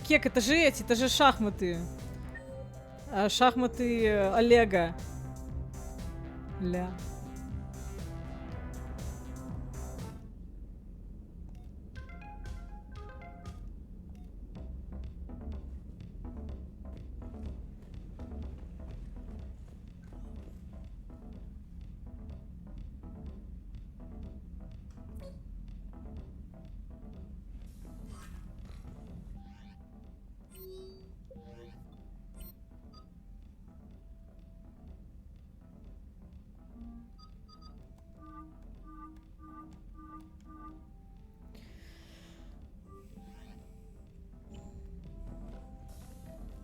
Кек, это же эти, это же шахматы. Шахматы Олега. Ля.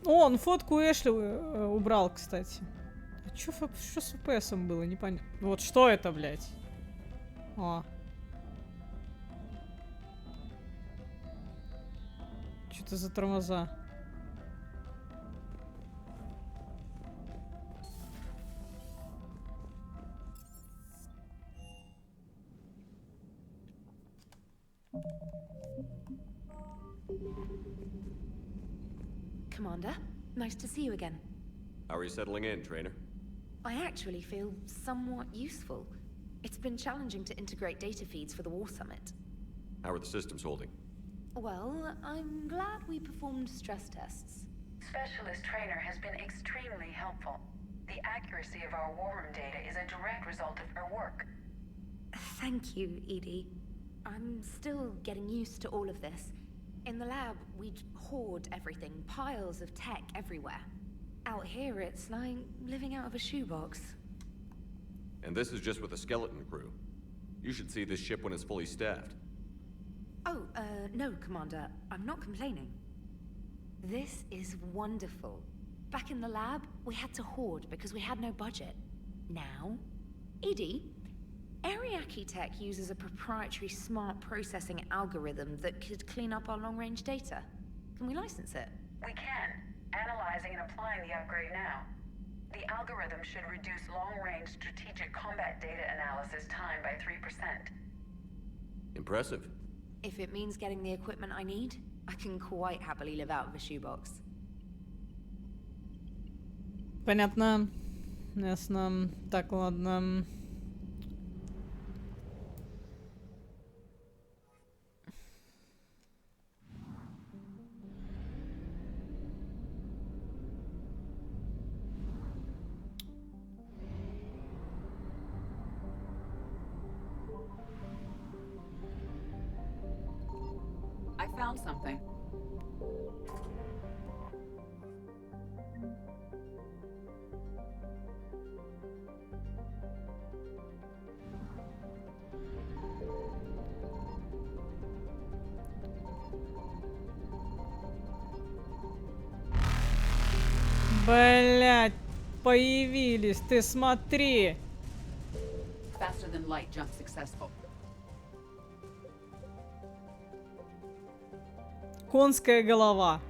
О, он фотку Эшли убрал, кстати. А чё с FPS было? Непонятно. Вот что это, блядь? А. Что это за тормоза? Commander, nice to see you again. How are you settling in, trainer? I actually feel somewhat useful. It's been challenging to integrate data feeds for the War Summit. How are the systems holding? Well, I'm glad we performed stress tests. Specialist Trainer has been extremely helpful. The accuracy of our war room data is a direct result of her work. Thank you, Edie. I'm still getting used to all of this. In the lab, we'd hoard everything, piles of tech everywhere. Out here, it's like living out of a shoebox. And this is just with a skeleton crew. You should see this ship when it's fully staffed. Oh, no, Commander. I'm not complaining. This is wonderful. Back in the lab, we had to hoard because we had no budget. Now, Edie, Ariake Tech uses a proprietary smart processing algorithm that could clean up our long-range data. Can we license it? We can. Analyzing and applying the upgrade now. The algorithm should reduce long-range strategic combat data analysis time by 3%. Impressive. If it means getting the equipment I need, I can quite happily live out of a shoebox. Понятно. Ясно. Так, ладно. I found something. Блять, появились, ты смотри. Faster than light jump successful. Конская голова.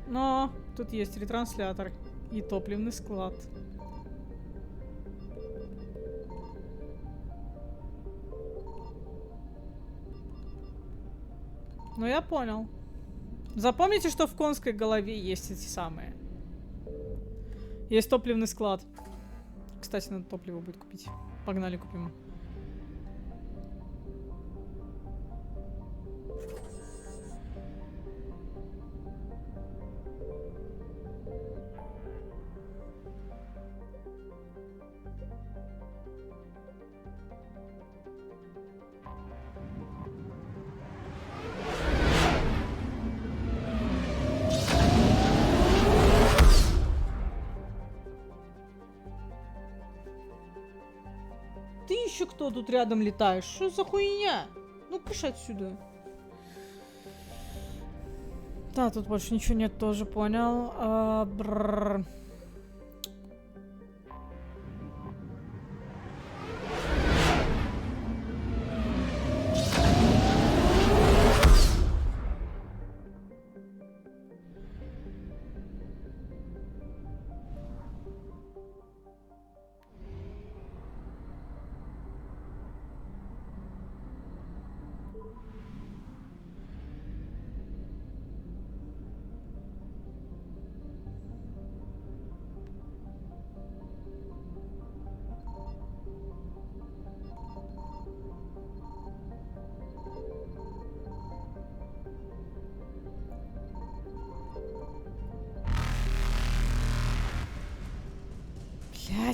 Но тут есть ретранслятор и топливный склад. Ну, я понял. Запомните, что в конской голове есть эти самые. Есть топливный склад. Кстати, надо топливо будет купить. Погнали, купим. Ты еще кто тут рядом летаешь? Что за хуйня? Ну, кыш отсюда. Да, тут больше ничего нет, тоже понял.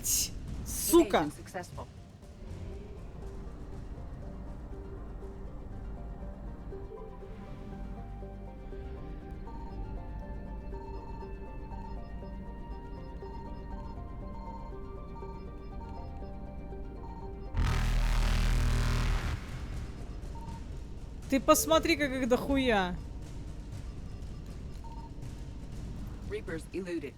Блять! Сука! Evasion successful. Ты посмотри, как их дохуя. Reapers eluded.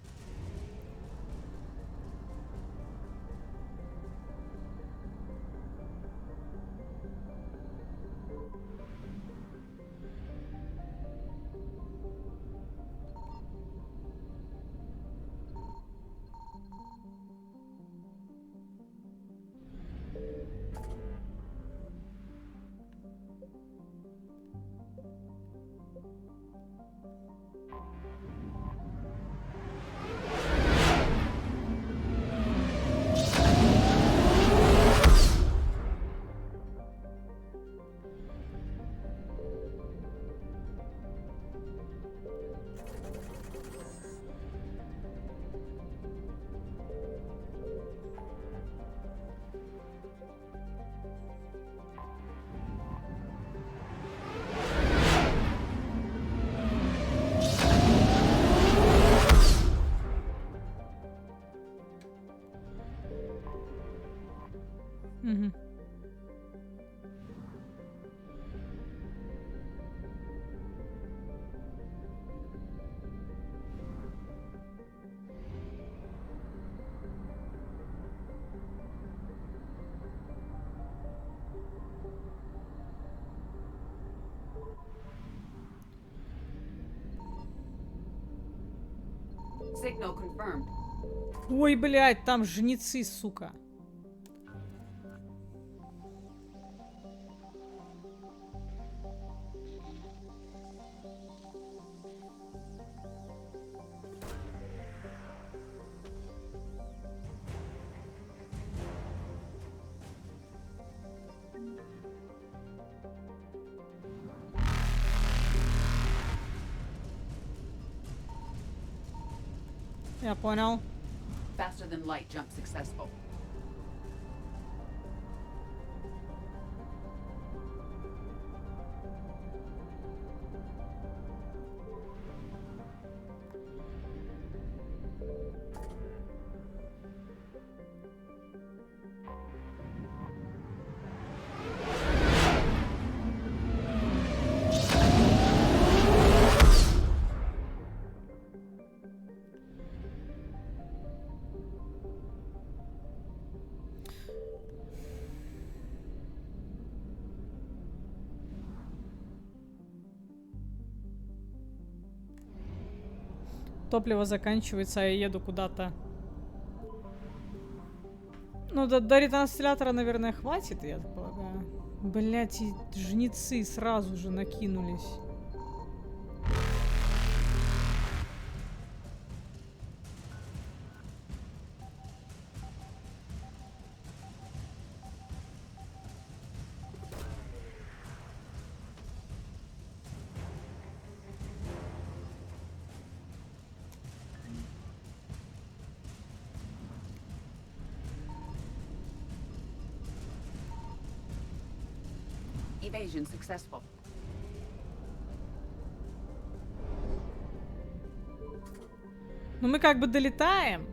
Угу. Signal confirmed. Ой, блядь, там жнецы, сука. Я понял. Faster than light jump successful. Топливо заканчивается, а я еду куда-то. Ну, до ретранслятора, наверное, хватит, я так полагаю. Блять, и жнецы сразу же накинулись. Evasion successful. Ну, мы как бы долетаем.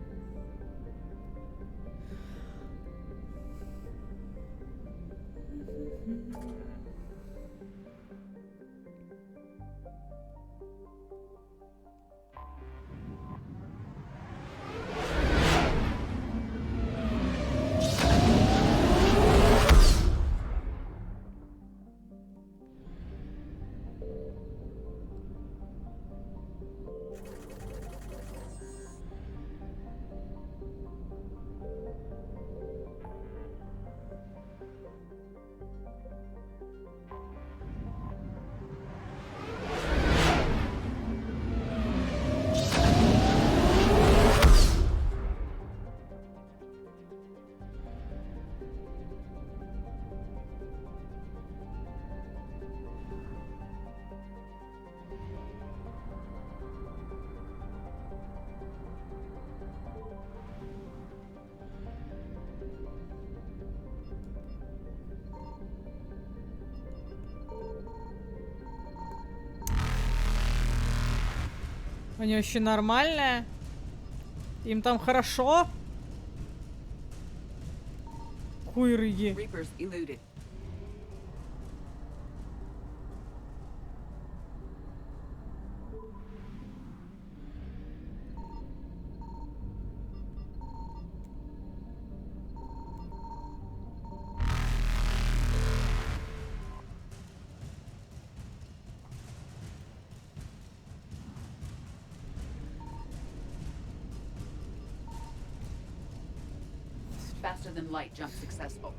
Они вообще нормальные? Им там хорошо? Хуйрыги. Reapers eluded. Faster than light jump successful.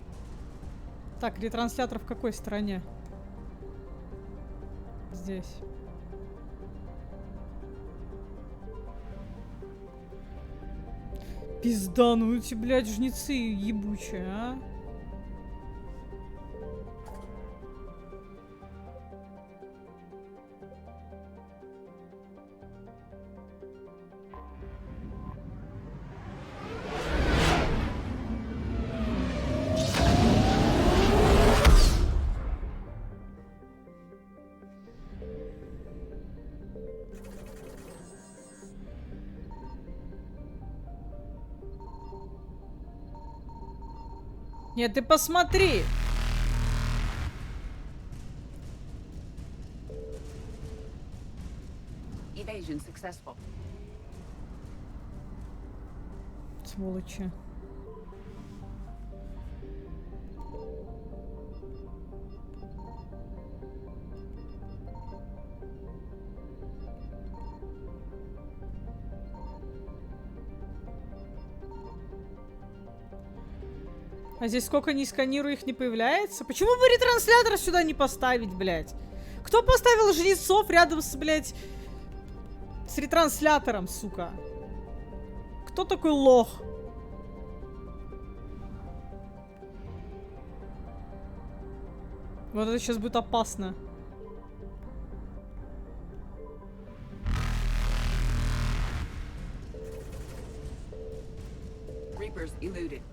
Так, ретранслятор в какой стране? Здесь. Пизда, ну эти, блядь, жнецы ебучие, а? Нет, ты посмотри! Evasion successful. Сволочи. А здесь сколько ни сканирую, их не появляется? Почему бы ретранслятор сюда не поставить, блядь? Кто поставил жнецов рядом с, блядь, с ретранслятором, сука? Кто такой лох? Вот это сейчас будет опасно. Reapers eluded.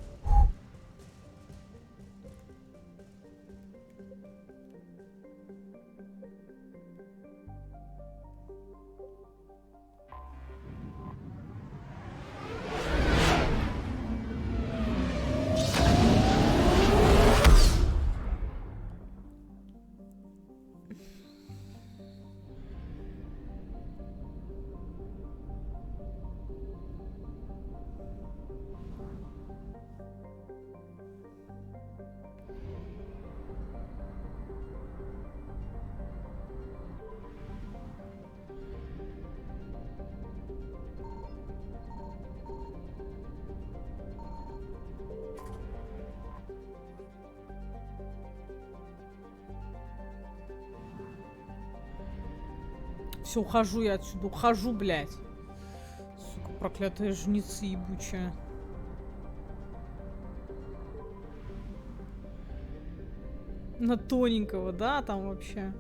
Все, ухожу я отсюда. Ухожу, блядь. Сука, проклятые жнецы ебучие. На тоненького, да, там вообще.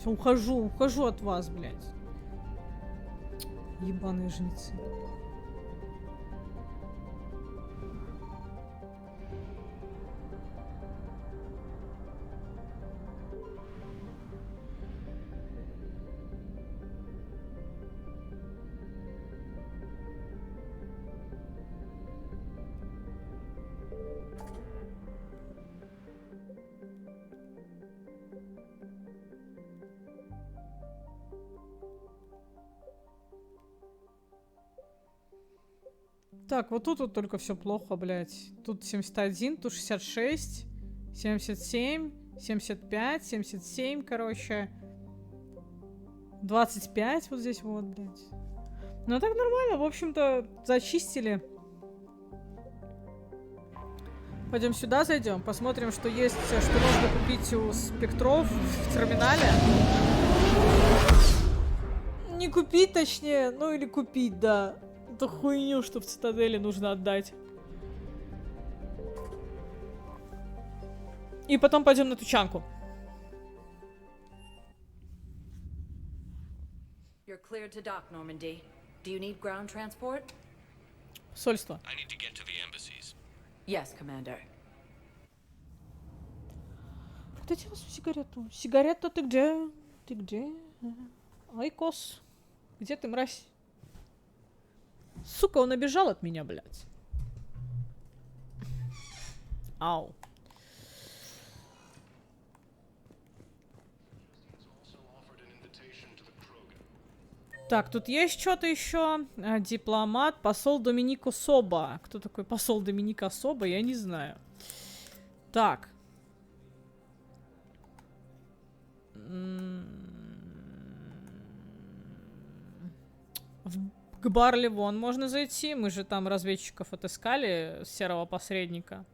Все, ухожу от вас, блядь. Ебаные жнецы. Так, вот тут вот только все плохо, блядь. Тут 71, тут 66, 77, 75, 77, короче. 25 вот здесь вот, блядь. Ну так нормально, в общем-то, зачистили. Пойдем сюда зайдем, посмотрим, что есть, что можно купить у спектров в терминале. Не купить, точнее, ну или купить, да. Это хуйню, что в цитадели нужно отдать. И потом пойдем на тучанку. You're cleared to dock, Normandy. Do you need ground transport? Посольство. I need to get to the embassies. Yes, Commander. Дайте вас сигарету. Сигарета, ты где? Ты где? Айкос. Где ты, мразь? Сука, он обижал от меня, блядь. Ау. Так, тут есть что-то еще. Дипломат, посол Доминико Соба. Кто такой посол Доминика Соба, я не знаю. Так. К Барли вон можно зайти. Мы же там разведчиков отыскали, серого посредника.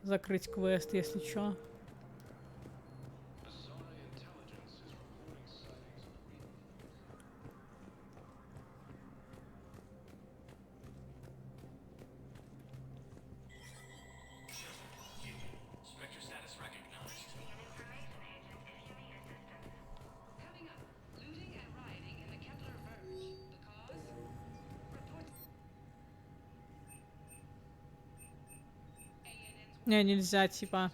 Закрыть квест, если что. Не, нельзя, типа.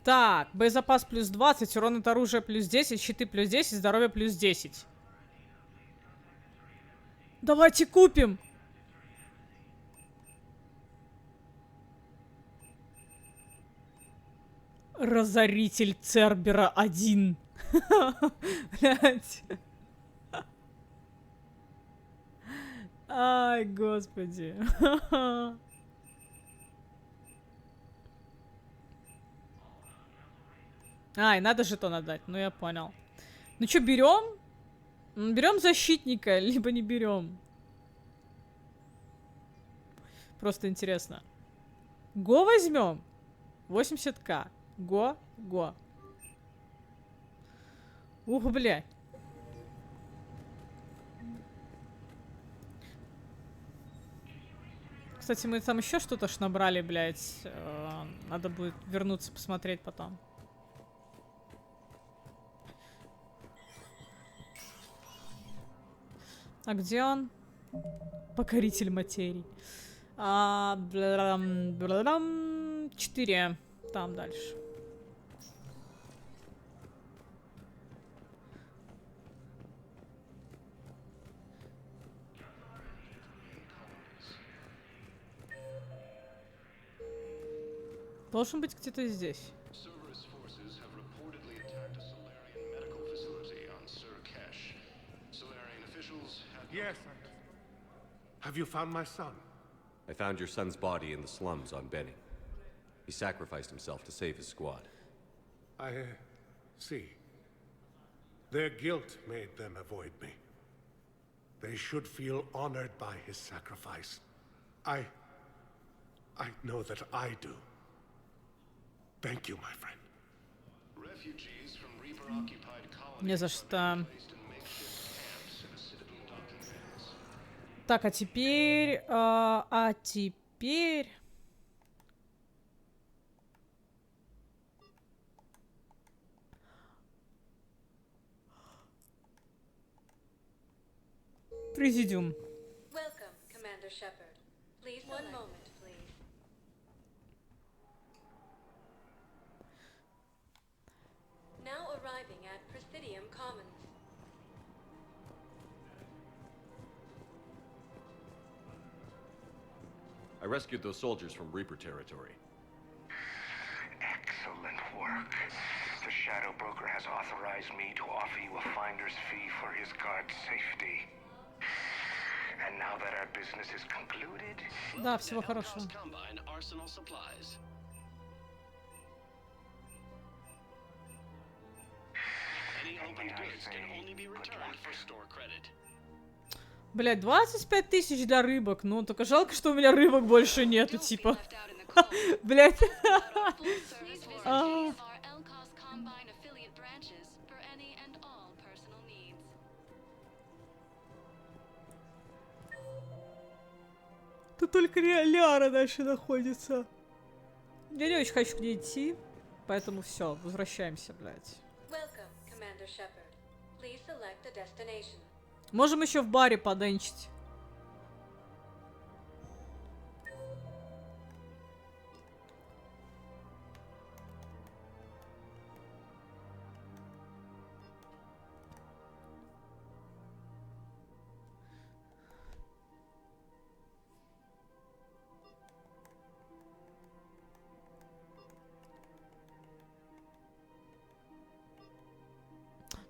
Так, боезапас плюс 20, урон от оружия плюс 10, щиты плюс 10, здоровье плюс 10. Давайте купим! Разоритель Цербера 1. Блять. Ай, господи. Ай, надо жетон отдать. Ну, я понял. Ну что, берем? Берем защитника, либо не берем. Просто интересно. Го возьмем. 80к. Го. Ух, блядь. Кстати, мы там еще что-то ж набрали, блядь. Надо будет вернуться, посмотреть потом. А где он? Покоритель материй. 4. Там дальше. Должен быть где-то здесь. Yes. Have you found my son? I found your son's body in the slums on Benny. He sacrificed himself to save his squad. I see. Their guilt made them avoid me. They should feel honored by his sacrifice. I know that I do. Thank you, my friend. Refugees from Reaper-occupied colonies. Не за что. Так, а теперь... Президиум. Welcome, Commander Shepard. Please, one moment, please. Now arriving at Presidium Commons. I rescued those soldiers from Reaper territory. Excellent work. The Shadow Broker has authorized me to offer you a finder's fee for his guard's safety. And now that our business is concluded, Да, всего хорошего. Combine arsenal supplies. Any open goods can only be returned for store credit. Блять, 25 тысяч для рыбок. Ну, только жалко, что у меня рыбок больше нету, типа. Блять. Тут только Ляра дальше находится. Я не очень хочу к ней идти, поэтому все, возвращаемся, блять. Welcome, Commander Shepard. Please select a destination. Можем еще в баре поденчить.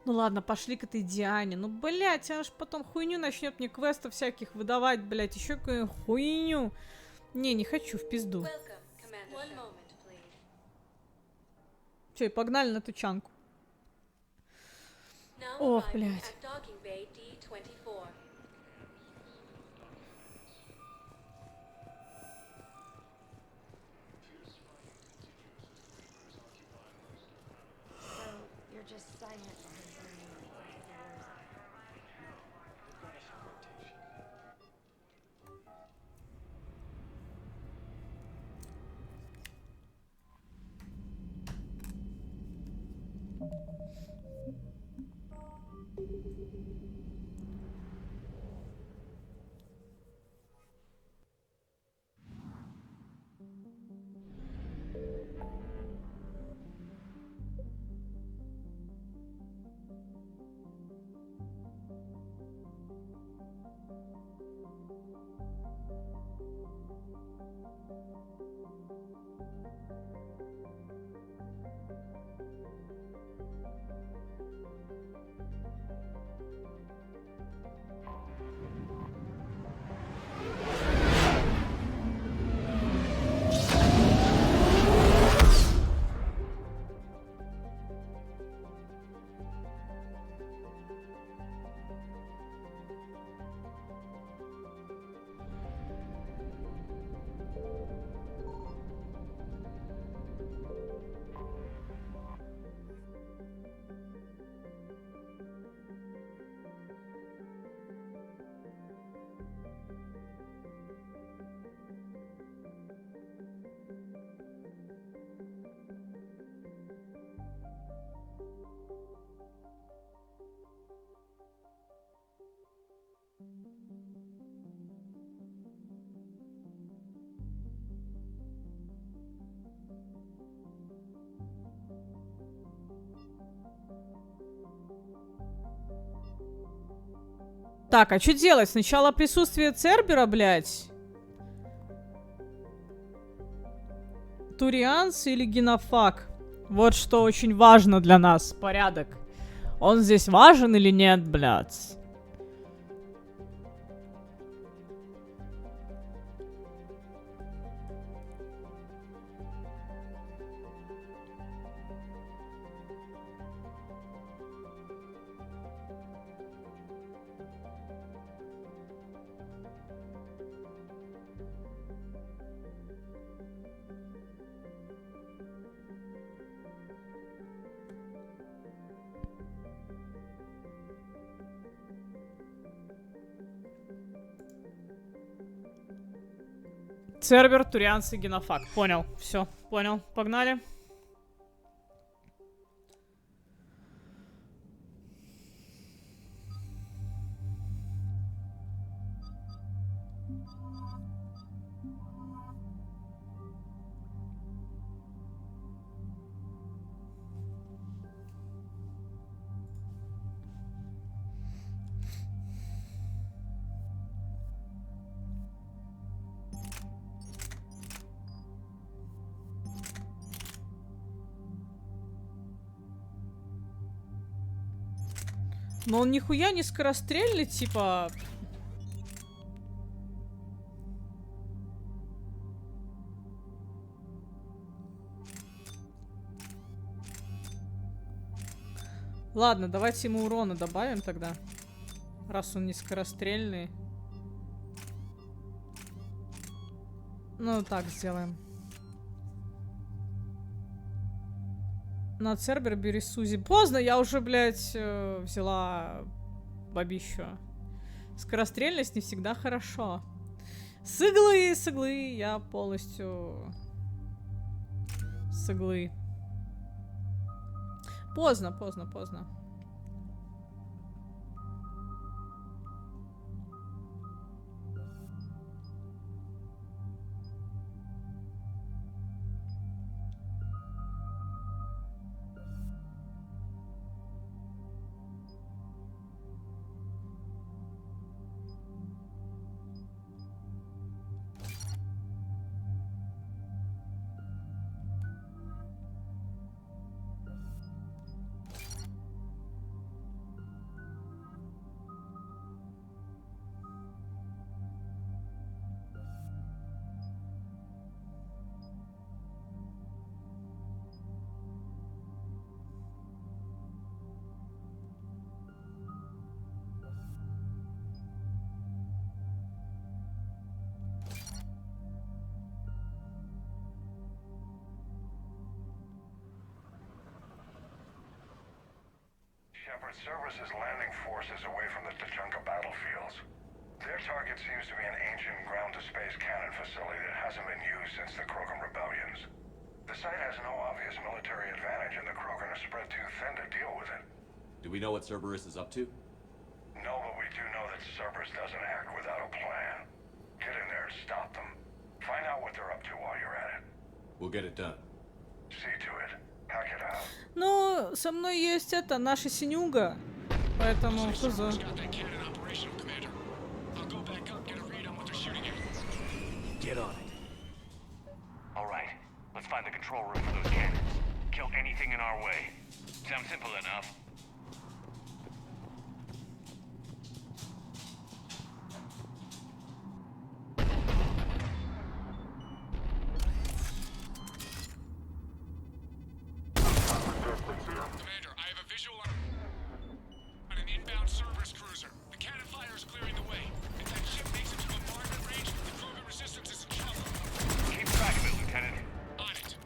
Ну ладно, пошли к этой Диане. Ну, блядь, она ж потом хуйню начнет мне квестов всяких выдавать, блядь, еще какую хуйню. Не хочу, в пизду. Че, погнали на тучанку. Ох, блядь. Так, а что делать? Сначала присутствие Цербера, блядь? Турианцы или генофаг? Вот что очень важно для нас. Порядок. Он здесь важен или нет, блядь? Цербер, турианцы, генофаг. Понял. Все, понял. Погнали. Но он нихуя не скорострельный, типа... Ладно, давайте ему урона добавим тогда. Раз он не скорострельный. Ну, так сделаем. На Цербер бери Сузи. Поздно, я уже, блядь, взяла бабищу. Скорострельность не всегда хорошо. С иглы, я полностью... С иглы. Поздно. Shepard services landing forces away from the Tachanka battlefields. Their target seems to be an ancient ground-to-space cannon facility that hasn't been used since the Krogan rebellions. The site has no obvious military advantage, and the Krogan are spread too thin to deal with it. Do we know what Cerberus is up to? No, but we do know that Cerberus doesn't act without a plan. Get in there and stop them. Find out what they're up to while you're at it. We'll get it done. See to it. Hack it out. Ну, со мной есть это, наша синюга. Поэтому хз. Get on it. All right. Let's find the control room for those cannons. Kill anything in our way. Sounds simple enough. Commander, I have a visual on an inbound Cerberus cruiser. The cannon fire is clearing the way. If that ship makes it to bombardment range, the Krogan resistance is in trouble. Keep track of it, Lieutenant. On it.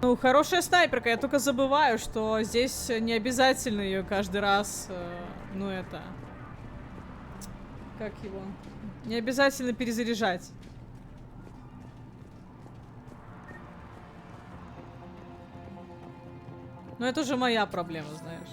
Ну, хорошая снайперка, я только забываю, что здесь не обязательно ее каждый раз, ну это, Как его? Не обязательно перезаряжать. Но это уже моя проблема, знаешь.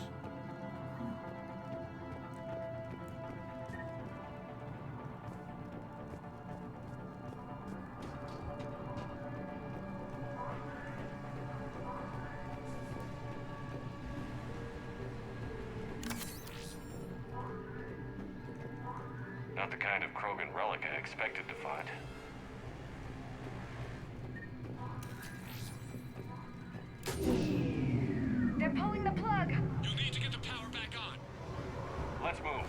Not the kind of Krogan relic I expected to find. They're pulling the plug. You'll need to get the power back on. Let's move.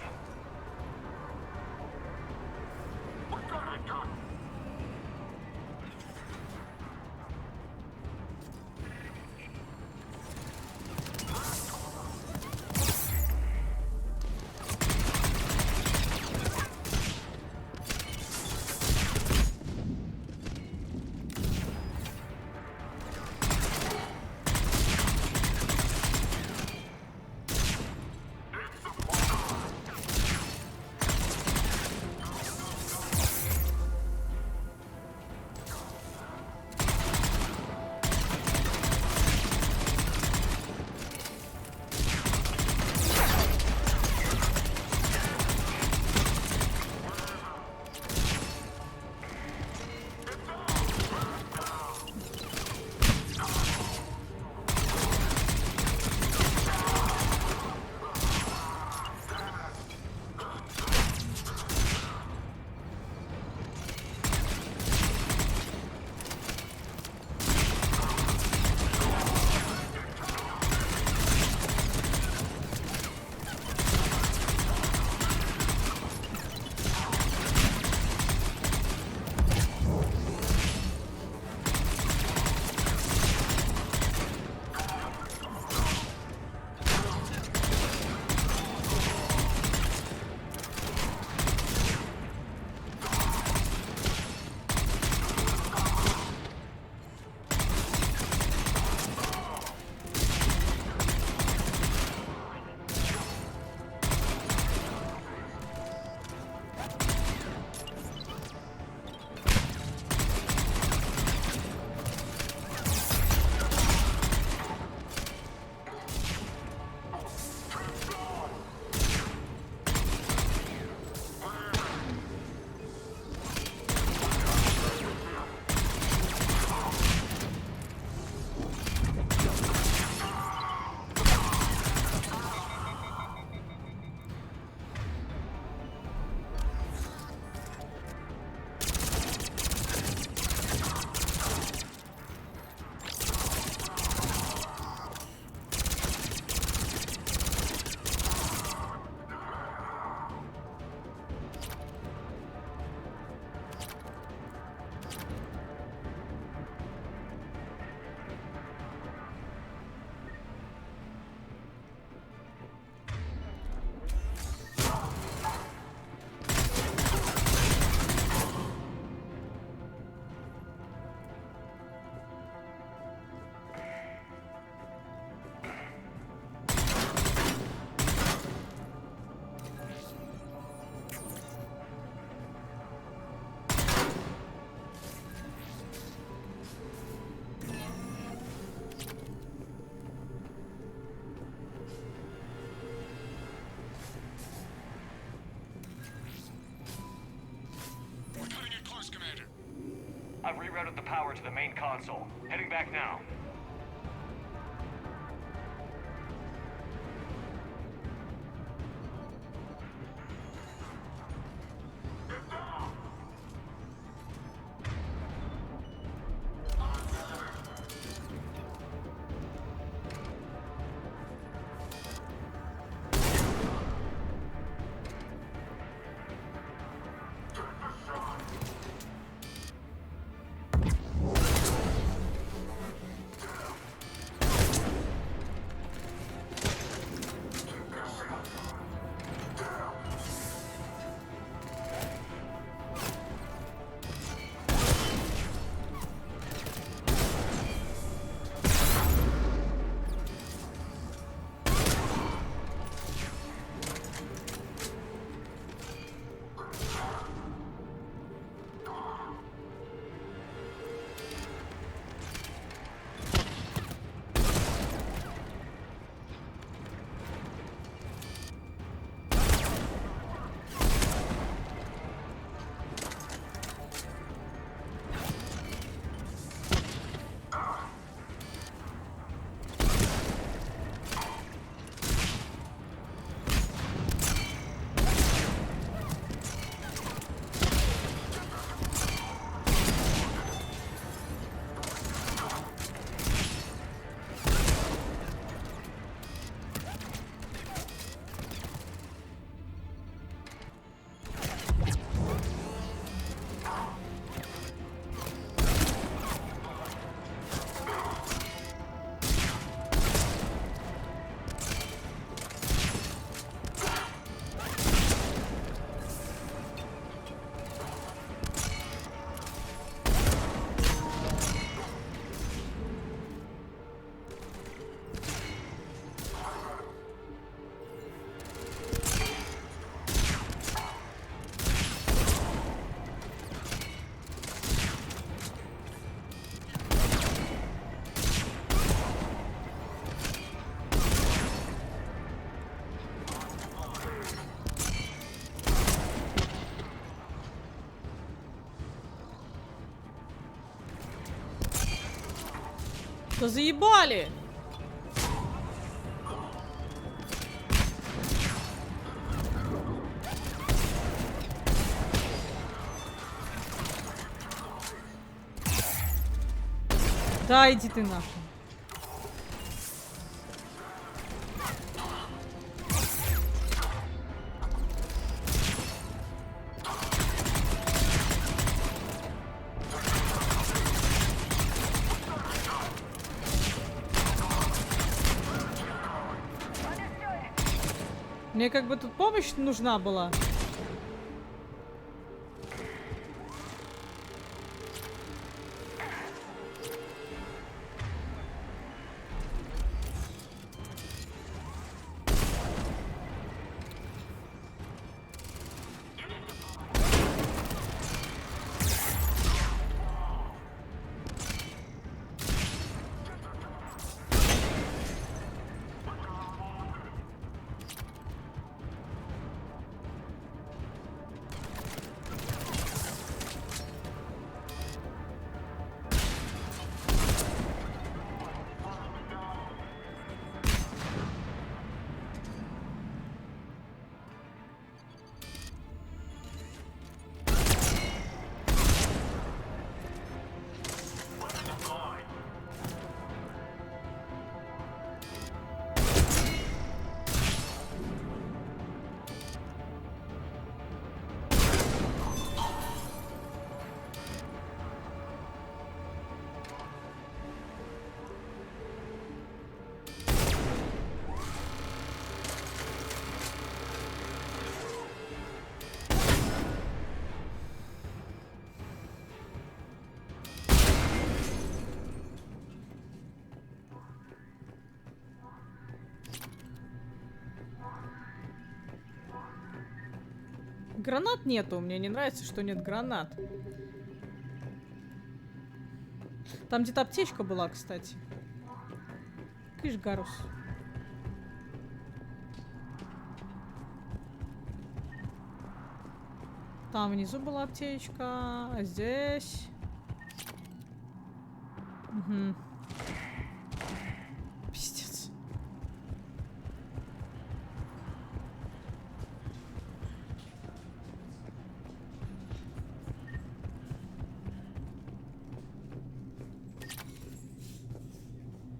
I've rerouted the power to the main console. Heading back now. Да заебали! Да, иди ты нахуй. Мне как бы тут помощь нужна была. Гранат нету. Мне не нравится, что нет гранат. Там где-то аптечка была, кстати. Кыш, Гарус. Там внизу была аптечка. А здесь... Угу. Пиздец.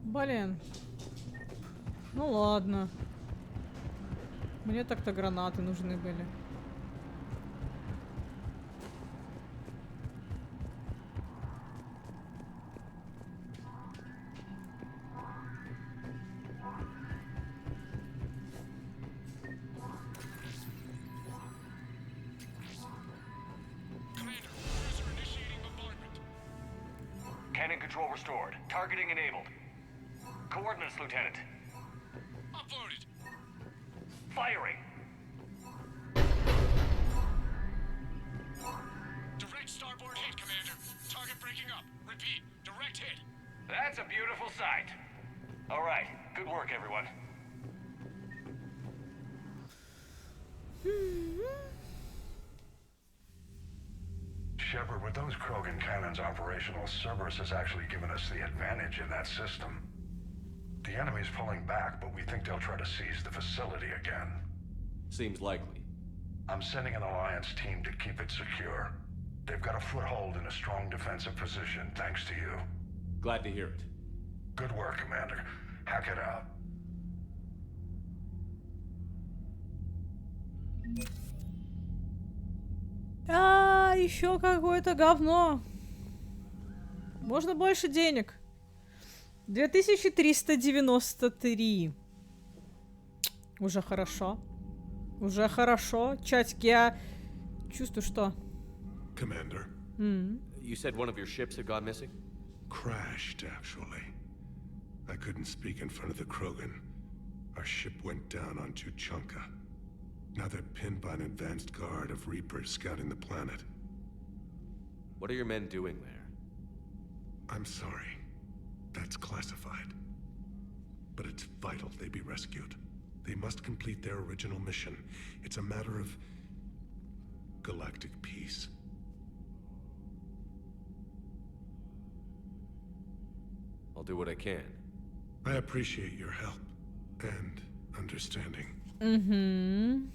Блин. Ну ладно. Мне так-то гранаты нужны были. Cannon control restored. Targeting enabled. Coordinates, Lieutenant. Uploaded. Firing. Direct starboard hit, Commander. Target breaking up. Repeat. Direct hit. That's a beautiful sight. All right. Good work, everyone. Shepard, with those Krogan cannons operational, Cerberus has actually given us the advantage in that system. The enemy's pulling back, but we think they'll try to seize the facility again. Seems likely. I'm sending an Alliance team to keep it secure. They've got a foothold in a strong defensive position, thanks to you. Glad to hear it. Good work, Commander. Hack it out. А, еще какое-то говно. Можно больше денег. 2393. Уже хорошо. Уже хорошо. Чатик, я чувствую, что... Commander. You said one of your ships had gone missing? Crashed, actually. I couldn't speak in front of the Krogan. Our ship went down on Tuchanka. Now they're pinned by an advanced guard of Reapers scouting the planet. What are your men doing there? I'm sorry. That's classified. But it's vital they be rescued. They must complete their original mission. It's a matter of galactic peace. I'll I'll do what I can. I appreciate your help and understanding. Угу.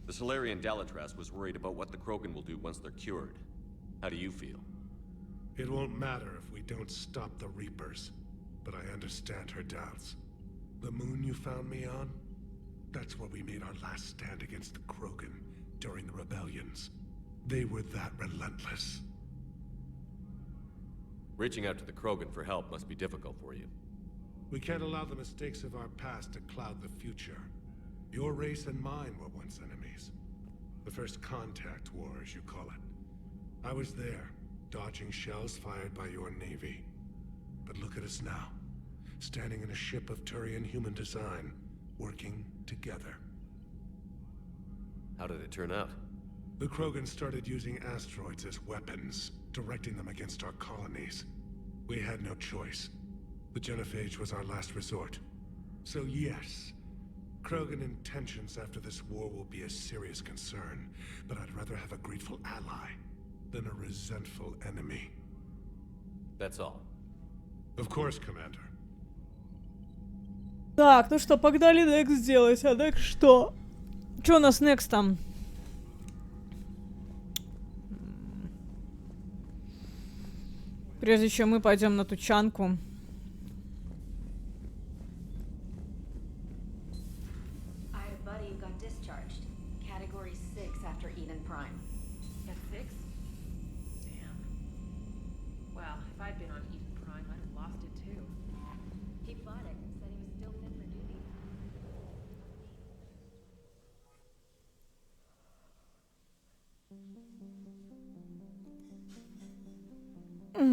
The Solarian Dalatras was worried about what the Krogan will do once they're cured. How do you feel? It won't matter if we don't stop the Reapers, but I understand her doubts. The moon you found me on? That's where we made our last stand against the Krogan during the rebellions. They were that relentless. Reaching out to the Krogan for help must be difficult for you. We can't allow the mistakes of our past to cloud the future. Your race and mine were once enemies. The first contact war, as you call it. I was there, dodging shells fired by your navy. But look at us now, standing in a ship of Turian human design, working together. How did it turn out? The Krogan started using asteroids as weapons, directing them against our colonies. We had no choice. The genophage was our last resort. So yes, Krogan intentions after this war will be a serious concern, but I'd rather have a grateful ally than a resentful enemy. That's all. Of course, Commander. Так, ну что, погнали next делать. А next что? Что у нас next там? Прежде чем мы пойдем на тучанку. I had a buddy who got discharged. Category 6 after Eden Prime. At 6? Damn. Well, if I'd been on Eden Prime, I'd have lost it too. He fought it and said he was still fit for duty.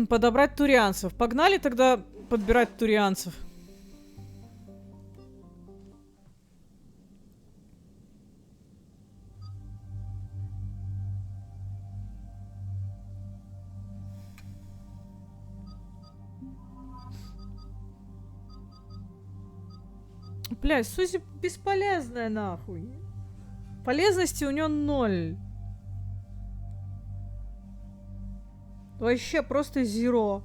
Подобрать турианцев. Погнали тогда подбирать турианцев. Блядь, Сузи бесполезная нахуй. Полезности у нее 0. Вообще просто зеро.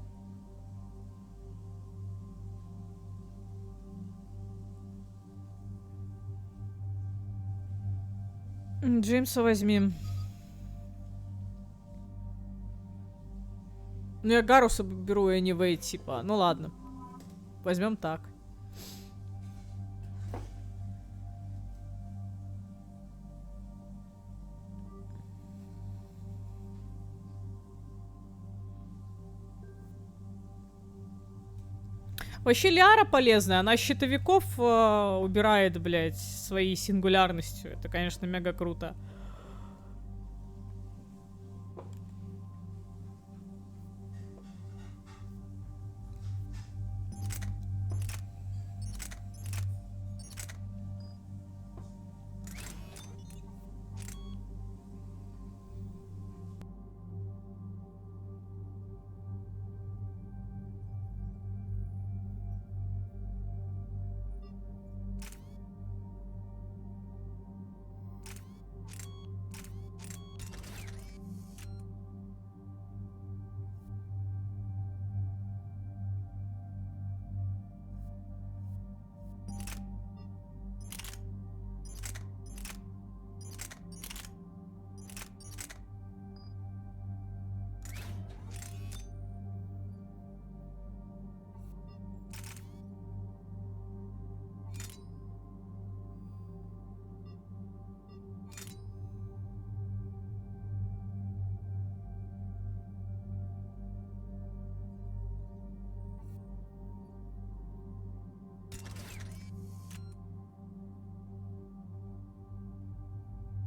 Джеймса возьми. Ну я Гаруса беру anyway, типа. Ну ладно. Возьмем так. Вообще Лиара полезная, она щитовиков убирает, блядь, своей сингулярностью. Это, конечно, мега круто.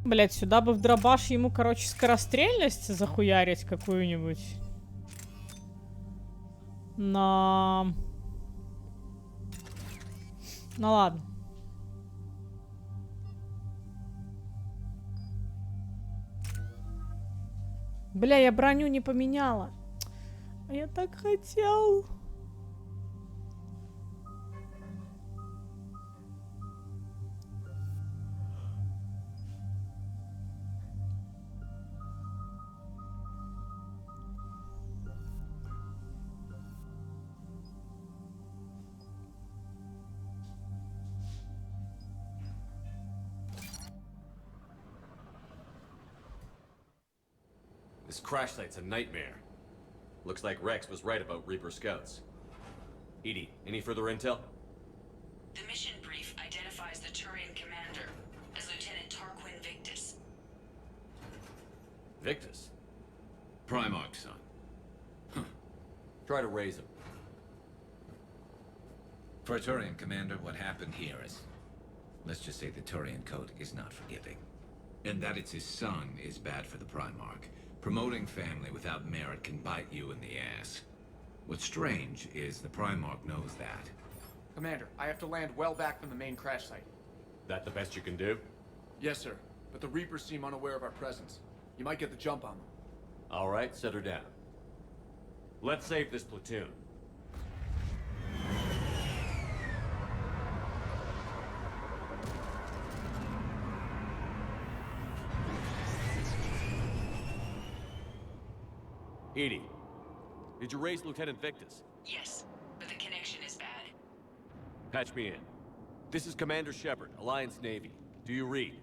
Блять, сюда бы в дробаш ему, короче, скорострельность захуярить какую-нибудь. Но... Ну ладно. Бля, я броню не поменяла. А я так хотел. This crash site's a nightmare. Looks like Rex was right about Reaper scouts. Edie, any further intel? The mission brief identifies the Turian commander as Lieutenant Tarquin Victus. Victus? Primarch's son. Try to raise him. For a Turian commander, what happened here is... let's just say the Turian code is not forgiving. And that it's his son is bad for the Primarch. Promoting family without merit can bite you in the ass. What's strange is the Primarch knows that. Commander, I have to land well back from the main crash site. That the best you can do? Yes, sir. But the Reapers seem unaware of our presence. You might get the jump on them. All right, set her down. Let's save this platoon. Edie, did you raise Lieutenant Victus? Yes, but the connection is bad. Patch me in. This is Commander Shepard, Alliance Navy. Do you read?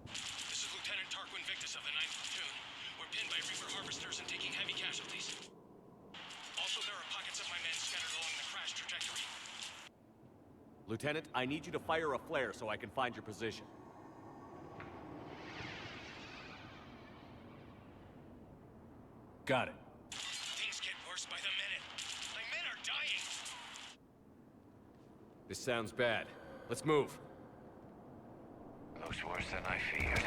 This is Lieutenant Tarquin Victus of the 9th Platoon. We're pinned by Reaper harvesters and taking heavy casualties. Also, there are pockets of my men scattered along the crash trajectory. Lieutenant, I need you to fire a flare so I can find your position. Got it. Things get worse by the minute. My men are dying. This sounds bad. Let's move. Looks worse than I feared.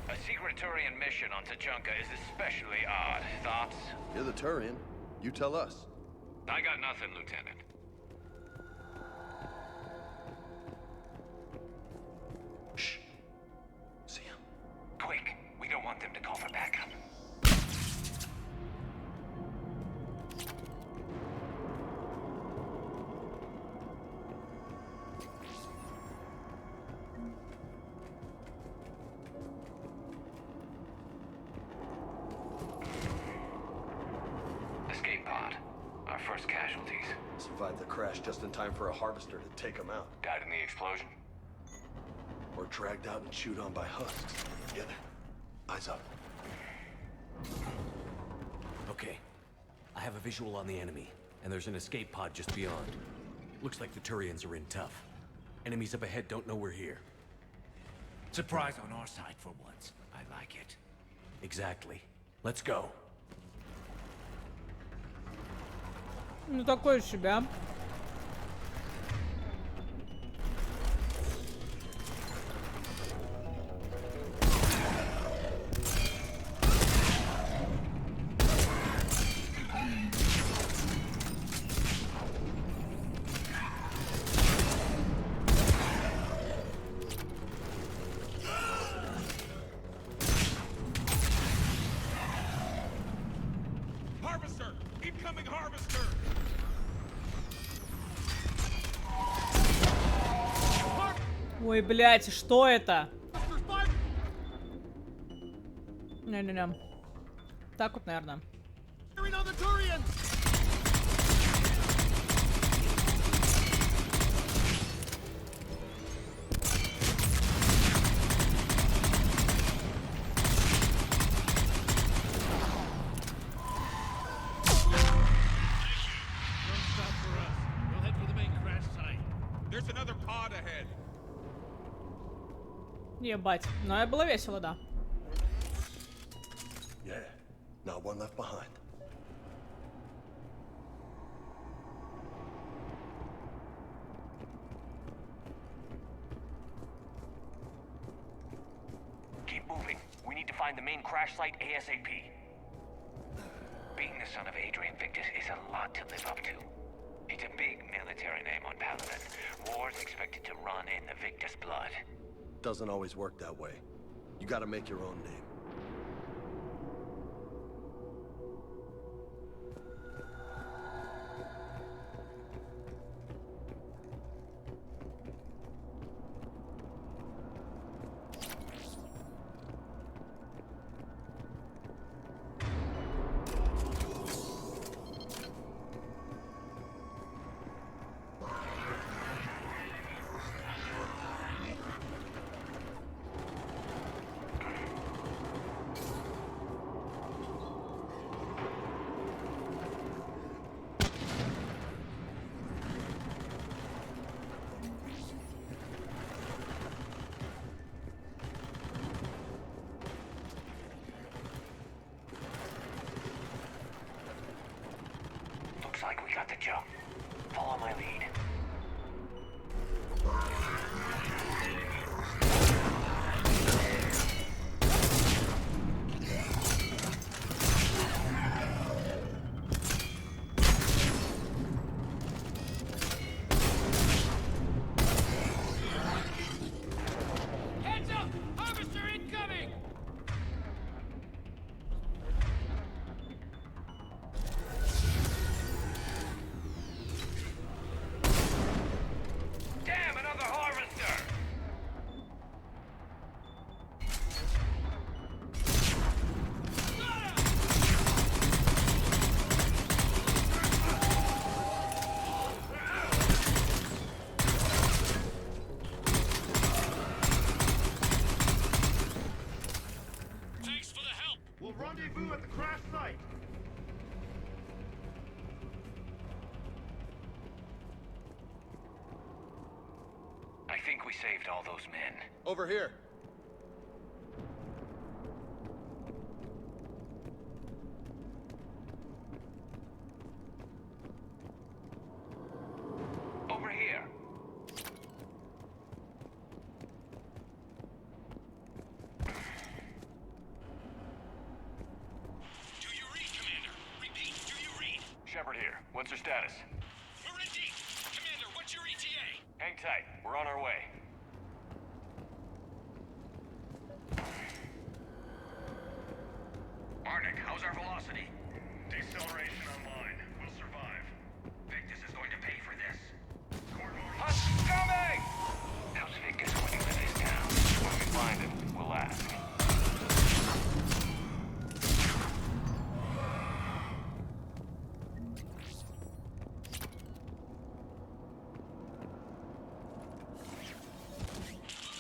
A secret Turian mission on Tachanka is especially odd. Thoughts? You're the Turian. You tell us. I got nothing, Lieutenant. Shh. See him. Quick. We don't want them to call for backup. Escape pod. Our first casualties. Survived the crash just in time for a harvester to take them out. Died in the explosion. Or dragged out and chewed on by husks. Together. Eyes up. Okay. I have a visual on the enemy, and there's an escape pod just beyond. Looks like the Turians are in tough. Enemies up ahead don't know we're here. Surprise on our side for once. I like it. Exactly. Let's go. Ну такое себя. Harvester! Incoming harvester! Ой, блядь, что это? Не-не-не. Так вот, наверное. There's another pod ahead. Ебать. Но я было весело, да. Yeah. Not one left behind. Keep moving. We need to find the main crash site ASAP. Being the son of Adrian Victus is a lot to live up to. It's a big military name on Paladin. War's expected to run in the Victus blood. Doesn't always work that way. You gotta make your own name. Follow my lead. Heads up! Harvester incoming! Damn, another harvester! Thanks for the help! We'll rendezvous at the crash site. I think we saved all those men. Over here. Over here. Do you read, Commander? Repeat, do you read? Shepard here. What's your status? We're in deep. Commander, what's your ETA? Hang tight. We're on our way. Arnik, how's our velocity? Deceleration online. We'll survive. Victus is going to pay for this. Hunt's coming! How's Victus going to let us down? When we find him, we'll ask.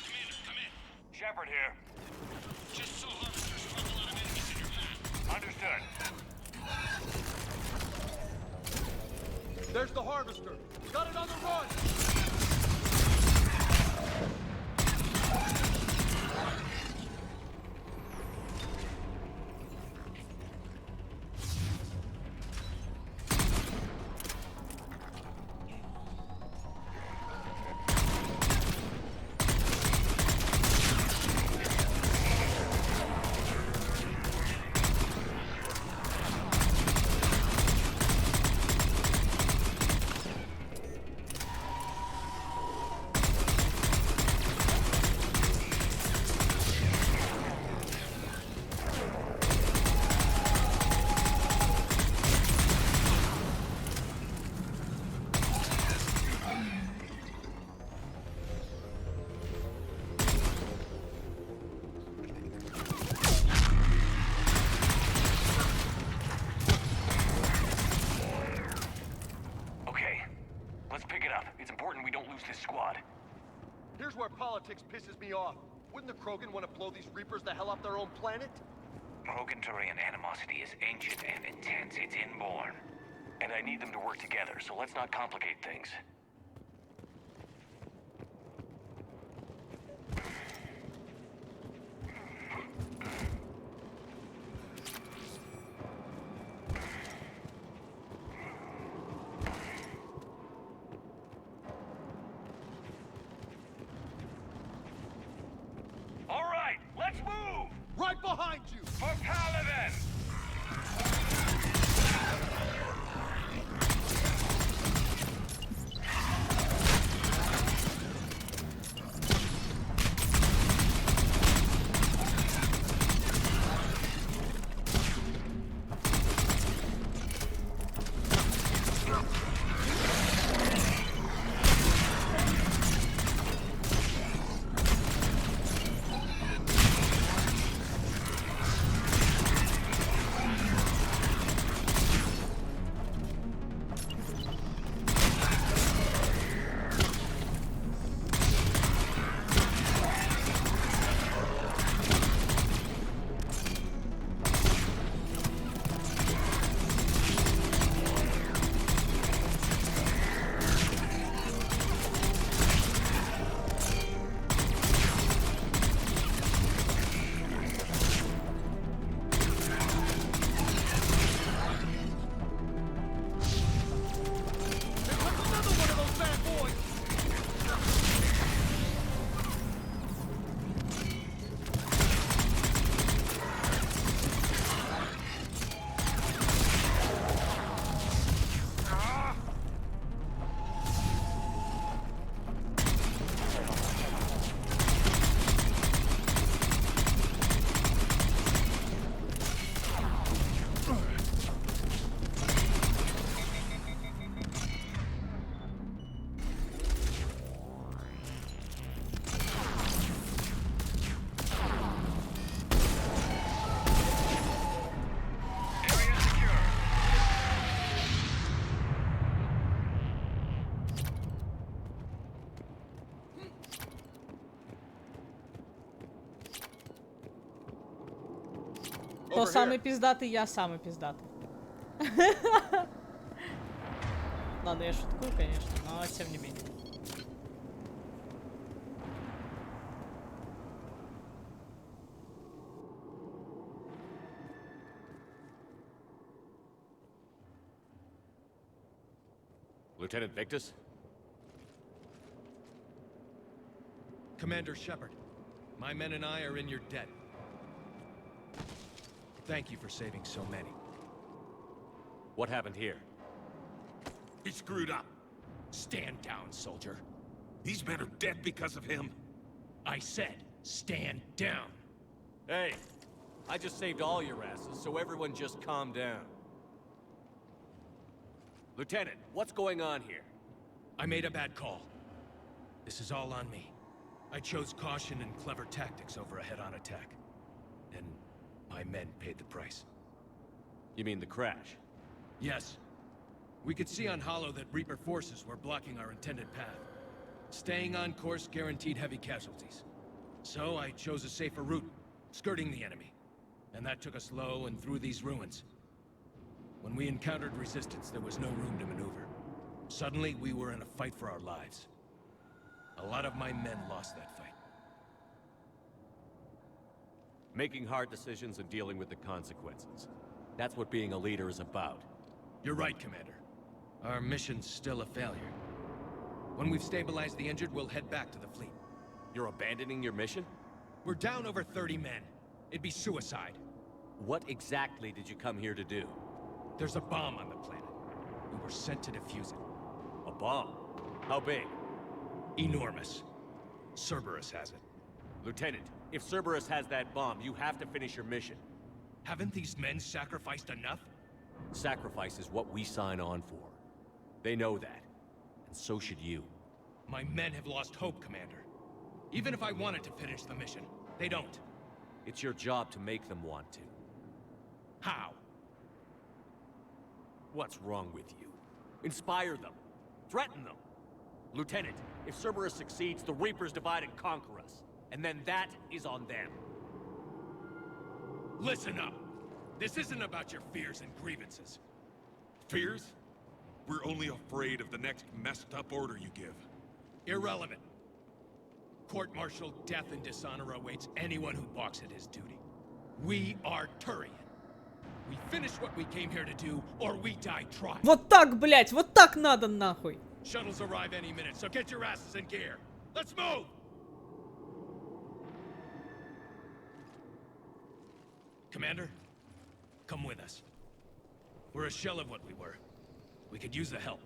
Commander, come in. Shepard here. Just saw harvesters drop a lot of enemies in your path. Understood. There's the harvester. Got it on the run. Here's where politics pisses me off. Wouldn't the Krogan want to blow these Reapers the hell off their own planet? Krogan-Turian animosity is ancient and intense. It's inborn. And I need them to work together, so let's not complicate things. All right, let's move! Right behind you! For Paladin! Кто самый пиздатый? Я самый пиздатый. Ладно, я шуткую, конечно, но тем не менее. Lieutenant Victus? Commander Shepard, my men and I are in your debt. Thank you for saving so many. What happened here? He screwed up. Stand down, soldier. These men are dead because of him. I said, stand down. Hey, I just saved all your asses, so everyone just calm down. Lieutenant, what's going on here? I made a bad call. This is all on me. I chose caution and clever tactics over a head-on attack. And my men paid the price. You mean the crash? Yes. We could see on Hollow that Reaper forces were blocking our intended path. Staying on course guaranteed heavy casualties. So I chose a safer route, skirting the enemy. And that took us low and through these ruins. When we encountered resistance, there was no room to maneuver. Suddenly, we were in a fight for our lives. A lot of my men lost that fight. Making hard decisions and dealing with the consequences. That's what being a leader is about. You're right, Commander. Our mission's still a failure. When we've stabilized the injured, we'll head back to the fleet. You're abandoning your mission? We're down over 30 men. It'd be suicide. What exactly did you come here to do? There's a bomb on the planet. We were sent to defuse it. A bomb? How big? Enormous. Cerberus has it. Lieutenant, if Cerberus has that bomb, you have to finish your mission. Haven't these men sacrificed enough? Sacrifice is what we sign on for. They know that. And so should you. My men have lost hope, Commander. Even if I wanted to finish the mission, they don't. It's your job to make them want to. How? What's wrong with you? Inspire them. Threaten them. Lieutenant, if Cerberus succeeds, the Reapers divide and conquer us. And then that is on them. Listen up. This isn't about your fears and grievances. Fears? We're only afraid of the next messed up order you give. Irrelevant. Court-martial death and dishonor awaits anyone who balks at his duty. We are Turian. We finish what we came here to do, or we die trying. Вот так, блять, вот так надо нахуй. Shuttles arrive any minute, so get your asses in gear. Let's move! Commander, come with us. We're a shell of what we were. We could use the help.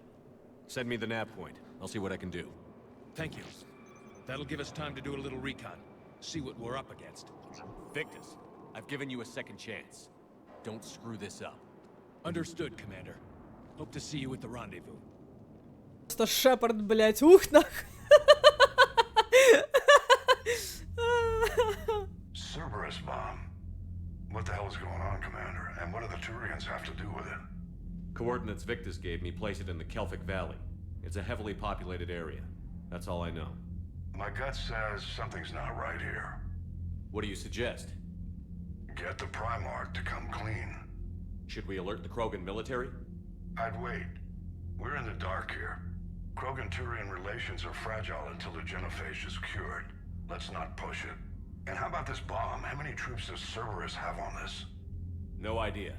Send me the nav point. I'll see what I can do. Thank you. That'll give us time to do a little recon. See what we're up against. Victus, I've given you a second chance. Don't screw this up. Understood, Commander. Hope to see you at the rendezvous. Просто Шепард, блять, ух нах. Cerberus bomb. What the hell is going on, Commander? And what do the Turians have to do with it? Coordinates Victus gave me place it in the Kelphic Valley. It's a heavily populated area. That's all I know. My gut says something's not right here. What do you suggest? Get the Primarch to come clean. Should we alert the Krogan military? I'd wait. We're in the dark here. Krogan-Turian relations are fragile until the genophage is cured. Let's not push it. And how about this bomb? How many troops does Cerberus have on this? No idea.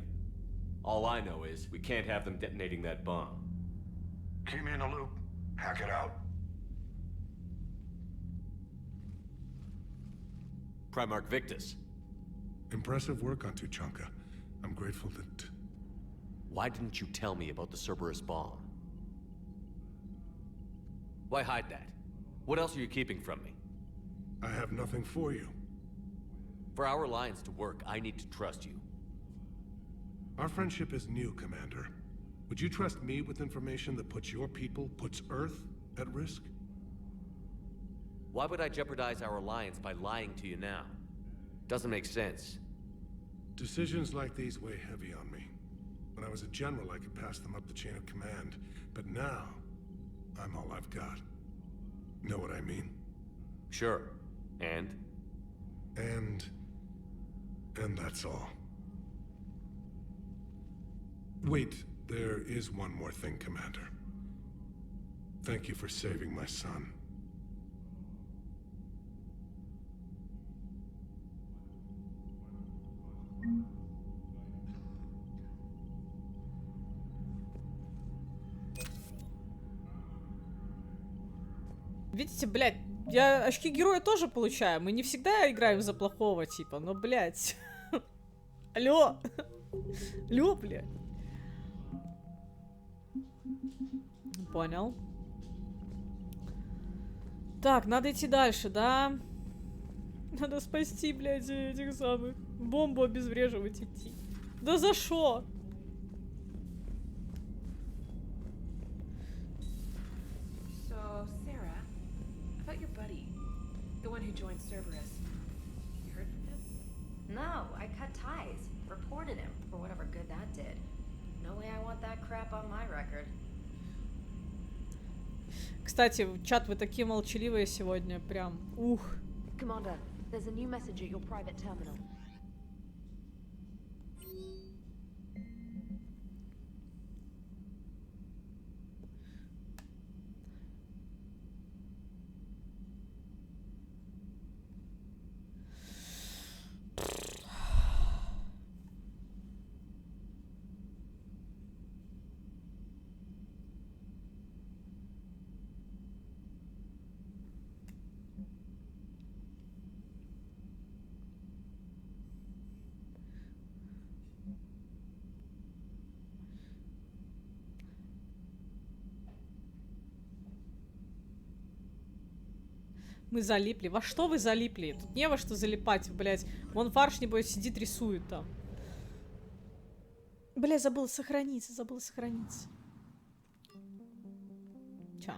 All I know is we can't have them detonating that bomb. Keep me in the loop. Hack it out. Primarch Victus. Impressive work on Tuchanka. I'm grateful that... Why didn't you tell me about the Cerberus bomb? Why hide that? What else are you keeping from me? I have nothing for you. For our alliance to work, I need to trust you. Our friendship is new, Commander. Would you trust me with information that puts your people, puts Earth, at risk? Why would I jeopardize our alliance by lying to you now? Doesn't make sense. Decisions like these weigh heavy on me. When I was a general, I could pass them up the chain of command. But now, I'm all I've got. Know what I mean? Sure. And? And that's all. Wait, there is one more thing, Commander. Thank you for saving my son. Видите, блядь, я очки героя тоже получаю. Мы не всегда играем за плохого типа, но, блядь. Алло. Алло, блядь. Понял. Так, надо идти дальше, да? Надо спасти, блядь, этих самых. Бомбу обезвреживать идти. Да за шо? So, Sarah, about your buddy, the one who joined Cerberus. You heard from him? No, I cut ties. Reported him for whatever good that did. No way I want that crap on my record. Кстати, чат, вы такие молчаливые сегодня, прям. Ух. Commander, there's a new message at your private terminal. Мы залипли. Во что вы залипли? Тут не во что залипать, блядь. Вон фарш, небось, сидит, рисует там. Бля, забыла сохраниться, забыла сохраниться. Ча.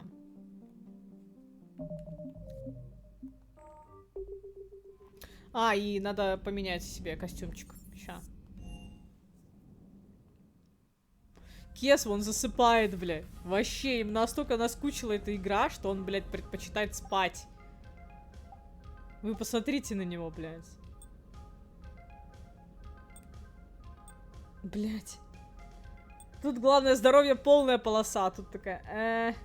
А, и надо поменять себе костюмчик. Ща. Кес, вон засыпает, блядь. Вообще, им настолько наскучила эта игра, что он, блядь, предпочитает спать. Вы посмотрите на него, блядь. Блядь. Тут главное здоровье, полная полоса. Тут такая...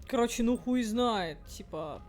Короче, ну хуй знает, типа...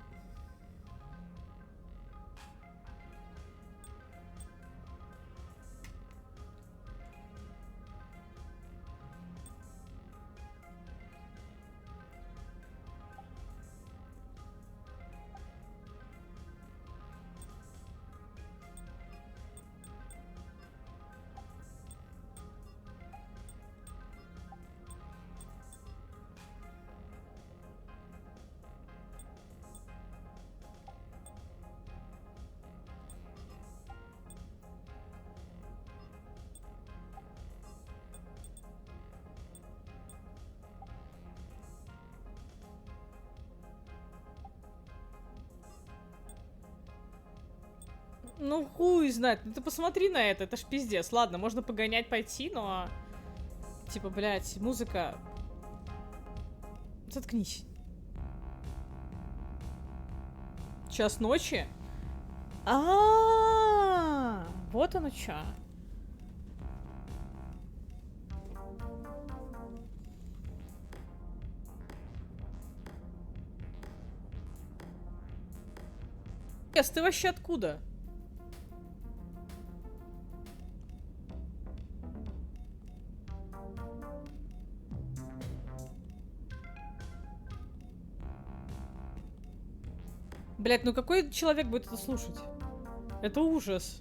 Ну хуй знает, ну ты посмотри на это ж пиздец. Ладно, можно погонять, пойти, но... Типа, блядь, музыка... Заткнись. Час ночи? Вот оно чё. Кес, ты вообще откуда? Блять, ну какой человек будет это слушать? Это ужас.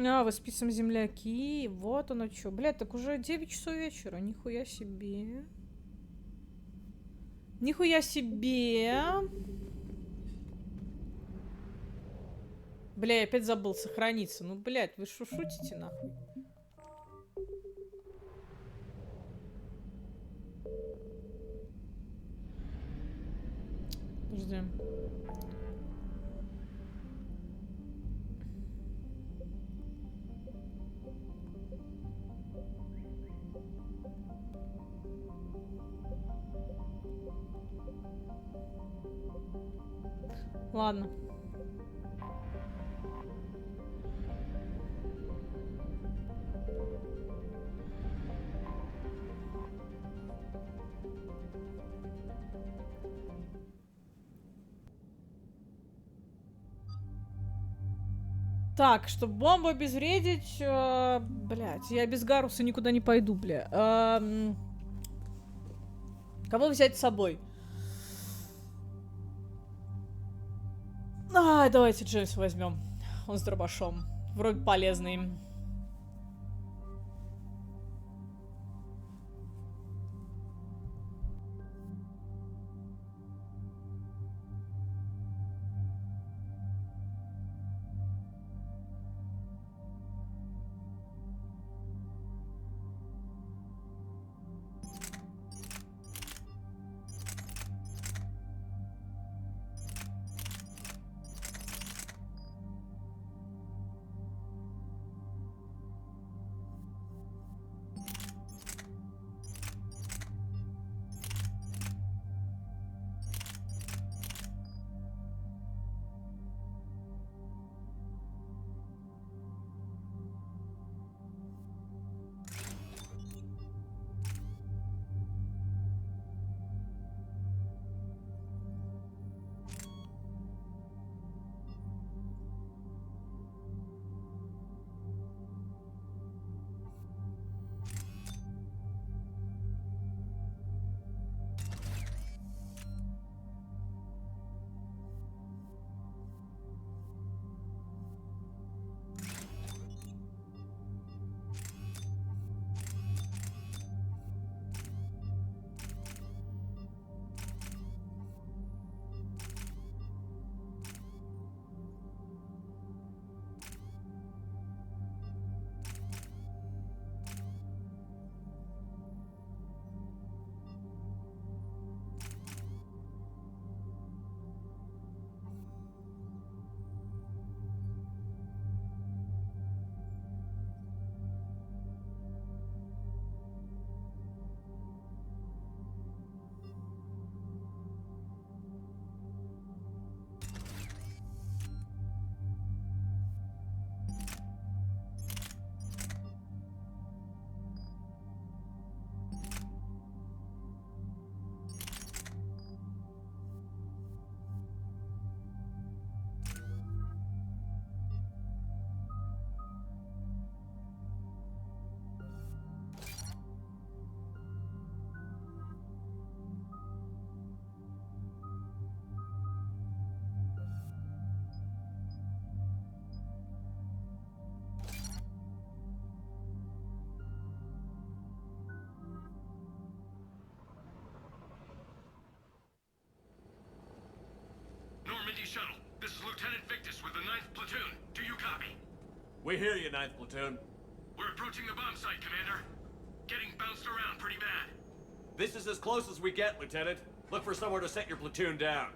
А, вы списом земляки. Вот оно что. Блядь, так уже 9 часов вечера. Нихуя себе. Нихуя себе. Бля, я опять забыл сохраниться. Ну, блядь, вы что шутите, нахуй? Подожди. Ладно. Так, чтобы бомбу обезвредить... блядь, я без Гаруса никуда не пойду, бля. Кого взять с собой? Давайте Джеймса возьмем. Он с дробашом. Вроде полезный. Normandy Shuttle, this is Lieutenant Victus with the 9th Platoon. Do you copy? We hear you, 9th Platoon. We're approaching the bomb site, Commander. Getting bounced around pretty bad. This is as close as we get, Lieutenant. Look for somewhere to set your platoon down.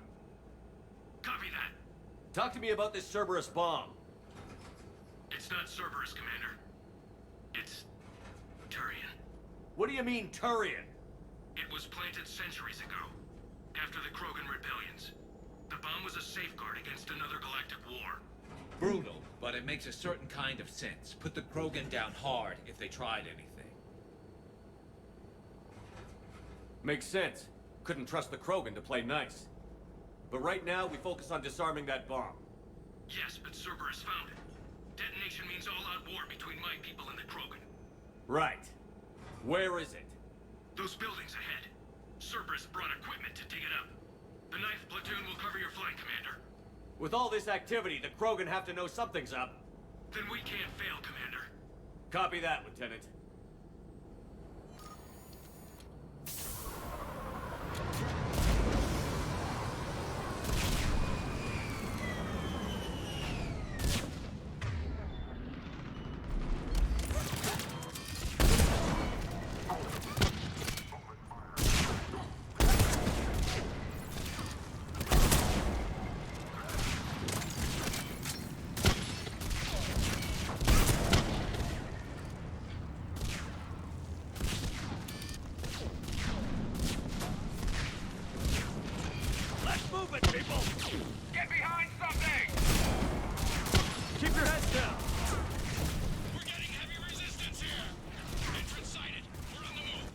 Copy that. Talk to me about this Cerberus bomb. It's not Cerberus, Commander. It's... Turian. What do you mean, Turian? It was planted centuries ago, after the Krogan rebellions. The bomb was a safeguard against another galactic war. Brutal, but it makes a certain kind of sense. Put the Krogan down hard if they tried anything. Makes sense. Couldn't trust the Krogan to play nice. But right now, we focus on disarming that bomb. Yes, but Cerberus found it. Detonation means all-out war between my people and the Krogan. Right. Where is it? Those buildings ahead. Cerberus brought equipment to dig it up. The 9th Platoon will cover your flank, Commander. With all this activity, the Krogan have to know something's up. Then we can't fail, Commander. Copy that, Lieutenant. Get behind something! Keep your heads down. We're getting heavy resistance here! Entrance sighted. We're on the move.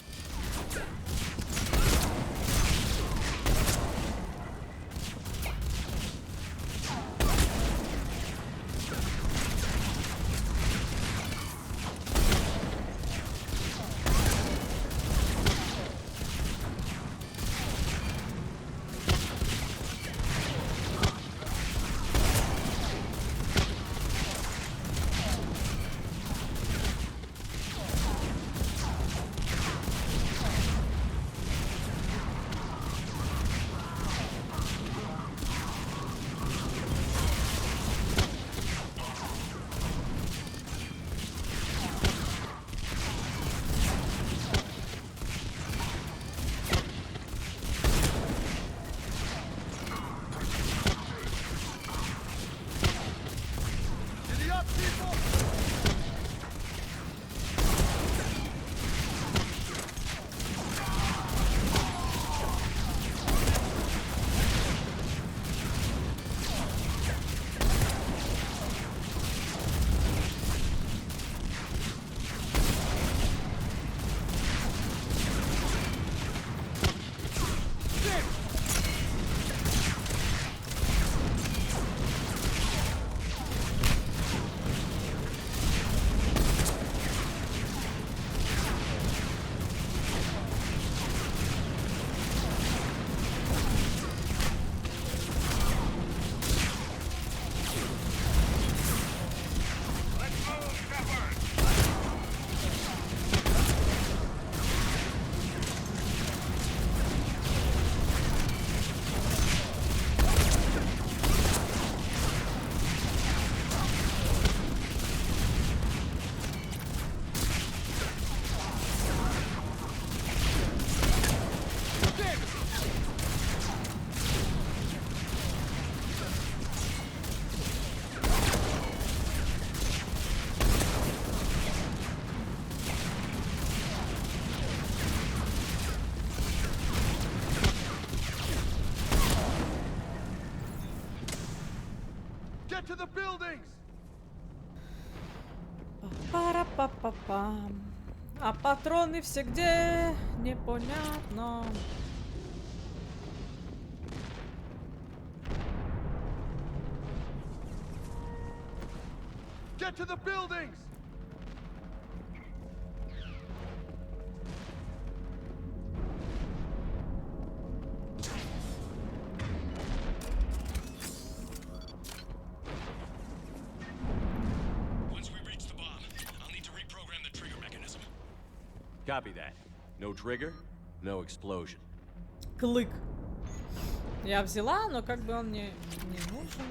Get to the buildings! Пара-па-па-пам. А патроны все где? Непонятно. Get to the buildings! Once we reach the bomb, I'll need to reprogram the trigger mechanism. Copy that. No trigger, no explosion. Клык. Я взяла, но как бы он мне не нужен.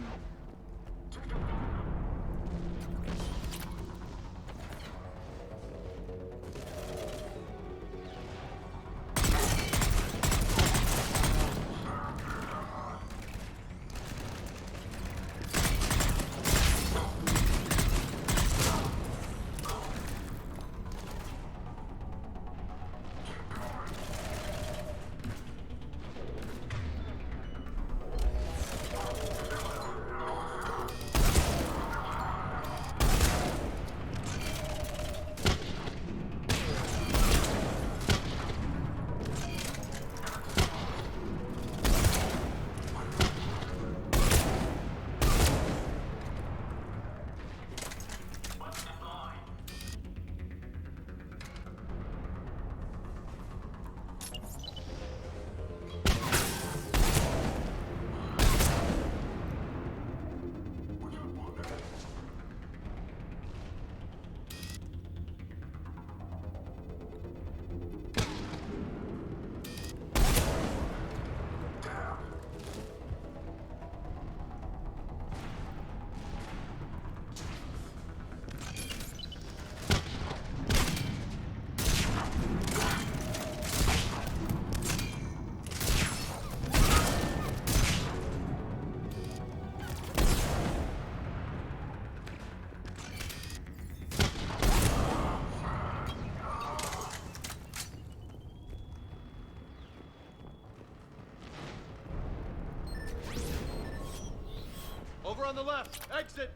Over on the left. Exit.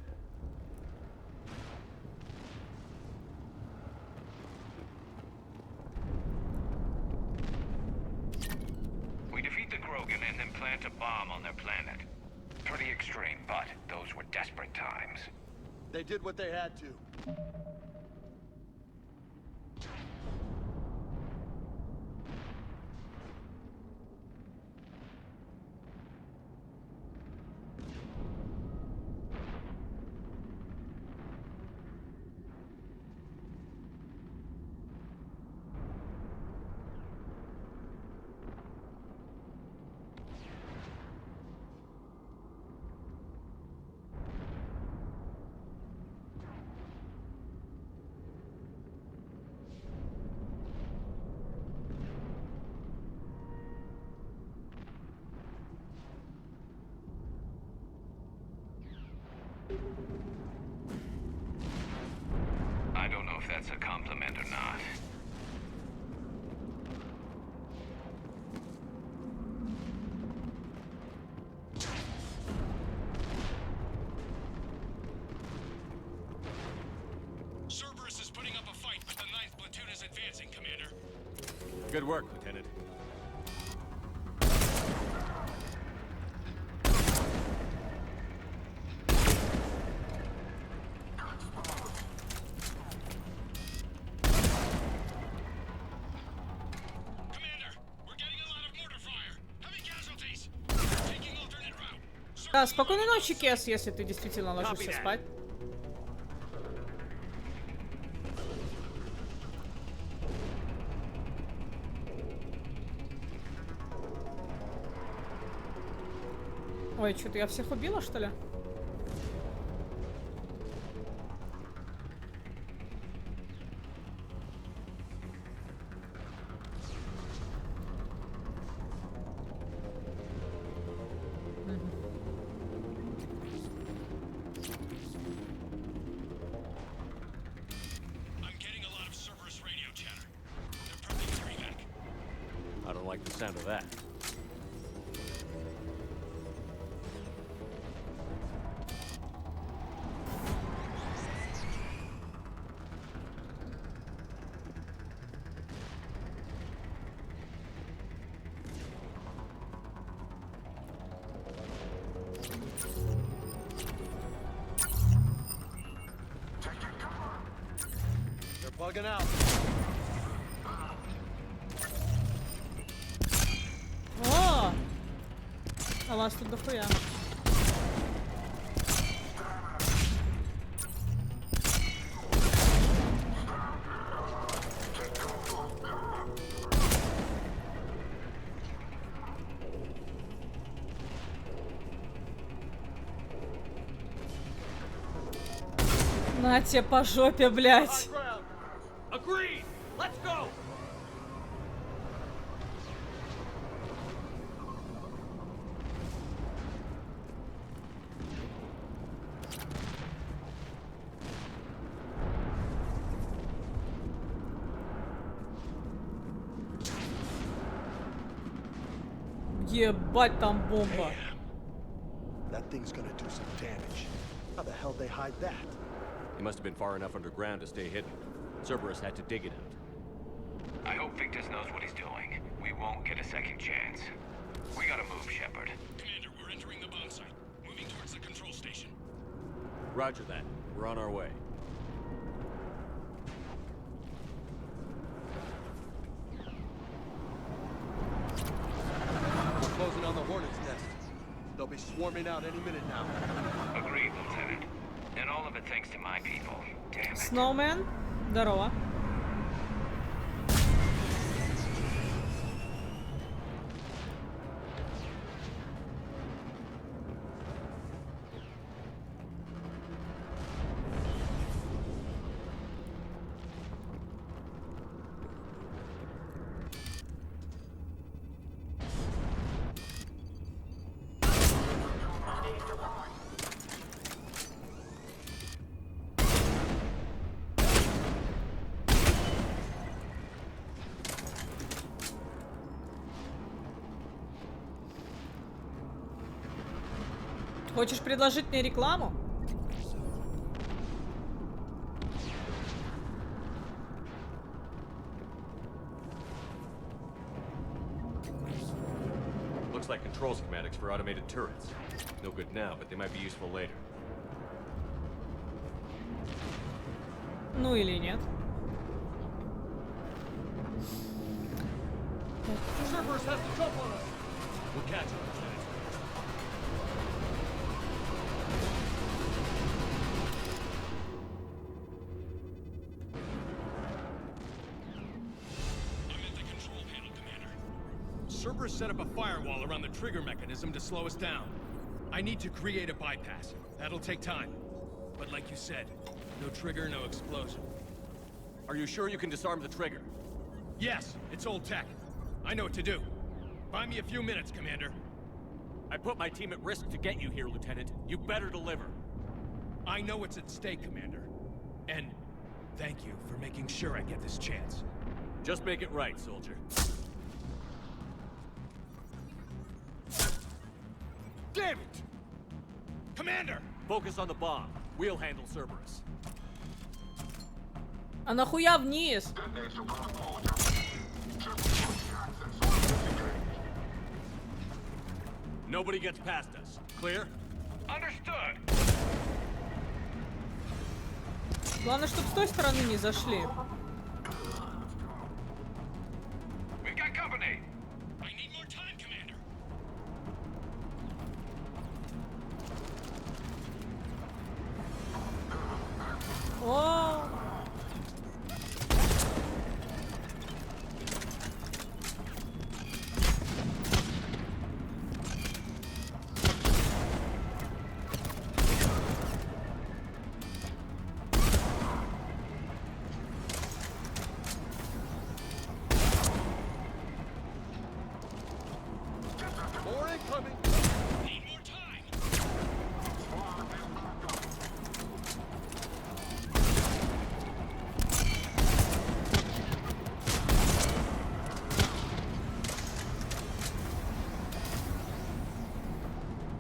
We defeat the Krogan and then plant a bomb on their planet. Pretty extreme, but those were desperate times. They did what they had to. I don't know if that's a compliment or not. Cerberus is putting up a fight, but the 9th platoon is advancing, Commander. Good work, Lieutenant. Да, спокойной ночи, Кес, если ты действительно ложишься спать. Ой, что-то я всех убила, что ли? I don't like the sound of that. They're bugging out. О! А вас тут дохуя. На тебе по жопе, блядь. Agreed. Let's go. Ебать, там бомба. That thing's gonna do some damage. How the hell they hide that? He must have been far enough underground to stay hidden. Cerberus had to dig it out. I hope Victus knows what he's doing. We won't get a second chance. We gotta move, Shepard. Commander, we're entering the bomb site. Moving towards the control station. Roger that. We're on our way. We're closing on the Hornet's nest. They'll be swarming out any minute now. Agreed, Lieutenant. And all of it thanks to my people. Damn it. Snowman, здорово. Хочешь предложить мне рекламу? Looks like control schematics for automated turrets. No good now, but they might be useful later. Ну или нет. Cerberus has to jump on us. We'll catch him. Cerberus set up a firewall around the trigger mechanism to slow us down. I need to create a bypass. That'll take time. But like you said, no trigger, no explosion. Are you sure you can disarm the trigger? Yes, it's old tech. I know what to do. Buy me a few minutes, Commander. I put my team at risk to get you here, Lieutenant. You better deliver. I know what's at stake, Commander. And thank you for making sure I get this chance. Just make it right, soldier. Damn it! Commander! Focus on the bomb. We'll handle Cerberus. А нахуя вниз? Nobody gets past us. Clear? Understood. Главное, чтобы с той стороны не зашли. We've got company. О! More incoming. Need more time.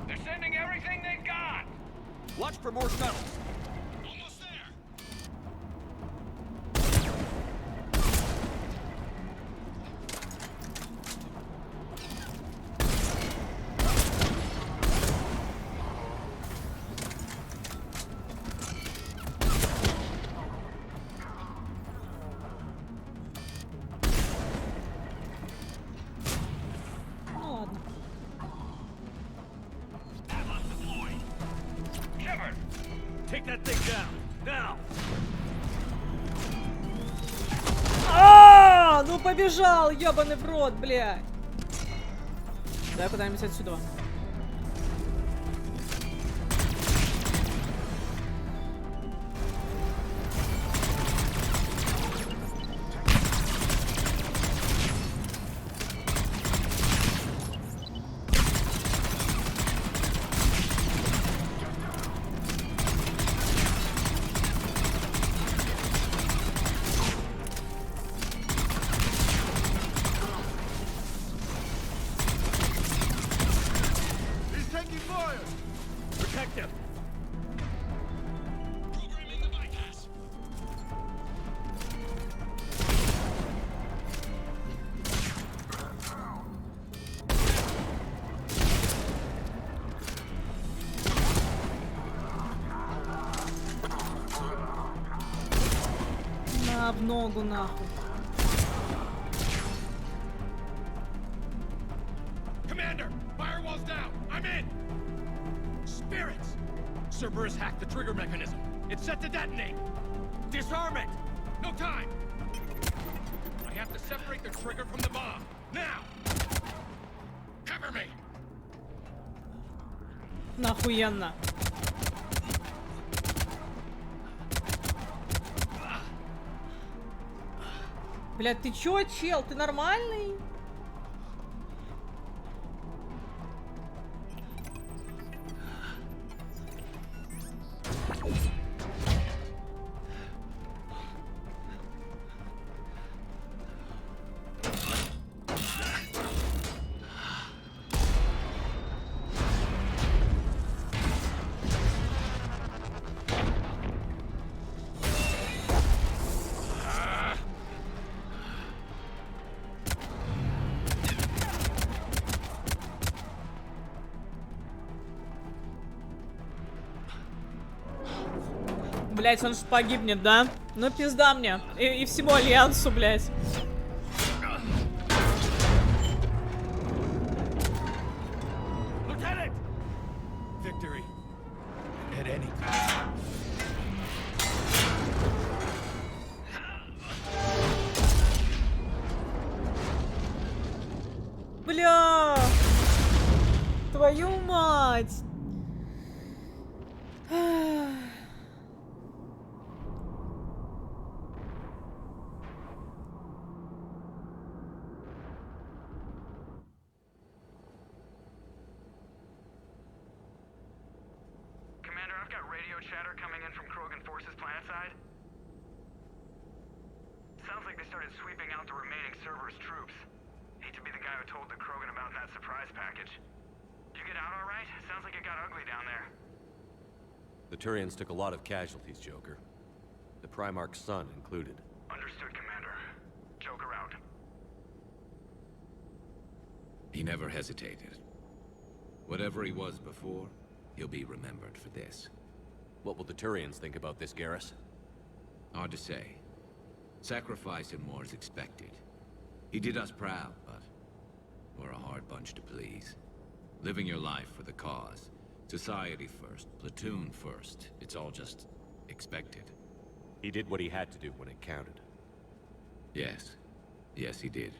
They're sending everything they've got. Watch for more shuttles. Almost there. Ну ладно. Shepard, take that thing down now. А, ну побежал, ёбаный в рот, блядь. Давай куда-нибудь отсюда. He's taking fire. Protect him. Programming the bypass. На в ногу нахуй. Commander, firewall's down. I'm in. Spirits. Cerberus hacked the trigger mechanism. It's set to detonate. Disarm it. No time. I have to separate the trigger from the bomb. Now. Cover me. Нахуенно. Блядь, ты чё, чел? Ты нормальный? Блять, он же погибнет, да? Ну пизда мне. И всему Альянсу, блять. Lieutenant! Victory. At any time. Бля! Твою мать! Commander, I've got radio chatter coming in from Krogan forces planetside. Sounds like they started sweeping out the remaining Cerberus troops. Hate to be the guy who told the Krogan about that surprise package. Did you get out all right? Sounds like it got ugly down there. The Turians took a lot of casualties, Joker. The Primarch's son included. Understood, Commander. Joker out. He never hesitated. Whatever he was before, he'll be remembered for this. What will the Turians think about this, Garrus? Hard to say. Sacrifice and more is expected. He did us proud, but we're a hard bunch to please. Living your life for the cause. Society first, platoon first. It's all just expected. He did what he had to do when it counted. Yes. Yes, he did.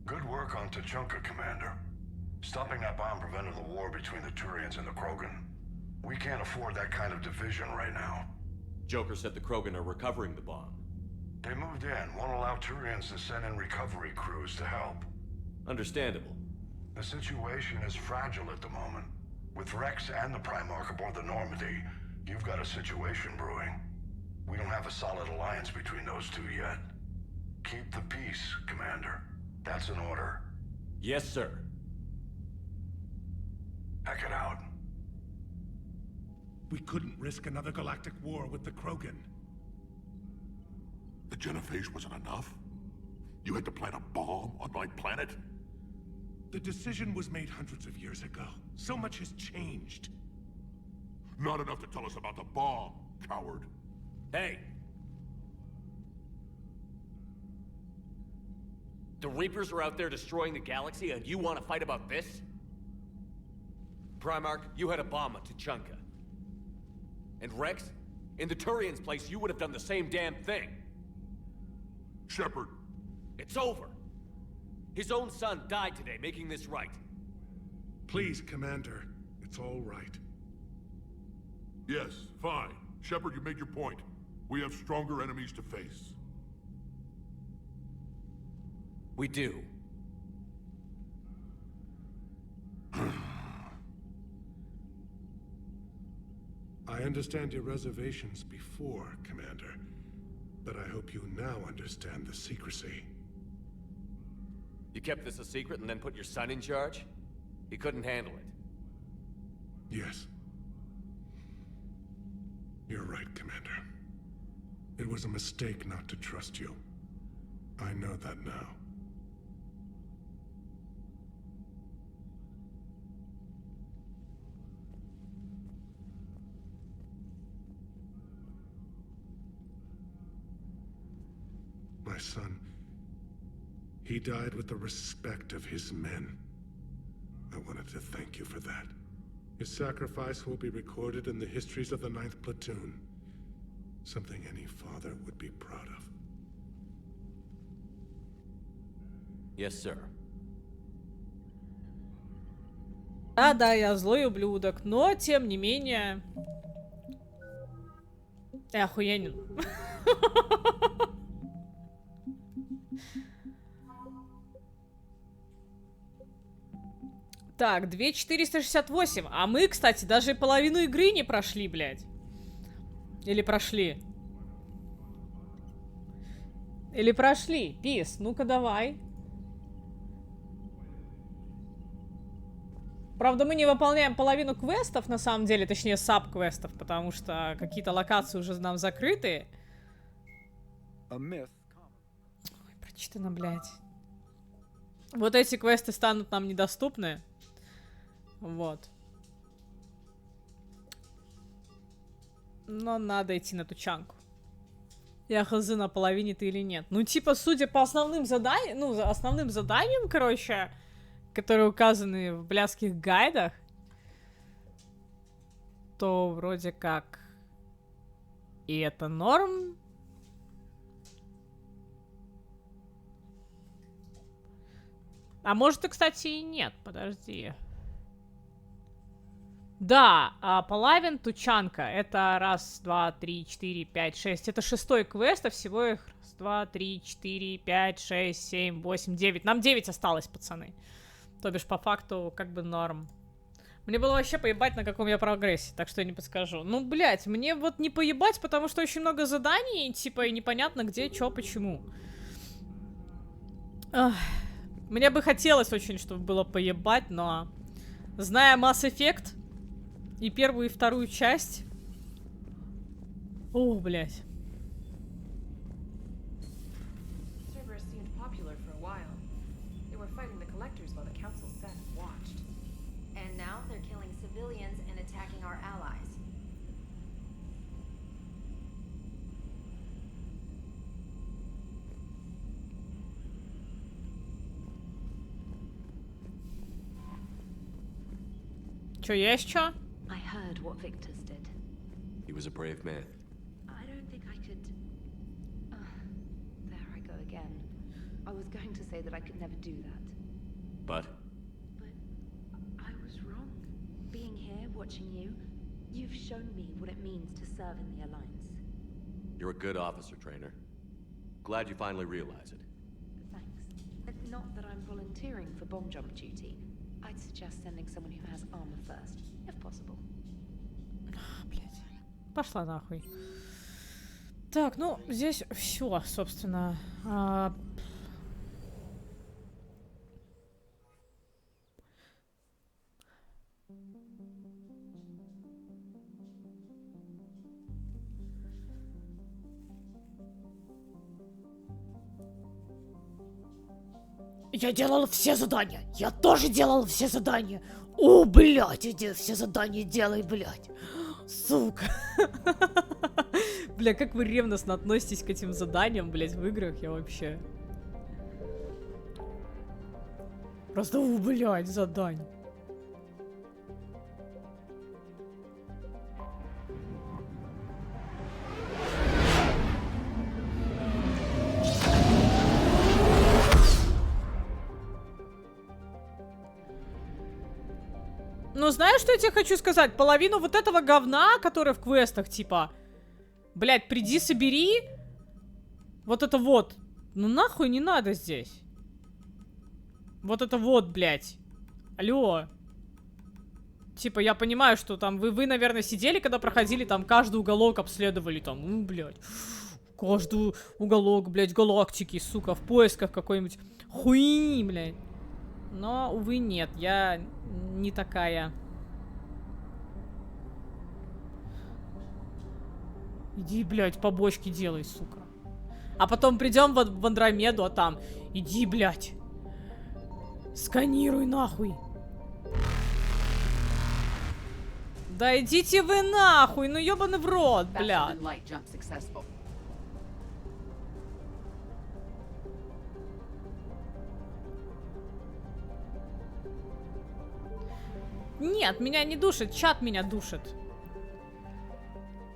Good work on Tachanka, Commander. Stopping that bomb prevented the war between the Turians and the Krogan. We can't afford that kind of division right now. Joker said the Krogan are recovering the bomb. They moved in, won't allow Turians to send in recovery crews to help. Understandable. The situation is fragile at the moment. With Rex and the Primarch aboard the Normandy, you've got a situation brewing. We don't have a solid alliance between those two yet. Keep the peace, Commander. That's an order. Yes, sir. Pack it out. We couldn't risk another galactic war with the Krogan. The genophage wasn't enough? You had to plant a bomb on my planet? The decision was made hundreds of years ago. So much has changed. Not enough to tell us about the bomb, coward. Hey! The Reapers are out there destroying the galaxy, and you want to fight about this? Primarch, you had a bomb at Tachanka. And Rex, in the Turians' place, you would have done the same damn thing. Shepard. It's over. His own son died today, making this right. Please, Commander. It's all right. Yes, fine. Shepard, you made your point. We have stronger enemies to face. We do. I understand your reservations before, Commander. But I hope you now understand the secrecy. You kept this a secret and then put your son in charge? He couldn't handle it. Yes. You're right, Commander. It was a mistake not to trust you. I know that now. My son, he died with the respect of his men. I wanted to thank you for that. His sacrifice will be recorded in the histories of the 9th Platoon. Something any father would be proud of. Yes, sir. Да, я злой ублюдок, но тем не менее... Ты охуенен. Так, 2468. А мы, кстати, даже половину игры не прошли, блядь. Или прошли? Или прошли? Пис, ну-ка давай. Правда, мы не выполняем половину квестов, на самом деле, точнее, саб-квестов, потому что какие-то локации уже нам закрыты. Ой, прочитано, блядь. Вот эти квесты станут нам недоступны. Вот. Но надо идти на тучанку. Я хз, на половине ты или нет. Ну, типа, судя по основным заданиям, ну, основным заданиям, короче, которые указаны в блядских гайдах, то вроде как и это норм. А может и, кстати, и нет. Подожди. Да, Полавин, Тучанка. Это раз, два, три, четыре, пять, шесть. Это 6-й квест, а всего их раз, два, три, четыре, пять, шесть, семь, восемь, 9. Нам 9 осталось, пацаны. То бишь, по факту, как бы норм. Мне было вообще поебать, на каком я прогрессе, так что я не подскажу. Ну, блядь, мне вот не поебать, потому что очень много заданий, типа, и непонятно где, чё, почему. Ах. Мне бы хотелось очень, чтобы было поебать, но... Зная Mass Effect и первую, и вторую часть... О, блядь. Cerberus seemed popular for a while. They were fighting the collectors while the council sat and watched. And now they're killing civilians and attacking our allies. Чё, есть чё? I heard what Victor's did. He was a brave man. I don't think I could... there I go again. I was going to say that I could never do that. But? But I was wrong. Being here, watching you, you've shown me what it means to serve in the Alliance. You're a good officer, Trainer. Glad you finally realize it. Thanks. Not that I'm volunteering for bomb jump duty. I'd suggest sending someone who has armor first, if possible. Блять. Пошла нахуй. Так, ну, здесь все, собственно. Я делал все задания. Я тоже делал все задания. О, блядь, иди все задания делай, блядь. Сука. Бля, как вы ревностно относитесь к этим заданиям, блядь, в играх, я вообще... Просто, блядь, задание. Ну, знаешь, что я тебе хочу сказать? Половину вот этого говна, которое в квестах, типа... Блядь, приди, собери. Вот это вот. Ну, нахуй не надо здесь. Вот это вот, блядь. Алло. Типа, я понимаю, что там... Вы, наверное, сидели, когда проходили, там, каждый уголок обследовали, там, ну, блядь. Каждый уголок, блядь, галактики, сука, в поисках какой-нибудь хуйни, блядь. Но, увы, нет, я не такая. Иди, блядь, побочки делай, сука. А потом придем в Андромеду, а там... Иди, блядь. Сканируй, нахуй. Да идите вы нахуй, ну ёбаный в рот, блядь. Нет, меня не душит, чат меня душит.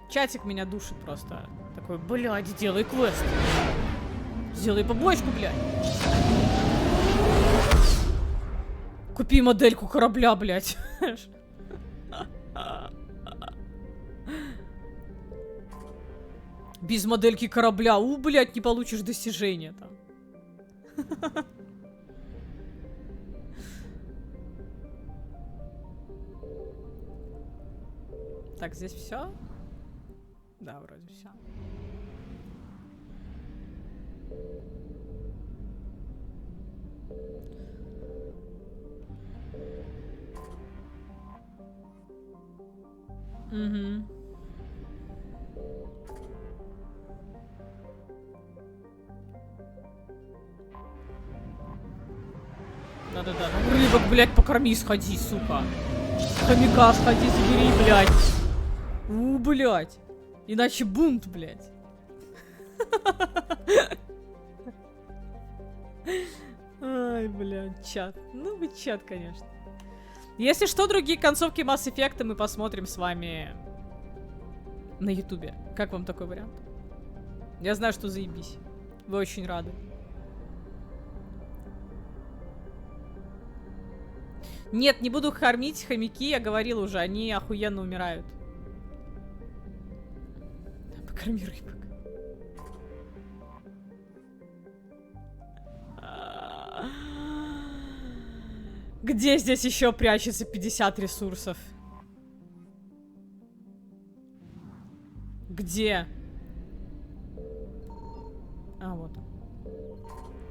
Чатик меня душит просто. Такой, блядь, сделай квест. Сделай побочку, блядь. Купи модельку корабля, блядь. Без модельки корабля, блядь, не получишь достижения там. Так, здесь все? Да, вроде все. Угу. Да-да-да. Ну, рыбок, блядь, покорми, сходи, сука. Хомяка сходи, забери, блядь. Блядь. Иначе бунт, блядь. Ай, блядь, чат. Ну вы чат, конечно. Если что, другие концовки Mass Effect мы посмотрим с вами на ютубе. Как вам такой вариант? Я знаю, что заебись. Вы очень рады. Нет, не буду кормить хомяки, я говорила уже, они охуенно умирают. Покорми рыбок. Где здесь еще прячется 50 ресурсов? Где? А, вот.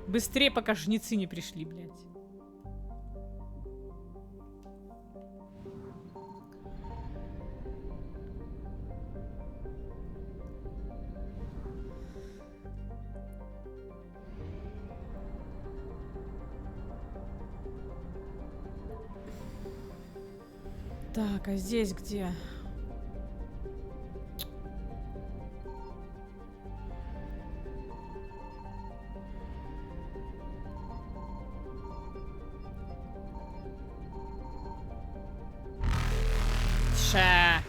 Быстрее, пока жнецы не пришли, блядь. Так, а здесь где? Ша.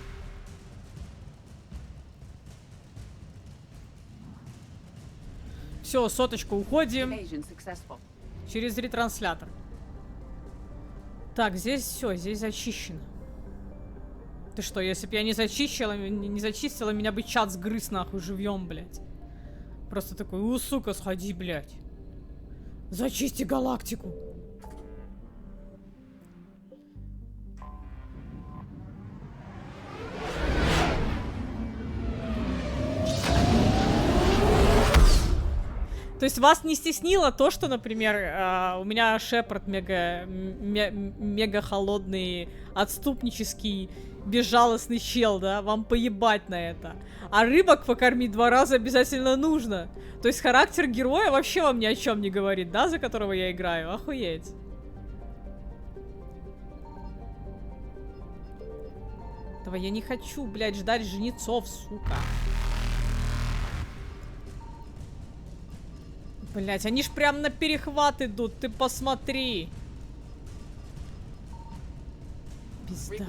Все, соточку, уходим. Через ретранслятор. Так, здесь все, здесь зачищено. Ты что, если бы я не зачистила, меня бы чат сгрыз нахуй живьем, блядь. Просто такой, сука, сходи, блядь. Зачисти галактику. То есть вас не стеснило то, что, например, у меня Шепард мега холодный, отступнический, безжалостный чел, да? Вам поебать на это. А рыбок покормить 2 раза обязательно нужно. То есть характер героя вообще вам ни о чем не говорит, да? За которого я играю. Охуеть. Этого я не хочу, блядь, ждать жнецов, сука. Блять, они ж прям на перехват идут, ты посмотри. Пизда.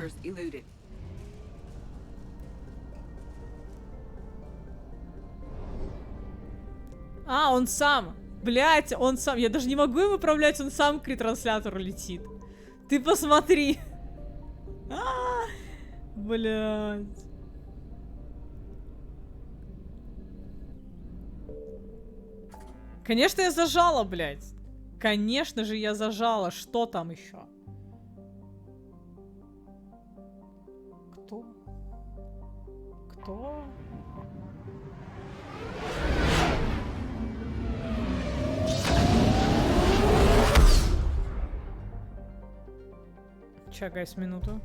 А, он сам. Блять, он сам. Я даже не могу его управлять, он сам к ретранслятору летит. Ты посмотри. Блять. Конечно, я зажала, блядь. Конечно же, я зажала. Что там еще? Кто? Кто? Ча, гайс, минуту.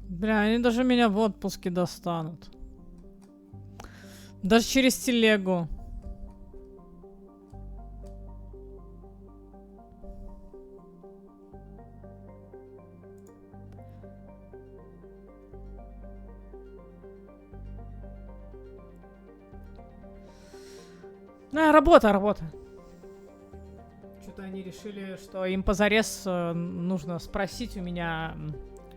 Бля, они даже меня в отпуске достанут. Даже через телегу. Работа. Что-то они решили, что им позарез нужно спросить у меня,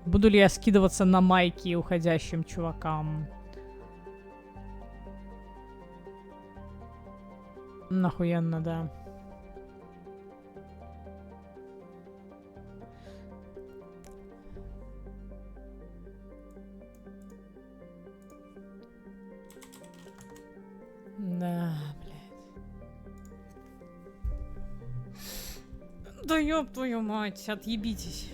буду ли я скидываться на майки уходящим чувакам. Нахуенно, да. Да, блядь. Да ёб твою мать, отъебитесь.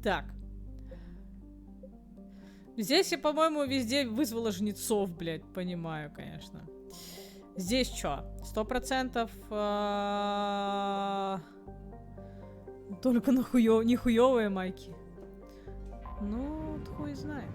Так. Здесь я, по-моему, везде вызвала жнецов, блядь, понимаю, конечно. Здесь что? 100%... Только нихуёвые майки. Ну, хуй знает.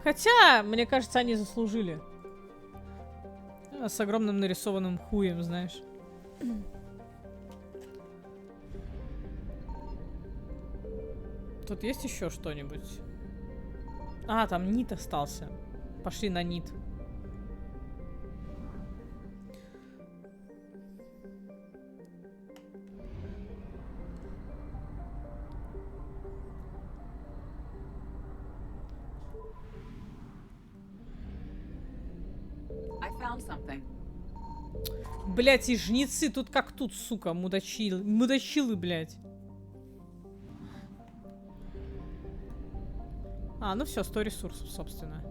Хотя, мне кажется, они заслужили. С огромным нарисованным хуем, знаешь. Тут есть еще что-нибудь? А, там нит остался. Пошли на нит. Блять, и жнецы тут как тут, сука, мудачилы, блять. А, ну все, 100 ресурсов, собственно.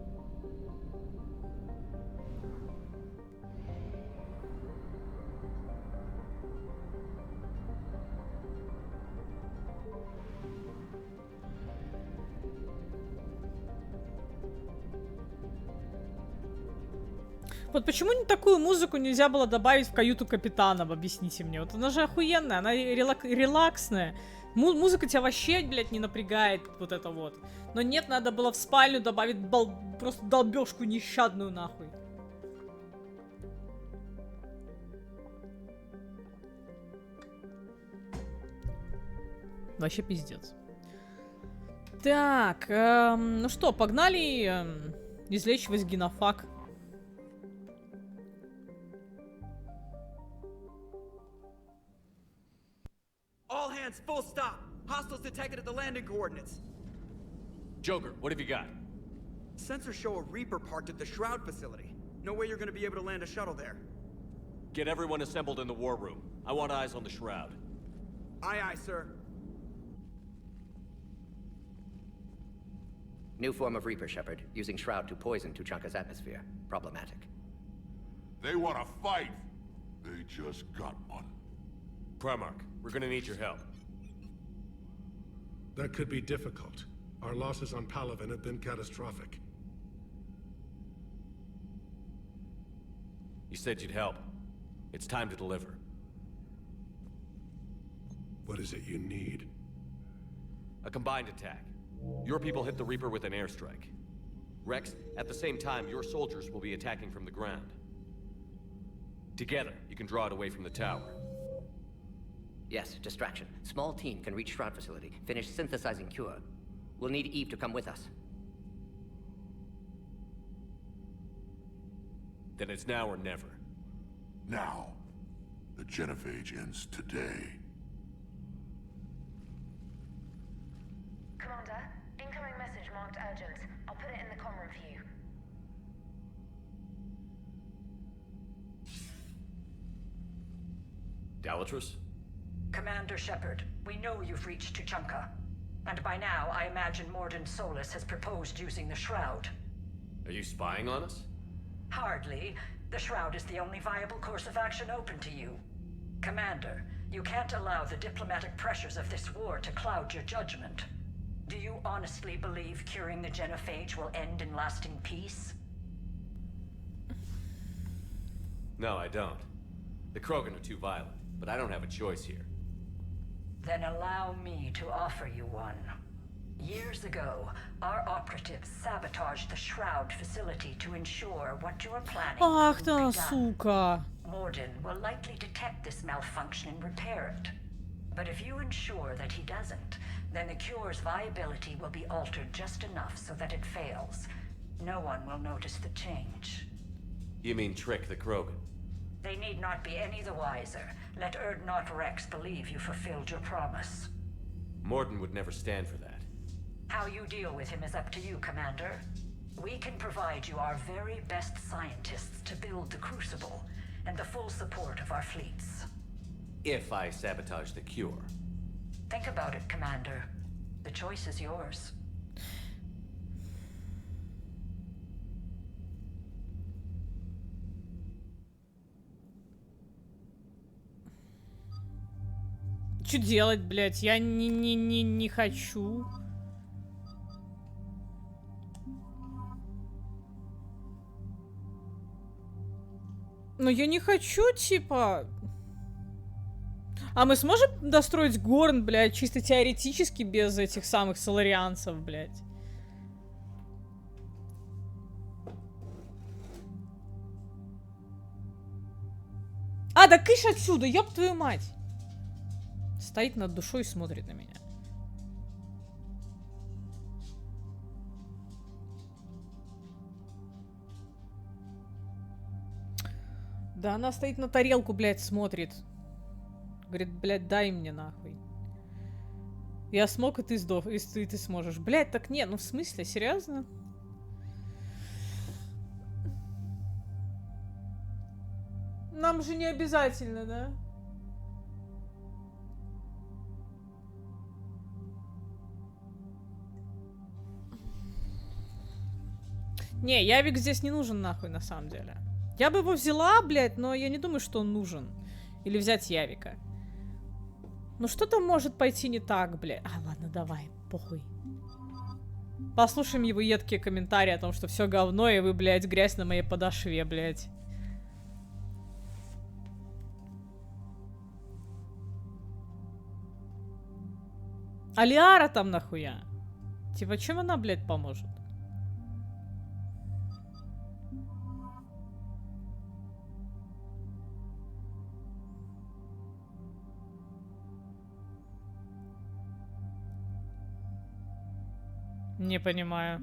Вот почему такую музыку нельзя было добавить в каюту капитана, объясните мне. Вот она же охуенная, она релаксная. Музыка тебя вообще, блядь, не напрягает, вот это вот. Но нет, надо было в спальню добавить просто долбежку нещадную, нахуй. Вообще пиздец. Так, ну что, погнали излечивать генофаг. All hands, full stop. Hostiles detected at the landing coordinates. Joker, what have you got? Sensors show a Reaper parked at the Shroud facility. No way you're gonna be able to land a shuttle there. Get everyone assembled in the war room. I want eyes on the Shroud. Aye, aye, sir. New form of Reaper, Shepard, using Shroud to poison Tuchanka's atmosphere. Problematic. They want to fight. They just got one. Primarch, we're gonna need your help. That could be difficult. Our losses on Palaven have been catastrophic. You said you'd help. It's time to deliver. What is it you need? A combined attack. Your people hit the Reaper with an airstrike. Rex, at the same time, your soldiers will be attacking from the ground. Together, you can draw it away from the tower. Yes, distraction. Small team can reach Shroud facility, finish synthesizing cure. We'll need Eve to come with us. Then it's now or never. Now. The genophage ends today. Commander, incoming message marked urgent. I'll put it in the comm room for you. Dalatrus? Commander Shepard, we know you've reached Tuchanka. And by now, I imagine Morden Solus has proposed using the Shroud. Are you spying on us? Hardly. The Shroud is the only viable course of action open to you. Commander, you can't allow the diplomatic pressures of this war to cloud your judgment. Do you honestly believe curing the genophage will end in lasting peace? No, I don't. The Krogan are too violent, but I don't have a choice here. Then allow me to offer you one. Years ago, our operatives sabotaged the Shroud facility to ensure what you are planning Ах would ты, be done. сука. Morden will likely detect this malfunction and repair it. But if you ensure that he doesn't, then the cure's viability will be altered just enough so that it fails. No one will notice the change. You mean trick the Krogan? They need not be any the wiser. Let Erdnot Rex believe you fulfilled your promise. Morden would never stand for that. How you deal with him is up to you, Commander. We can provide you our very best scientists to build the Crucible, and the full support of our fleets. If I sabotage the cure. Think about it, Commander. The choice is yours. Что делать, блядь? Я не хочу. Но я не хочу, типа... А мы сможем достроить Горн, блядь, чисто теоретически без этих самых соларианцев, блядь? А, да кыш отсюда, ёб твою мать! Стоит над душой и смотрит на меня. Да она стоит на тарелку, блядь, смотрит. Говорит, блядь, дай мне нахуй. Я смог, и ты сдох, и ты сможешь. Блядь, так нет, ну в смысле, серьезно? Нам же не обязательно, да? Не, Явик здесь не нужен нахуй, на самом деле. Я бы его взяла, блядь, но я не думаю, что он нужен. Или взять Явика. Ну что-то может пойти не так, блядь. А, ладно, давай, похуй. Послушаем его едкие комментарии о том, что все говно, и вы, блядь, грязь на моей подошве, блядь. А Лиара там нахуя? Типа, чем она, блядь, поможет? Не понимаю.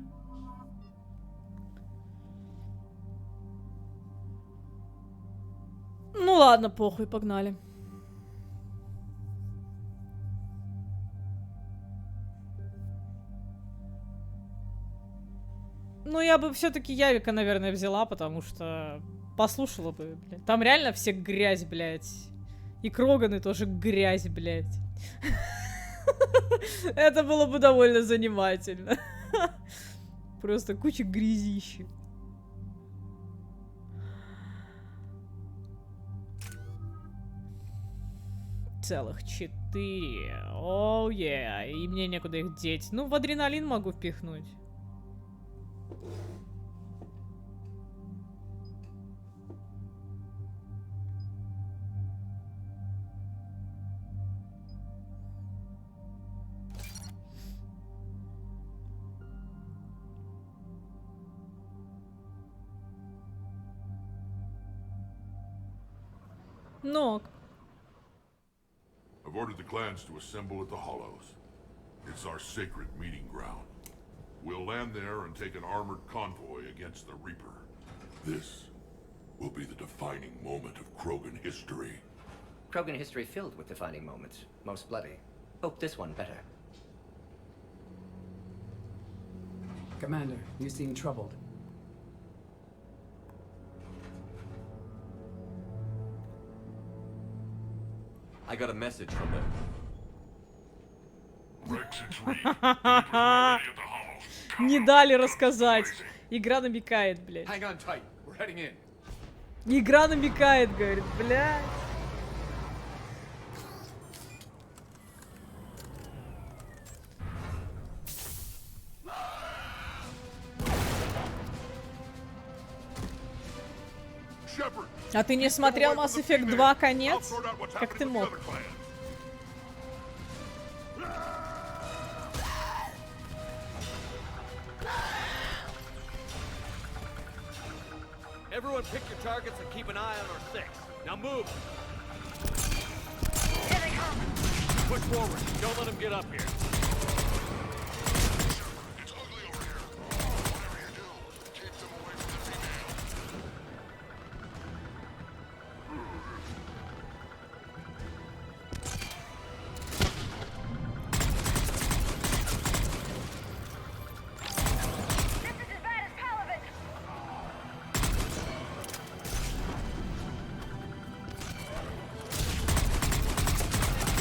Ну ладно, похуй, погнали. Ну, я бы все-таки Явика, наверное, взяла, потому что послушала бы, блядь. Там реально все грязь, блядь. И Кроганы тоже грязь, блядь. Это было бы довольно занимательно. Просто куча грязищи. Целых 4. Оу, е. И мне некуда их деть. Ну, в адреналин могу впихнуть. Ног. I've ordered the clans to assemble at the Hollows. It's our sacred meeting ground. We'll land there and take an armored convoy against the Reaper. This will be the defining moment of Krogan history. Krogan history filled with defining moments. Most bloody. Hope this one better. Commander, you seem troubled. I got a message from them. Не дали рассказать. Игра намекает, блядь. Hang on tight. We're heading in. Игра намекает, говорит, блядь. А ты не смотрел Mass Effect 2 конец? Как ты мог? Everyone pick your targets and keep an eye on our six. Now move! Here they come! Push forward. Don't let him get up here. It's ugly over here. Whatever you do, keep them away from the female. This is as bad as Palavin!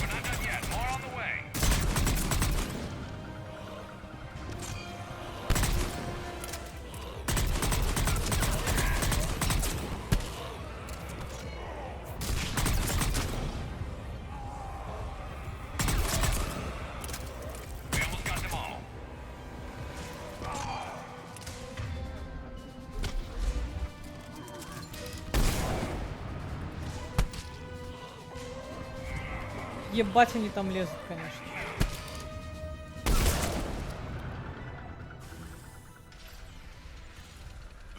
We're not done yet. More on the way. We almost got them all. Ебать они там лезут, конечно.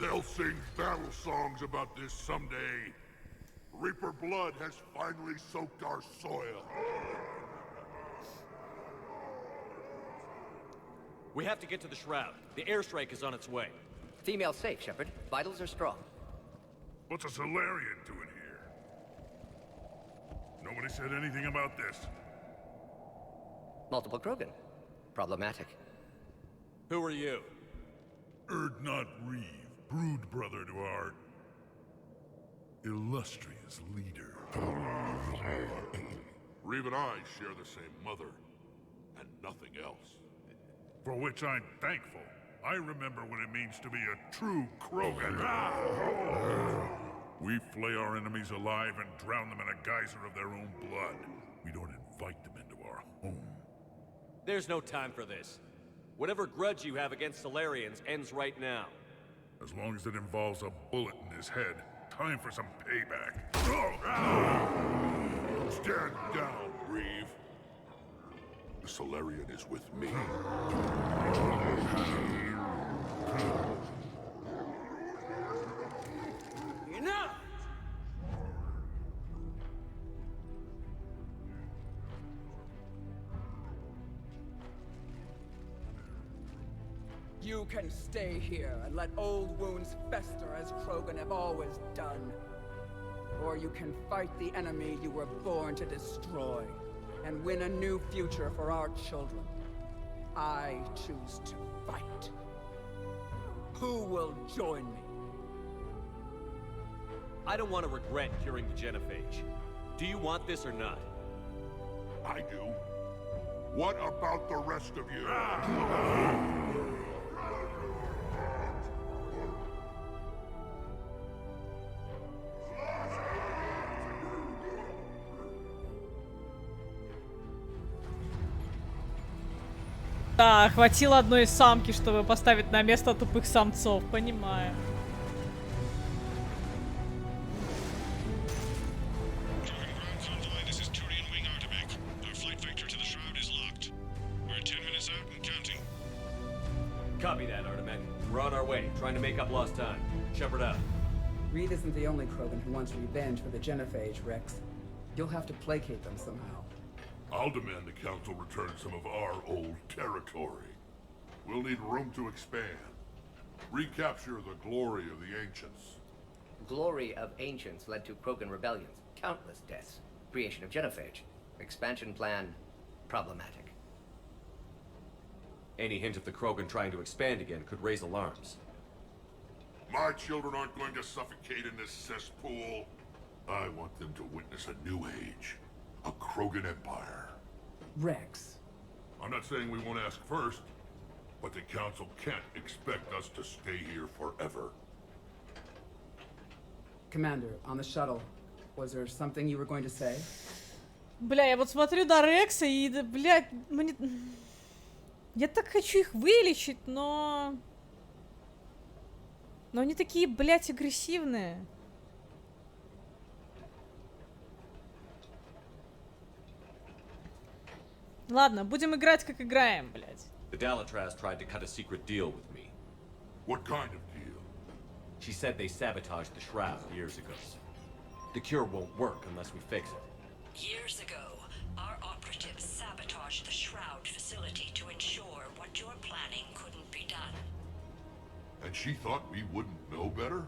They'll sing battle songs about this someday. Reaper blood has finally soaked our soil. We have to get to the Shroud. The airstrike is on its way. Female safe, Shepard. Vitals are strong. What's a Solarian doing here? Nobody said anything about this. Multiple Krogan. Problematic. Who are you? Erdnot Reeve, brood brother to our illustrious leader. Reeve and I share the same mother, and nothing else. For which I'm thankful. I remember what it means to be a true Krogan. We flay our enemies alive and drown them in a geyser of their own blood. We don't invite them into our home. There's no time for this. Whatever grudge you have against Solarians ends right now. As long as it involves a bullet in his head. Time for some payback. Stand down, Reeve. The Solarian is with me. Enough! You can stay here and let old wounds fester as Krogan have always done. Or you can fight the enemy you were born to destroy and win a new future for our children. I choose to fight. Who will join me? I don't want to regret curing the genophage. Do you want this or not? I do. What about the rest of you? Да, хватило одной самки, чтобы поставить на место тупых самцов, понимаю. This is Turian Wing Artimac. Our flight vector to the Shroud is locked. We're 10 minutes out and counting. Copy that, Artimac. We're on our way, trying to make up lost time. Shepard out. Reed isn't the only Krogan who wants revenge for the genophage, Rex. You'll have to placate them somehow. I'll demand the Council return some of our old territory. We'll need room to expand. Recapture the glory of the Ancients. Glory of Ancients led to Krogan rebellions, countless deaths, creation of genophage. Expansion plan, problematic. Any hint of the Krogan trying to expand again could raise alarms. My children aren't going to suffocate in this cesspool. I want them to witness a new age. A Krogan empire. Rex. I'm not saying we won't ask first, but the Council can't expect us to stay here forever. Commander, on the shuttle, was there something you were going to say? Бля, я вот смотрю на Рекса и, да, блядь, мне... Я так хочу их вылечить, но... Но они такие, блядь, агрессивные. Ладно, будем играть, как играем, блядь. The Dalatraz tried to cut a secret deal with me. What kind of deal? She said they sabotaged the Shroud years ago. The cure won't work unless we fix it. Years ago, our operatives sabotaged the Shroud facility to ensure what you're planning couldn't be done. And she thought we wouldn't know better?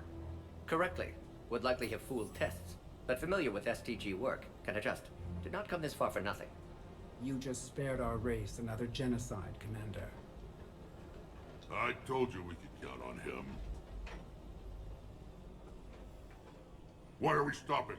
Correctly. Would likely have fooled tests, but familiar with STG work, can adjust. Did not come this far for nothing. You just spared our race another genocide, Commander. I told you we could count on him. Why are we stopping?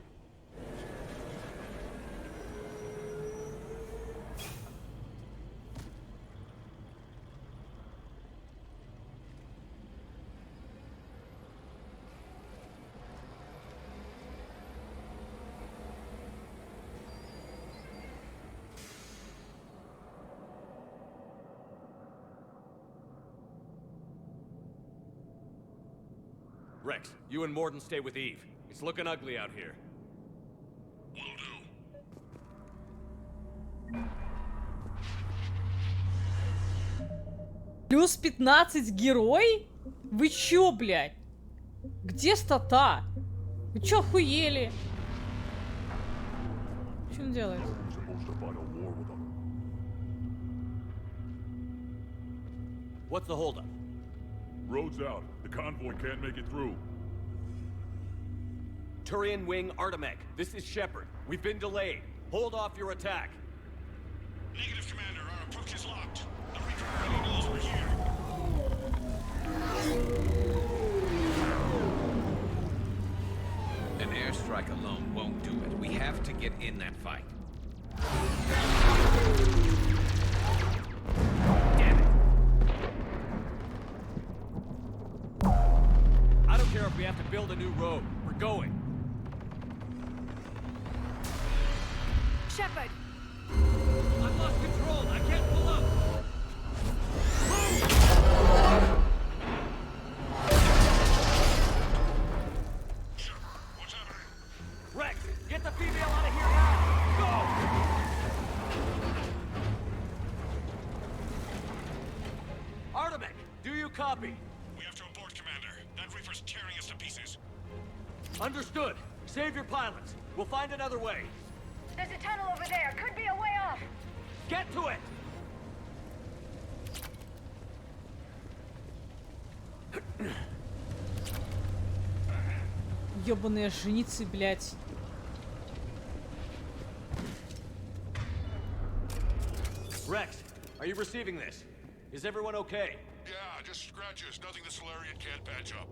Rex, you and Morden stay with Eve. It's looking ugly out here. Плюс 15 герой? Вы чё, блядь? Где стата? Вы чё охуели? Что он делает? What's the holdup? Road's out. The convoy can't make it through. Turian Wing Artemech, this is Shepard. We've been delayed. Hold off your attack. Negative, Commander. Our approach is locked. The Reaper already knows we're here. An airstrike alone won't do it. We have to get in that fight. Damn it. I don't care if we have to build a new road. We're going. Shepard! I've lost control. I can't pull up. Rex, get the female out of here now! Go! Artemech, do you copy? We have to abort, Commander. That Reaper's tearing us to pieces. Understood. Save your pilots. We'll find another way. There's a tunnel over there. Could be a way off. Get to it! Ёбаные женицы, блядь. Rex, are you receiving this? Is everyone okay? Yeah, just scratches. Nothing the Solarian can't patch up.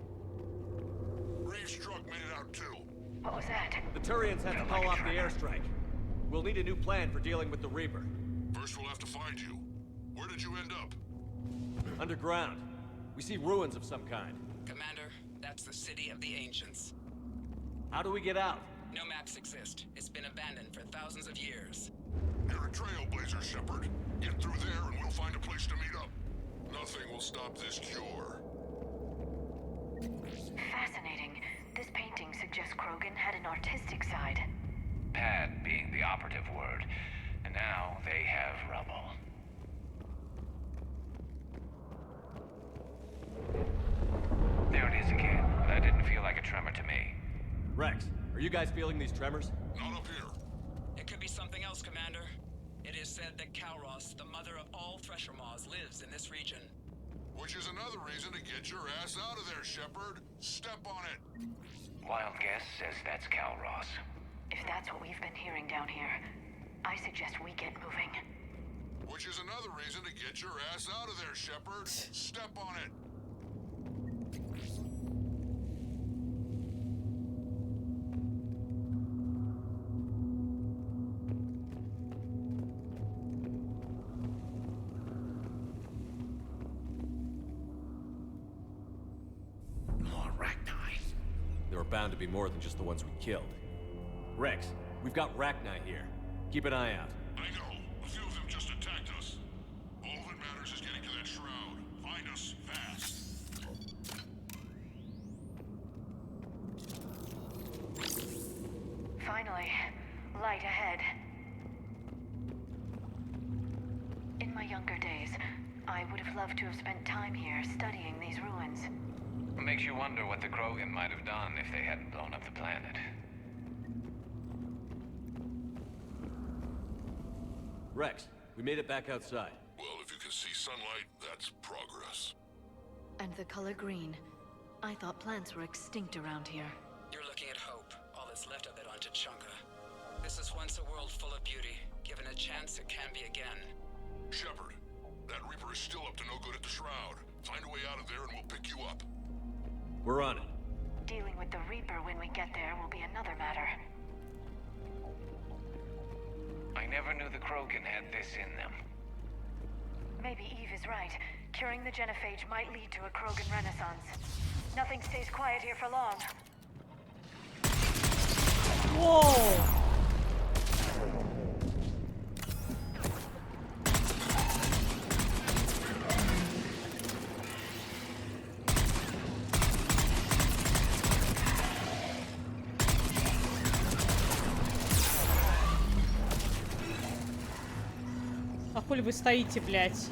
Reeves' truck made it out too. What was that? The Turians have to call off the airstrike. We'll need a new plan for dealing with the Reaper. First we'll have to find you. Where did you end up? Underground. We see ruins of some kind. Commander, that's the City of the Ancients. How do we get out? No maps exist. It's been abandoned for thousands of years. You're a trailblazer, Shepard. Get through there and we'll find a place to meet up. Nothing will stop this cure. Fascinating. This painting suggests Krogan had an artistic side. Pad being the operative word. And now they have rubble. There it is again. That didn't feel like a tremor to me. Rex, are you guys feeling these tremors? Not up here. It could be something else, Commander. It is said that Kalros, the mother of all Thresher Maws, lives in this region. Which is another reason to get your ass out of there, Shepard. Step on it. Wild guess says that's Kalros. If that's what we've been hearing down here, I suggest we get moving. Which is another reason to get your ass out of there, Shepard. Step on it. There are bound to be more than just the ones we killed. Rex, we've got Rachni here. Keep an eye out. I know. A few of them just attacked us. All that matters is getting to that shroud. Find us fast. Finally, light ahead. In my younger days, I would have loved to have spent time here studying these ruins. Makes you wonder what the Krogan might have done if they hadn't blown up the planet. Rex, we made it back outside. Well, if you can see sunlight, that's progress. And the color green. I thought plants were extinct around here. You're looking at hope, all that's left of it on Tachanka. This is once a world full of beauty. Given a chance, it can be again. Shepard, that Reaper is still up to no good at the Shroud. Find a way out of there and we'll pick you up. We're on it. Dealing with the Reaper when we get there will be another matter. I never knew the Krogan had this in them. Maybe Eve is right. Curing the genophage might lead to a Krogan renaissance. Nothing stays quiet here for long. Whoa! А хули вы стоите, блядь?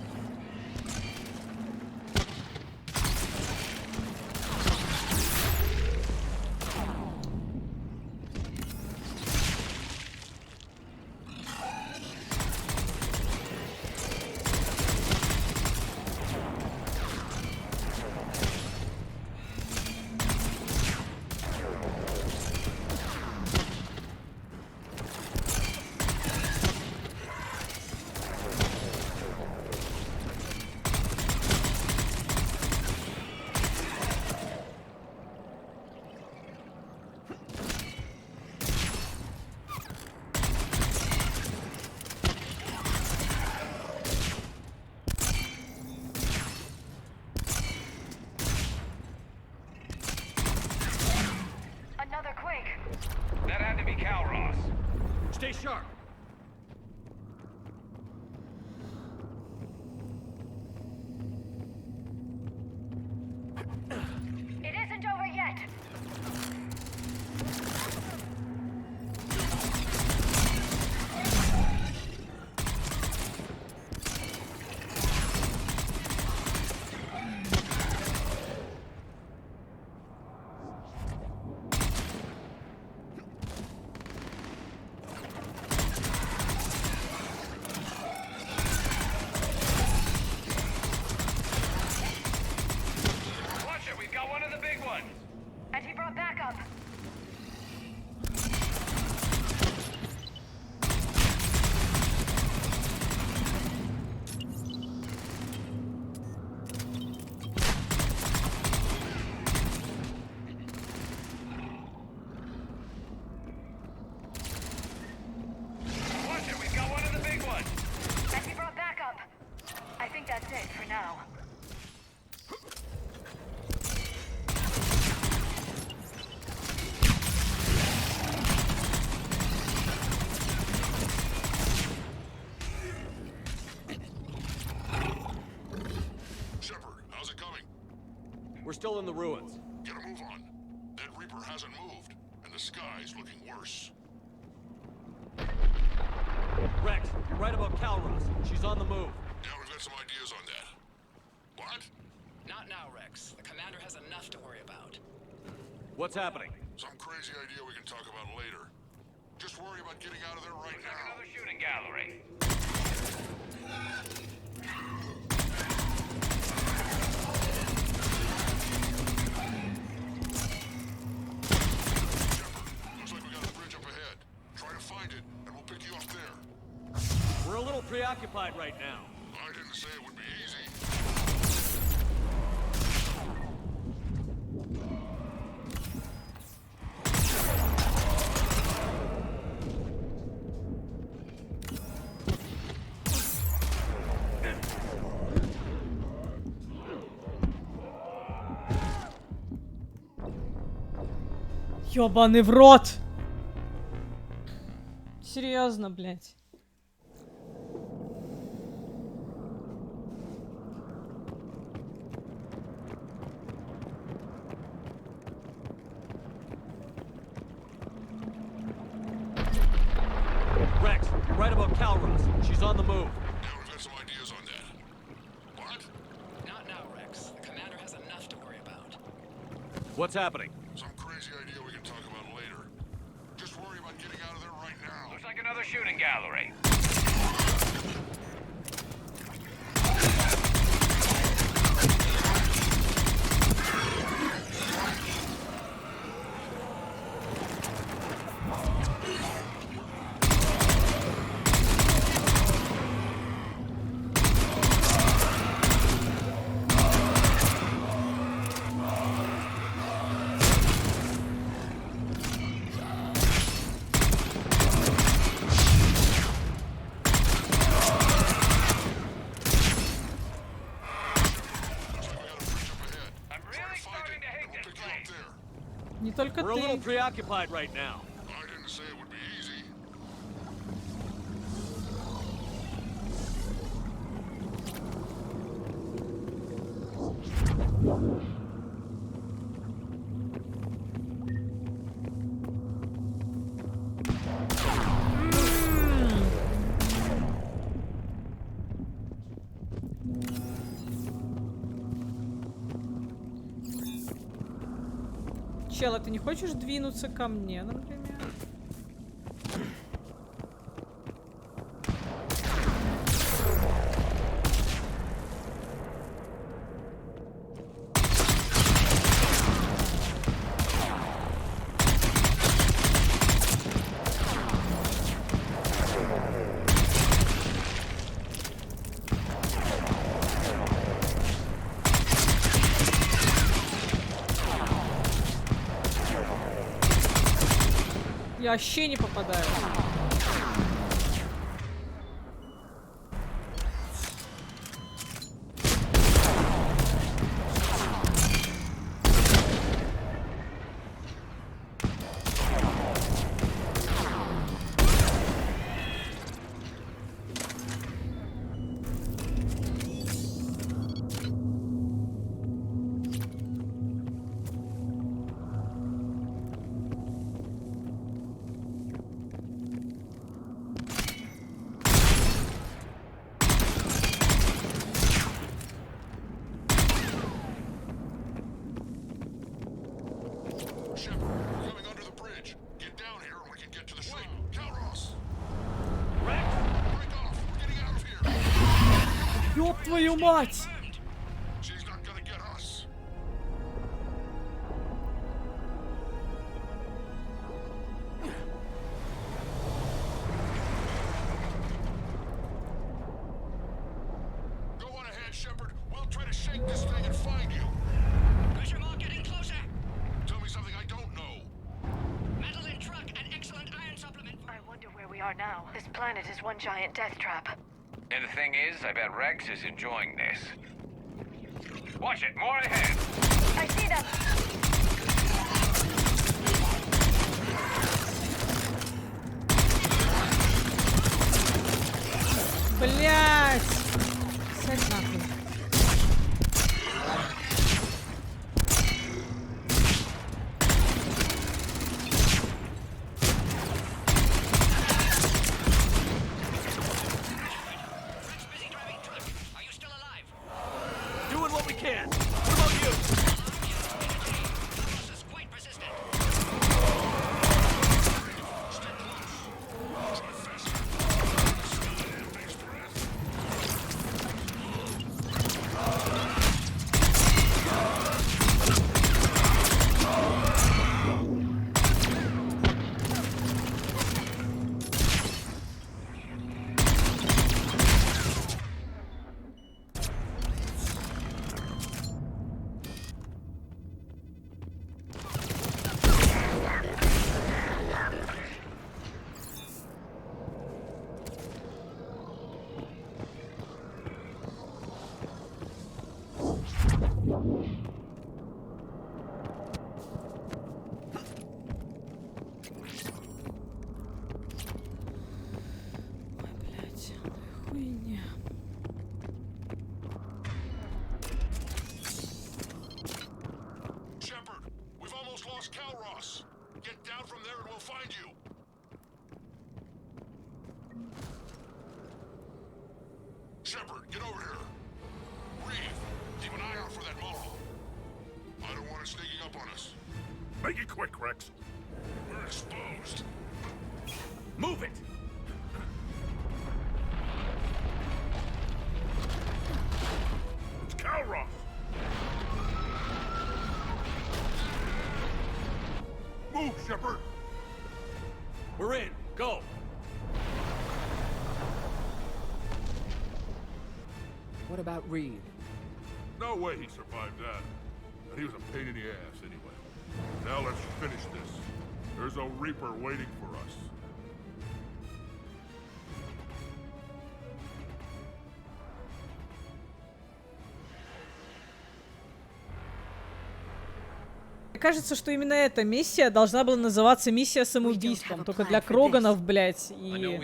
That had to be Calross. Stay sharp. It isn't over yet. And he brought backup. Watch it, we've got one of the big ones. And he brought backup. I think that's it for now. We're still in the ruins. Get a move on. That Reaper hasn't moved, and the sky's looking worse. Rex, you're right about Calross. She's on the move. Yeah, we've got some ideas on that. What? Not now, Rex. The commander has enough to worry about. What's happening? Some crazy idea we can talk about later. Just worry about getting out of there right now. Another shooting gallery. We're a little preoccupied right now. I didn't say it would be easy. Ёбаный в рот! Серьезно, блядь. Rex, you're right about Calross. She's on the move. Yeah, we've got some ideas on that. What? Not now, Rex. The commander has enough to worry about. What's happening? Some crazy idea we can talk about later. Just worry about getting out of there right now. Looks like another shooting gallery. Не только We're a little ты. preoccupied right now. I didn't say it would be easy. Чел, а ты не хочешь двинуться ко мне, например? Я вообще не попадаю. Ёб твою мать! Now, this planet is one giant death trap. And the thing is, I bet Rex is enjoying this. Watch it, more ahead. I see them. Блять! Сядь нахуй. Shepard, get over here. Reeve, keep an eye out for that model. I don't want it sneaking up on us. Make it quick, Rex. We're exposed. Move it! What about Reeve? No way he survived that. And he was a pain in the ass anyway. Now let's finish this. There's a Reaper waiting for us. Мне кажется, что именно эта миссия должна была называться миссия самоубийством, только для Кроганов, блять, и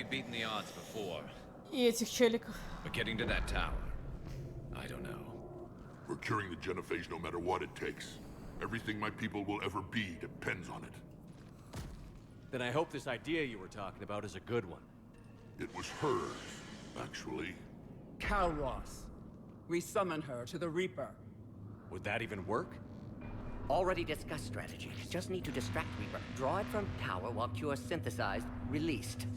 этих челиков. We're curing the genophage no matter what it takes. Everything my people will ever be depends on it. Then I hope this idea you were talking about is a good one. It was hers, actually. Calros. We summon her to the Reaper. Would that even work? Already discussed strategy. Just need to distract Reaper. Draw it from tower while Cure synthesized, released.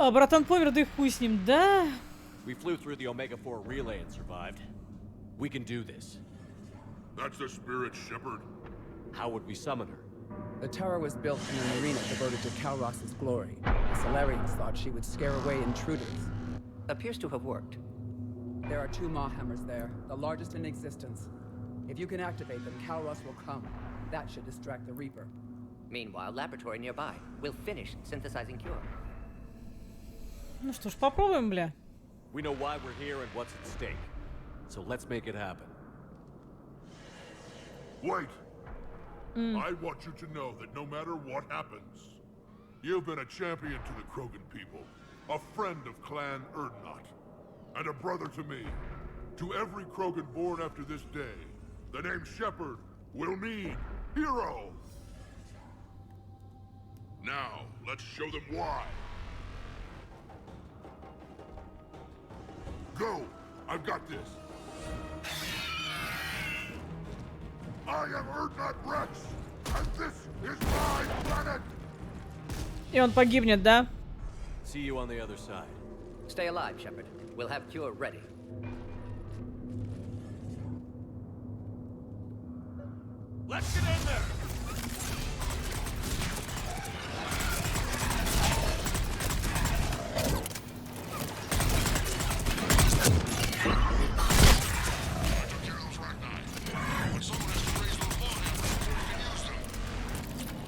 А, братан помер, да и хуй с ним, да? We flew through the Omega-4 relay and survived. We can do this. That's the spirit, Shepard. How would we summon her? The tower was built in an arena devoted to Calros' glory. The Solarians thought she would scare away intruders. Appears to have worked. There are 2 Maw hammers there, the largest in existence. If you can activate them, Calros will come. That should distract the Reaper. Meanwhile, laboratory nearby. We'll finish synthesizing Cure. Ну что ж, попробуем, бля. We know why we're here and what's at stake. So let's make it happen. Wait! I want you to know that no matter what happens, you've been a champion to the Krogan people, a friend of Clan Erdnot, and a brother to me. To every Krogan born after this day, the name Shepard will mean hero! Now, let's show them why. Go! I've got this! I am Erdnot Rex, and this is my planet! И он погибнет, да? See you on the other side. Stay alive, Shepard. We'll have Cure ready. Let's get in there!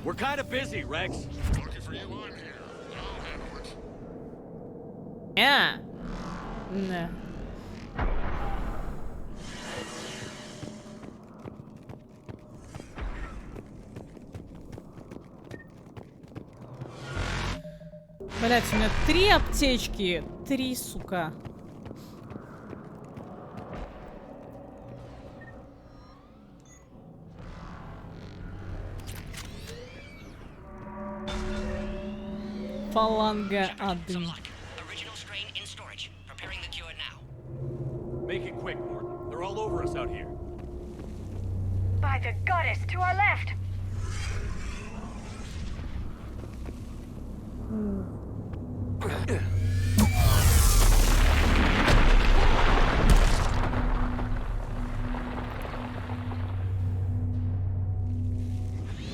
We're kind of busy, Rex. Lucky for you, I'm here. I'll handle it. Yeah. No. Блять, у меня 3 аптечки. 3, сука. Фаланга ады. Make it quick, Morton. They're all over us out here. By the goddess, to our left!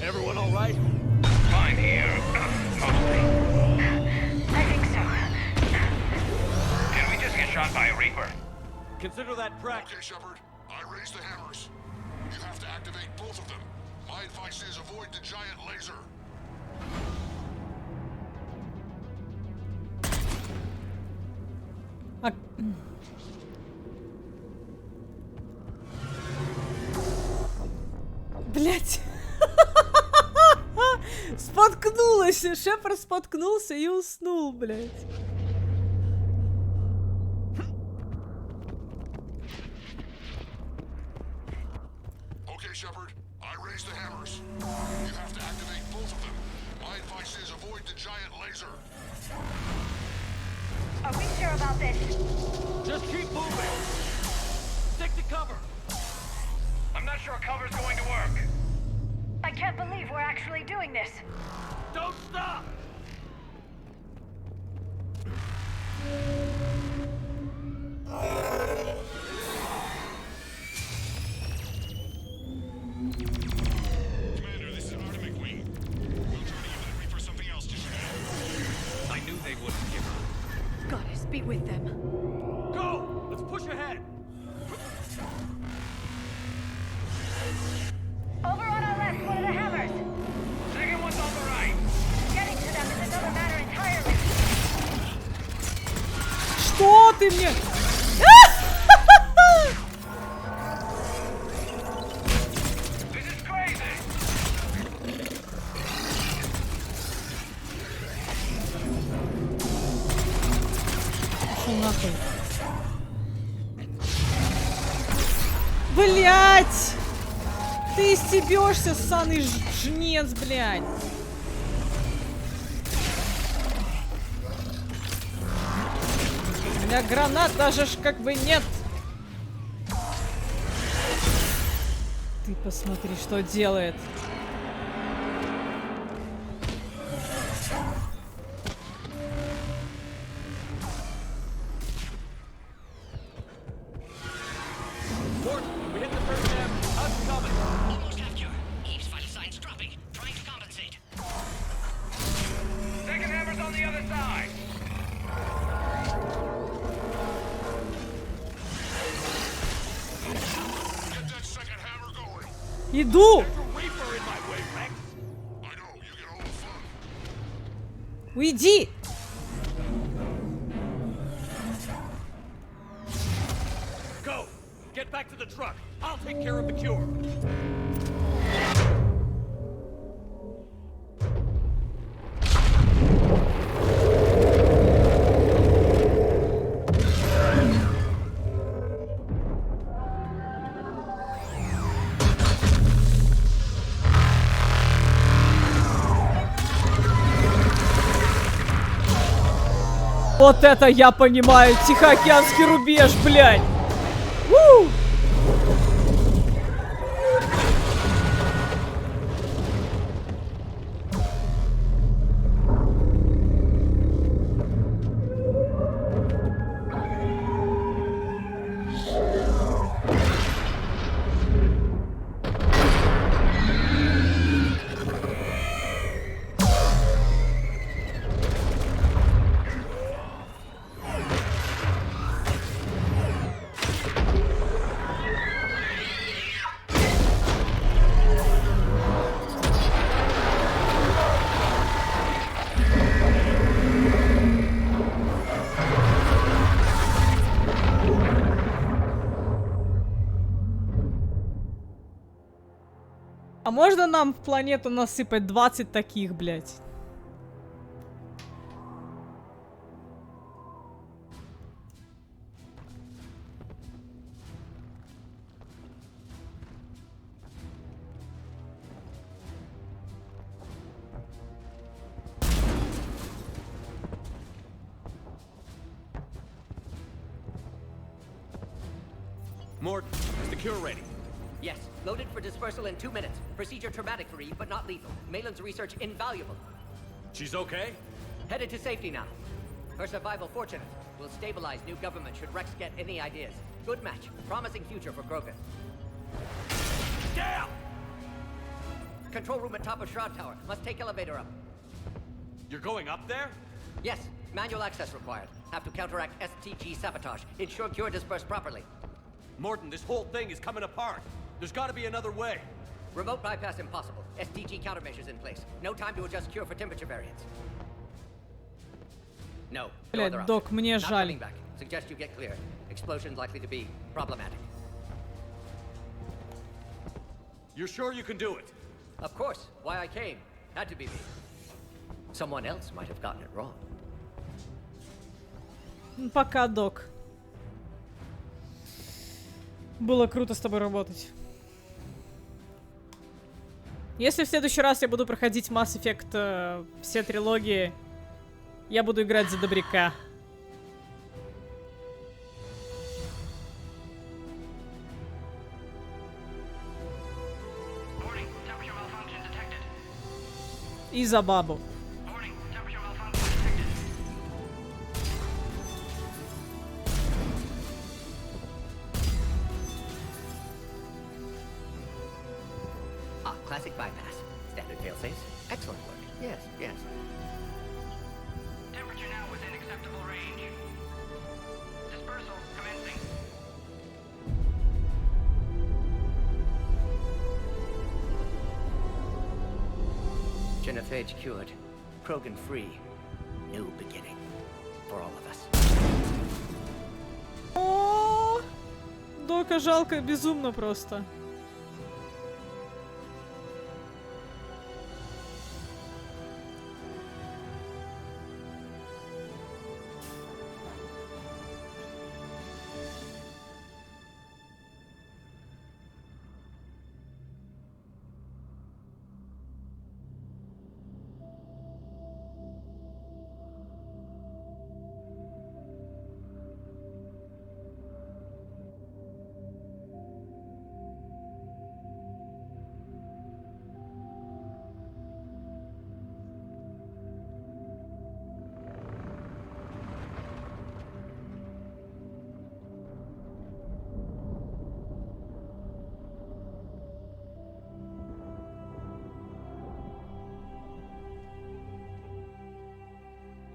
Everyone all right? Fine here. Mostly. I think so. Did we just get shot by a Reaper? Consider that practice. Okay, Shepard. I raised the hammers. You have to activate both of them. My advice is avoid the giant laser. Блять. Споткнулась. Шепард споткнулся и уснул, блять. Okay, Shepard. I raised the hammers. You have to activate both of them. My advice is avoid the giant laser. Are we sure about this? Just keep moving. Stick to cover. I'm not sure cover's going to work. I I can't believe we're actually doing this. Don't stop! enemy with them. Go! Let's push ahead! Over on our left, one of the hammers. Second one's on the right. Getting to them is another matter entirely. Что ты мне? This is crazy. Шо нахуй? Блять! Ты стебешься, ссаный жнец, блядь! У меня гранат даже ж как бы нет. Ты посмотри, что делает. Second hammer's on the other side. Get that second hammer going. Иду! Reaper in my way, Rex. I know, you get all the fun. Уйди! Go! Get back to the truck. I'll take care of the cure. Вот это я понимаю! Тихоокеанский рубеж, блядь! У! А можно нам в планету насыпать 20 таких, блядь? Mort, is the cure ready? Yes, loaded for dispersal in 2 minutes. Procedure traumatic for Eve, but not lethal. Malin's research invaluable. She's okay? Headed to safety now. Her survival fortunate. Will stabilize new government should Rex get any ideas. Good match. Promising future for Krogan. Down! Control room at top of Shroud Tower. Must take elevator up. You're going up there? Yes, manual access required. Have to counteract STG sabotage. Ensure cure dispersed properly. Morton, this whole thing is coming apart. There's gotta be another way. Remote bypass impossible. STG countermeasures in place. No time to adjust cure for temperature variance. No. No other Блядь, option. док, мне Not жаль. coming back. Suggest you get clear. Explosion likely to be problematic. You're sure you can do it? Of course. Why I came. Had to be me. Someone else might have gotten it wrong. Пока, док. Было круто с тобой работать. Если в следующий раз я буду проходить Mass Effect все трилогии, я буду играть за добряка. И за бабу. Classic bypass. Standard failsafes. Excellent work. Yes, yes. Temperature now within acceptable range. Dispersal commencing. Genophage cured. Krogan free. New beginning. For all of us. О, Дока жалко, безумно просто.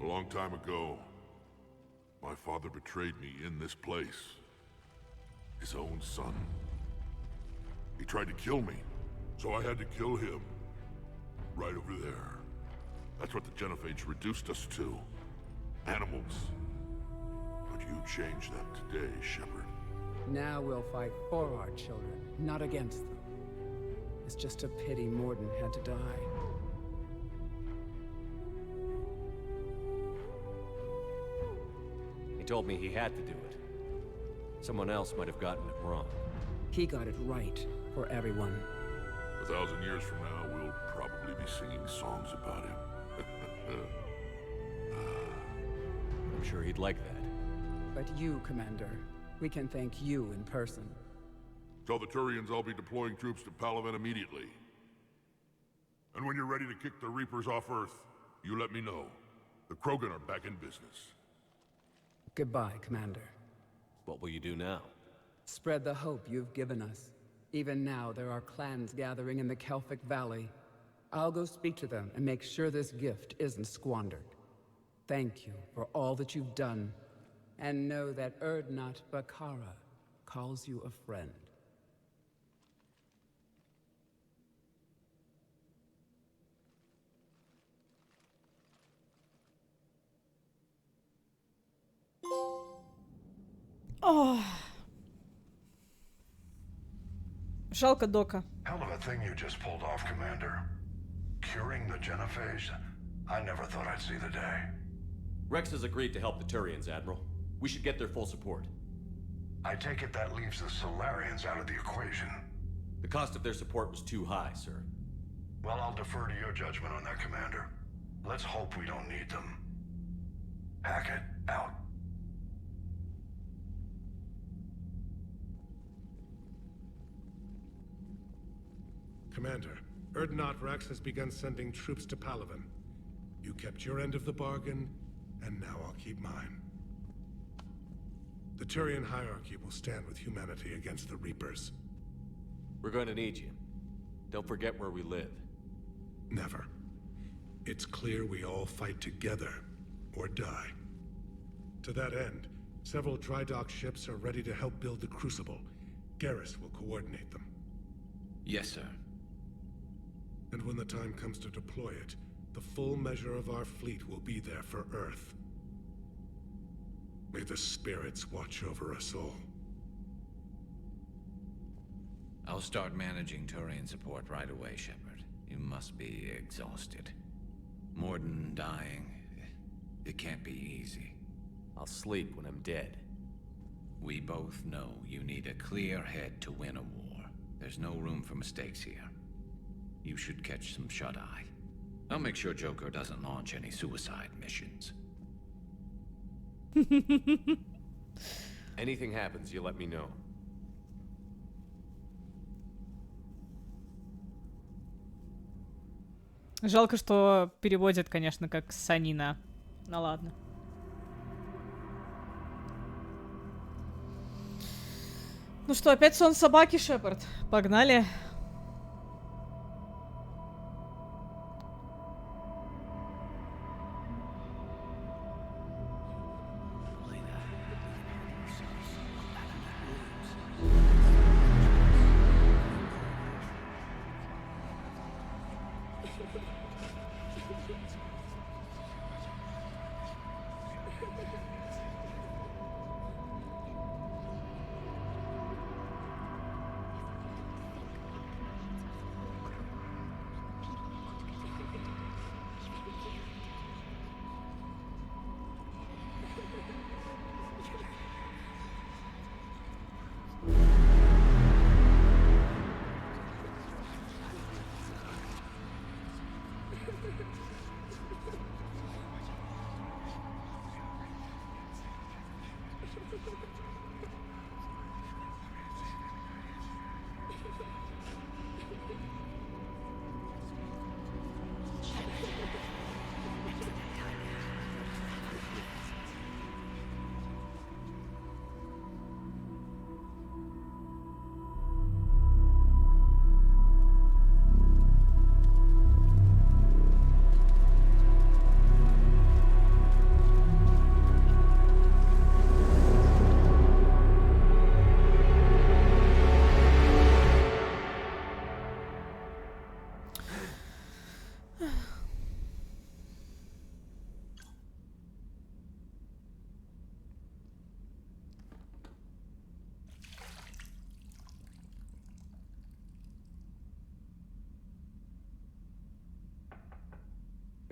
A long time ago, my father betrayed me in this place. His own son. He tried to kill me, so I had to kill him. Right over there. That's what the Genophage reduced us to. Animals. But you changed that today, Shepard. Now we'll fight for our children, not against them. It's just a pity Morden had to die. He told me he had to do it. Someone else might have gotten it wrong. He got it right for everyone. 1,000 years from now, we'll probably be singing songs about him. I'm sure he'd like that. But you, Commander, we can thank you in person. Tell the Turians I'll be deploying troops to Palaven immediately. And when you're ready to kick the Reapers off Earth, you let me know. The Krogan are back in business. Goodbye, Commander. What will you do now? Spread the hope you've given us. Even now, there are clans gathering in the Kelphic Valley. I'll go speak to them and make sure this gift isn't squandered. Thank you for all that you've done. And know that Erdnot Bakara calls you a friend. Oh. Жалко Дока. Hell of a thing you just pulled off, Commander. Curing the Genophage? I never thought I'd see the day. Rex has agreed to help the Turians, Admiral. We should get their full support. I take it that leaves the Solarians out of the equation. The cost of their support was too high, sir. Well, I'll defer to your judgment on that, Commander. Let's hope we don't need them. Hackett, out. Commander, Erdnot Rex has begun sending troops to Palaven. You kept your end of the bargain, and now I'll keep mine. The Turian hierarchy will stand with humanity against the Reapers. We're going to need you. Don't forget where we live. Never. It's clear we all fight together, or die. To that end, several dry dock ships are ready to help build the Crucible. Garrus will coordinate them. Yes, sir. And when the time comes to deploy it, the full measure of our fleet will be there for Earth. May the spirits watch over us all. I'll start managing Turian support right away, Shepard. You must be exhausted. Morden dying. It can't be easy. I'll sleep when I'm dead. We both know you need a clear head to win a war. There's no room for mistakes here. You should catch some shut-eye. I'll make sure Joker doesn't launch any suicide missions. Anything happens, you let me know. Жалко, что переводят, конечно, как Санина. Ну ладно. Ну что, опять сон собаки, Шепард? Погнали.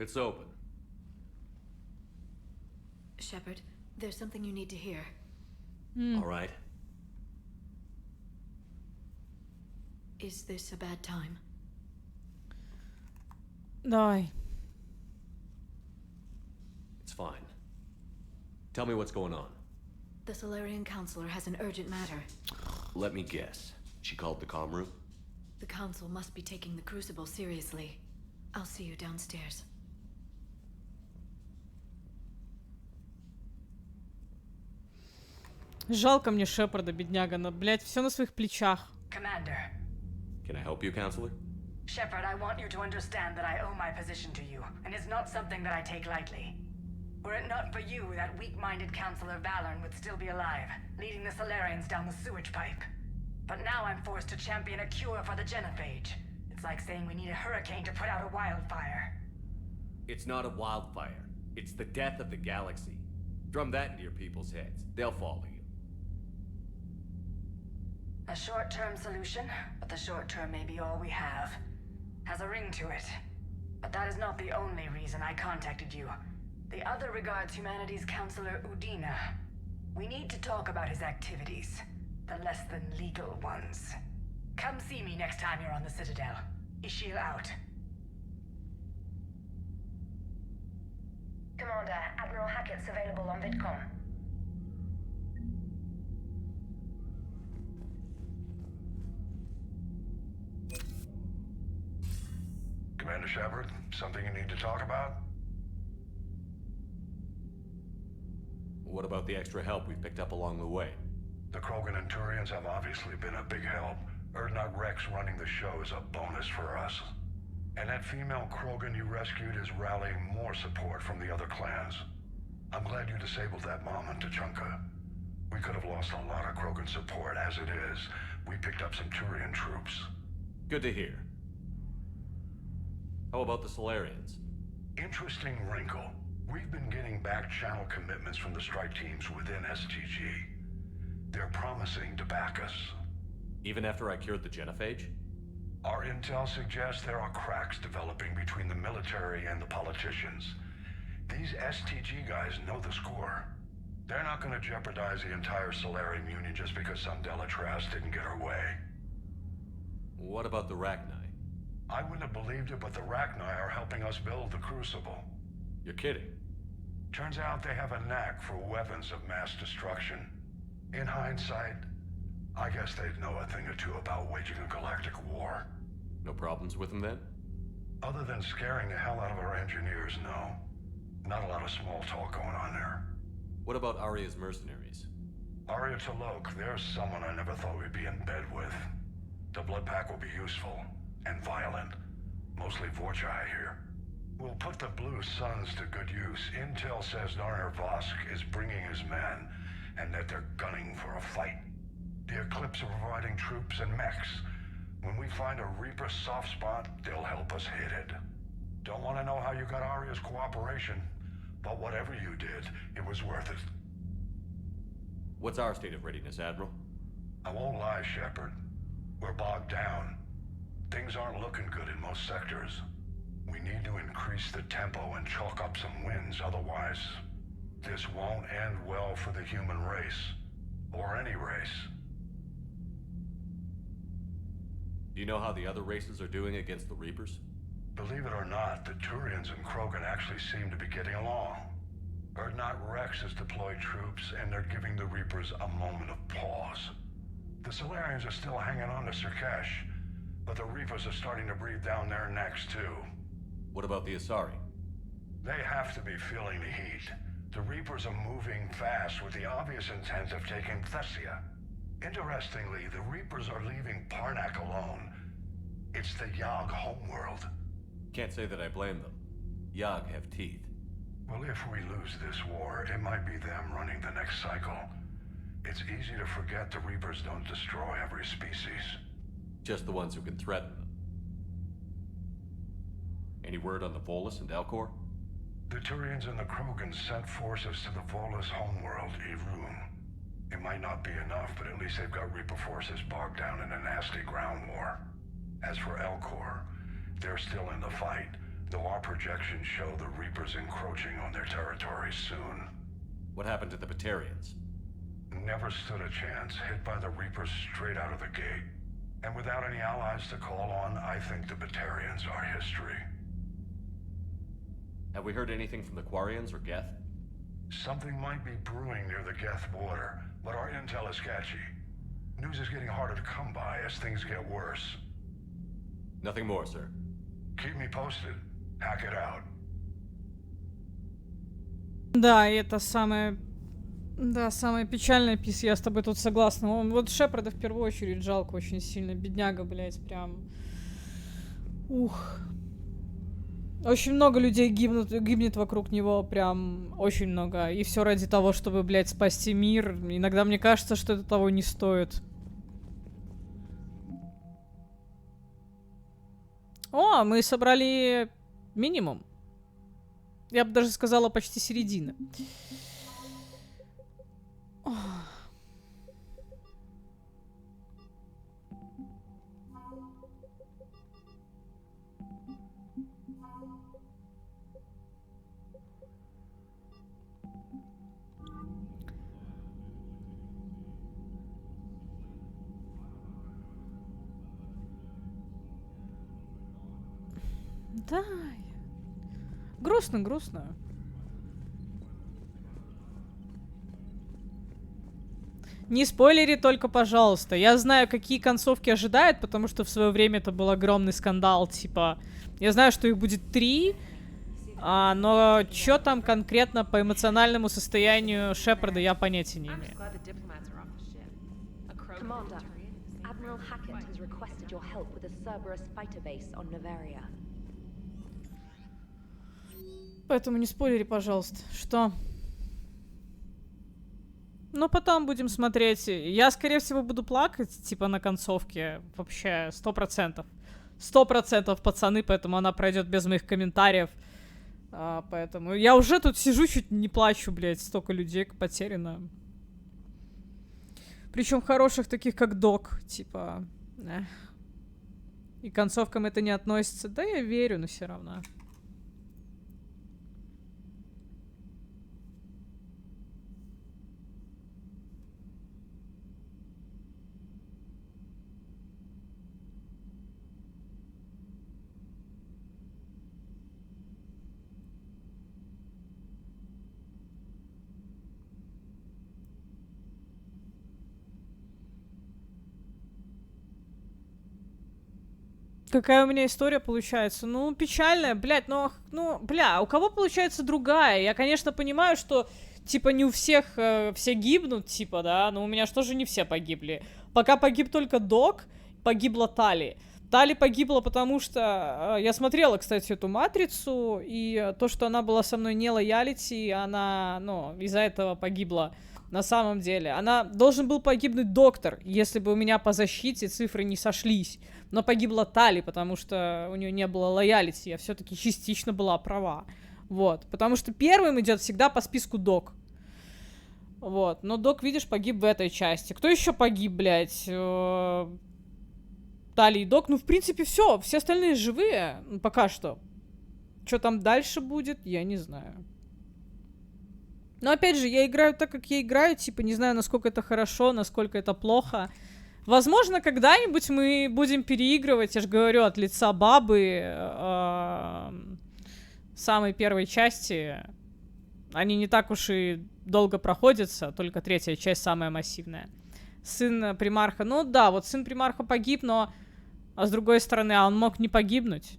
It's open. Shepard, there's something you need to hear. All right. Is this a bad time? Давай. It's fine. Tell me what's going on. The Solarian Counselor has an urgent matter. Let me guess. She called the comm room? The Council must be taking the Crucible seriously. I'll see you downstairs. Жалко мне Шепарда, бедняга, но, блядь, все на своих плечах. Commander. Can I help you, Counselor? Shepard, I want you to understand that I owe my position to you, and it's not something that I take lightly. Were it not for you, that weak-minded Counselor Valorn would still be alive, leading the Solarians down the sewage pipe. But now I'm forced to champion a cure for the genophage. It's like saying we need a hurricane to put out a wildfire. It's not a wildfire. It's the death of the galaxy. Drum that into your people's heads. They'll follow you. A short-term solution, but the short term may be all we have. Has a ring to it. But that is not the only reason I contacted you. The other regards humanity's Counselor Udina. We need to talk about his activities. The less than legal ones. Come see me next time you're on the Citadel. Ishil out. Commander, Admiral Hackett's available on VidCom. Commander Shepard, something you need to talk about? What about the extra help we picked up along the way? The Krogan and Turians have obviously been a big help. Urdnot Rex running the show is a bonus for us. And that female Krogan you rescued is rallying more support from the other clans. I'm glad you disabled that mom in Tachanka. We could have lost a lot of Krogan support. As it is, we picked up some Turian troops. Good to hear. How about the Solarians? Interesting wrinkle. We've been getting back-channel commitments from the strike teams within STG. They're promising to back us. Even after I cured the genophage? Our intel suggests there are cracks developing between the military and the politicians. These STG guys know the score. They're not going to jeopardize the entire Solarian Union just because some Delatras didn't get her way. What about the Rachni? I wouldn't have believed it, but the Rachni are helping us build the Crucible. You're kidding. Turns out they have a knack for weapons of mass destruction. In hindsight, I guess they'd know a thing or two about waging a galactic war. No problems with them then? Other than scaring the hell out of our engineers, no. Not a lot of small talk going on there. What about Aria's mercenaries? Aria T'Loak, there's someone I never thought we'd be in bed with. The blood pack will be useful, and violent. Mostly Vorcha, I hear. We'll put the Blue Suns to good use. Intel says Narner Vosk is bringing his men, and that they're gunning for a fight. The Eclipse are providing troops and mechs. When we find a Reaper soft spot, they'll help us hit it. Don't want to know how you got Aria's cooperation, but whatever you did, it was worth it. What's our state of readiness, Admiral? I won't lie, Shepard. We're bogged down. Things aren't looking good in most sectors. We need to increase the tempo and chalk up some wins, otherwise this won't end well for the human race. Or any race. Do you know how the other races are doing against the Reapers? Believe it or not, the Turians and Krogan actually seem to be getting along. Urdnot Rex has deployed troops, and they're giving the Reapers a moment of pause. The Solarians are still hanging on to Surkesh, but the Reapers are starting to breathe down their necks, too. What about the Asari? They have to be feeling the heat. The Reapers are moving fast with the obvious intent of taking Thessia. Interestingly, the Reapers are leaving Parnak alone. It's the Yog homeworld. Can't say that I blame them. Yog have teeth. Well, if we lose this war, it might be them running the next cycle. It's easy to forget the Reapers don't destroy every species. Just the ones who can threaten them. Any word on the Volus and Elcor? The Turians and the Krogan sent forces to the Volus homeworld, Irun. It might not be enough, but at least they've got Reaper forces bogged down in a nasty ground war. As for Elcor, they're still in the fight. Though our projections show the Reapers encroaching on their territory soon. What happened to the Batarians? Never stood a chance, hit by the Reapers straight out of the gate. And without any allies to call on, I think the Batarians are history. Have we heard anything from the Quarians or Geth? Something might be brewing near the Geth border, but our intel is sketchy. News is getting harder to come by as things get worse. Nothing more, sir. Keep me posted. Hack it out. Да, и это самое... Да, самое печальное, Пис, я с тобой тут согласна. Вот Шепарда в первую очередь жалко очень сильно. Бедняга, блядь, прям... Ух. Очень много людей гибнет вокруг него, прям очень много. И все ради того, чтобы, блядь, спасти мир. Иногда мне кажется, что это того не стоит. О, мы собрали минимум. Я бы даже сказала, почти середина. Да. Грустно, грустно. Не спойлери только, пожалуйста. Я знаю, какие концовки ожидают, потому что в свое время это был огромный скандал. Типа, я знаю, что их будет 3, но что там конкретно по эмоциональному состоянию Шепарда, я понятия не имею. Поэтому не спойлери, пожалуйста. Что? Ну, потом будем смотреть. Я, скорее всего, буду плакать, типа, на концовке. Вообще, 100%. 100% пацаны, поэтому она пройдет без моих комментариев. Поэтому я уже тут сижу, чуть не плачу, блядь. Столько людей потеряно. Причем хороших таких, как Док. Типа... И к концовкам это не относится. Да, я верю, но все равно. Какая у меня история получается? Ну, печальная, блядь, бля, у кого получается другая? Я, конечно, понимаю, что, типа, не у всех все гибнут, типа, да, но у меня же тоже не все погибли. Пока погиб только Док, погибла Тали. Тали погибла, потому что... я смотрела, кстати, эту «Матрицу», и то, что она была со мной не лоялити, она, из-за этого погибла. На самом деле. Она должен был погибнуть Доктор, если бы у меня по защите цифры не сошлись. Но погибла Тали, потому что у нее не было лоялити. Я все-таки частично была права. Вот. Потому что первым идет всегда по списку Док. Вот. Но Док, видишь, погиб в этой части. Кто еще погиб, блядь? Тали и Док. Ну, в принципе, все. Все остальные живые. Пока что. Что там дальше будет, я не знаю. Но опять же, я играю так, как я играю, типа, не знаю, насколько это хорошо, насколько это плохо. Возможно, когда-нибудь мы будем переигрывать, я же говорю, от лица бабы самой первой части. Они не так уж и долго проходятся, только 3-я часть самая массивная. Сын примарха, ну да, вот сын примарха погиб, но... А с другой стороны, он мог не погибнуть.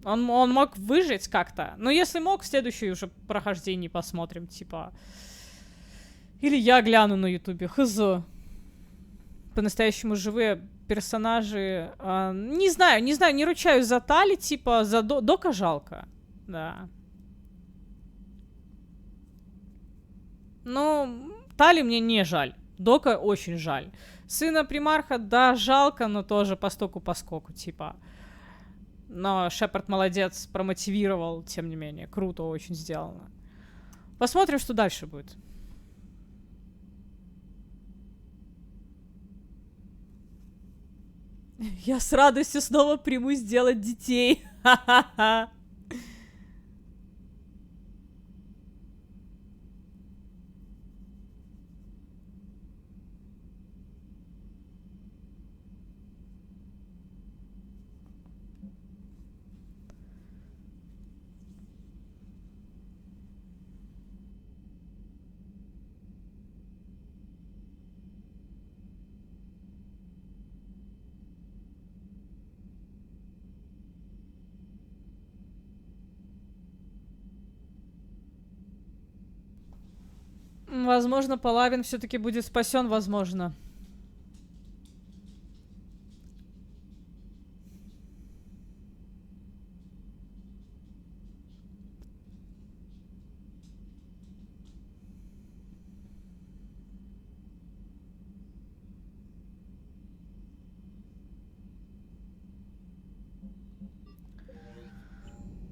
Он мог выжить как-то. Но если мог, в следующее уже прохождение посмотрим, типа. Или я гляну на ютубе. Хз. По-настоящему живые персонажи. Не знаю, не ручаюсь за Тали, типа, за Дока жалко. Да. Ну, Тали мне не жаль. Дока очень жаль. Сына примарха, да, жалко, но тоже постуку-поскоку, типа. Но Шепард молодец, промотивировал, тем не менее. Круто очень сделано. Посмотрим, что дальше будет. Я с радостью снова примусь делать детей. Ха-ха-ха. Возможно, Палавин все-таки будет спасен, возможно.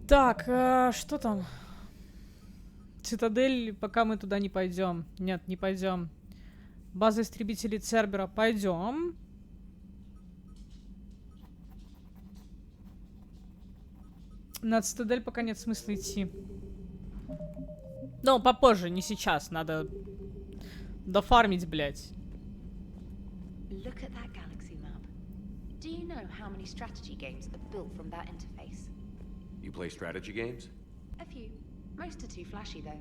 Так, что там? Цитадель, пока мы туда не пойдем. Нет, не пойдем. База истребителей Цербера. Пойдем. На Цитадель пока нет смысла идти. Но попозже, не сейчас. Надо дофармить, блядь. Look at that galaxy map. Do you know how many strategy games are built from that interface? You play strategy games? A few. Most are too flashy though.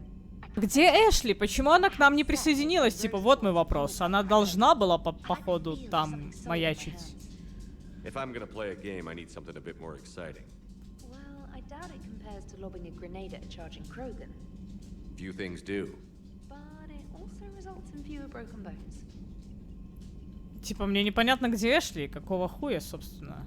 Где Эшли? Почему она к нам не присоединилась? Типа, вот мой вопрос. Она должна была по ходу там маячить. If I'm gonna play a game, I need something a bit more exciting. Well, I doubt it compares to lobbing a grenade at a charging Krogan. Few things do. But it also results in fewer broken bones. Типа, мне непонятно, где Эшли. Какого хуя, собственно?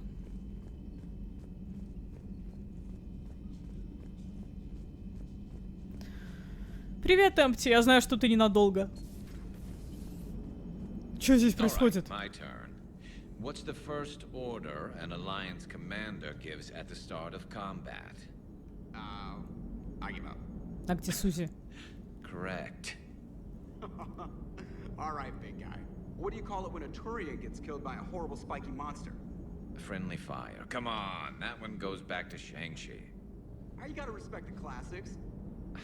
Привет, Эмпти. Я знаю, что ты ненадолго. Что здесь происходит? My turn. What's the first order an Alliance commander gives at the start of combat? I give up. А где Сузи? Correct. All right, big guy. What do you call it when a Turian gets killed by a horrible spiky monster? Friendly fire. Come on, that one goes back to Shang-Chi. You gotta respect the classics.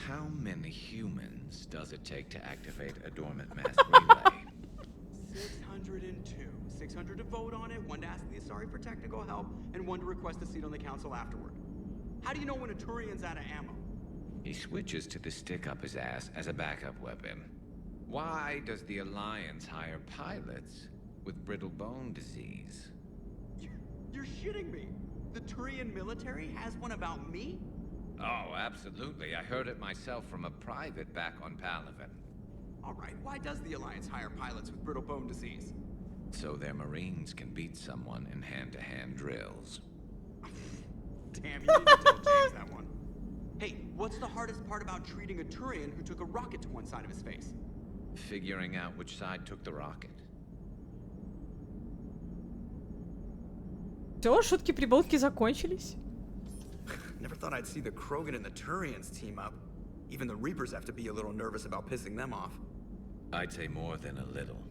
How many humans does it take to activate a dormant mass relay? 602. 600 to vote on it, 1 to ask the Asari for technical help, and 1 to request a seat on the council afterward. How do you know when a Turian's out of ammo? He switches to the stick up his ass as a backup weapon. Why does the Alliance hire pilots with brittle bone disease? You're shitting me. The Turian military has one about me? Oh, absolutely. I heard it myself from a private back on Palaven. All right, why does the Alliance hire pilots with brittle bone disease? So their Marines can beat someone in hand-to-hand drills. Damn, you need to tell James that one. Hey, what's the hardest part about treating a Turian who took a rocket to one side of his face? Figuring out which side took the rocket. Все, шутки-прибаутки закончились. Never thought I'd see the Krogan and the Turians team up. Even the Reapers have to be a little nervous about pissing them off. I'd say more than a little.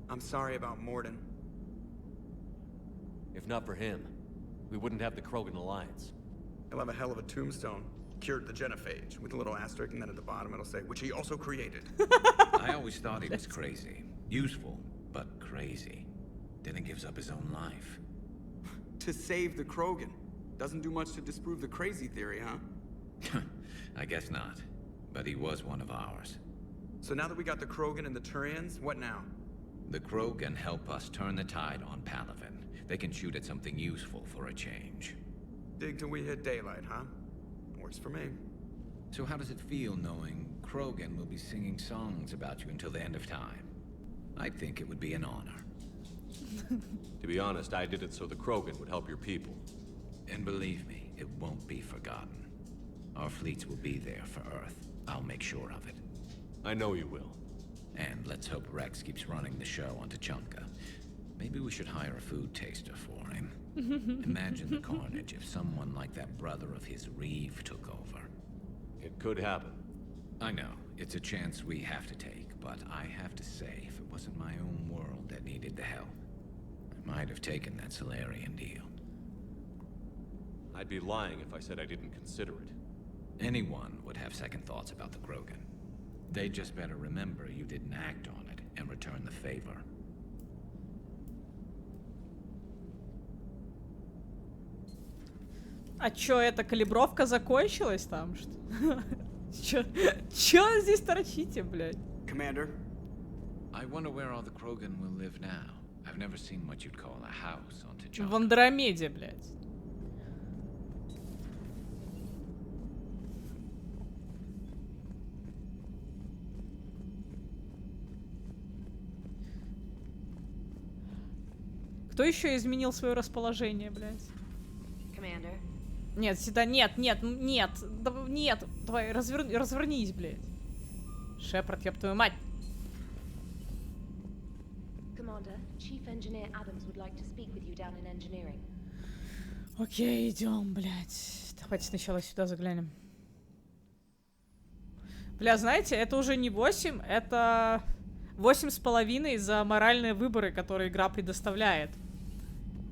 I'm sorry about Morden. If not for him, we wouldn't have the Krogan Alliance. He'll have a hell of a tombstone. Cured the genophage, with a little asterisk, and then at the bottom it'll say, which he also created. I always thought he was crazy. Useful, but crazy. Then he gives up his own life. To save the Krogan. Doesn't do much to disprove the crazy theory, huh? I guess not. But he was one of ours. So now that we got the Krogan and the Turians, what now? The Krogan help us turn the tide on Palaven. They can shoot at something useful for a change. Dig till we hit daylight, huh? Works for me. So how does it feel knowing Krogan will be singing songs about you until the end of time? I think it would be an honor. To be honest, I did it so the Krogan would help your people. And believe me, it won't be forgotten. Our fleets will be there for Earth. I'll make sure of it. I know you will. And let's hope Rex keeps running the show on Tuchanka. Maybe we should hire a food taster for him. Imagine the carnage if someone like that brother of his, Reeve, took over. It could happen. I know. It's a chance we have to take, but I have to say, if it wasn't my own world that needed needed the help. I might have taken that Solarian deal. I'd be lying if I said I didn't consider it. Anyone would have second thoughts about the Krogan. They just better remember you didn't act on it and return the favor. А чё, эта калибровка закончилась там, что? Чё здесь торчите, блядь? Commander? I wonder where all the Krogan will live now. I've never seen what you'd call a house on T'Challa. В Андромеде, блядь. Кто еще изменил свое расположение, блядь? Commander. Нет, всегда нет, нет, нет, нет. Давай, развернись, блядь. Шепард, ёб твою мать. Commander, Chief Engineer Adams would like to speak with you down in engineering. Окей, идем, блядь. Давайте сначала сюда заглянем. Бля, знаете, это уже не 8, это 8,5 за моральные выборы, которые игра предоставляет.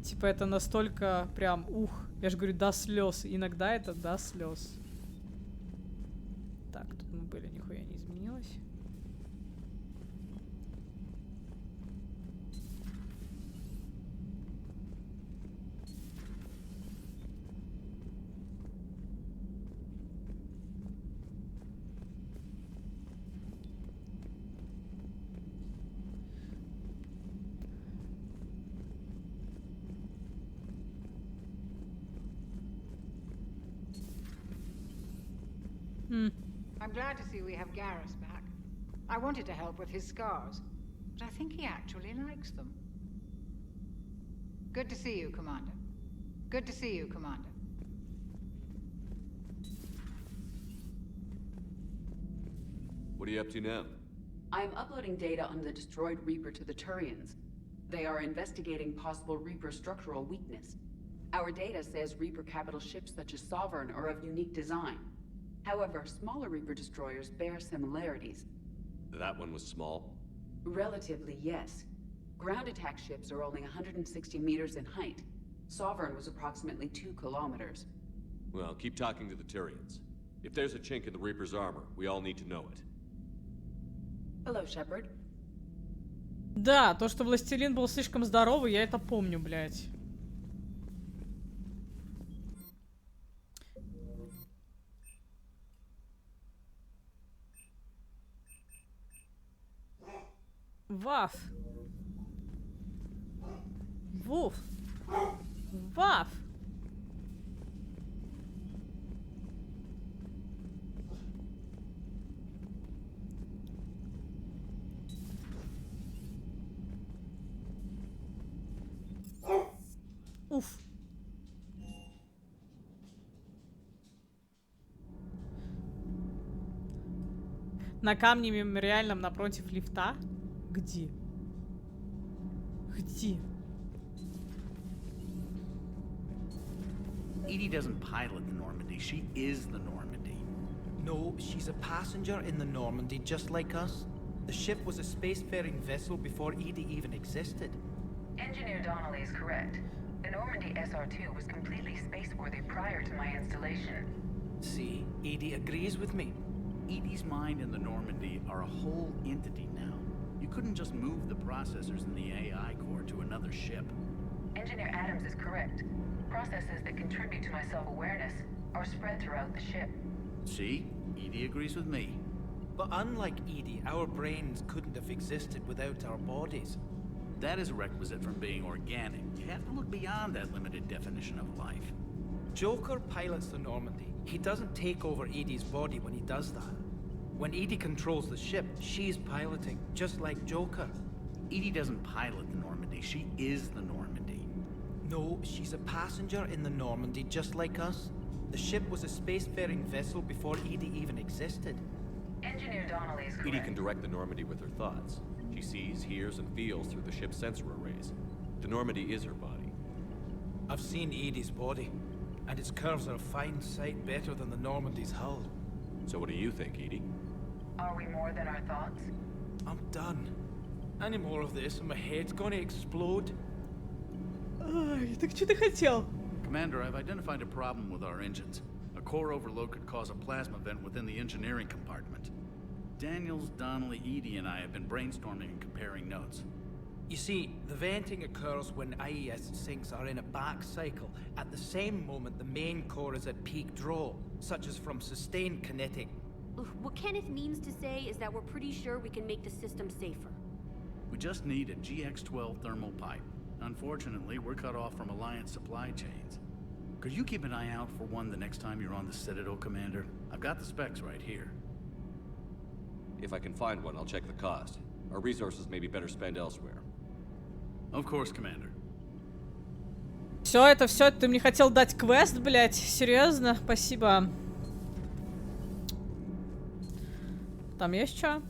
Типа это настолько прям, я же говорю, до слез. Иногда это до слез. Так, тут мы были, нихуя не изменилось. I'm glad to see we have Garrus back. I wanted to help with his scars, but I think he actually likes them. Good to see you, Commander. Good to see you, Commander. What are you up to now? I'm uploading data on the destroyed Reaper to the Turians. They are investigating possible Reaper structural weakness. Our data says Reaper capital ships such as Sovereign are of unique design. However, smaller Reaper destroyers bear similarities. That one was small? Relatively, yes. Ground attack ships are only 160 meters in height. Sovereign was approximately 2 kilometers. Well, keep talking to the Turians. If there's a chink in the Reaper's armor, we all need to know it. Hello, Shepard. Да, то, что Властелин был слишком здоровый, я это помню, блядь. Ваф. Вуф. Ваф. Уф. На камне мемориальном напротив лифта? Где? Где? Edie doesn't pilot the Normandy, she is the Normandy. No, she's a passenger in the Normandy, just like us. The ship was a spacefaring vessel before Edie even existed. Engineer Donnelly is correct. The Normandy SR-2 was completely spaceworthy prior to my installation. See, Edie agrees with me. Edie's mind and the Normandy are a whole entity now. You couldn't just move the processors in the AI core to another ship. Engineer Adams is correct. Processes that contribute to my self-awareness are spread throughout the ship. See? Edie agrees with me. But unlike Edie, our brains couldn't have existed without our bodies. That is a requisite from being organic. You have to look beyond that limited definition of life. Joker pilots the Normandy. He doesn't take over Edie's body when he does that. When Edie controls the ship, she's piloting, just like Joker. Edie doesn't pilot the Normandy, she is the Normandy. No, she's a passenger in the Normandy, just like us. The ship was a spacefaring vessel before Edie even existed. Engineer Donnelly is correct. Edie can direct the Normandy with her thoughts. She sees, hears, and feels through the ship's sensor arrays. The Normandy is her body. I've seen Edie's body, and its curves are a fine sight better than the Normandy's hull. So what do you think, Edie? Are we more than our thoughts? I'm done. Any more of this and my head's gonna explode. Ай, так что ты хотел? Commander, I've identified a problem with our engines. A core overload could cause a plasma vent within the engineering compartment. Daniels, Donnelly, Edie, and I have been brainstorming and comparing notes. You see, the venting occurs when IES sinks are in a back cycle. At the same moment, the main core is at peak draw, such as from sustained kinetic. What Kenneth means to say is that we're pretty sure we can make the system safer. We just need a GX-12 thermal pipe. Unfortunately, we're cut off from Alliance supply chains. Could you keep an eye out for one the next time you're on the Citadel, Commander? I've got the specs right here. If I can find one, I'll check the cost. Our resources may be better spent elsewhere. Of course, Commander. Все, ты мне хотел дать квест, блядь? Серьезно? Спасибо. Там есть что?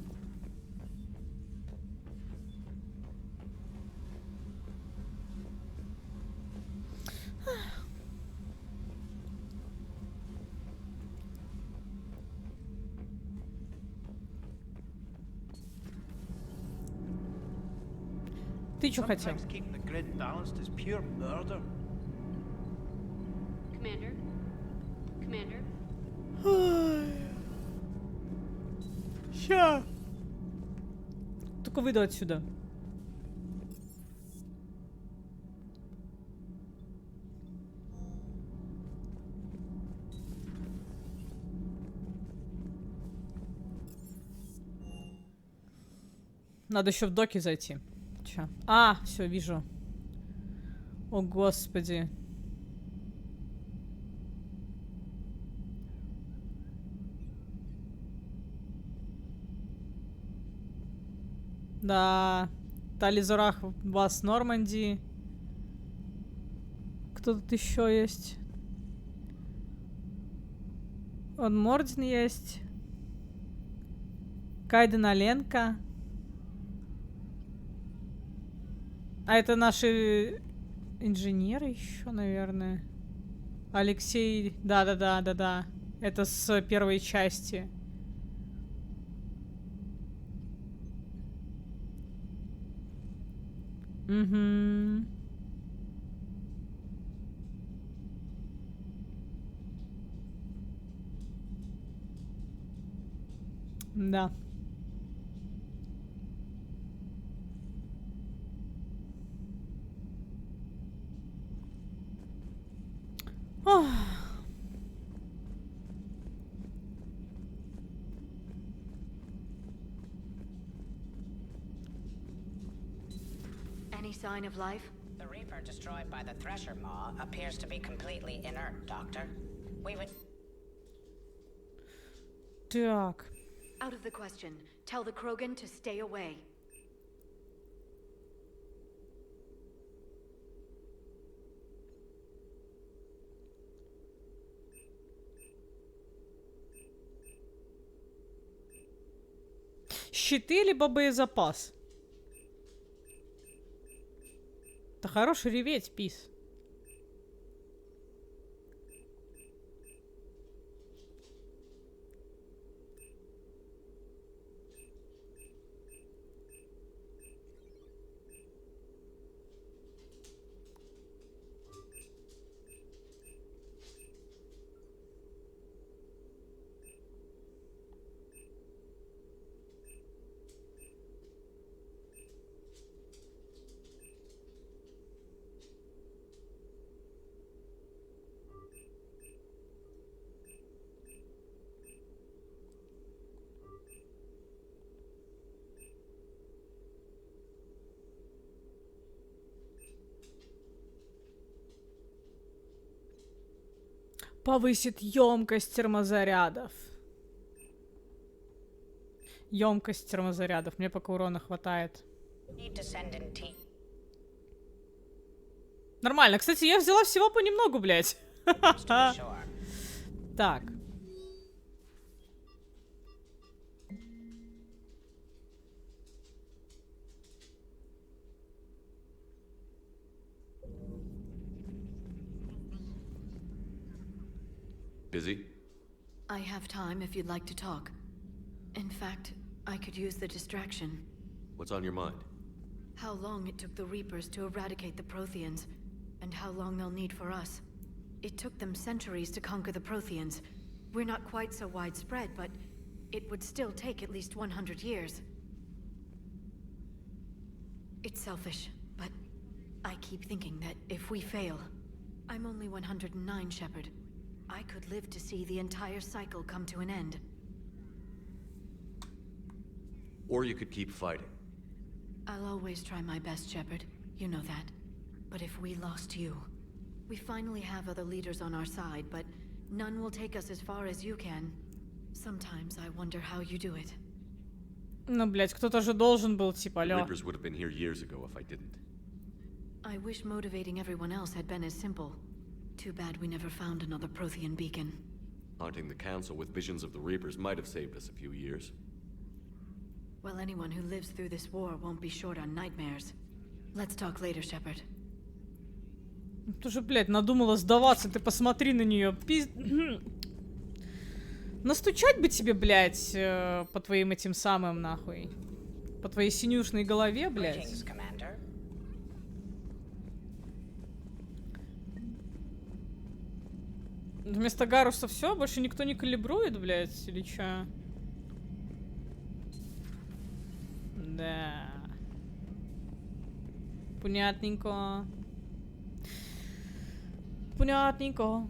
Ты что хотел? Keeping the grid balanced is pure murder. Commander? Commander? Ща. Только выйду отсюда. Надо еще в доки зайти. Чё? А, все, вижу. О, господи. Да. Тализурах вас Нормандии. Кто тут еще есть? Он Мордин есть. Кайден Аленко. А это наши инженеры еще, наверное. Алексей... Да. Это с первой части. Угу. Да. Ох. Any sign of life? The Reaper destroyed by the Thresher Maw appears to be completely inert, Doctor. We would... Так. Out of the question. Tell the Krogan to stay away. Щиты либо боезапас. Да хорош реветь, пис. Повысит емкость термозарядов. Емкость термозарядов. Мне пока урона хватает. Нормально. Кстати, я взяла всего понемногу, блядь. Так. Busy? I have time if you'd like to talk. In fact, I could use the distraction. What's on your mind? How long it took the Reapers to eradicate the Protheans, and how long they'll need for us. It took them centuries to conquer the Protheans. We're not quite so widespread, but it would still take at least 100 years. It's selfish, but I keep thinking that if we fail... I'm only 109, Shepard. I could live to see the entire cycle come to an end. Or you could keep fighting. I'll always try my best, Shepard. You know that. But if we lost you... We finally have other leaders on our side, but none will take us as far as you can. Sometimes I wonder how you do it. Ну, блять, кто-то же должен был, типа, алло. Reapers would have been here years ago if I didn't. I wish motivating everyone else had been as simple. Too bad we never found another Prothean beacon. Haunting the Council with visions of the Reapers might have saved us a few years. Well, anyone who lives through this war won't be short on nightmares. Let's talk later, Shepard. Ты же, блядь, надумала сдаваться, ты посмотри на нее. Настучать бы тебе, блядь, по твоим этим самым, нахуй. По твоей синюшной голове, блядь. Вместо Гаруса все? Больше никто не калибрует, блядь, или чё? Да. Понятненько. Понятненько.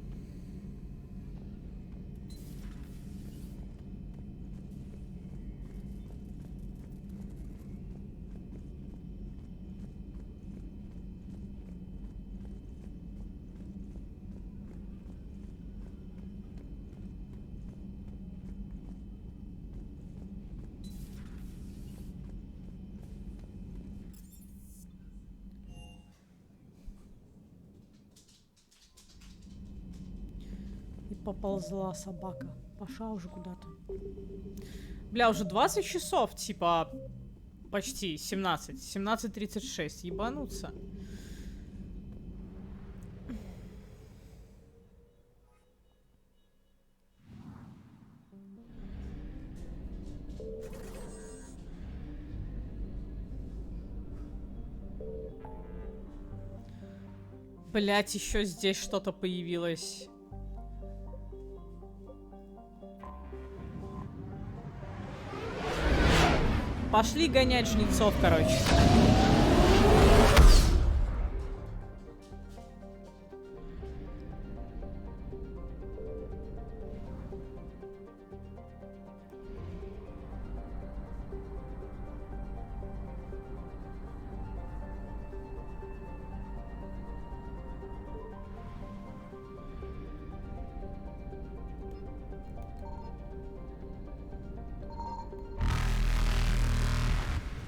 Поползла собака. Пошла уже куда-то. Бля, уже 20 часов, типа, почти 17. 17:36. Ебануться. Блять, еще здесь что-то появилось. Пошли гонять жнецов, короче.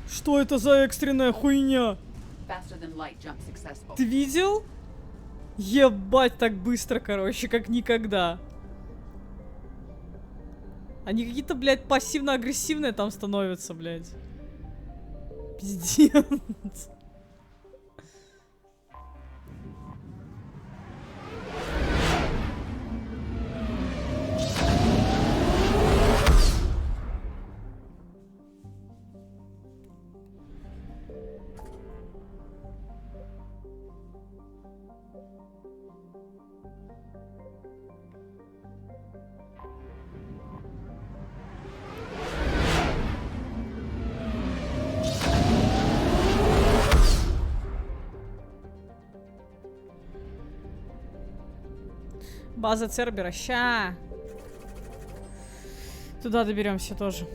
Что это за экстренная хуйня? Ты видел? Ебать, так быстро, короче, как никогда. Они какие-то, блядь, пассивно-агрессивные там становятся, блядь. Пиздец. База Цербера. Ща. Туда доберемся тоже.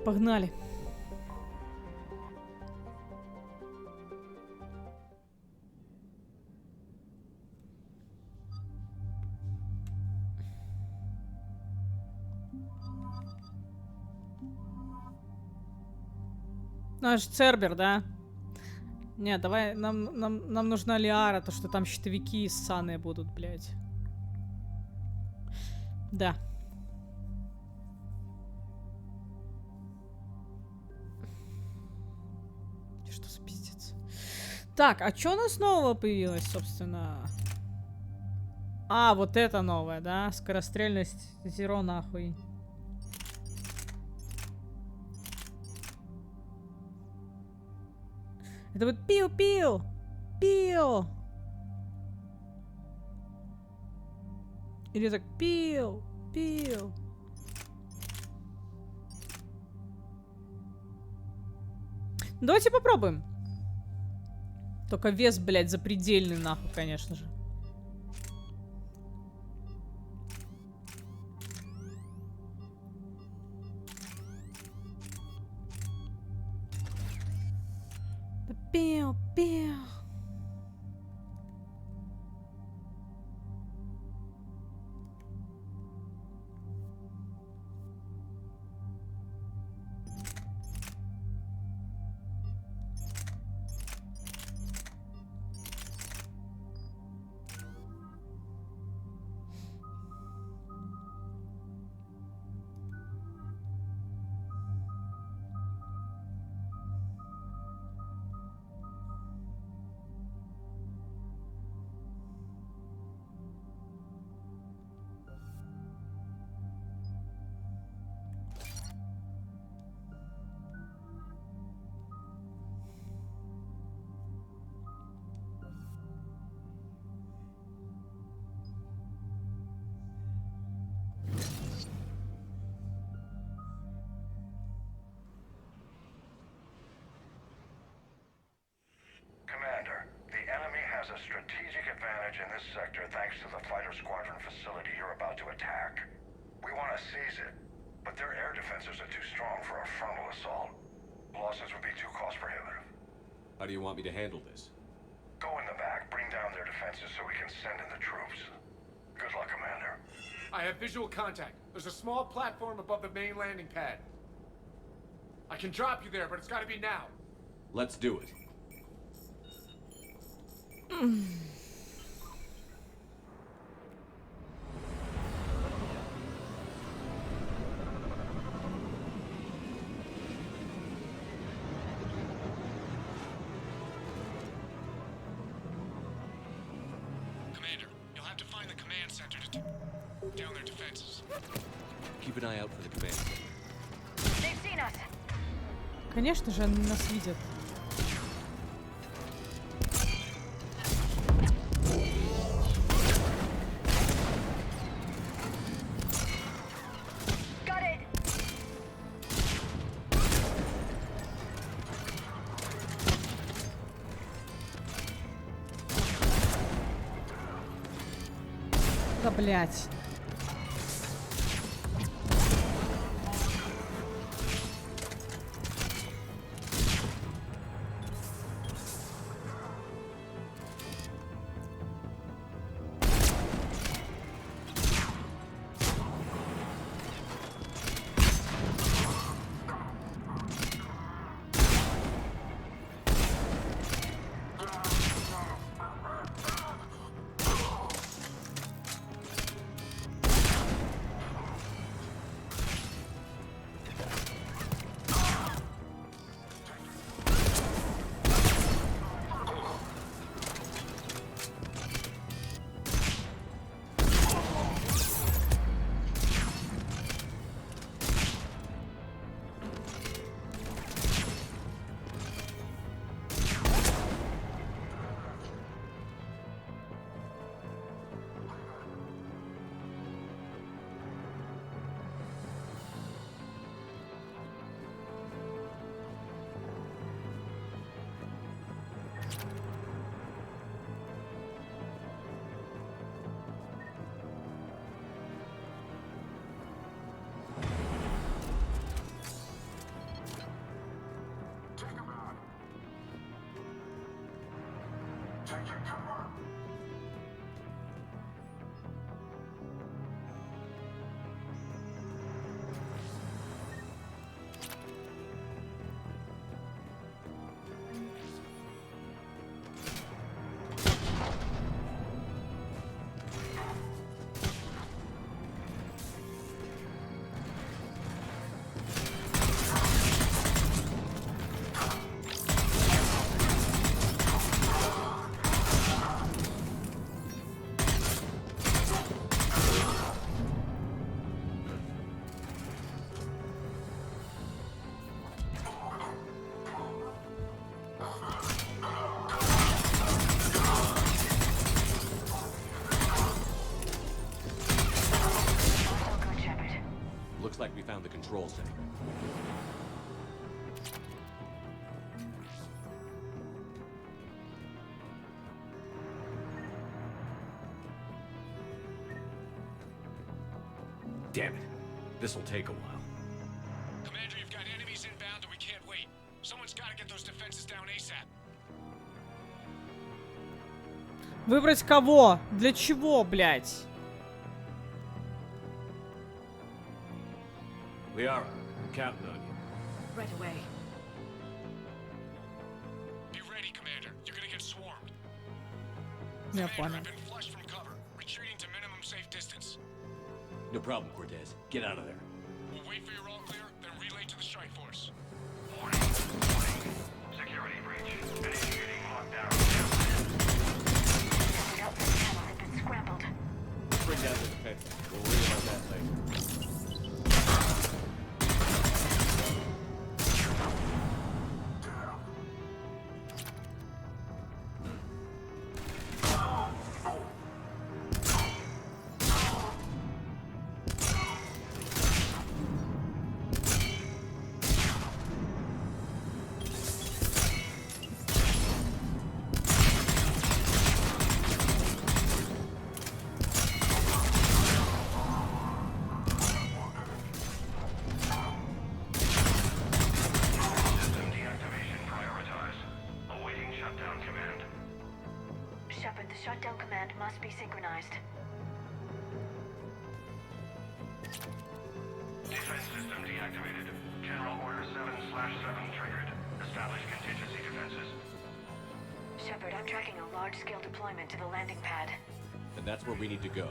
Погнали. Наш Цербер, да? Не, давай, нам нужна Лиара, то что там щитовики ссаные будут, блядь. Да. Что за пиздец? Так, а что у нас нового появилось, собственно? А, вот это новое, да? Скорострельность зеро нахуй. Это вот пиу-пиу! Пиу! Или так пиу! Пиу! Давайте попробуем. Только вес, блядь, запредельный нахуй, конечно же. Пиу, пиу. Commander, the enemy has a strategic advantage in this sector thanks to the fighter squadron facility you're about to attack. We want to seize it, but their air defenses are too strong for a frontal assault. Losses would be too cost prohibitive. How do you want me to handle this? Go in the back, bring down their defenses so we can send in the troops. Good luck, Commander. I have visual contact. There's a small platform above the main landing pad. I can drop you there, but it's gotta be now. Let's do it. Commander, you'll have to find the command center to down their defenses. Keep an eye out for the command. They've seen us. Конечно же, они нас видят. Got it. Да, блядь. found the control center. Damn it. This'll take a while. Commander, you've got enemies inbound and we can't wait. Someone's gotta get those defenses down ASAP. Выбрать кого? Для чего, блядь? Liara, I'm counting on you. Right away. Be ready, Commander. You're gonna get swarmed. Я Commander, понял. I've been flushed from cover. Retreating to minimum safe distance. No problem, Cortez. Get out of there. We'll wait for your all clear, then relay to the strike force. Security breach. Initiating lockdown. Outlet panel had been scrambled. Bring down the defense. We'll worry about that later. Shepard, the shutdown command must be synchronized. Defense system deactivated. General Order 7/7 triggered. Establish contingency defenses. Shepard, I'm tracking a large-scale deployment to the landing pad. And that's where we need to go.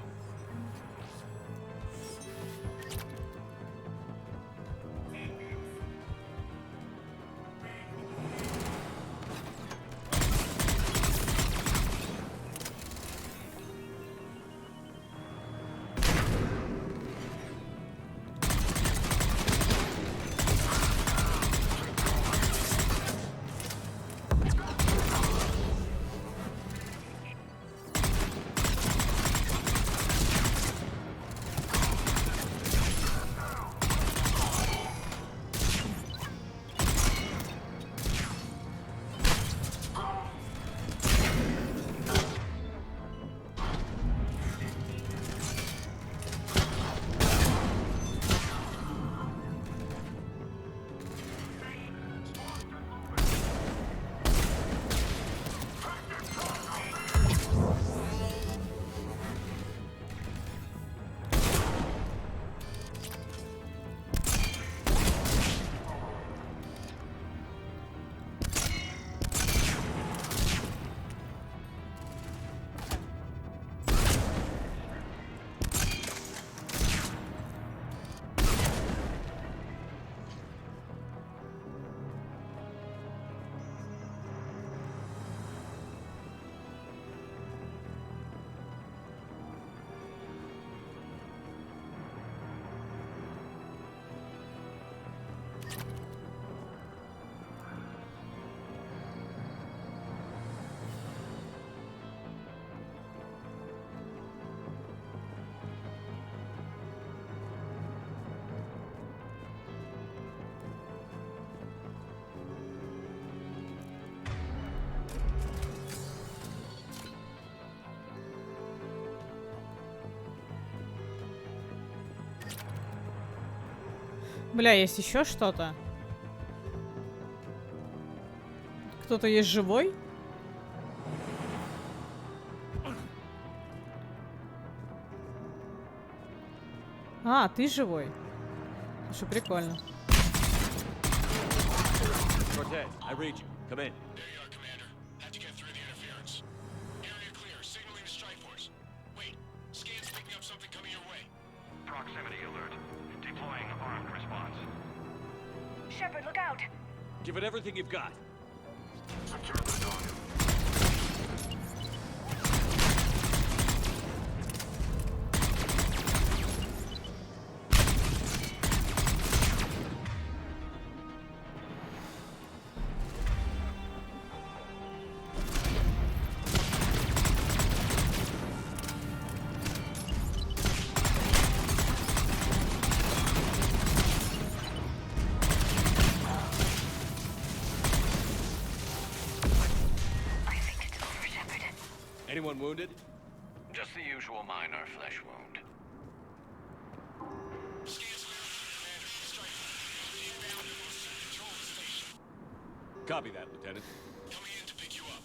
Бля, есть еще что-то? Кто-то есть живой? А, ты живой. Слушай, прикольно. Cortez, I read you. Come in. There you are, Commander. Had to get through the interference. Area clear. Signaling the strike force. Wait. Scan's picking up something coming your way. Proximity alert. Deploying armed response. Shepard, look out! Give it everything you've got. Secure the target. Anyone wounded? Just the usual minor flesh wound. Copy that, Lieutenant. Coming in to pick you up.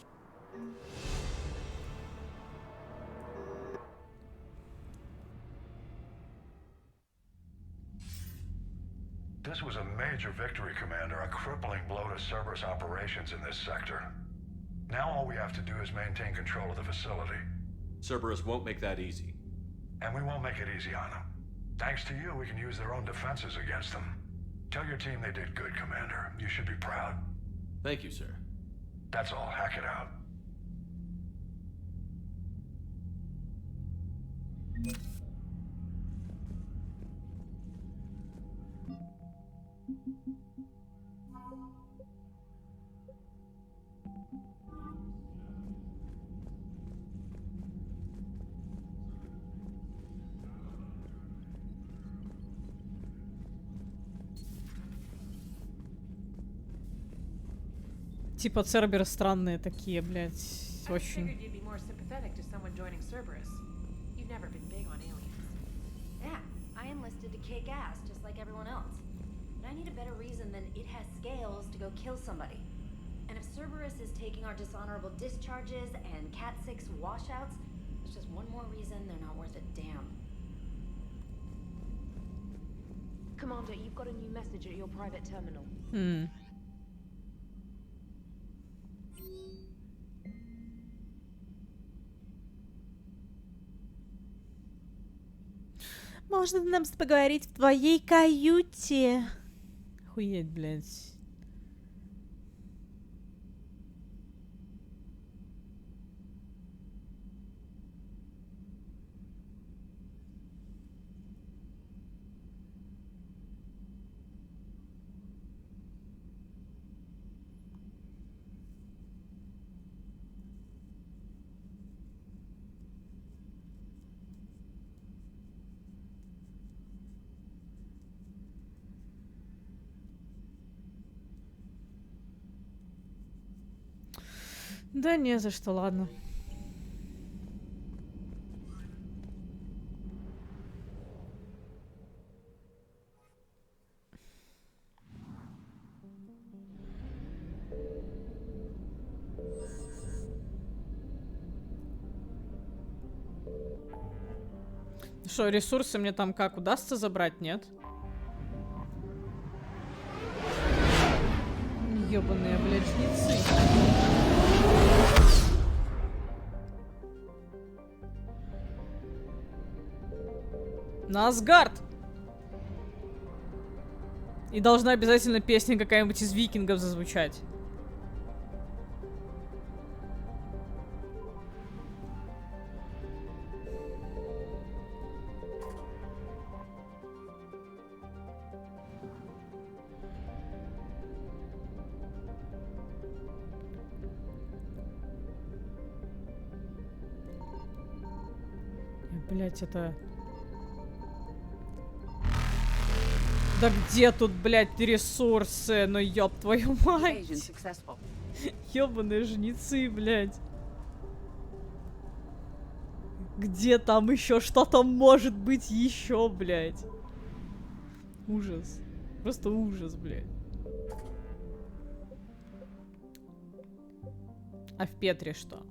This was a major victory, Commander. A crippling blow to Cerberus operations in this sector. Now all we have to do is maintain control of the facility. Cerberus won't make that easy. And we won't make it easy on them. Thanks to you, we can use their own defenses against them. Tell your team they did good, Commander. You should be proud. Thank you, sir. That's all. Hack it out. Типа Церберы странные такие, блядь. Очень. Figured you'd be more sympathetic to someone joining Cerberus. You've never been big on aliens. Yeah, I enlisted to kick ass just like everyone else. But I need a better reason than it has scales to go kill somebody. And if Cerberus is taking our dishonorable discharges and Cat 6 washouts, it's just one more reason they're not worth a damn. Commander, you've got a new message at your private terminal. Можно нам поговорить в твоей каюте? Охуеть, блядь. Да не за что, ладно. Что, ресурсы мне там как, удастся забрать, нет? Ёбаные, блядь, жнецы. На Асгард! И должна обязательно песня какая-нибудь из викингов зазвучать. Блять, это... Да где тут, блядь, ресурсы? Ну ёб твою мать. Ёбаные жнецы, блядь. Где там еще что-то может быть еще, блядь? Ужас. Просто ужас, блядь. А в Петре что?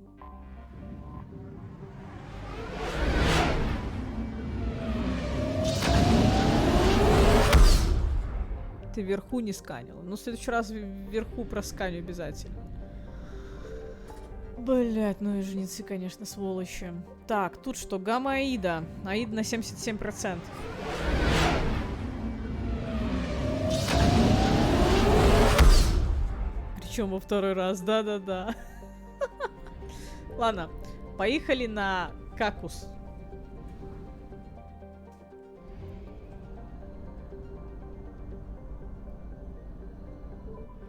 Ты вверху не сканила. Ну, в следующий раз вверху просканю обязательно. Блять, ну и жнецы, конечно, сволочи. Так, тут что? Гамма Аида. Аида на 77%. Причем во второй раз. Да-да-да. Ладно, поехали на Какус.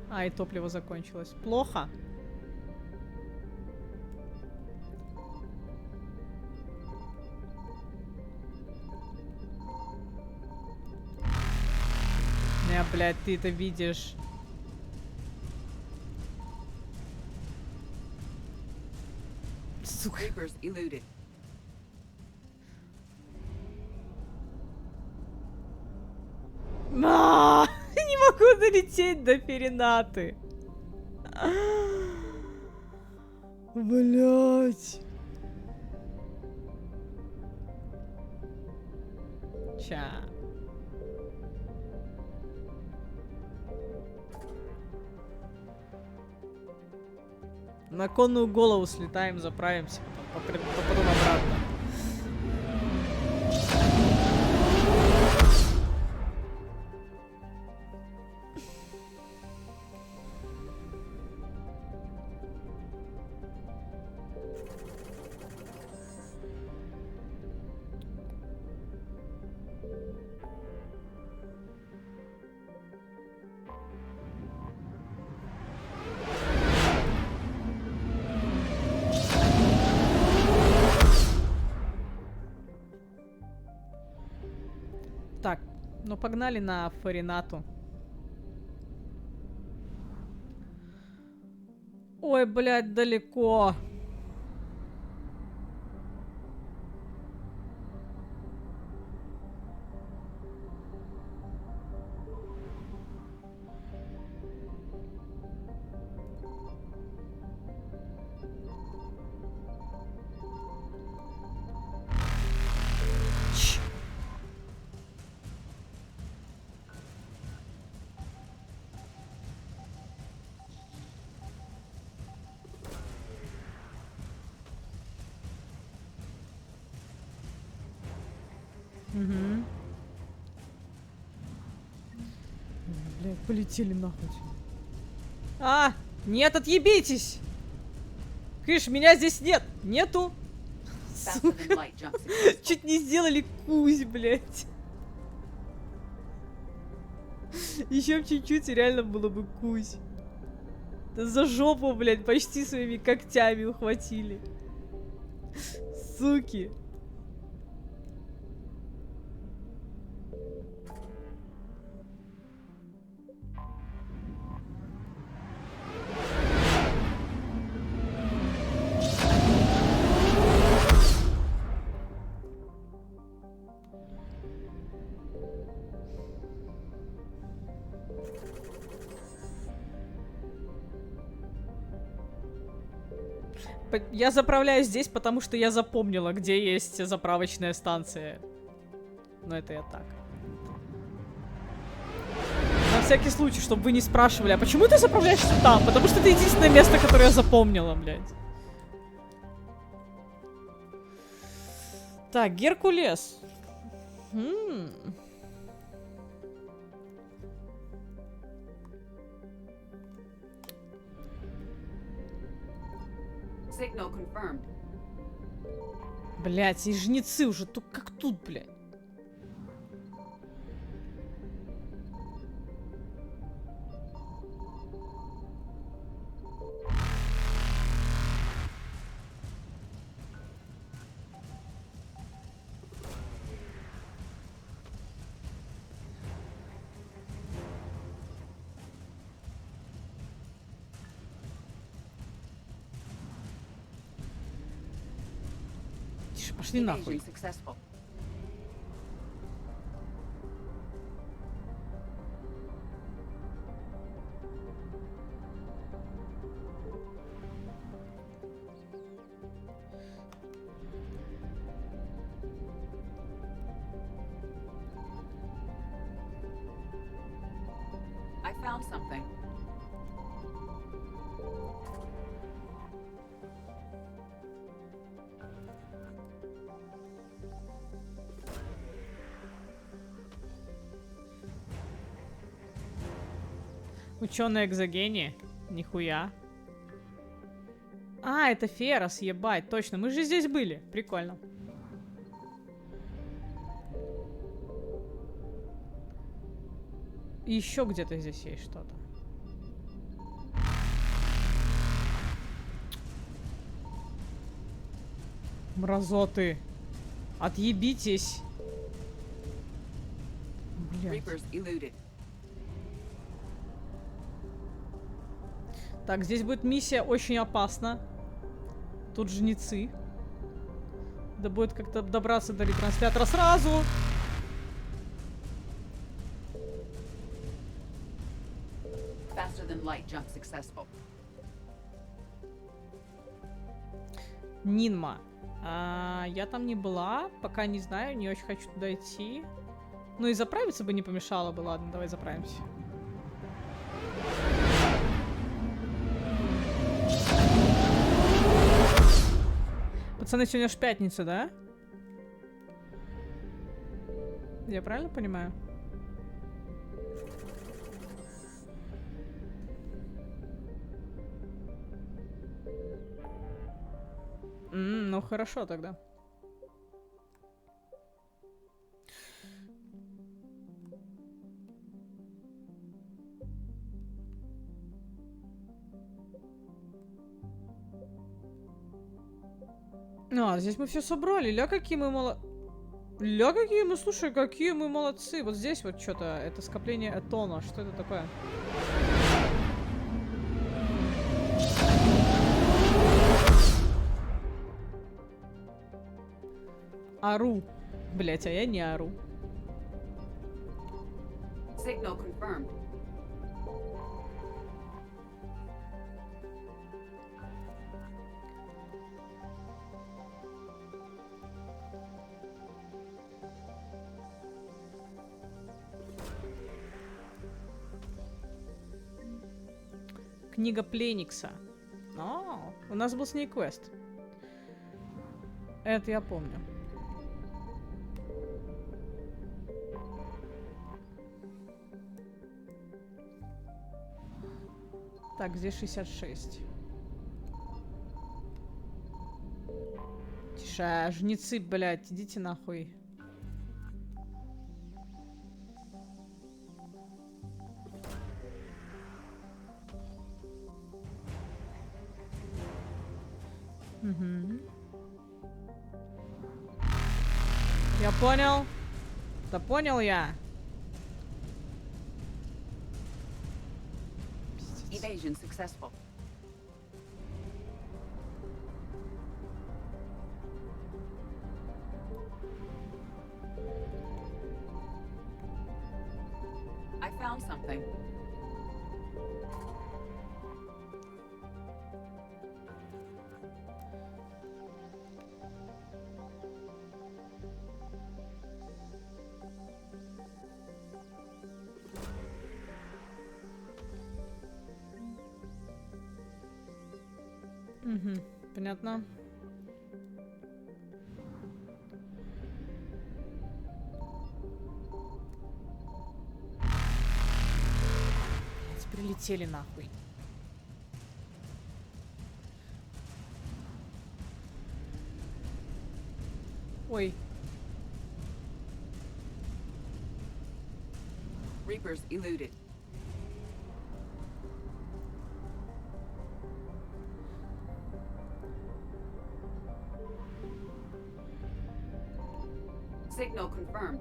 А, и топливо закончилось. Плохо. Не, блядь, ты это видишь. Сука. Не могу долететь до Феринаты. Блять. Ща. На конную голову слетаем, заправимся, потом обратно. Так, ну погнали на Фаринату. Ой, блядь, далеко. Угу. Блядь, полетели нахуй. А, нет, отъебитесь! Кыш, меня здесь нет. Нету. Сука. Чуть не сделали кусь, блядь. Еще чуть-чуть и реально было бы кусь. Да за жопу, блядь, почти своими когтями ухватили. Суки. Я заправляюсь здесь, потому что я запомнила, где есть заправочная станция. Но это я так. На всякий случай, чтобы вы не спрашивали, а почему ты заправляешься там? Потому что это единственное место, которое я запомнила, блядь. Так, Геркулес. Блять, и жнецы уже тут как тут, блядь. Пошли нахуй. I found something. Ученый экзогений? Нихуя. А, это Ферос, ебать. Точно, мы же здесь были. Прикольно. И еще где-то здесь есть что-то. Мразоты. Отъебитесь. Блядь. Так, здесь будет миссия очень опасна. Тут жнецы. Да будет как-то добраться до ретранслятора сразу. Faster than light jump successful. Нинма. Я там не была, пока не знаю, не очень хочу туда идти. Ну и заправиться бы не помешало бы. Ладно, давай заправимся. Пацаны, сегодня ж пятница, да? Я правильно понимаю? Ну хорошо тогда. Здесь мы все собрали. Ля, какие мы Ля, какие мы, слушай, какие мы молодцы. Вот здесь вот что-то, это скопление этона. Что это такое? Ору. Блять, а я не ору. Signal confirmed. Книга Пленикса. У нас был с ней квест. Это я помню. Так, здесь 66. Тише, жнецы, блядь, идите нахуй. Угу. Я понял. Да понял я. Evasion successful. I found something. Угу, понятно. Прилетели нахуй. Ой. Reapers eluded. Signal confirmed.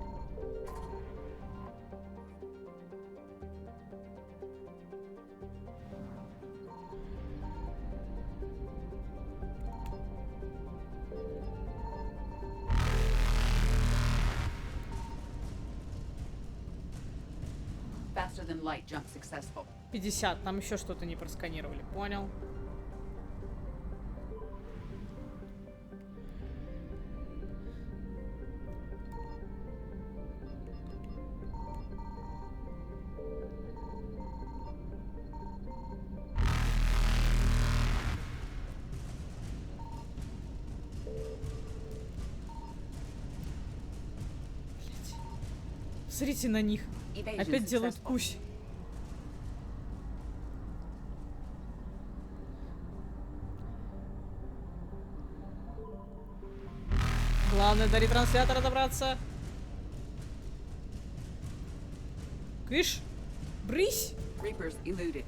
Faster than light jump successful. 50. Там еще что-то не просканировали. Понял. Смотрите на них. Опять делают кусь. Главное до ретранслятора добраться. Кыш! Брысь! Reapers eluded.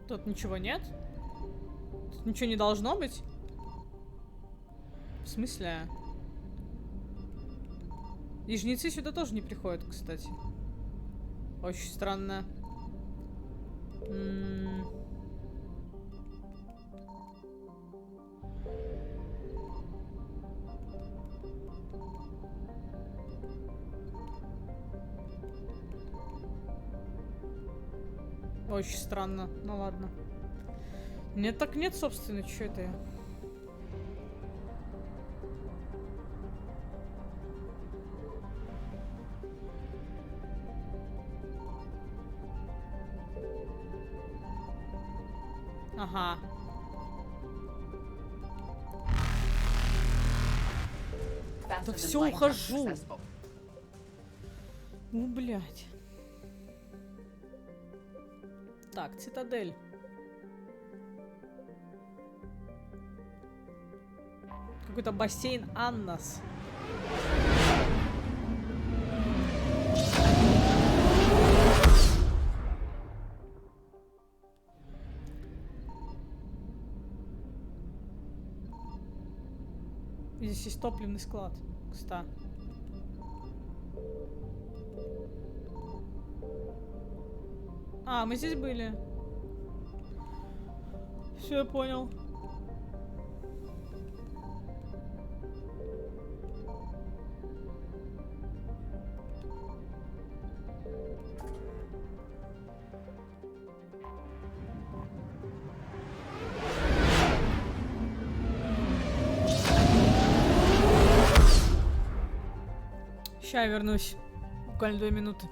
Тут ничего нет? Тут ничего не должно быть? В смысле? И жнецы сюда тоже не приходят, кстати. Очень странно. Очень странно. Ну ладно. Нет, так нет, собственно, что это я? Ага. Да все, ухожу. Ну, блядь. Так, цитадель. Какой-то бассейн Аннас. Здесь есть топливный склад. Кстати. А, мы здесь были. Все, я понял. Ща я вернусь. Буквально 2 минуты.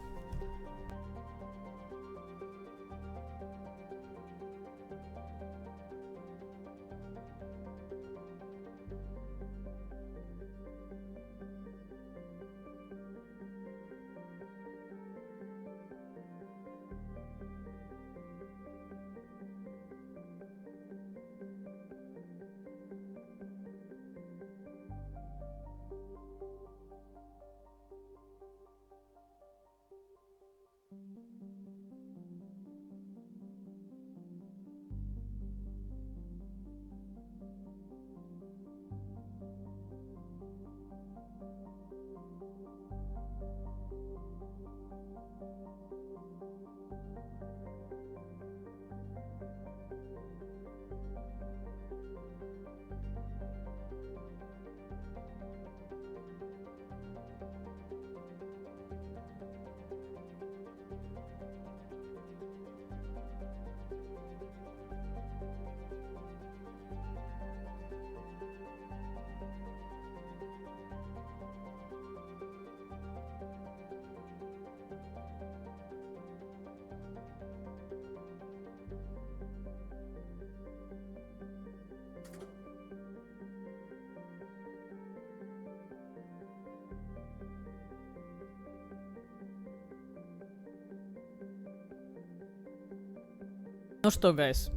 Ну что, гайс,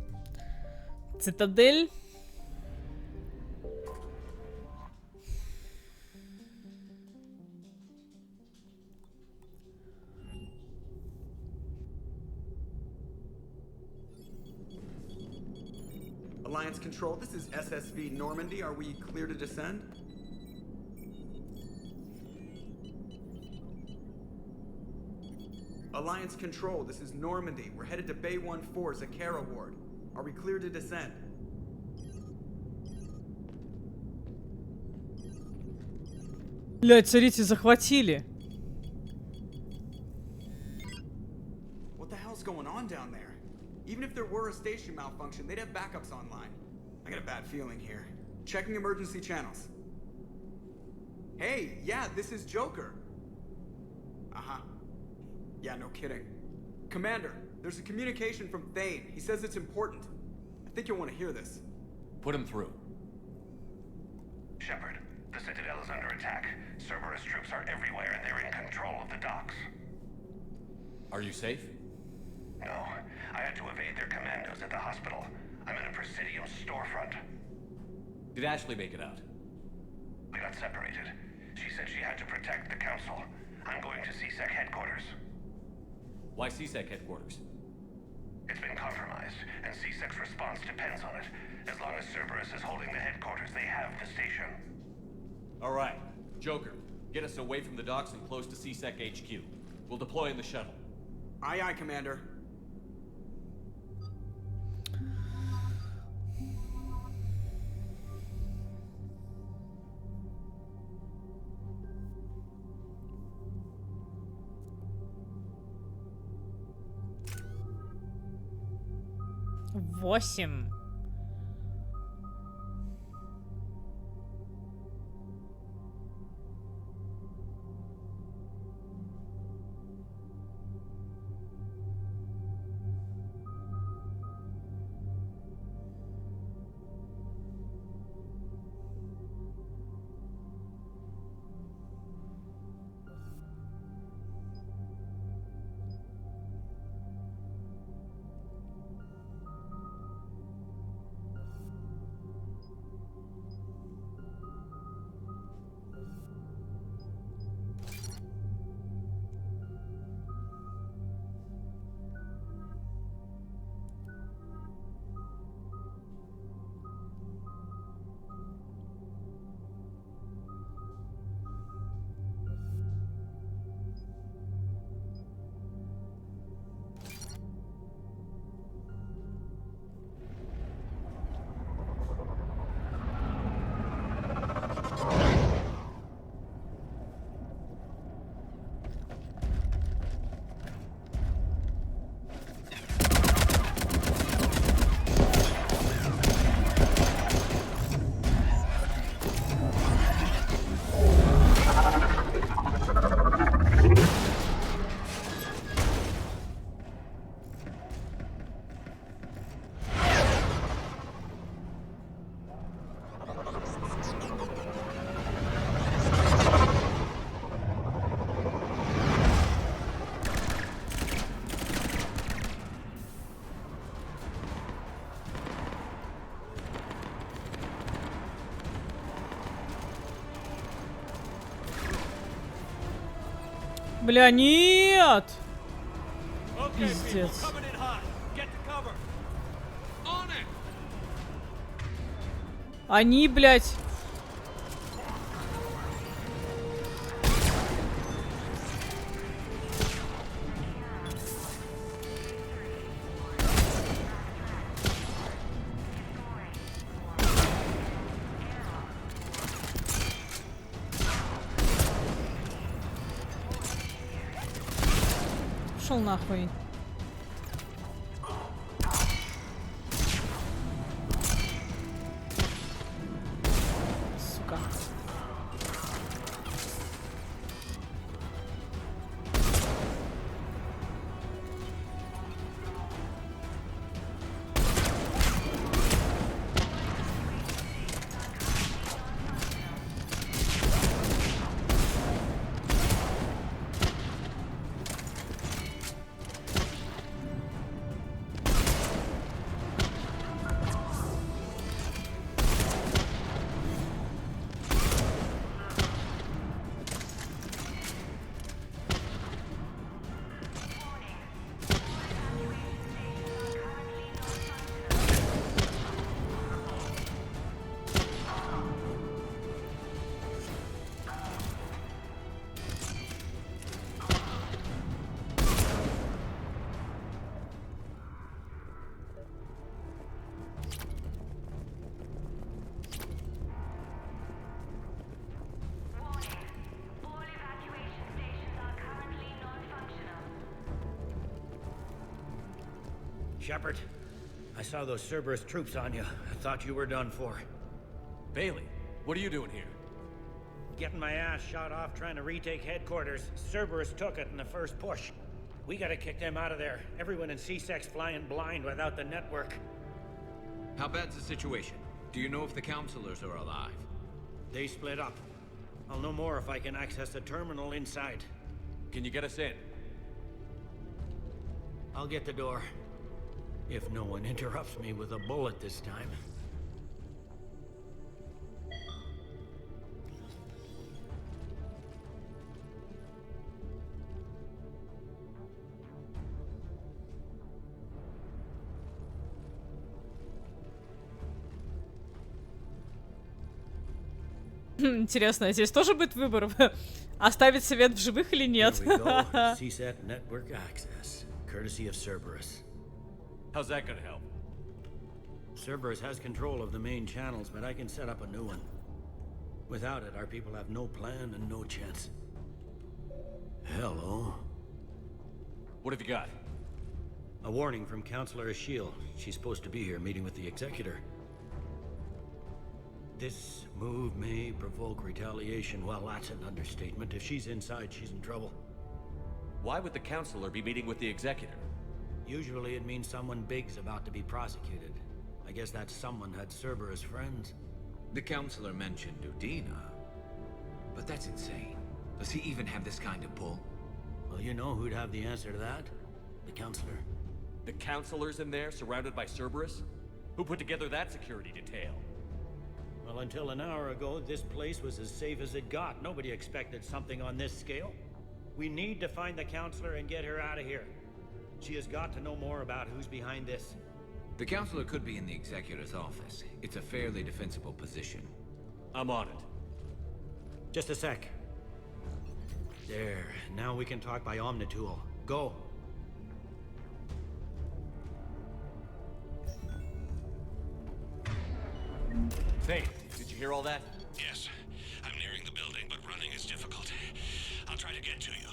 цитадель. Alliance Control, this is SSV Normandy. Are we clear to descend? Alliance Control, this is Normandy. We're headed to Bay 1-4, Zakara Ward. Are we clear to descend? Блядь, смотрите, захватили. What the hell's going on down there? Even if there were a station malfunction, they'd have backups online. I got a bad feeling here. Checking emergency channels. Hey, yeah, this is Joker. Uh-huh. Yeah, no kidding. Commander, there's a communication from Thane. He says it's important. I think you'll want to hear this. Put him through. Shepard, the Citadel is under attack. Cerberus troops are everywhere and they're in control of the docks. Are you safe? No, I had to evade their commandos at the hospital. I'm in a Presidium storefront. Did Ashley make it out? We got separated. She said she had to protect the Council. I'm going to CSEC headquarters. Why CSEC headquarters? It's been compromised, and C-Sec's response depends on it. As long as Cerberus is holding the headquarters, they have the station. All right, Joker, get us away from the docks and close to C-Sec HQ. We'll deploy in the shuttle. Aye, aye, Commander. Восемь. Бля, нет! Пиздец. Они, блядь. Шел нахуй. Сука. Shepard, I saw those Cerberus troops on you. I thought you were done for. Bailey, what are you doing here? Getting my ass shot off trying to retake headquarters. Cerberus took it in the first push. We gotta kick them out of there. Everyone in C-Sec's flying blind without the network. How bad's the situation? Do you know if the counselors are alive? They split up. I'll know more if I can access the terminal inside. Can you get us in? I'll get the door. If no one interrupts me with a bullet this time. Интересно, здесь тоже будет выбор? Оставить свет в живых или нет? CSAT network access, courtesy of Cerberus. How's that gonna help? Cerberus has control of the main channels, but I can set up a new one. Without it, our people have no plan and no chance. Hello. What have you got? A warning from Counselor Ashiel. She's supposed to be here meeting with the Executor. This move may provoke retaliation. Well, that's an understatement. If she's inside, she's in trouble. Why would the Counselor be meeting with the Executor? Usually it means someone big's about to be prosecuted. I guess that someone had Cerberus friends. The Counselor mentioned Udina. But that's insane. Does he even have this kind of pull? Well, you know who'd have the answer to that? The Counselor. The Counselor's in there, surrounded by Cerberus? Who put together that security detail? Well, until an hour ago, this place was as safe as it got. Nobody expected something on this scale. We need to find the Counselor and get her out of here. She has got to know more about who's behind this. The Counselor could be in the Executor's office. It's a fairly defensible position. I'm on it. Just a sec. There. Now we can talk by Omnitool. Go. Hey, did you hear all that? Yes. I'm nearing the building, but running is difficult. I'll try to get to you.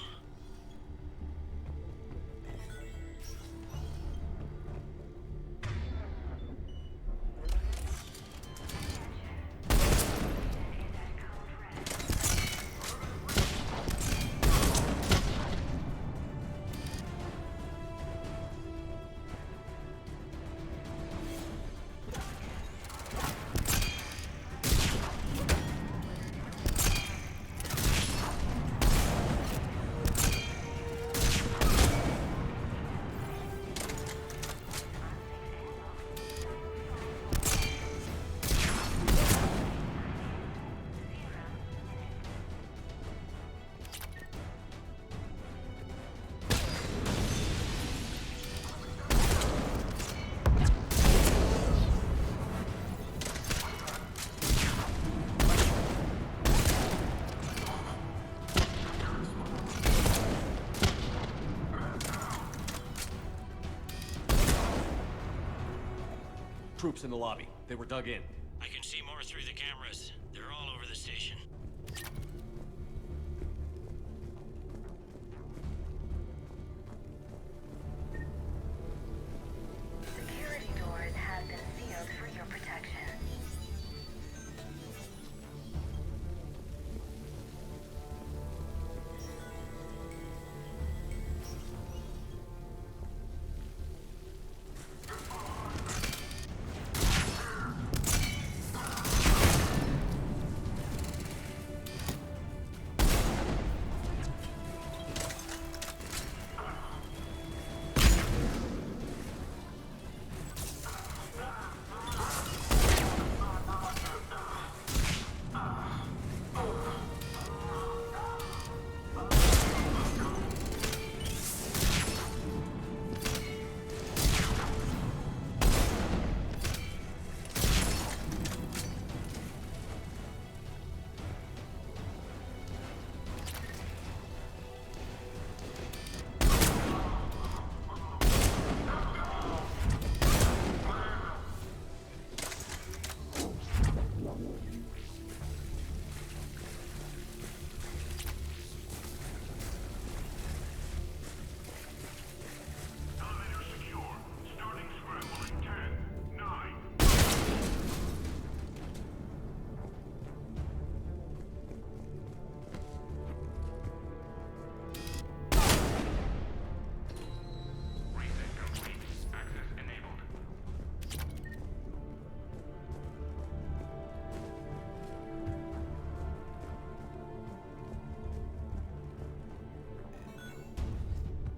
Troops in the lobby. They were dug in. I can see more through the cameras. They're all over the station. Security doors have been sealed for your protection.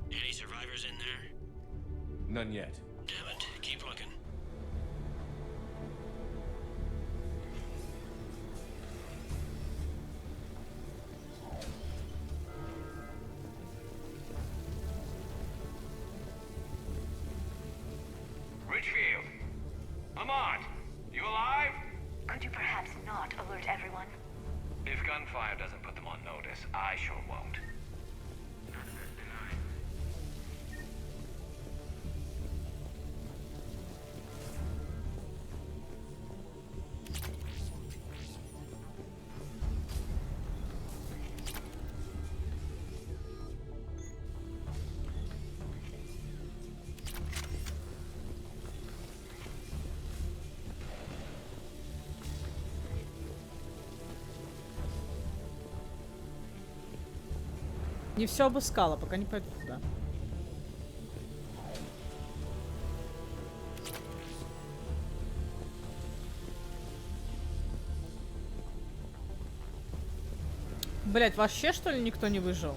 Any survivors in there? None yet. Damn it. Keep looking. Richfield! Lamont! You alive? Could you perhaps not alert everyone? gunfire doesn't put them on notice, I sure won't. Не все обыскала, пока не пойду туда. Блять, вообще что ли никто не выжил?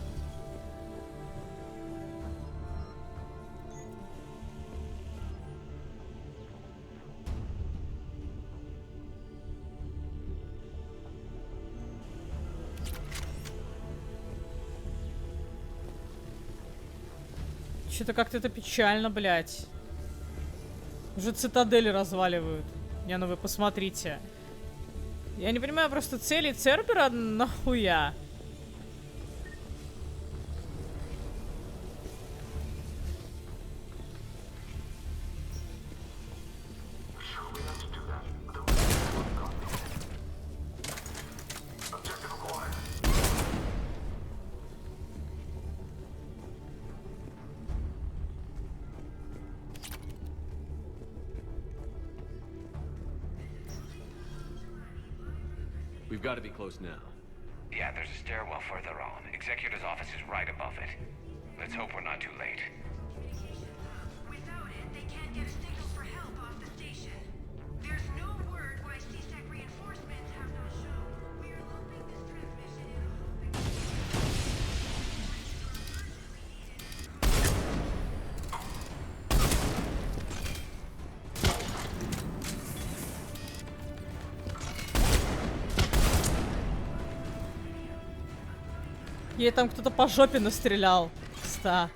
Что-то как-то это печально, блядь. Уже цитадели разваливают. Не, ну вы посмотрите. Я не понимаю просто цели Цербера нахуя. We've got to be close now. Yeah, there's a stairwell further on. Executor's office is right above it. Let's hope we're not too late. Without it, they can't get a signal for help off the station. There's no word why CSEC reinforcements have not shown. We are looping this transmission in a hoping... Ей там кто-то по жопе настрелял. Ста.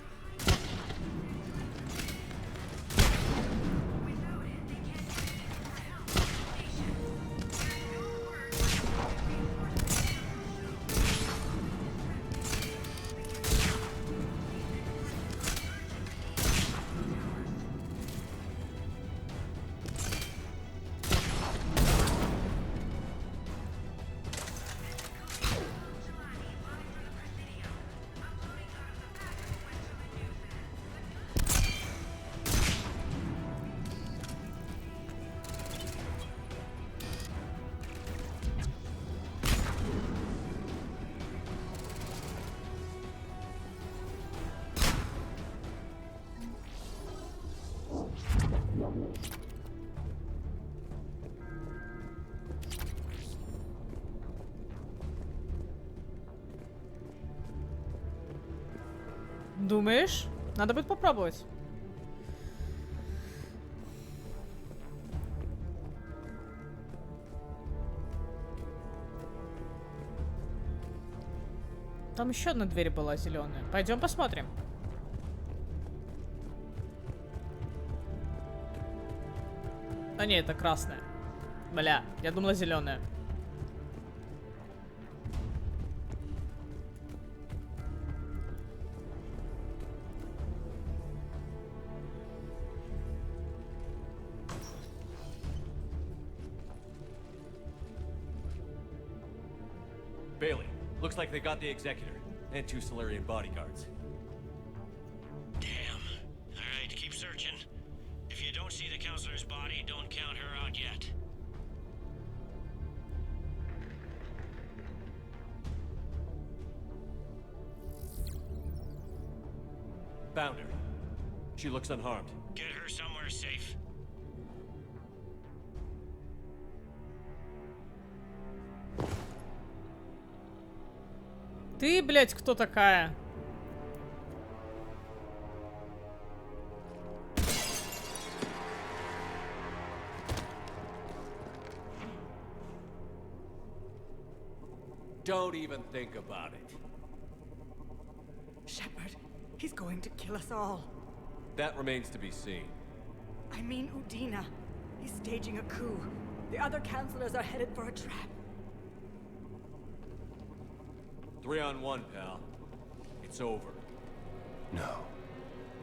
Думаешь? Надо будет попробовать. Там еще одна дверь была зеленая. Пойдем посмотрим. А не, это красная. Бля, я думала зеленая. Bailey, looks like they got the Executor and 2 Solarian bodyguards. Damn. Alright, keep searching. If you don't see the counselor's body, don't count her out yet. Found her. She looks unharmed. Get her somewhere safe. Ты, блядь, кто такая? Don't even think about it. Shepard, he's going to kill us all. That remains to be seen. I mean Udina. He's staging a coup. The other counselors are headed for a trap. 3-on-1, pal. It's over. No.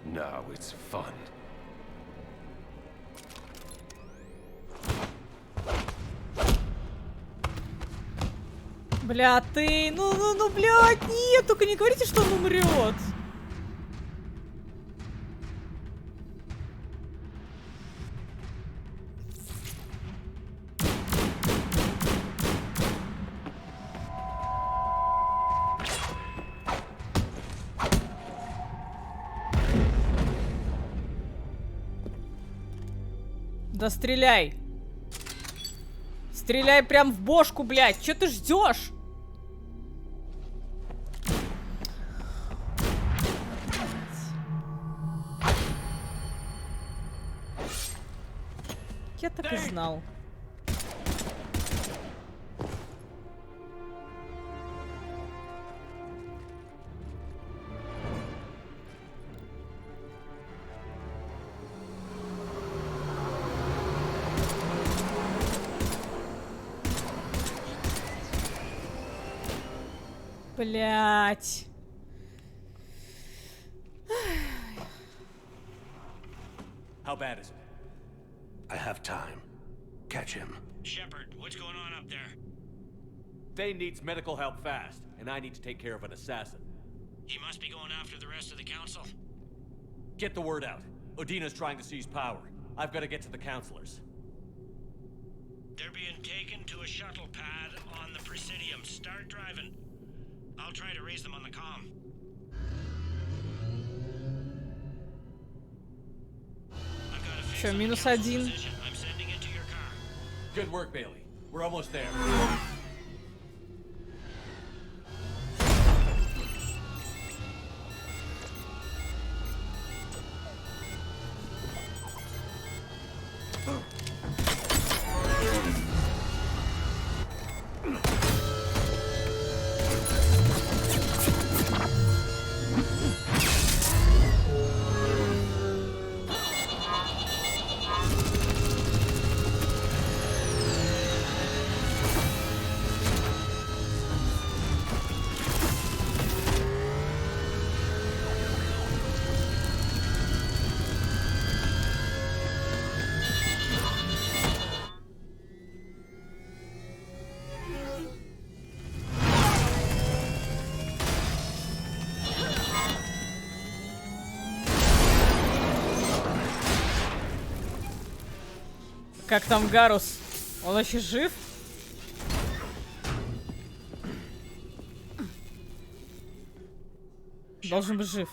No, it's fun. Бля, ты... Ну, блядь, нет, только не говорите, что он умрет. Да стреляй. Стреляй прям в бошку, блядь. Чё ты ждешь? Я так и знал. Блять. How bad is it? I have time. Catch him. Shepard, what's going on up there? Thane needs medical help fast, and I need to take care of an assassin. He must be going after the rest of the council. Get the word out. Odina's trying to seize power. I've got to get to the counselors. They're being taken to a shuttle pad on the Presidium. Start driving. I'll try to raise them on the comm. Чё, -1? I'm sending it to your car. Good work, Bailey. We're almost there. Как там Гарус? Он вообще жив? Должен быть жив.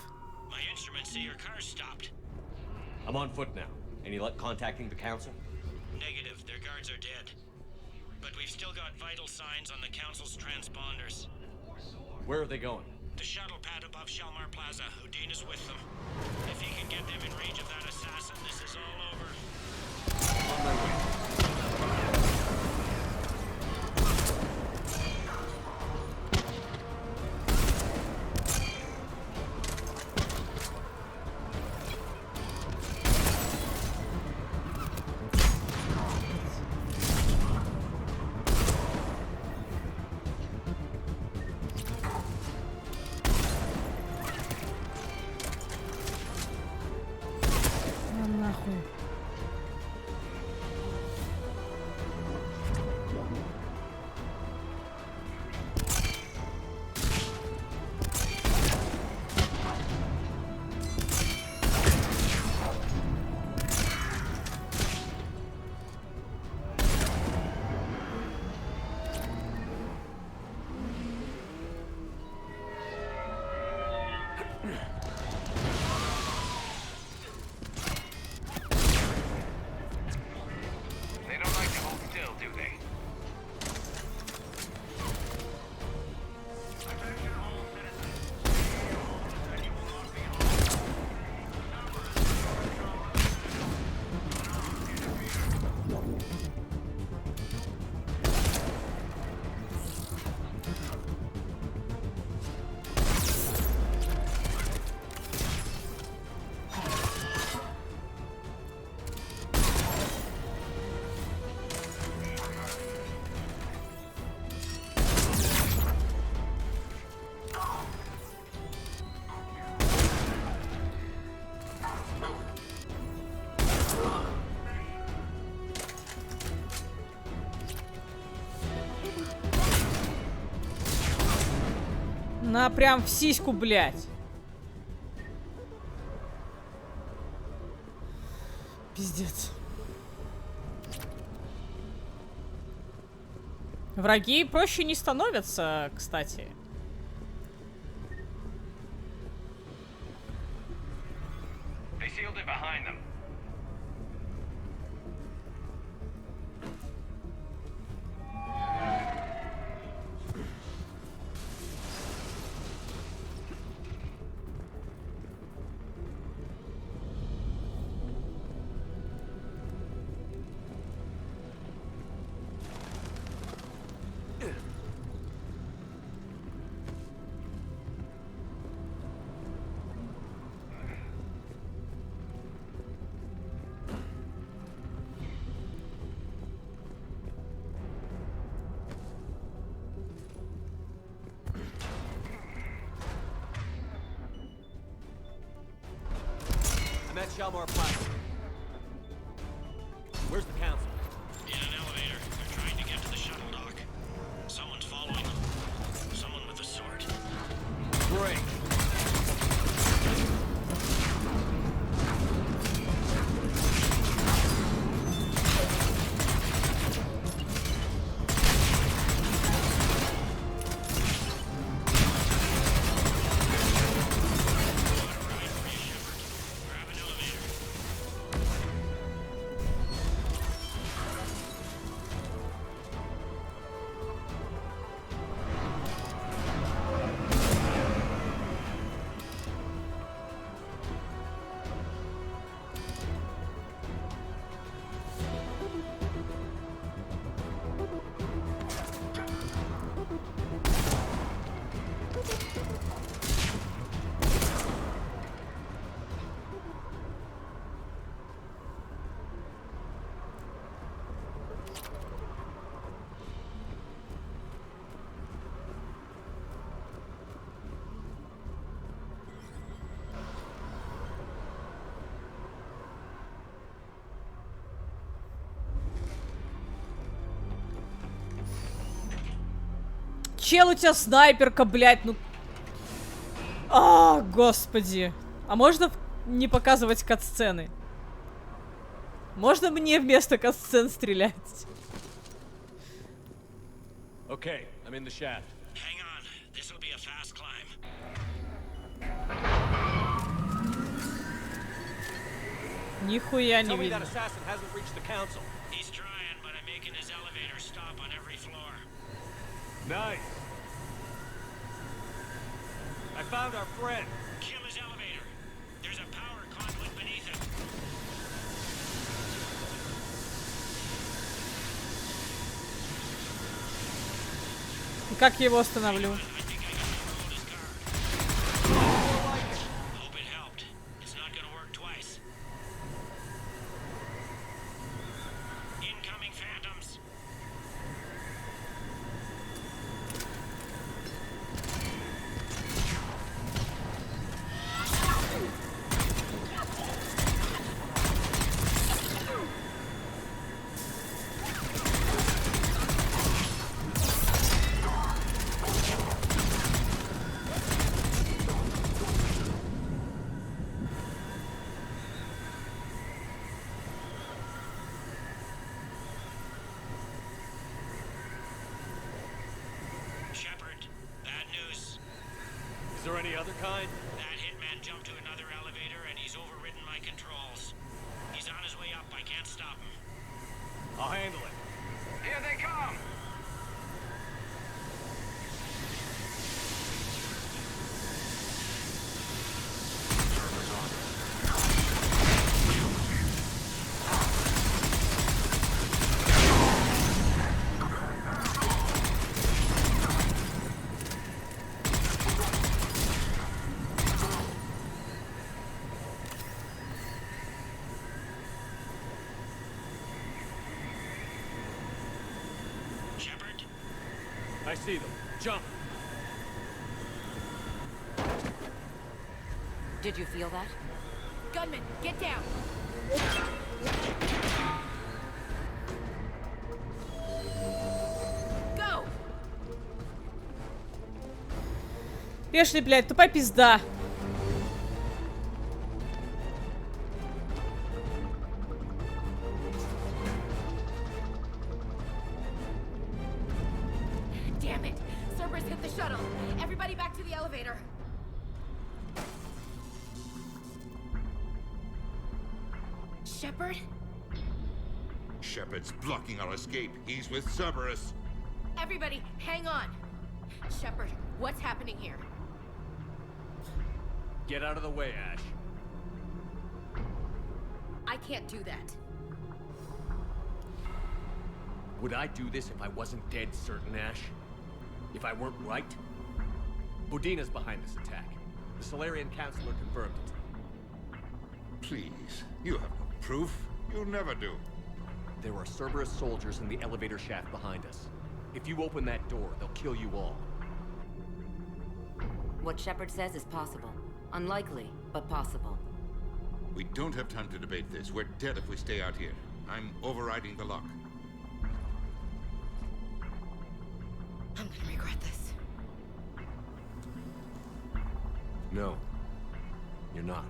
My instruments say your car's stopped. I'm on foot now. Any luck contacting the council? Negative. Their guards are dead. But we've still got vital signs on the council's transponders. Where are they going? The shuttle pad above Shalmar Plaza. Udina's with them. If he can get them in range of that assassin, this is all over. On my way. Нахуй. They don't like to hold still, do they? На прям в сиську, блядь. Пиздец. Враги проще не становятся, кстати. They sealed it behind them. I'm at Shalmar Platform. Where's the council? In an elevator. They're trying to get to the shuttle dock. Someone's following them. Someone with a sword. Great. Чел, у тебя снайперка, блядь, ну... А, господи. А можно не показывать катсцены? Можно мне вместо катсцен стрелять? Okay, I'm in the shaft. Hang on. This will be a fast climb. Нихуя не Tell me that видно. assassin hasn't reached the council. He's trying, but I'm making his elevator stop on every floor. Nice. I found our friend. Kill his elevator. There's a power conduit beneath it. И как я его остановлю? Hope it helped. It's not gonna work twice. Incoming phantoms. Shepard, bad news. Is there any other kind? That hitman jumped to another elevator and he's overridden my controls. He's on his way up. I can't stop him. I'll handle it. Here they come! Shepard? I see them. Jump. Did you feel that? Gunman, get down! Go! Пешли, блядь, тупая пизда. Damn it! Cerberus hit the shuttle. Everybody back to the elevator. Shepard? Shepard's blocking our escape. He's with Cerberus. Everybody, hang on. Shepard, what's happening here? Get out of the way, Ash. I can't do that. Would I do this if I wasn't dead certain, Ash? If I weren't right? Udina's behind this attack. The Solarian Counselor confirmed it. Please, you have no proof. You'll never do. There are Cerberus soldiers in the elevator shaft behind us. If you open that door, they'll kill you all. What Shepard says is possible. Unlikely, but possible. We don't have time to debate this. We're dead if we stay out here. I'm overriding the lock. I'm gonna regret this. No. You're not.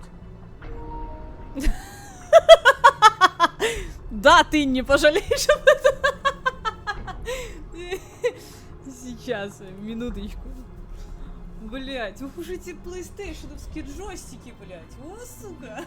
Да, ты не пожалеешь об этом. Сейчас, минуточку. Блять, ух уж эти PlayStation-овские джойстики, блять. О, сука.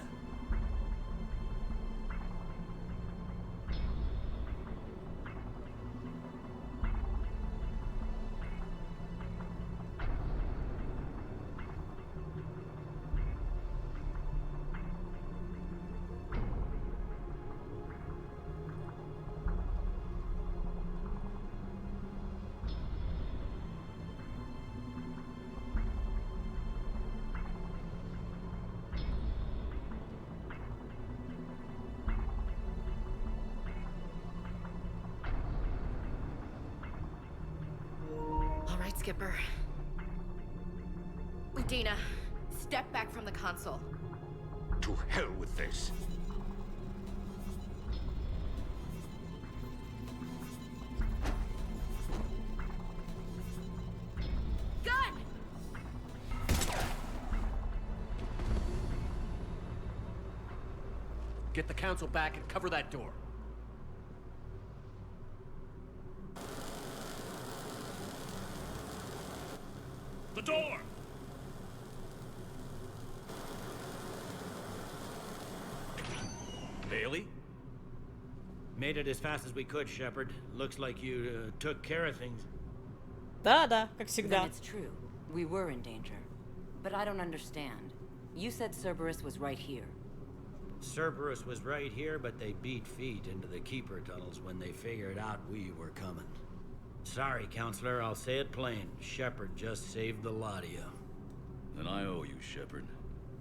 All right, Skipper. Udina, step back from the console. To hell with this. Gun! Get the Council back and cover that door. The door! Bailey? Made it as fast as we could, Shepard. Looks like you took care of things. Да, как всегда. Then it's true. We were in danger. But I don't understand. You said Cerberus was right here. Cerberus was right here, but they beat feet into the Keeper tunnels when they figured out we were coming. Sorry, Counselor, I'll say it plain. Shepard just saved the lot of you. Then I owe you, Shepard.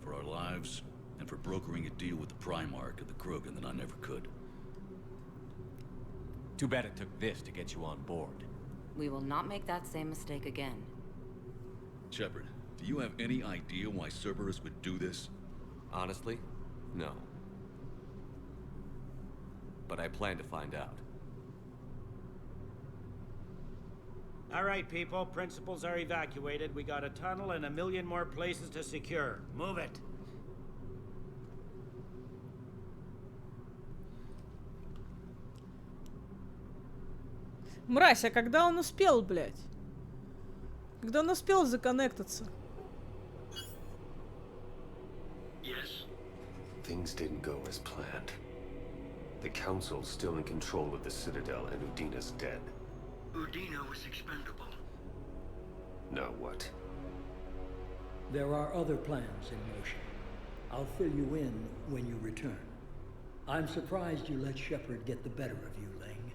For our lives, and for brokering a deal with the Primarch of the Krogan that I never could. Too bad it took this to get you on board. We will not make that same mistake again. Shepard, do you have any idea why Cerberus would do this? Honestly, no. But I plan to find out. All right, people. Principals are evacuated. We got a tunnel and 1,000,000 more places to secure. Move it. Мразь, а когда он успел, блядь? Когда он успел законнектиться? Yes. Things didn't go as planned. The Council's still in control of the Citadel and Udina's dead. Udina was expendable. Now what? There are other plans in motion. I'll fill you in when you return. I'm surprised you let Shepard get the better of you, Ling.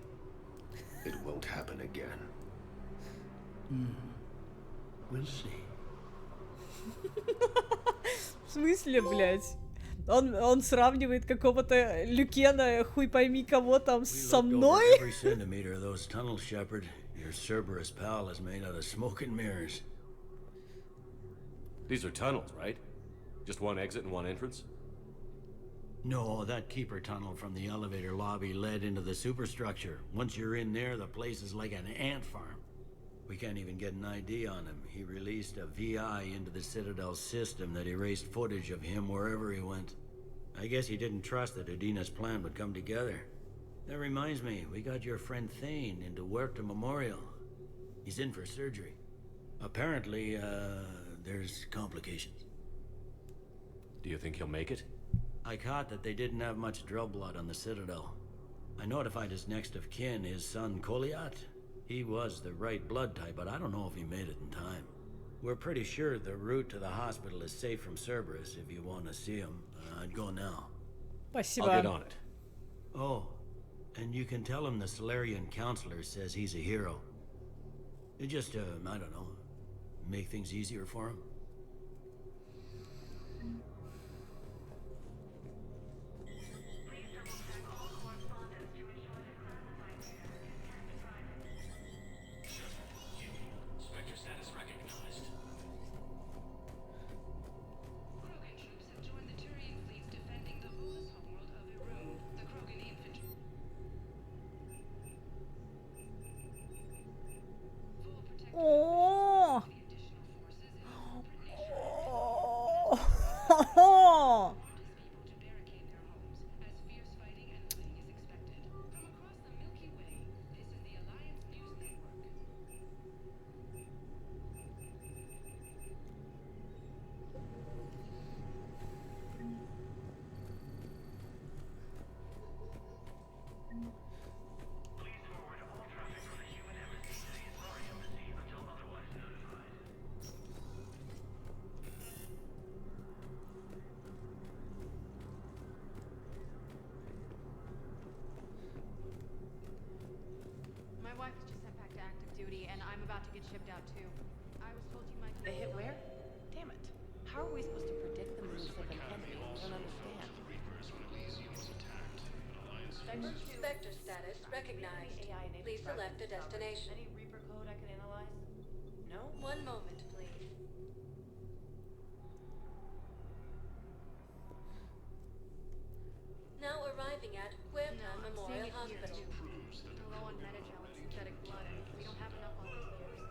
It won't happen again. We'll see. В смысле, блядь? Он сравнивает какого-то Люкена, хуй пойми кого там, со мной? Every centimeter of those tunnels, Shepard. Your Cerberus pal is made out of smoke and mirrors. These are tunnels, right? Just one exit and one entrance? No, that Keeper tunnel from the elevator lobby led into the superstructure. Once you're in there, the place is like an ant farm. We can't even get an ID on him. He released a VI into the Citadel system that erased footage of him wherever he went. I guess he didn't trust that Udina's plan would come together. That reminds me, we got your friend Thane into Huerta Memorial. He's in for surgery. Apparently, there's complications. Do you think he'll make it? I caught that they didn't have much drill blood on the Citadel. I notified his next of kin, his son Koliat. He was the right blood type, but I don't know if he made it in time. We're pretty sure the route to the hospital is safe from Cerberus if you want to see him. I'd go now. Спасибо. I'll get on it. Oh, and you can tell him the Solarian counselor says he's a hero. It just, I don't know, make things easier for him. Oh. My wife was just sent back to active duty, and I'm about to get shipped out too. I was told you might. They hit where? Damn it. How are we supposed to predict the moves of an enemy? I don't understand. Vector status recognized. Please select a destination. Any Reaper code I can analyze? No? One moment, please. Now arriving at Huerta Memorial Hospital. We're low on Medi-gel and synthetic blood, and we don't have enough volunteers.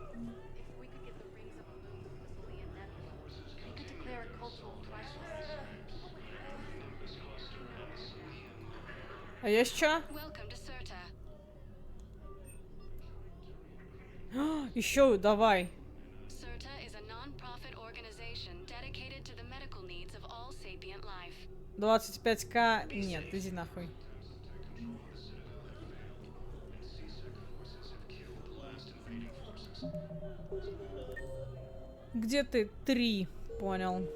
If we could get the rings of Illume from the Salian Nebula, we could declare a cultural crisis. А есть чё? Еще давай. CERTA is a non-profit organization dedicated to the medical needs of all sapient life. 25к. Нет, иди нахуй. Где ты? 3. Понял.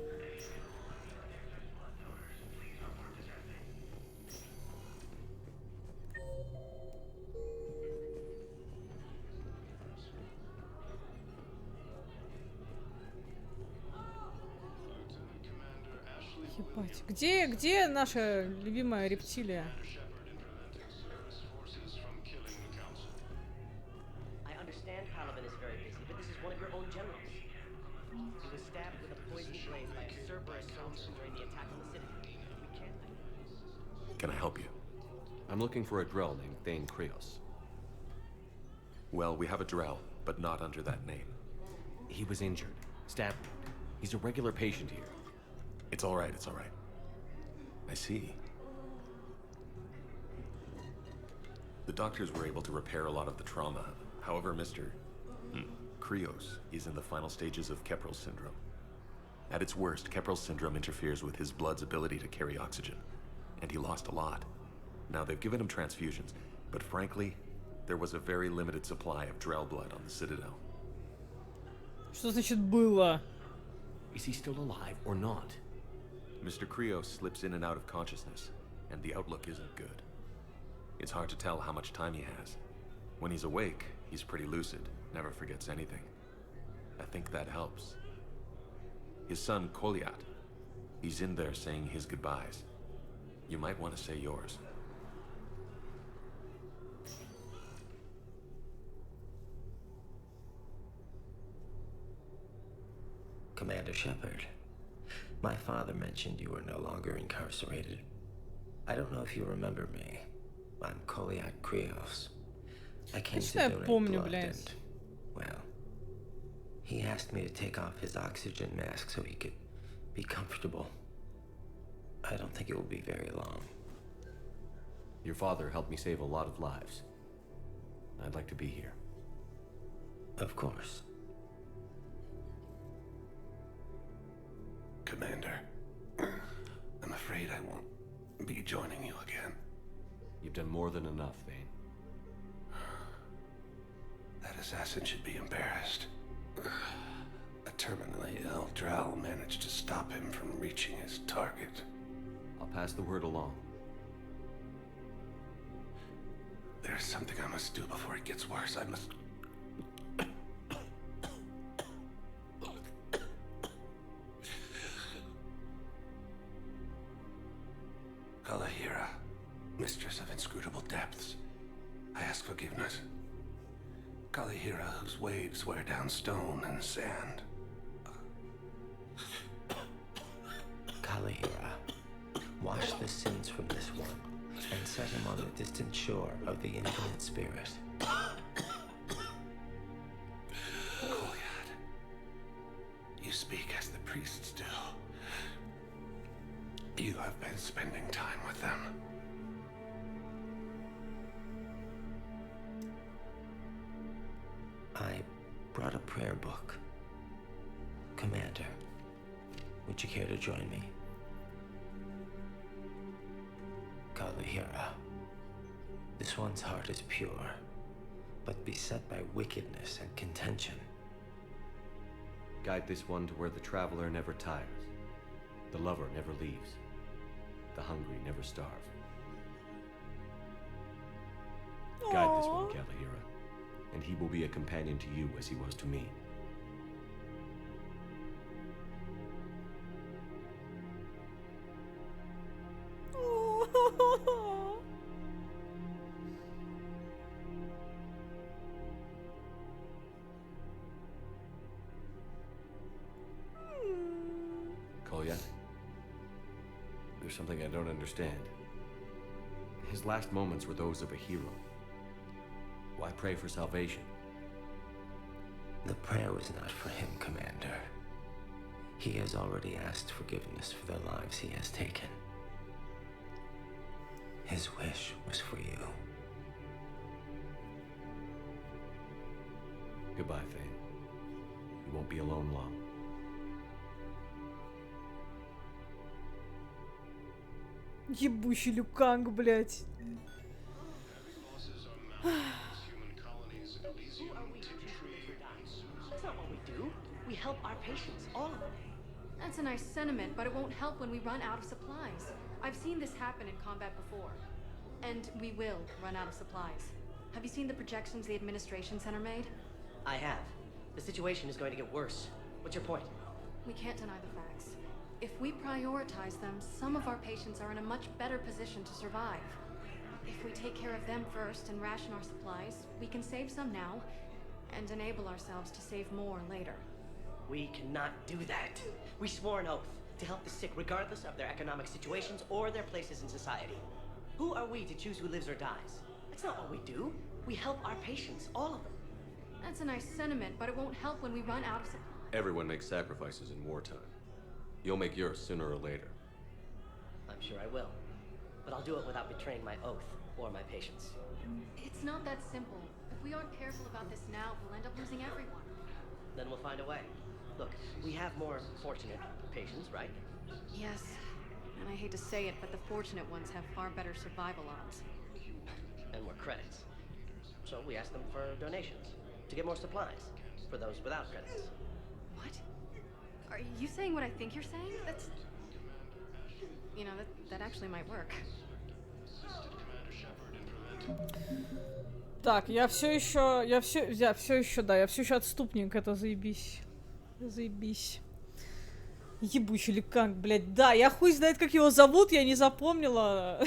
Ебать. Где наша любимая рептилия? I understand Paladin is very busy, but this is one of your own generals. He was stabbed with a poison blade by a Cerberus soldier during the attack on the city. We can't. Can I help you? I'm looking for a Drell named Thane Krios. Well, we have a Drell, but not under that name. He was injured. Stabbed. He's a regular patient here. It's all right, it's all right. I see. The doctors were able to repair a lot of the trauma. However, Mr. Krios is in the final stages of Keprel's syndrome. At its worst, Keprel's syndrome interferes with his blood's ability to carry oxygen, and he lost a lot. Now, they've given him transfusions, but frankly, there was a very limited supply of Drell blood on the Citadel. Что значит было? Is he still alive or not? Mr. Krios slips in and out of consciousness, and the outlook isn't good. It's hard to tell how much time he has. When he's awake, he's pretty lucid, never forgets anything. I think that helps. His son, Koliat, he's in there saying his goodbyes. You might want to say yours. Commander Shepard, my father mentioned you were no longer incarcerated. I don't know if you remember me. I'm Koliat Krios. I came to donate blood and, well, He asked me to take off his oxygen mask so he could be comfortable. I don't think it will be very long. Your father helped me save a lot of lives. I'd like to be here. Of course. Commander, I'm afraid I won't be joining you again. You've done more than enough, Vane. That assassin should be embarrassed. A terminally ill Drow managed to stop him from reaching his target. I'll pass the word along. There's something I must do before it gets worse. I must... Kalahira, mistress of inscrutable depths, I ask forgiveness. Kalahira, whose waves wear down stone and sand. Kalahira, wash the sins from this one and set him on the distant shore of the infinite spirit. Kolyad, you speak as the priests do. You have been spending time with them. I brought a prayer book. Commander, would you care to join me? Kalahira, this one's heart is pure, but beset by wickedness and contention. Guide this one to where the traveler never tires, the lover never leaves, the hungry never starve. Guide this one, Kalahira, and he will be a companion to you as he was to me. Kolya, there's something I don't understand. His last moments were those of a hero. Why pray for salvation? The prayer was not for him, Commander. He has already asked forgiveness for the lives he has taken. His wish was for you. Goodbye, Thane. You won't be alone long. Ебучий Люканг, блядь. That's not what we do. We help our patients, all of them. That's a nice sentiment, but it won't help when we run out of supplies. I've seen this happen in combat before. And we will run out of supplies. Have you seen the projections the administration center made? I have. The situation is going to get worse. What's your point? We can't deny the facts. If we prioritize them, some of our patients are in a much better position to survive. If we take care of them first and ration our supplies, we can save some now and enable ourselves to save more later. We cannot do that. We swore an oath to help the sick regardless of their economic situations or their places in society. Who are we to choose who lives or dies? That's not what we do. We help our patients, all of them. That's a nice sentiment, but it won't help when we run out of supplies. Everyone makes sacrifices in wartime. You'll make yours sooner or later. I'm sure I will. But I'll do it without betraying my oath or my patients. It's not that simple. If we aren't careful about this now, we'll end up losing everyone. Then we'll find a way. Look, we have more fortunate patients, right? Yes, and I hate to say it, but the fortunate ones have far better survival odds. And more credits. So we ask them for donations to get more supplies for those without credits. What? Are you saying what I think you're saying? That's... You know, that actually might work. Так, я все еще отступник, это заебись. Заебись. Ебучий Люканг, блядь, да, я хуй знает, как его зовут, я не запомнила.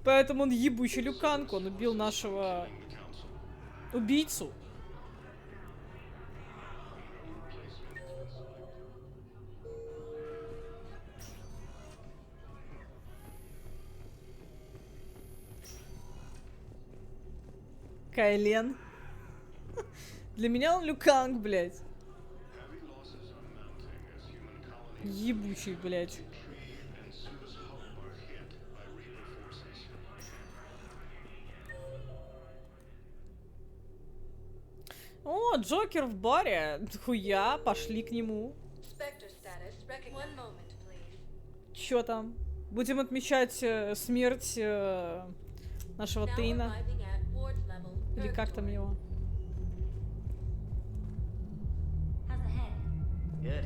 Поэтому он ебучий Люканг, он убил нашего убийцу. Кайлен. Для меня он Люканг, блядь. Ебучий, блядь. О, Джокер в баре. Хуя, пошли к нему. Чё там? Будем отмечать смерть нашего Тейна. Или как там его? Good.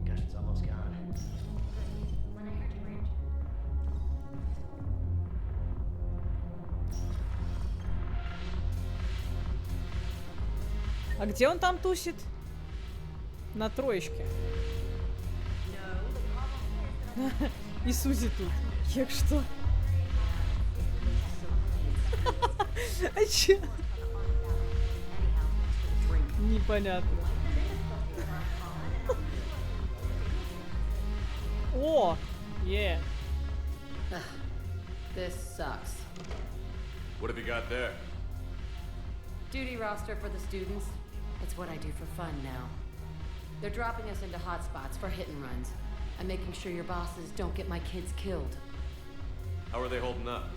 Concussion's almost gone. А где он там тусит? На троечке. И Сузи тут. Як что? А чё? Непонятно. О! Yeah. This sucks. What have you got there? Duty roster for the students. It's what I do for fun now. They're dropping us into hotspots for hit and runs. I'm making sure your bosses don't get my kids killed. How are they holding up?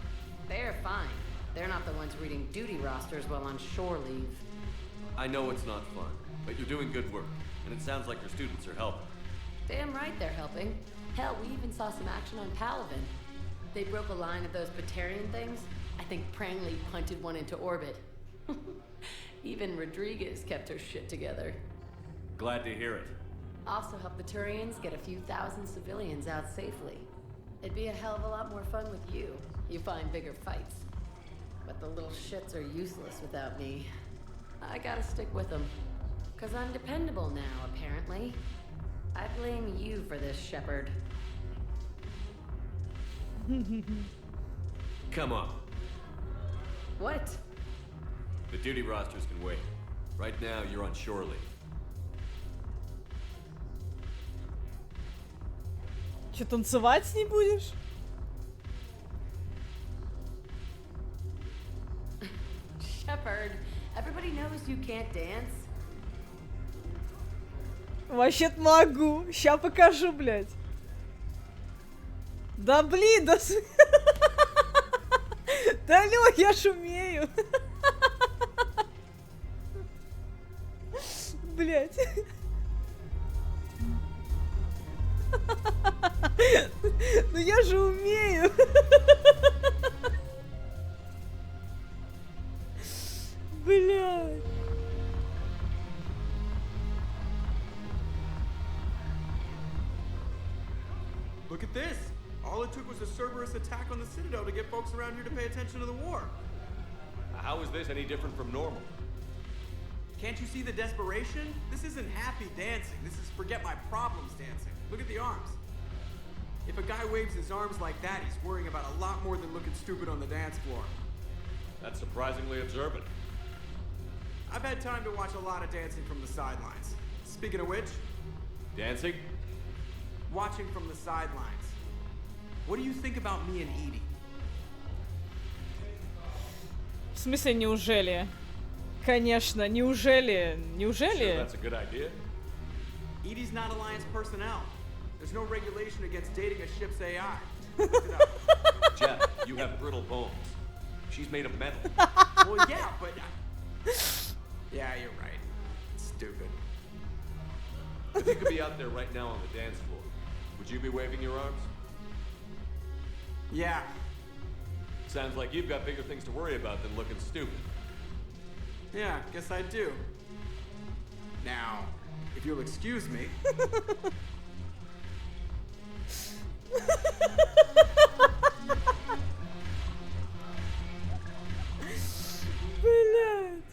They're fine. They're not the ones reading duty rosters while on shore leave. I know it's not fun, but you're doing good work, and it sounds like your students are helping. Damn right they're helping. Hell, we even saw some action on Palaven. They broke a line of those Batarian things. I think Prangley punted one into orbit. Even Rodriguez kept her shit together. Glad to hear it. Also helped the Turians get a few thousand civilians out safely. It'd be a hell of a lot more fun with you. You find bigger fights. But the little shits are useless without me. I gotta stick with them. 'Cause I'm dependable now, apparently. I blame you for this, Shepard. Come on. What? The duty rosters can wait. Right now, you're on shore leave. Че, танцевать с ней будешь? Shepard, everybody knows you can't dance. Вообще-то могу. Ща покажу, блядь. Да блин, да... Да алло, я ж умею. Блядь. Ну я же умею. Блядь. Look at this! All it took was a Cerberus attack on the Citadel to get folks around here to pay attention to the war. How is this any different from normal? Can't you see the desperation? This isn't happy dancing. This is forget my problems dancing. Look at the arms. If a guy waves his arms like that, he's worrying about a lot more than looking stupid on the dance floor. That's surprisingly observant. I've had time to watch a lot of dancing from the sidelines. Speaking of which... Dancing? Watching from the sidelines. What do you think about me and Edie? В смысле, неужели? Конечно, неужели? Неужели? Sure, that's a good idea. Edie's not Alliance personnel. There's no regulation against dating a ship's AI. Look it up. Jeff, you have brittle bones. She's made of metal. Well, yeah, but... Yeah, you're right. Stupid. If you could be out there right now on the dance floor, would you be waving your arms? Yeah. Sounds like you've got bigger things to worry about than looking stupid. Yeah, guess I do. Now, if you'll excuse me... Блядь.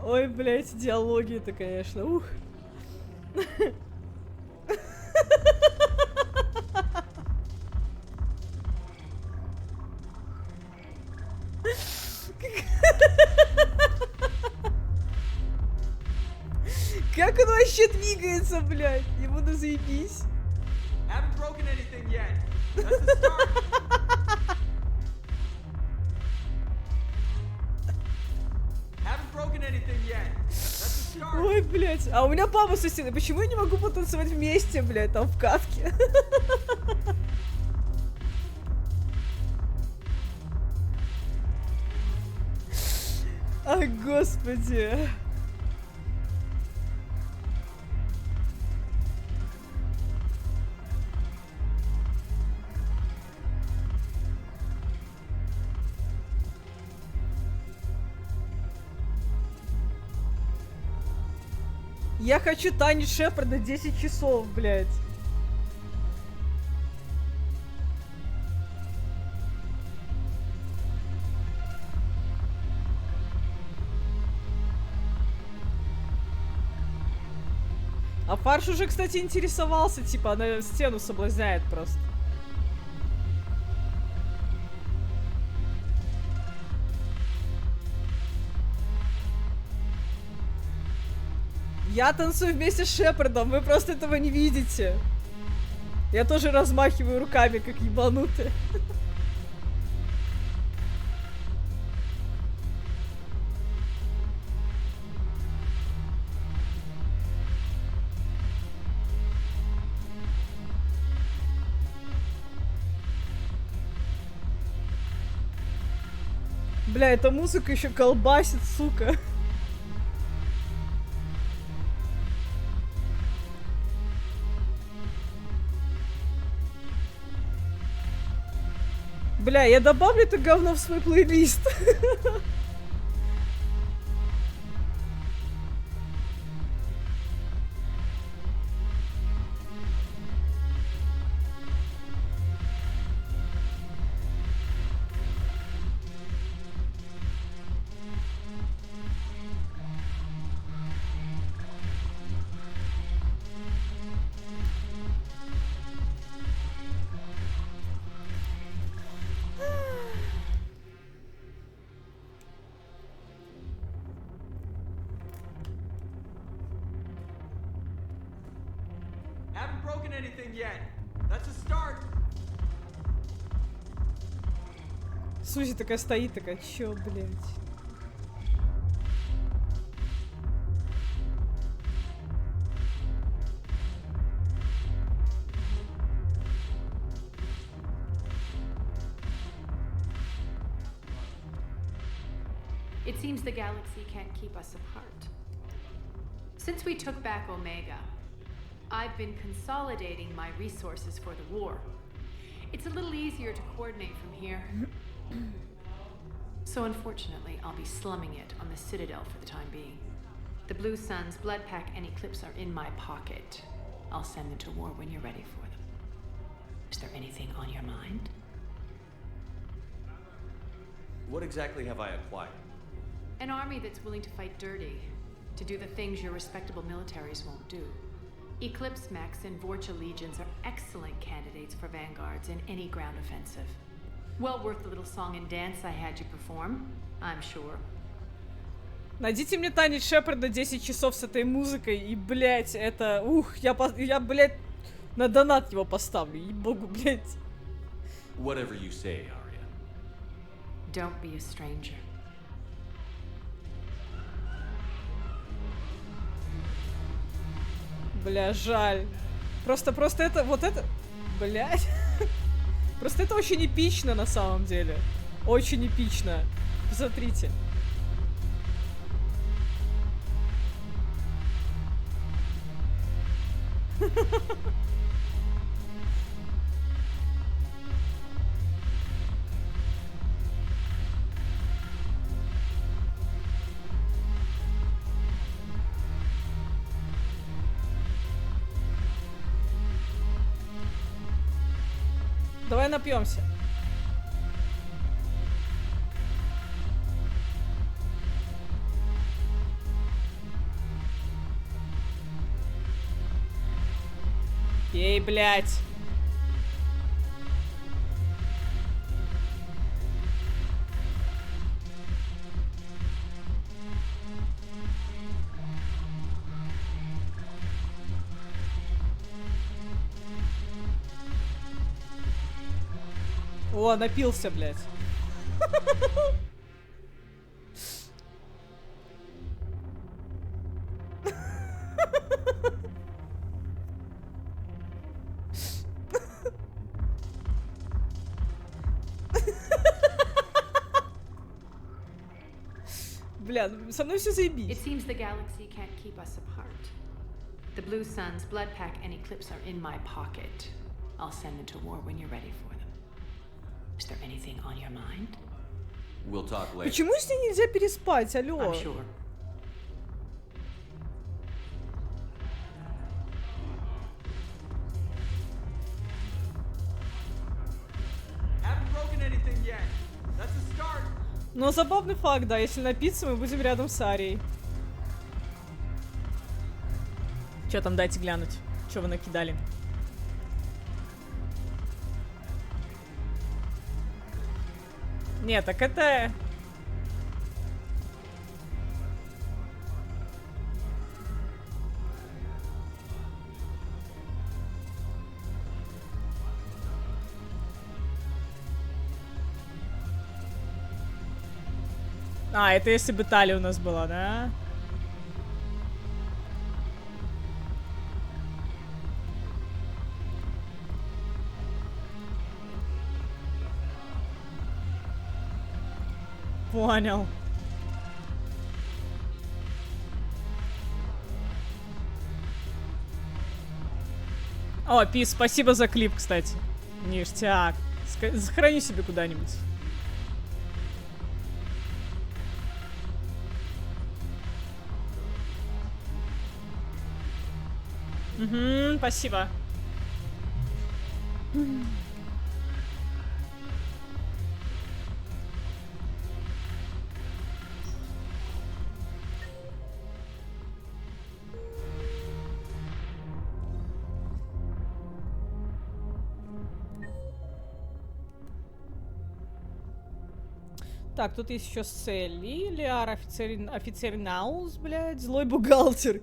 Ой, блядь, диалоги-то, конечно, ух. Как он вообще двигается, блядь? Ему да заебись. Haven't broken anything yet. That's the start. Ой, блядь. А у меня папа со стены. Почему я не могу потанцевать вместе, блядь, там в катке? Ай, господи. Я хочу танец Шепарда 10 часов, блядь. А Фарш уже, кстати, интересовался, типа, она стену соблазняет просто. Я танцую вместе с Шепардом, вы просто этого не видите. Я тоже размахиваю руками, как ебанутый. Бля, эта музыка еще колбасит, сука. Бля, я добавлю это говно в свой плейлист. Haven't broken anything yet. That's a start. Сузи такая стоит, такая, чё, блядь? It seems the galaxy can't keep us apart. Since we took back Omega, I've been consolidating my resources for the war. It's a little easier to coordinate from here. So unfortunately, I'll be slumming it on the Citadel for the time being. The Blue Suns, Bloodpack, and Eclipse are in my pocket. I'll send them to war when you're ready for them. Is there anything on your mind? What exactly have I acquired? An army that's willing to fight dirty, to do the things your respectable militaries won't do. Eclipse mechs and Vorcha legions are excellent candidates for vanguards in any ground offensive. Well worth the little song and dance I had you perform, I'm sure. Найдите мне танец Шепарда 10 часов с этой музыкой, и, блядь, это... я, блядь, на донат его поставлю, ей-богу, блядь. Whatever you say, Arya. Don't be a stranger. Бля, жаль. Просто это, вот это... Блядь. Просто это очень эпично на самом деле. Очень эпично. Посмотрите. Давай напьемся. Пей, блядь. О, напился, блядь. бля, со мной все заебись. It seems the galaxy can't keep us apart. The Blue Suns, Blood Pack, and Eclipse are in my pocket. I'll send them to war when you're ready for them. Is there anything on your mind? We'll talk later. Почему с ней нельзя переспать, алло? I'm sure. Haven't broken anything yet. That's a start. Но забавный факт, да, если напиться, мы будем рядом с Арией. Чё там, дайте глянуть. Чё вы накидали? Нет, так это... А, это если бы Талия у нас была, да? Понял. О, Пис, спасибо за клип, кстати. Ништяк. Сохрани себе куда-нибудь. Угу, спасибо. Так, тут есть еще Селли, Лиар, офицер Наус, блядь, злой бухгалтер.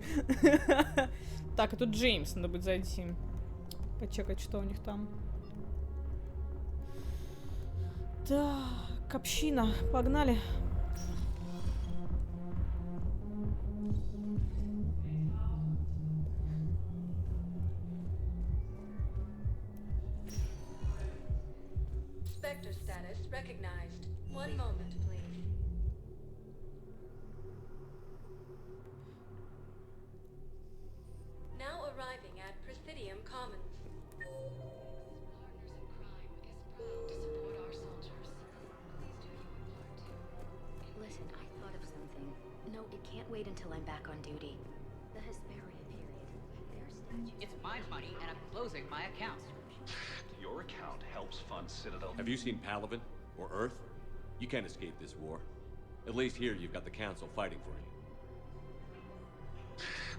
Так, а тут Джеймс, надо будет зайти. Почекать, что у них там. Так, община, погнали. Spectre status recognized. One moment, please. Now arriving at Presidium Commons. Listen, I thought of something. No, it can't wait until I'm back on duty. The Hesperia period. Their statutes... It's my money, and I'm closing my account. Your account helps fund Citadel. Have you seen Palaven or Earth? You can't escape this war. At least here you've got the Council fighting for you.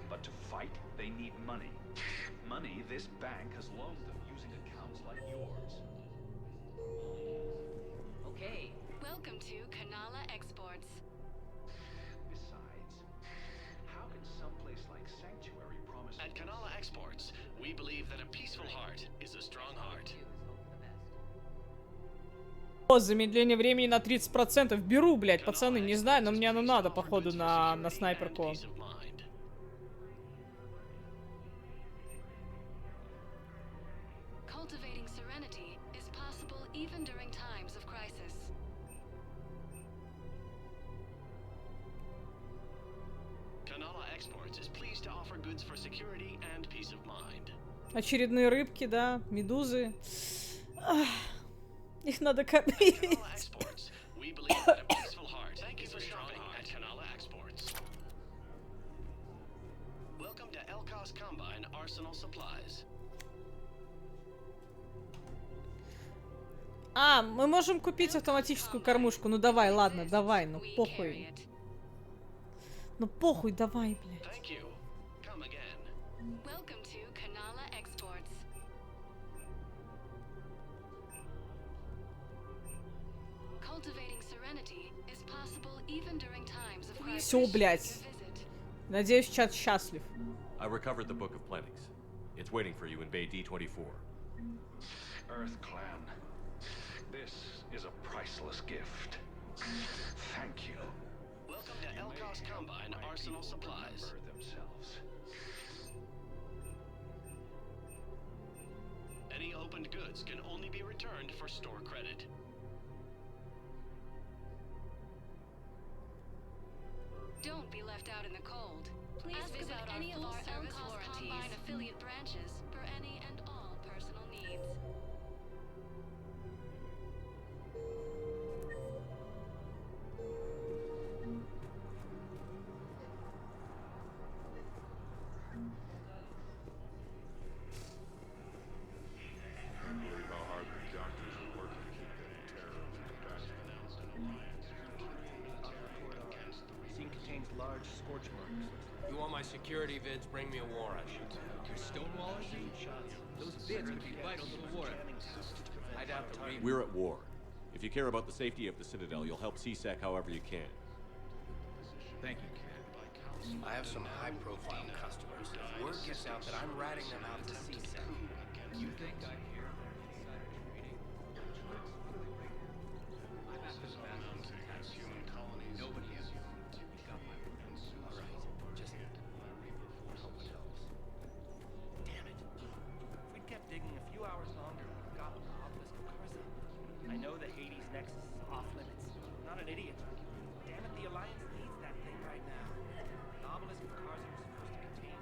But to fight, they need money. Money this bank has loaned them using accounts like yours. Okay. Welcome to Kanala Exports. Besides, how can someplace like Sanctuary promise... At Kanala Exports, we believe that a peaceful heart is a strong heart. О, замедление времени на 30%. Беру, блядь, пацаны, не знаю, но мне оно надо, походу, на снайперку. Cultivating serenity is possible even during times of crisis. Kanala Exports is pleased to offer goods for security and peace of mind. Очередные рыбки, да, медузы. Ах, их надо кормить. We believe that a peaceful heart is a strong heart. At Kanala Exports. Welcome to Elkos Combine Arsenal Supplies. А, мы можем купить автоматическую кормушку. Ну давай, ладно, давай, ну похуй. Ну похуй, давай, блядь. Welcome to Kanala Exports. Cultivating serenity is possible even during times of crisis. Все, блядь. Надеюсь, чат счастлив. I recovered the Book of Plenties. It's waiting for you in Bay D24. Earth Clan, this is a priceless gift. Thank you. Welcome to Elkos Combine Arsenal Supplies. Themselves. Any opened goods can only be returned for store credit. left out in the cold. Please Ask visit about any of our full-service Elco's warranties. Combine affiliate branches for any and all personal needs. Scene contains large scorch marks. You want my security vids? Bring me a warrant. You're stonewalling me? Those vids could be vital to the war effort. I'd have to read. We're at war. If you care about the safety of the Citadel, you'll help CSEC however you can. Thank you, Ken. I have some high-profile customers. If word gets out that I'm ratting them out to CSEC, you think I care? I'm at this bathroom as human colonies. Nobody is. You got my words. All right, just hope it helps. Damn it. If we'd kept digging a few hours longer, we would have gotten the obelisk of Karza. I know the Hades Nexus is off limits. I'm not an idiot. Damn it, the Alliance needs that thing right now. The obelisk of Karza was supposed to contain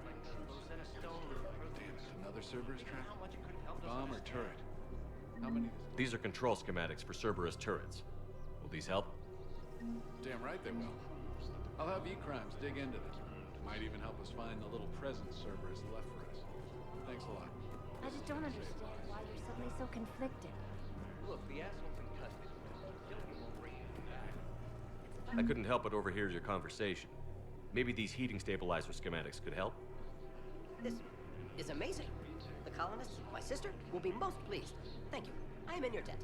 like the Rosetta Stone or Perseus. Another Cerberus trap? How much it could help us Bomb or understand. turret? How many? These are control schematics for Cerberus turrets. Will these help? Damn right they will. I'll have E-Crimes dig into them. Might even help us find the little present Cerberus left for us. Thanks a lot. I just don't understand why you're suddenly so conflicted. Look, the asshole's in custody. Killing him won't bring him back. I couldn't help but overhear your conversation. Maybe these heating stabilizer schematics could help? This is amazing. The colonists, my sister, will be most pleased. Thank you. I am in your debt.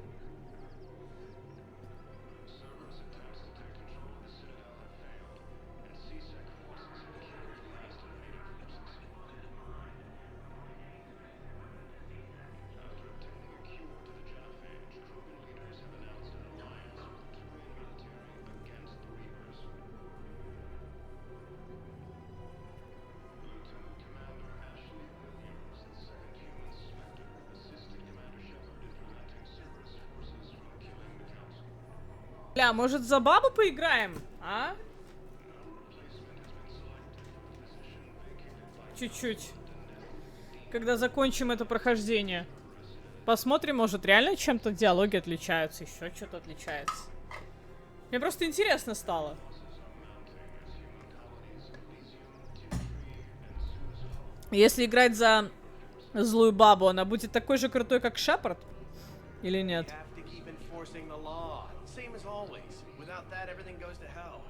Бля, может за бабу поиграем, а? Чуть-чуть. Когда закончим это прохождение. Посмотрим, может реально чем-то диалоги отличаются, еще что-то отличается. Мне просто интересно стало. Если играть за злую бабу, она будет такой же крутой, как Шепард? Или нет? Same as always. Without that, everything goes to hell.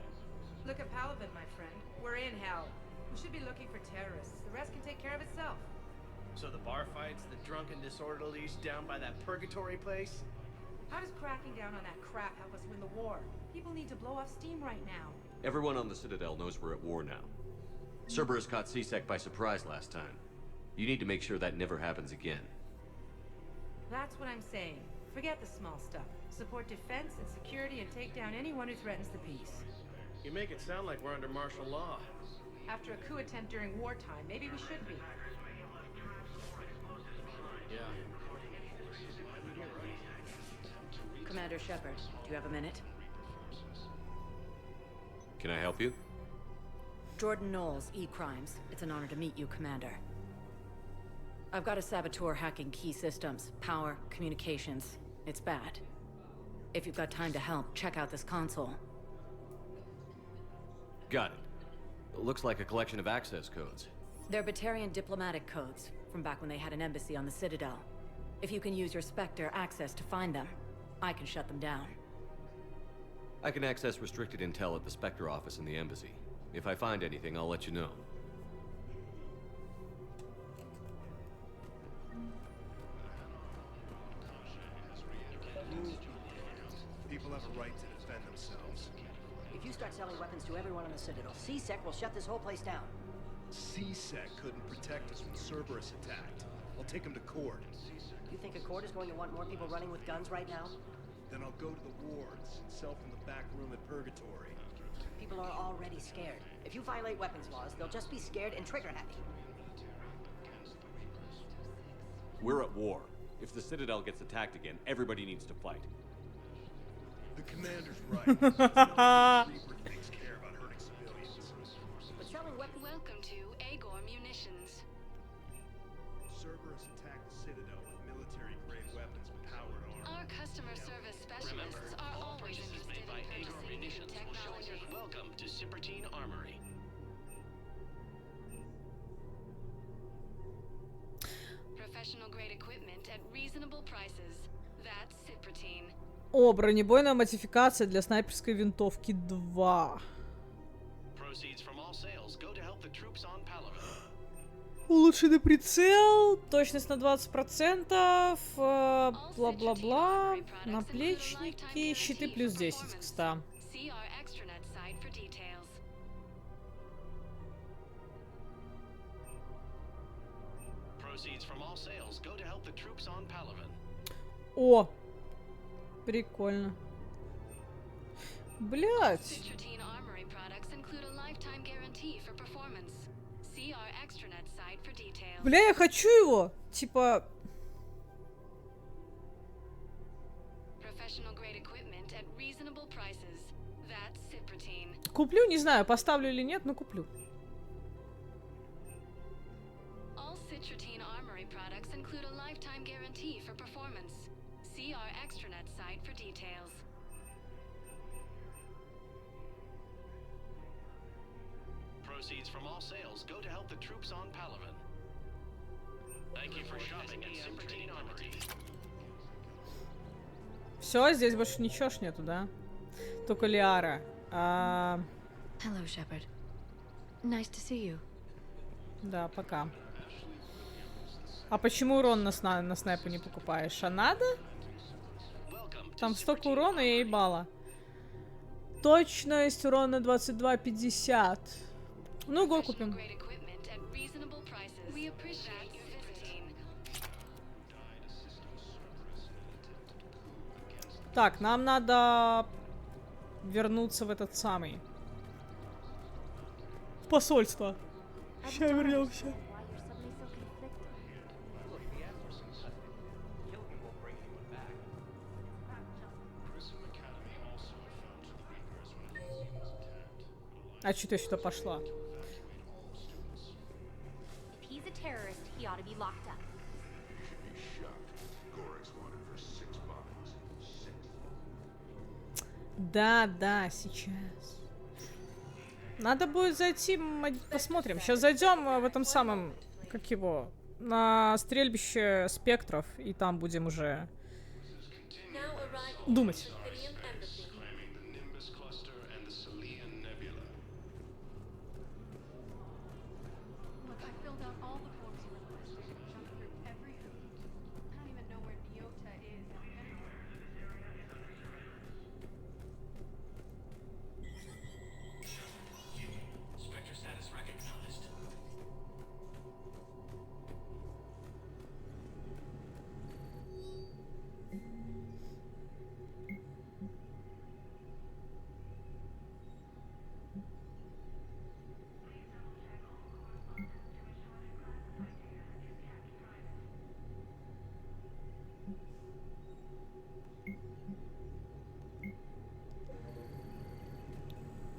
Look at Paladin, my friend. We're in hell. We should be looking for terrorists. The rest can take care of itself. So the bar fights, the drunken disorderlies down by that purgatory place? How does cracking down on that crap help us win the war? People need to blow off steam right now. Everyone on the Citadel knows we're at war now. Cerberus caught CSEC by surprise last time. You need to make sure that never happens again. That's what I'm saying. Forget the small stuff. Support defense and security and take down anyone who threatens the peace. You make it sound like we're under martial law. After a coup attempt during wartime, maybe we should be. Yeah. Commander Shepard, do you have a minute? Can I help you? Jordan Knowles, E-Crimes. It's an honor to meet you, Commander. I've got a saboteur hacking key systems, power, communications. It's bad. If you've got time to help, check out this console. Got it. It looks like a collection of access codes. They're Batarian diplomatic codes, from back when they had an embassy on the Citadel. If you can use your Spectre access to find them, I can shut them down. I can access restricted intel at the Spectre office in the embassy. If I find anything, I'll let you know. People have a right to defend themselves. If you start selling weapons to everyone on the Citadel, CSEC will shut this whole place down. CSEC couldn't protect us when Cerberus attacked. I'll take him to court. You think a court is going to want more people running with guns right now? Then I'll go to the wards and sell from the back room at Purgatory. People are already scared. If you violate weapons laws, they'll just be scared and trigger happy. We're at war. If the Citadel gets attacked again, everybody needs to fight. The commander's right. technology. Welcome to Cypertine Armory. Professional grade equipment at reasonable prices. That's Cypertine. О, бронебойная модификация для снайперской винтовки 2. Proceeds from all sales go to help the troops on Palaven. Улучшенный прицел, точность на 20%, бла-бла-бла, наплечники, щиты плюс 10 к 100. See our extranet site for details. Proceeds from all sales go to help the troops on Palaven. О, прикольно. Блять. Cypertine Armory products include a lifetime guarantee for performance. See our extranet site for details. Бля, я хочу его. Типа... Professional grade equipment at reasonable prices. That's Cypertine. Куплю, не знаю, поставлю или нет, но куплю. All Cypertine Armory products include a lifetime guarantee for performance. See our extranet site for details. Proceeds from all sales go to help the troops on Palaven. Thank you for shopping at Cypertine Armory. Все, здесь больше ничего ж нету, да? Только Лиара. Hello, Shepard. Nice to see you. Да, пока. А почему урон на снайпу не покупаешь? А надо? Там столько урона и ебала. Точность урона 22,50. Ну, го купим. Так, нам надо вернуться в этот самый. В посольство. Сейчас вернемся. А что ты сюда пошла? If he's a terrorist, he ought to be locked up. Да, да, сейчас. Надо будет зайти, посмотрим. Сейчас зайдем в этом самом, как его, на стрельбище спектров, и там будем уже думать.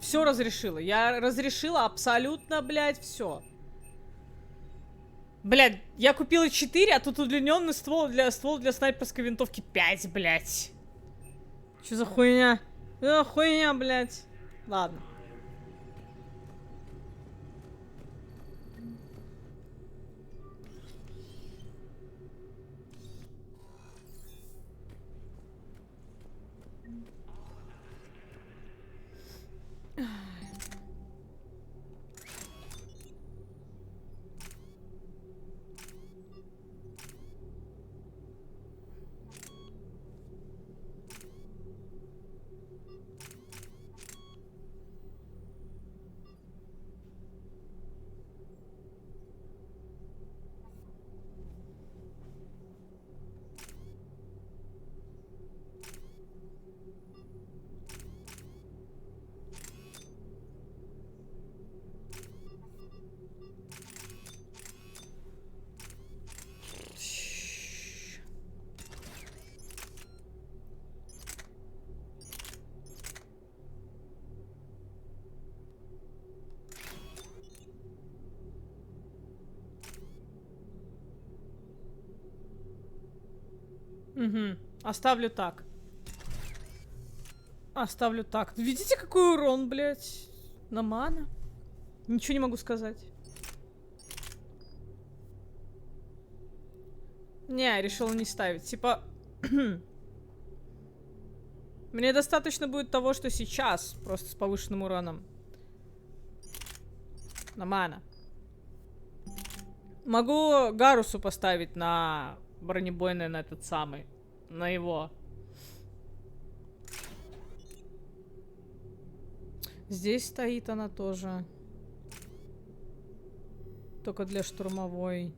Все разрешила. Я разрешила абсолютно, блядь, все. Блядь, я купила 4, а тут удлиненный ствол для снайперской винтовки 5, блядь. Что за хуйня? Что за хуйня, блядь? Ладно. Угу. Оставлю так. Оставлю так. Видите, какой урон, блядь? На мана. Ничего не могу сказать. Не, решила не ставить. Типа... Мне достаточно будет того, что сейчас. Просто с повышенным уроном. На мана. Могу Гарусу поставить на бронебойный, на этот самый. На его. Здесь стоит она тоже. Только для штурмовой.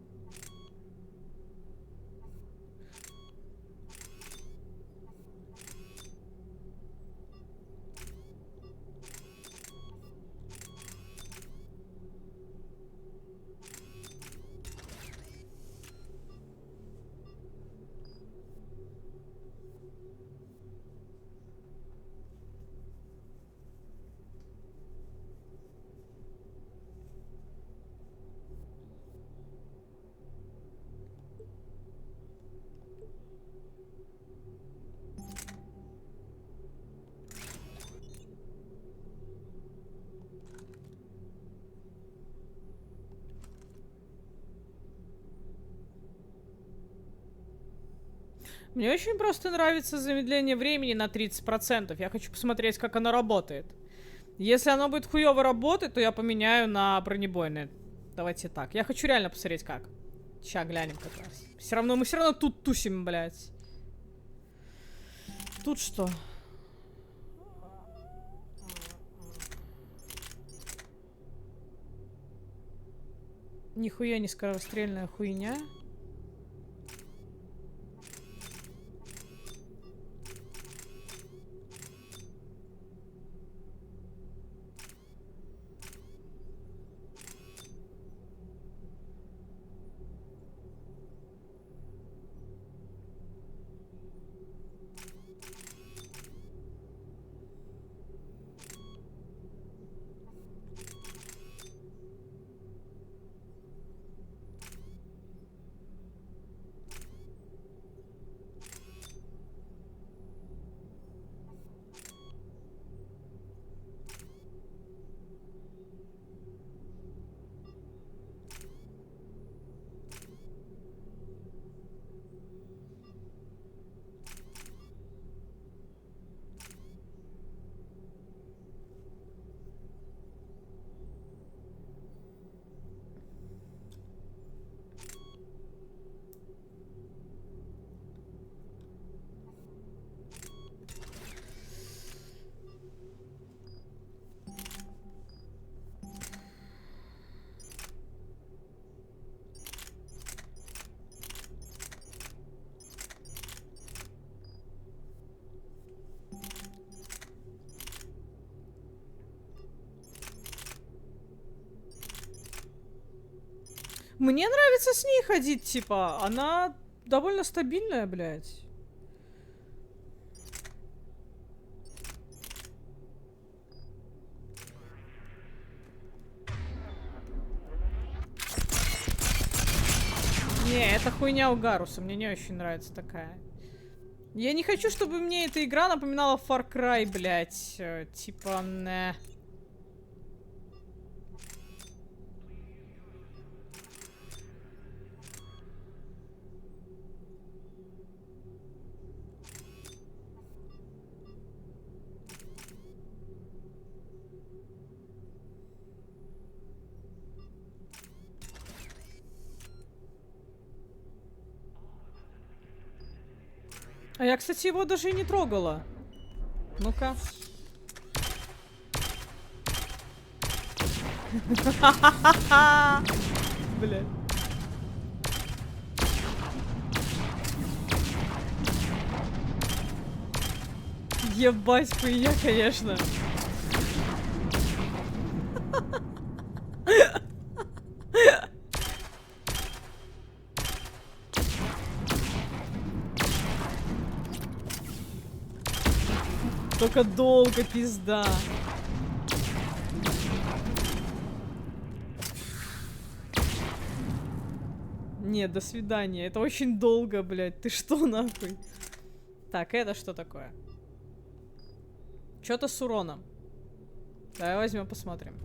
Мне очень просто нравится замедление времени на 30%. Я хочу посмотреть, как оно работает. Если оно будет хуёво работать, то я поменяю на бронебойное. Давайте так. Я хочу реально посмотреть, как. Ща глянем как раз. Мы все равно тут тусим, блядь. Тут что? Нихуя не скорострельная хуйня. Мне нравится с ней ходить, типа. Она довольно стабильная, блядь. Не, это хуйня у Гаруса. Мне не очень нравится такая. Я не хочу, чтобы мне эта игра напоминала Far Cry, блядь. Типа, не. А я, кстати, его даже и не трогала. Ну-ка. Бля. Ебать, хуйня, конечно. Только долго, пизда. Нет, до свидания. Это очень долго, блядь. Ты что, нахуй? Так, это что такое? Что-то с уроном. Давай возьмем, посмотрим.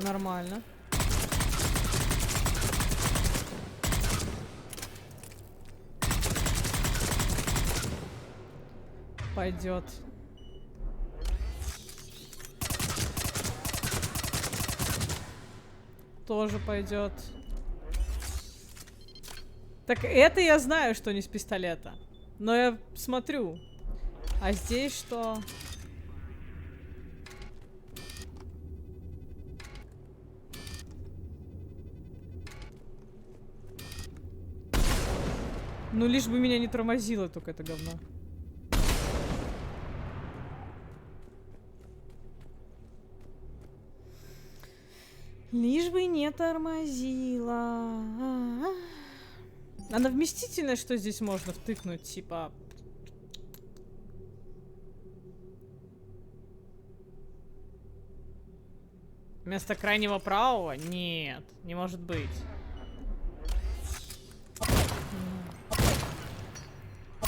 Нормально. Пойдет. Тоже пойдет. Так это я знаю, что не с пистолета. Но я смотрю. А здесь что? Ну, лишь бы меня не тормозило только это говно. Лишь бы не тормозила. Она вместительная, что здесь можно втыкнуть, типа... Вместо крайнего правого? Нет, не может быть.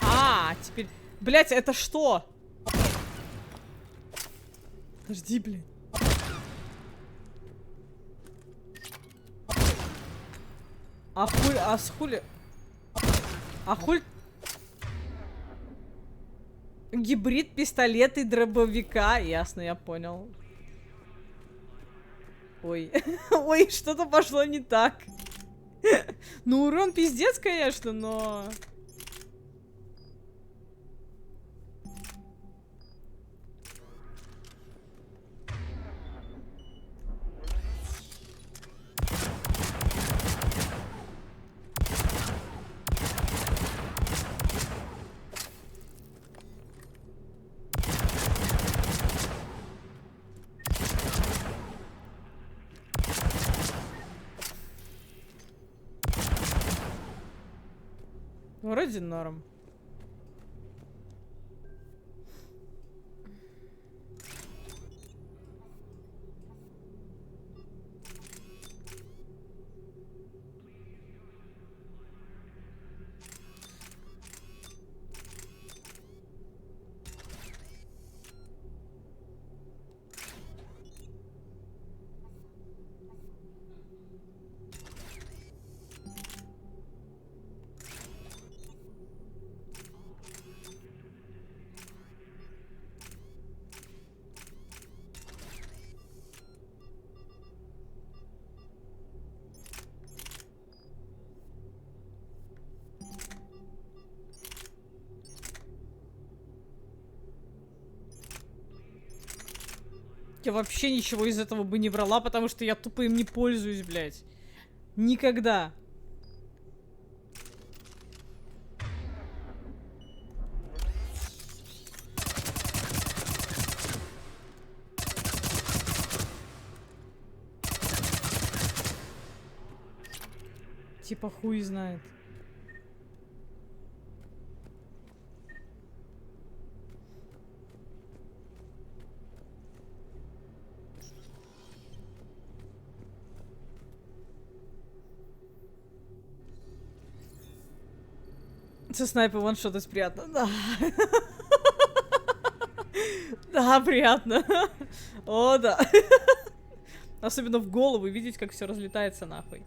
А, теперь... Блять, это что? Подожди, блин. А хуй... А с хули... А хуль... Гибрид пистолета и дробовика. Ясно, я понял. Ой. Ой, что-то пошло не так. Ну, урон пиздец, конечно, но... Вроде норм. Я вообще ничего из этого бы не брала, потому что я тупо им не пользуюсь, блядь. Никогда. Типа хуй знает. Со снайпер ваншот из приятно. Да. Да, приятно. О, да. Особенно в голову видеть, как все разлетается нахуй.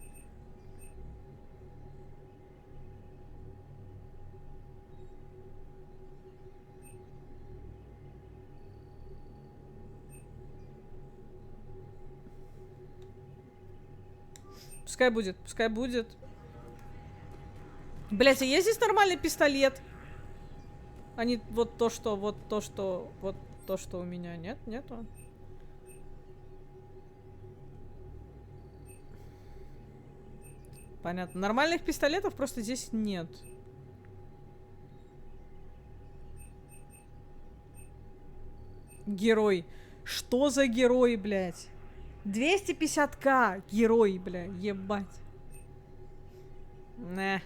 Пускай будет, пускай будет. Блять, а есть здесь нормальный пистолет? А не вот то, что у меня. Нет, нету. Понятно. Нормальных пистолетов просто здесь нет. Герой. Что за герой, блядь? 250к. Герой, бля, ебать. Не.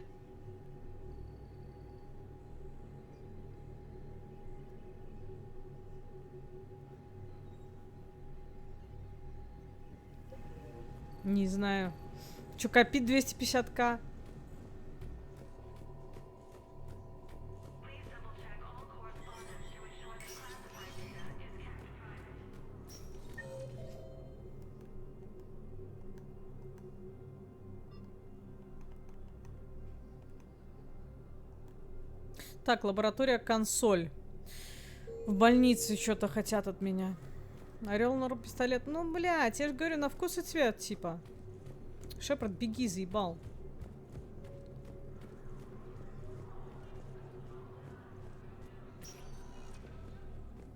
Не знаю. Чё, копить 250к? Так, лаборатория консоль. В больнице что-то хотят от меня. Орел, нору, пистолет. Ну, блядь, я же говорю, на вкус и цвет, типа. Шепард, беги, заебал.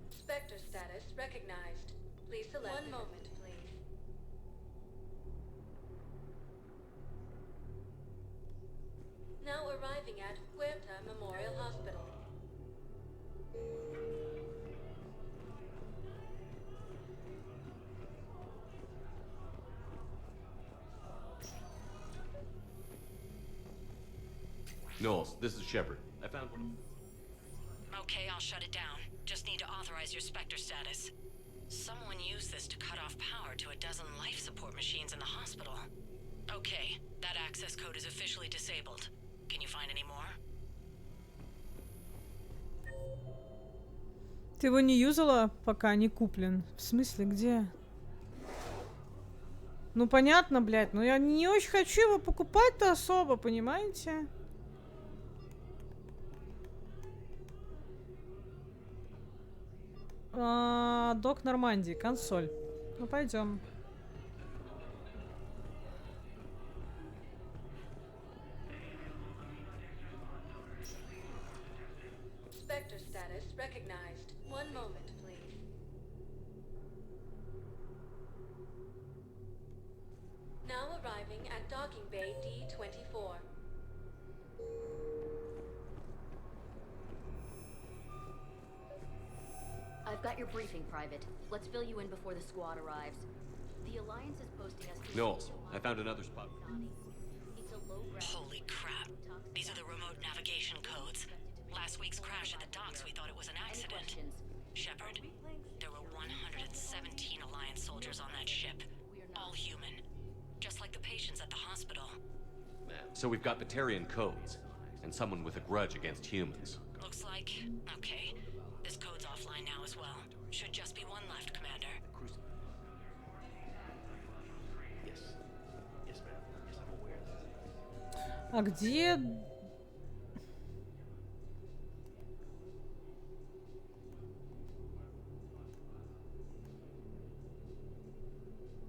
Spectre status recognized. Please select. One moment, please. Now arriving at Huerta Memorial Hospital. Knowles, this is Shepard. I found one. Okay, I'll shut it down. Just need to authorize your Spectre status. Someone used this to cut off power to a dozen life support machines in the hospital. Okay, that access code is officially disabled. Can you find any more? Ты его не юзала, пока не куплен. В смысле, где? Ну, понятно, блядь, но я не очень хочу его покупать-то особо, понимаете? Док Нормандии, консоль. Ну, пойдем. Spectre status recognized. One moment, please. Now arriving at docking bay D24. I've got your briefing, Private. Let's fill you in before the squad arrives. The Alliance is posting us to... Knowles, I found another spot. It's a low-gravity... Holy crap. These are the remote navigation codes. Last week's crash at the docks, we thought it was an accident. Shepard, there were 117 Alliance soldiers on that ship. All human. Just like the patients at the hospital. So we've got Batarian codes, and someone with a grudge against humans. Looks like... Okay. This code's offline now as well. Should just be one left, Commander. Yes. Yes, ma'am. Yes, I'm aware of that. А где...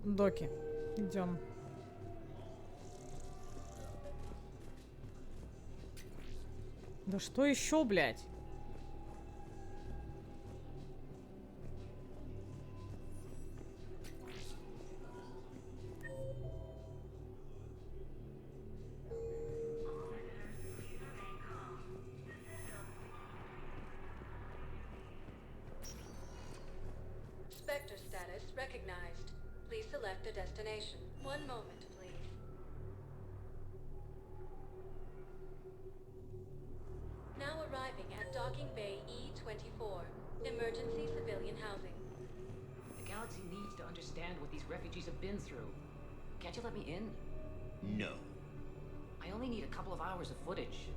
Доки. Идем. Да что еще, блядь? Spectre status recognized. Please select a destination. One moment, please. Now arriving at docking bay E24. Emergency civilian housing. The galaxy needs to understand what these refugees have been through. Can't you let me in? No. I only need a couple of hours of footage.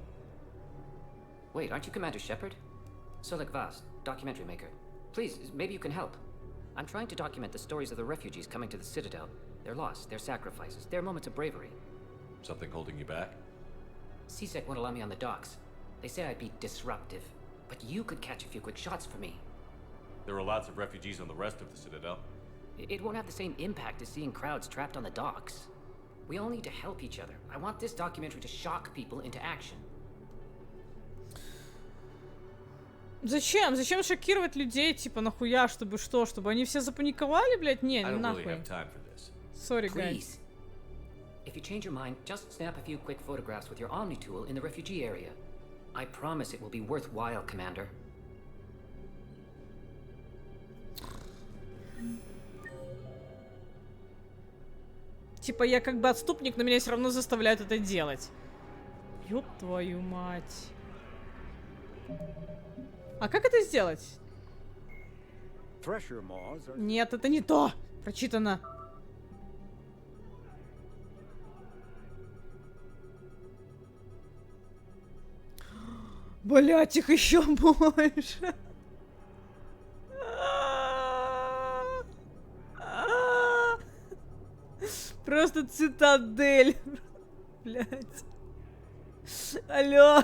Wait, aren't you Commander Shepard? Solek Vast, documentary maker. Please, maybe you can help. I'm trying to document the stories of the refugees coming to the Citadel. Their loss, their sacrifices, their moments of bravery. Something holding you back? CSEC won't allow me on the docks. They say I'd be disruptive. But you could catch a few quick shots for me. There are lots of refugees on the rest of the Citadel. It won't have the same impact as seeing crowds trapped on the docks. We all need to help each other. I want this documentary to shock people into action. Зачем? Зачем шокировать людей, типа, нахуя, чтобы что? Чтобы они все запаниковали, блядь? Не, не нахуй. Sorry, guys. If you change your mind, just snap a few quick photographs with your Omni tool in the refugee area. I promise it will be worthwhile, Commander. Типа, я как бы отступник, но меня все равно заставляют это делать. Ёб твою мать. А как это сделать? Нет, это не то. Прочитано. Блять, их еще больше. Просто цитадель. Блять. Алло.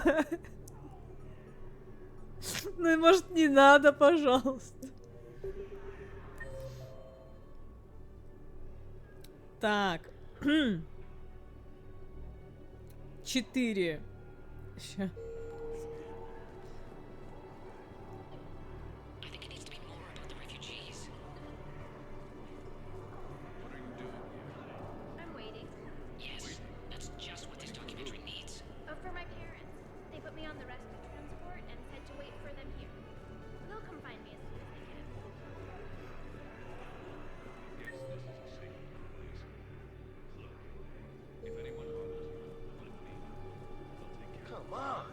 Ну и может не надо, пожалуйста. Так. 4. Ща. I'm waiting. Yes, that's just what this documentary needs. For my parents. They put me on the rescue transport and said to wait for them here. They'll come find me as soon as they can. Yes, this is a safe place. Look, if anyone harms you, let me. I'll take care. Come on!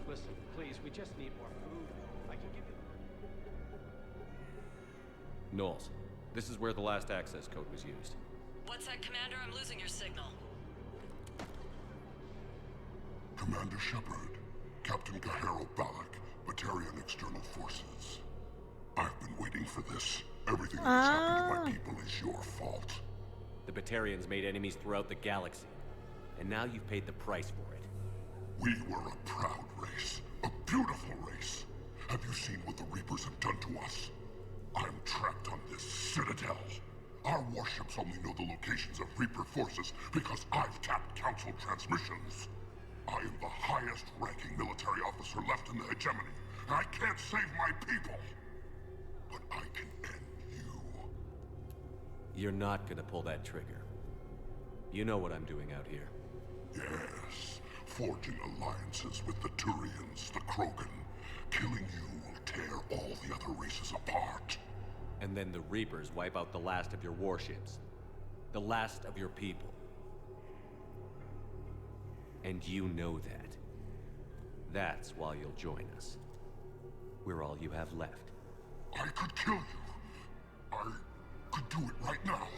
Listen, please, we just need more food. I can give you... Knowles, this is where the last access code was used. What's that, Commander? I'm losing your signal. Commander Shepard, Captain Kaharo Balak, Batarian External Forces. I've been waiting for this. Everything that has happened to my people is your fault. The Batarians made enemies throughout the galaxy, and now you've paid the price for it. We were a proud race, a beautiful race. Have you seen what the Reapers have done to us? I'm trapped on this citadel. Our warships only know the locations of Reaper forces because I've tapped Council transmissions. I am the highest-ranking military officer left in the hegemony, and I can't save my people. But I can end you. You're not gonna pull that trigger. You know what I'm doing out here. Yes, forging alliances with the Turians, the Krogan. Killing you will tear all the other races apart. And then the Reapers wipe out the last of your warships. The last of your people. And you know that. That's why you'll join us. We're all you have left. I could kill you. I could do it right now.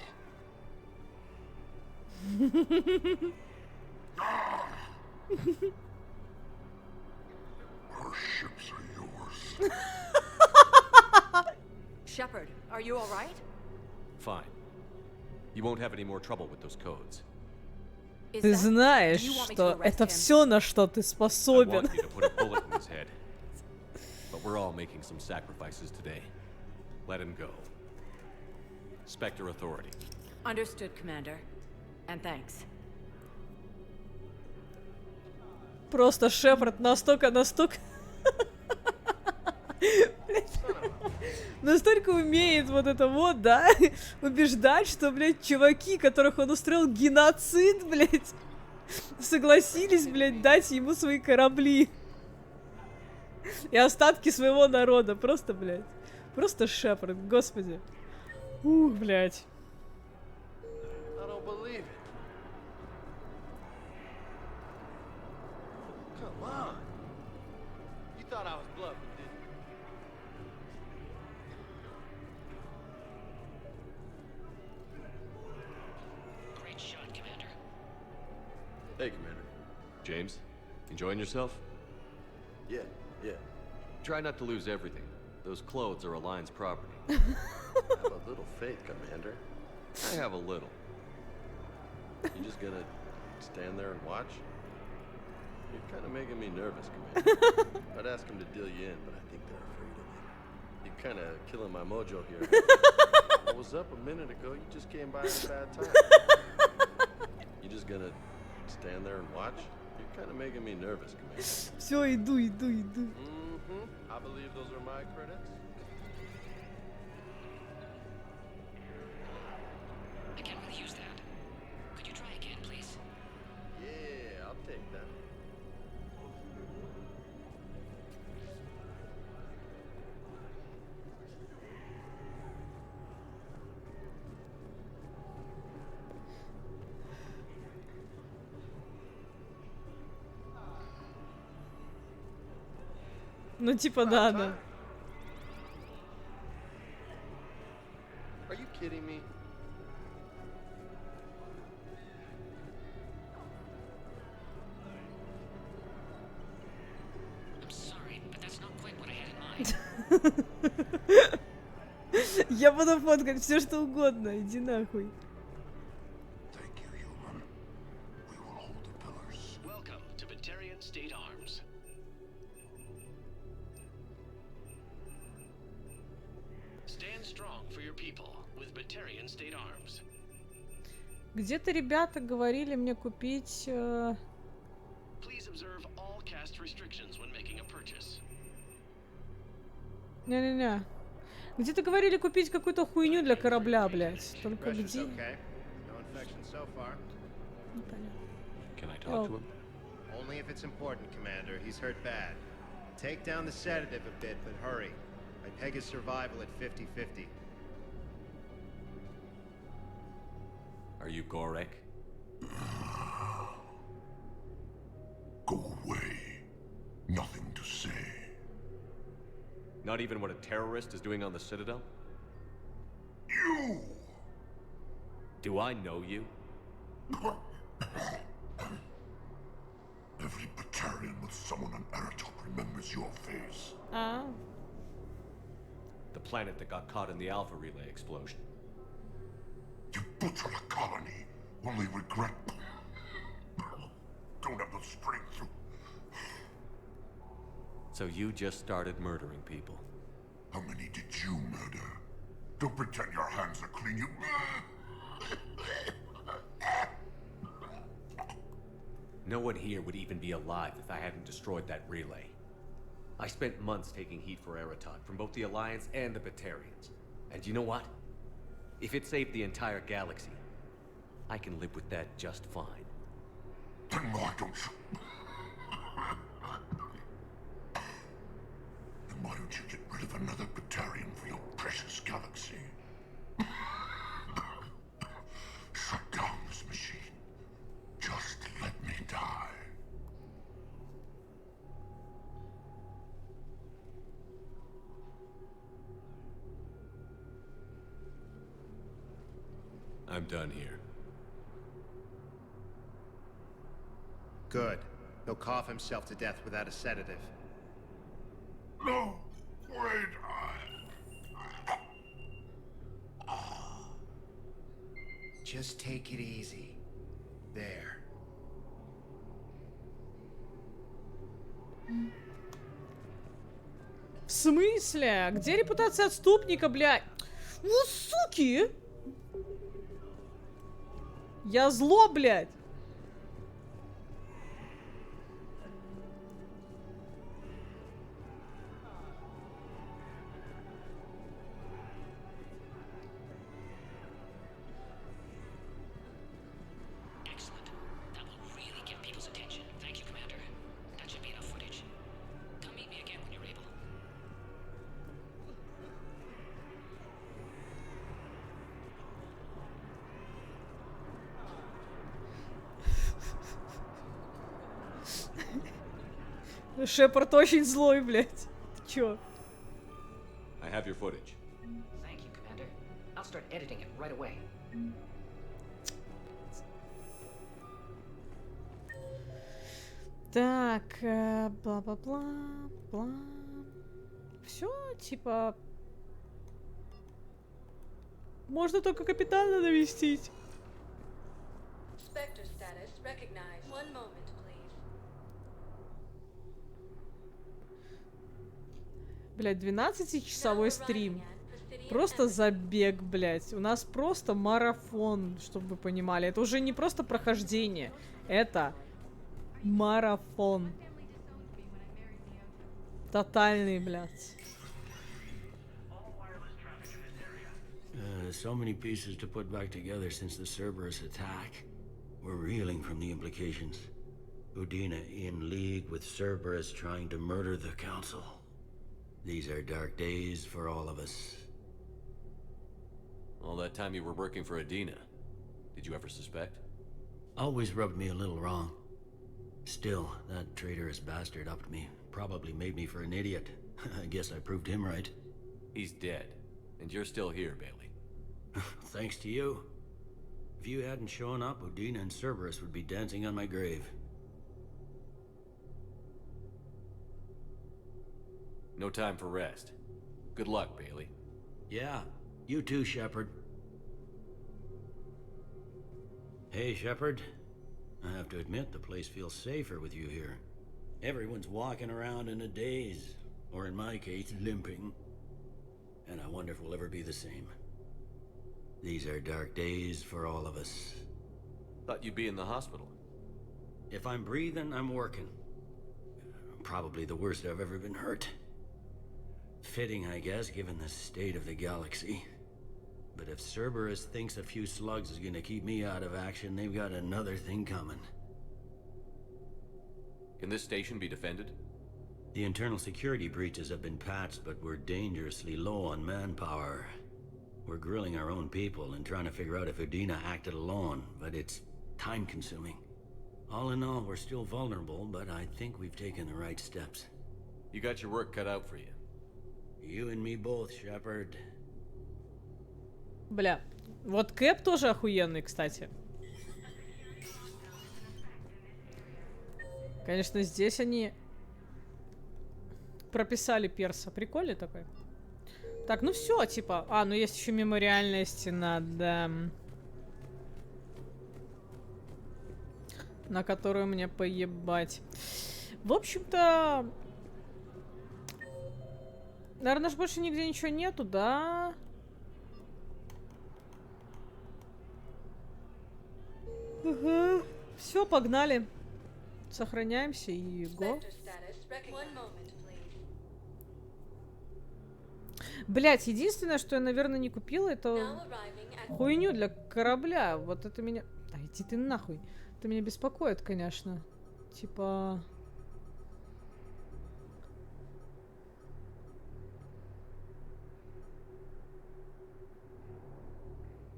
Our ships are yours. Shepard, are you all right? Fine. You won't have any more trouble with those codes. Ты знаешь, что это все, на что ты I способен. want you to put a bullet in his head. But we're all making some sacrifices today. Let him go. Spectre Authority. Understood, Commander. And thanks. Просто Шепард настолько настолько умеет вот это вот, да, убеждать, что, блядь, чуваки, которых он устроил геноцид, блядь, согласились, блядь, дать ему свои корабли. И остатки своего народа. Просто, блядь. Просто Шепард, господи. Блядь. I don't believe it. Come on. You thought I was bluffing, didn't you? Great shot, Commander. Hey, Commander. James, enjoying yourself? Yeah. Try not to lose everything. Those clothes are Alliance property. Have a little faith, Commander. I have a little. You just gonna stand there and watch? You're kind of making me nervous, Commander. I'd ask them to deal you in, but I think they're afraid of you. You're kind of killing my mojo here. I was up a minute ago. You just came by at a bad time. You just gonna stand there and watch? You're kind of making me nervous, Commander. Все, иду. I believe those are my credits. I can't really use that. Could you try again, please? Yeah, I'll take that. Ну, типа, да. Are you kidding me? I'm sorry, but that's not quite what I had in mind. Я буду фоткать все, что угодно. Иди нахуй. Thank you, human. We will hold the pillars. Welcome to to Batarian State Arms. Stand strong for your people with Batarian State Arms. Где-то ребята говорили мне купить... Please observe all caste restrictions when making a purchase. Не-не-не. Где-то говорили купить какую-то хуйню для корабля, блядь. Только где? Can I talk to him? Only if it's important, Commander. He's hurt bad. Take down the sedative a bit, but hurry. I peg his survival at 50-50. Are you Gorek? Go away. Nothing to say. Not even what a terrorist is doing on the Citadel? You! Do I know you? Every Batarian with someone on Aratok remembers your face. The planet that got caught in the Alpha Relay explosion. You butchered a colony. Only regret. Don't have the strength to... So you just started murdering people. How many did you murder? Don't pretend your hands are clean, you... No one here would even be alive if I hadn't destroyed that relay. I spent months taking heat for Aratok from both the Alliance and the Batarians. And you know what? If it saved the entire galaxy, I can live with that just fine. Then why don't you... Then why don't you get rid of another Batarian for your precious galaxy? Shut down this machine. Just let me die. I'm done here. Good. He'll cough himself to death without a sedative. No! Wait! Just take it easy. There. В смысле? Где репутация отступника, блядь? Ну, суки! Я зло, блядь! Excellent. That will really get people's attention. Thank you, Commander. That should be enough footage. Come meet me again when you're able. Шепард очень злой, блядь. Ты чё? I have your footage. Thank you, Commander. I'll start editing it right away. Так, бла-бла-бла, бла. Все, типа... Можно только капитана навестить. Spectre status recognized. One moment, please. Блядь, 12-часовой стрим. Просто забег, блядь. У нас просто марафон, чтобы вы понимали. Это уже не просто прохождение. Это марафон. Тотальный, блядь. So many pieces to put back together since the Cerberus attack. We're reeling from the implications. Udina in league with Cerberus trying to murder the Council. These are dark days for all of us. All that time you were working for Adina, did you ever suspect? Always rubbed me a little wrong. Still, that traitorous bastard upped me. Probably made me for an idiot. I guess I proved him right. He's dead, and you're still here, Bailey. Thanks to you. If you hadn't shown up, Udina and Cerberus would be dancing on my grave. No time for rest. Good luck, Bailey. Yeah, you too, Shepard. Hey, Shepard. I have to admit, the place feels safer with you here. Everyone's walking around in a daze, or in my case, limping. And I wonder if we'll ever be the same. These are dark days for all of us. Thought you'd be in the hospital. If I'm breathing, I'm working. Probably the worst I've ever been hurt. Fitting, I guess, given the state of the galaxy. But if Cerberus thinks a few slugs is gonna keep me out of action, they've got another thing coming. Can this station be defended? The internal security breaches have been patched, but we're dangerously low on manpower. We're grilling our own people and trying to figure out if Udina acted alone, but it's time-consuming. All in all, we're still vulnerable, but I think we've taken the right steps. You got your work cut out for you. You and me both, Shepard. Бля, вот Кэп тоже охуенный, кстати. Конечно, здесь они прописали перса. Прикольный такой. Так, ну все, типа... А, ну есть еще мемориальная стена, да. На которую мне поебать. В общем-то... Наверное, ж больше нигде ничего нету, да? Угу. Все, погнали. Сохраняемся и го. Блять, единственное, что я, наверное, не купила, это хуйню для корабля. Вот это меня... Да иди ты нахуй. Это меня беспокоит, конечно. Типа...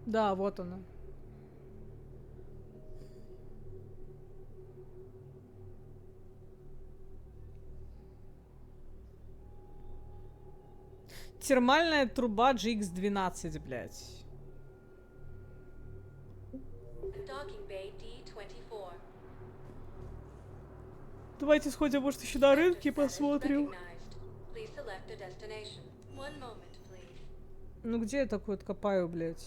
Да, вот она. Термальная труба GX12, блядь. Давайте сходим, может, еще на рынке посмотрим. Ну где я такой откопаю, блядь?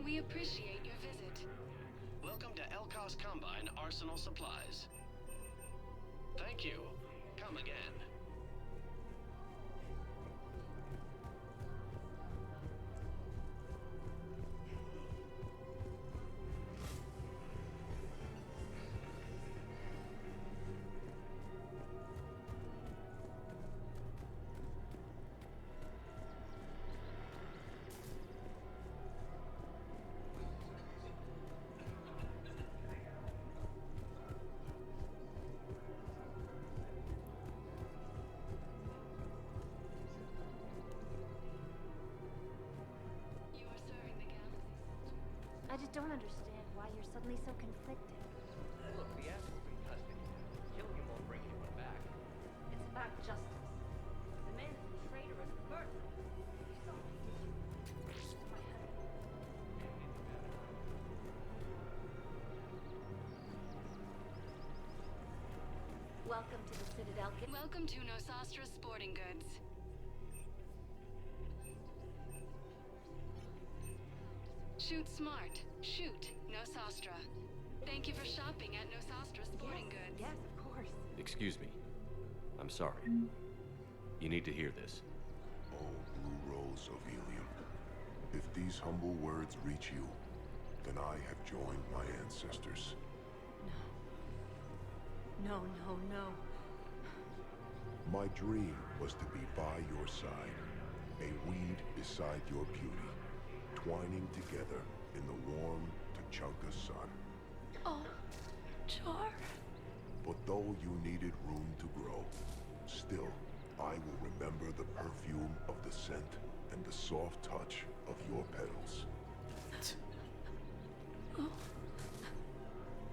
We appreciate your visit. Welcome to Elkos Combine Arsenal Supplies. Thank you. Come again. I just don't understand why you're suddenly so conflicted. Look, the assets in custody. Killing him won't bring anyone back. It's about justice. The man is a traitor and a murderer. Welcome to the Citadel. Welcome to Nosastra Sporting Goods. Shoot smart. Shoot Nosastra. Thank you for shopping at Nosastra Sporting Goods. Yes, of course. Excuse me. I'm sorry. You need to hear this. Oh, Blue Rose of Helium. If these humble words reach you, then I have joined my ancestors. No, no, no. My dream was to be by your side, a weed beside your beauty, twining together in the warm Tuchanka sun. Oh, Char. But though you needed room to grow, still, I will remember the perfume of the scent and the soft touch of your petals.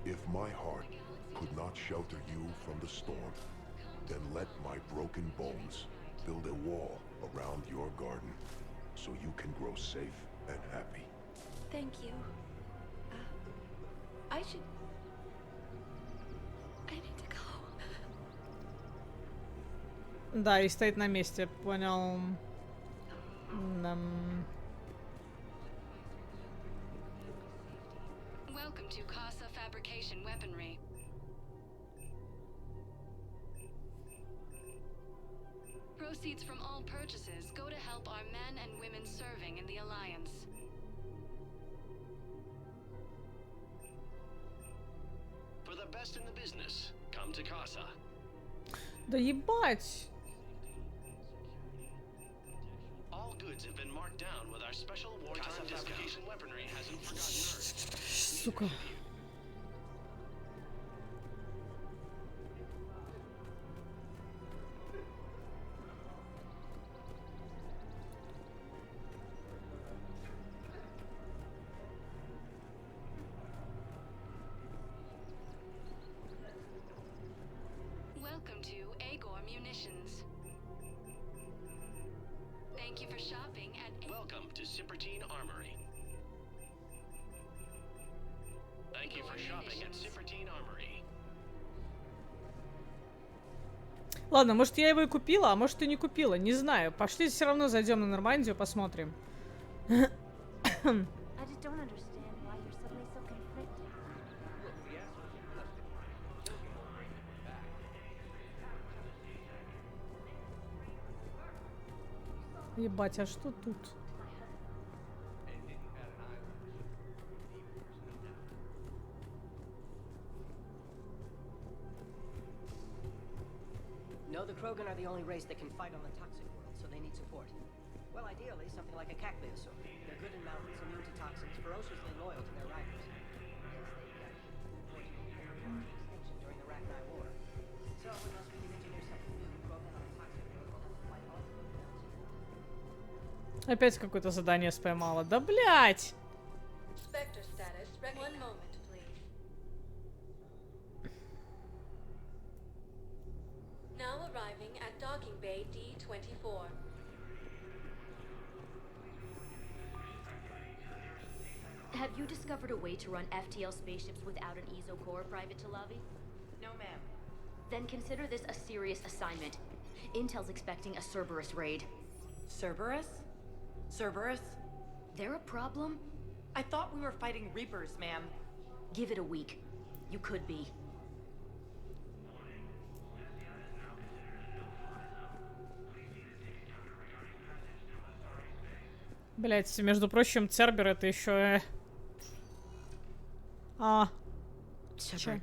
If my heart could not shelter you from the storm, then let my broken bones build a wall around your garden so you can grow safe and happy. Thank you. I should... Да, и стоит на месте, понял. Welcome to Casa Fabrication Weaponry. Proceeds from all purchases go to help our men and women serving in the Alliance. For the best in the business, come to Casa. Да ебать! All goods have been marked down with our special wartime discount. Weaponry hasn't forgotten Earth. Сука. Welcome to Agor Munitions. Thank you for shopping at... Welcome to Cipertine Armory. Thank you for shopping at Cipertine Armory. Ладно, может я его и купила, а может и не купила, не знаю. Пошли все равно зайдем на Нормандию, посмотрим. Ебать, а что тут? No, the Krogan are the only race that can fight on the toxic world, so they need support. Well, ideally, something like a Cacbeosaur. They're good in mountains, immune to toxins, ferociously loyal to their riders. Extinction during the Rachni War. So, unless we can engineer something new, Krogan on a toxic world will have to fight all of them. Опять какое-то задание споймала. Да блять! Spectre status. One moment, please. Now arriving at docking bay D-24. Have you discovered a way to run FTL spaceships without an ESO core, Private Talavi? No, ma'am. Then consider this a serious assignment. Intel's expecting a Cerberus raid. Cerberus? Cerberus? They're a problem? I thought we were fighting Reapers, ma'am. Give it a week. You could be. Блять, между прочим, Цербер это еще... Shepard,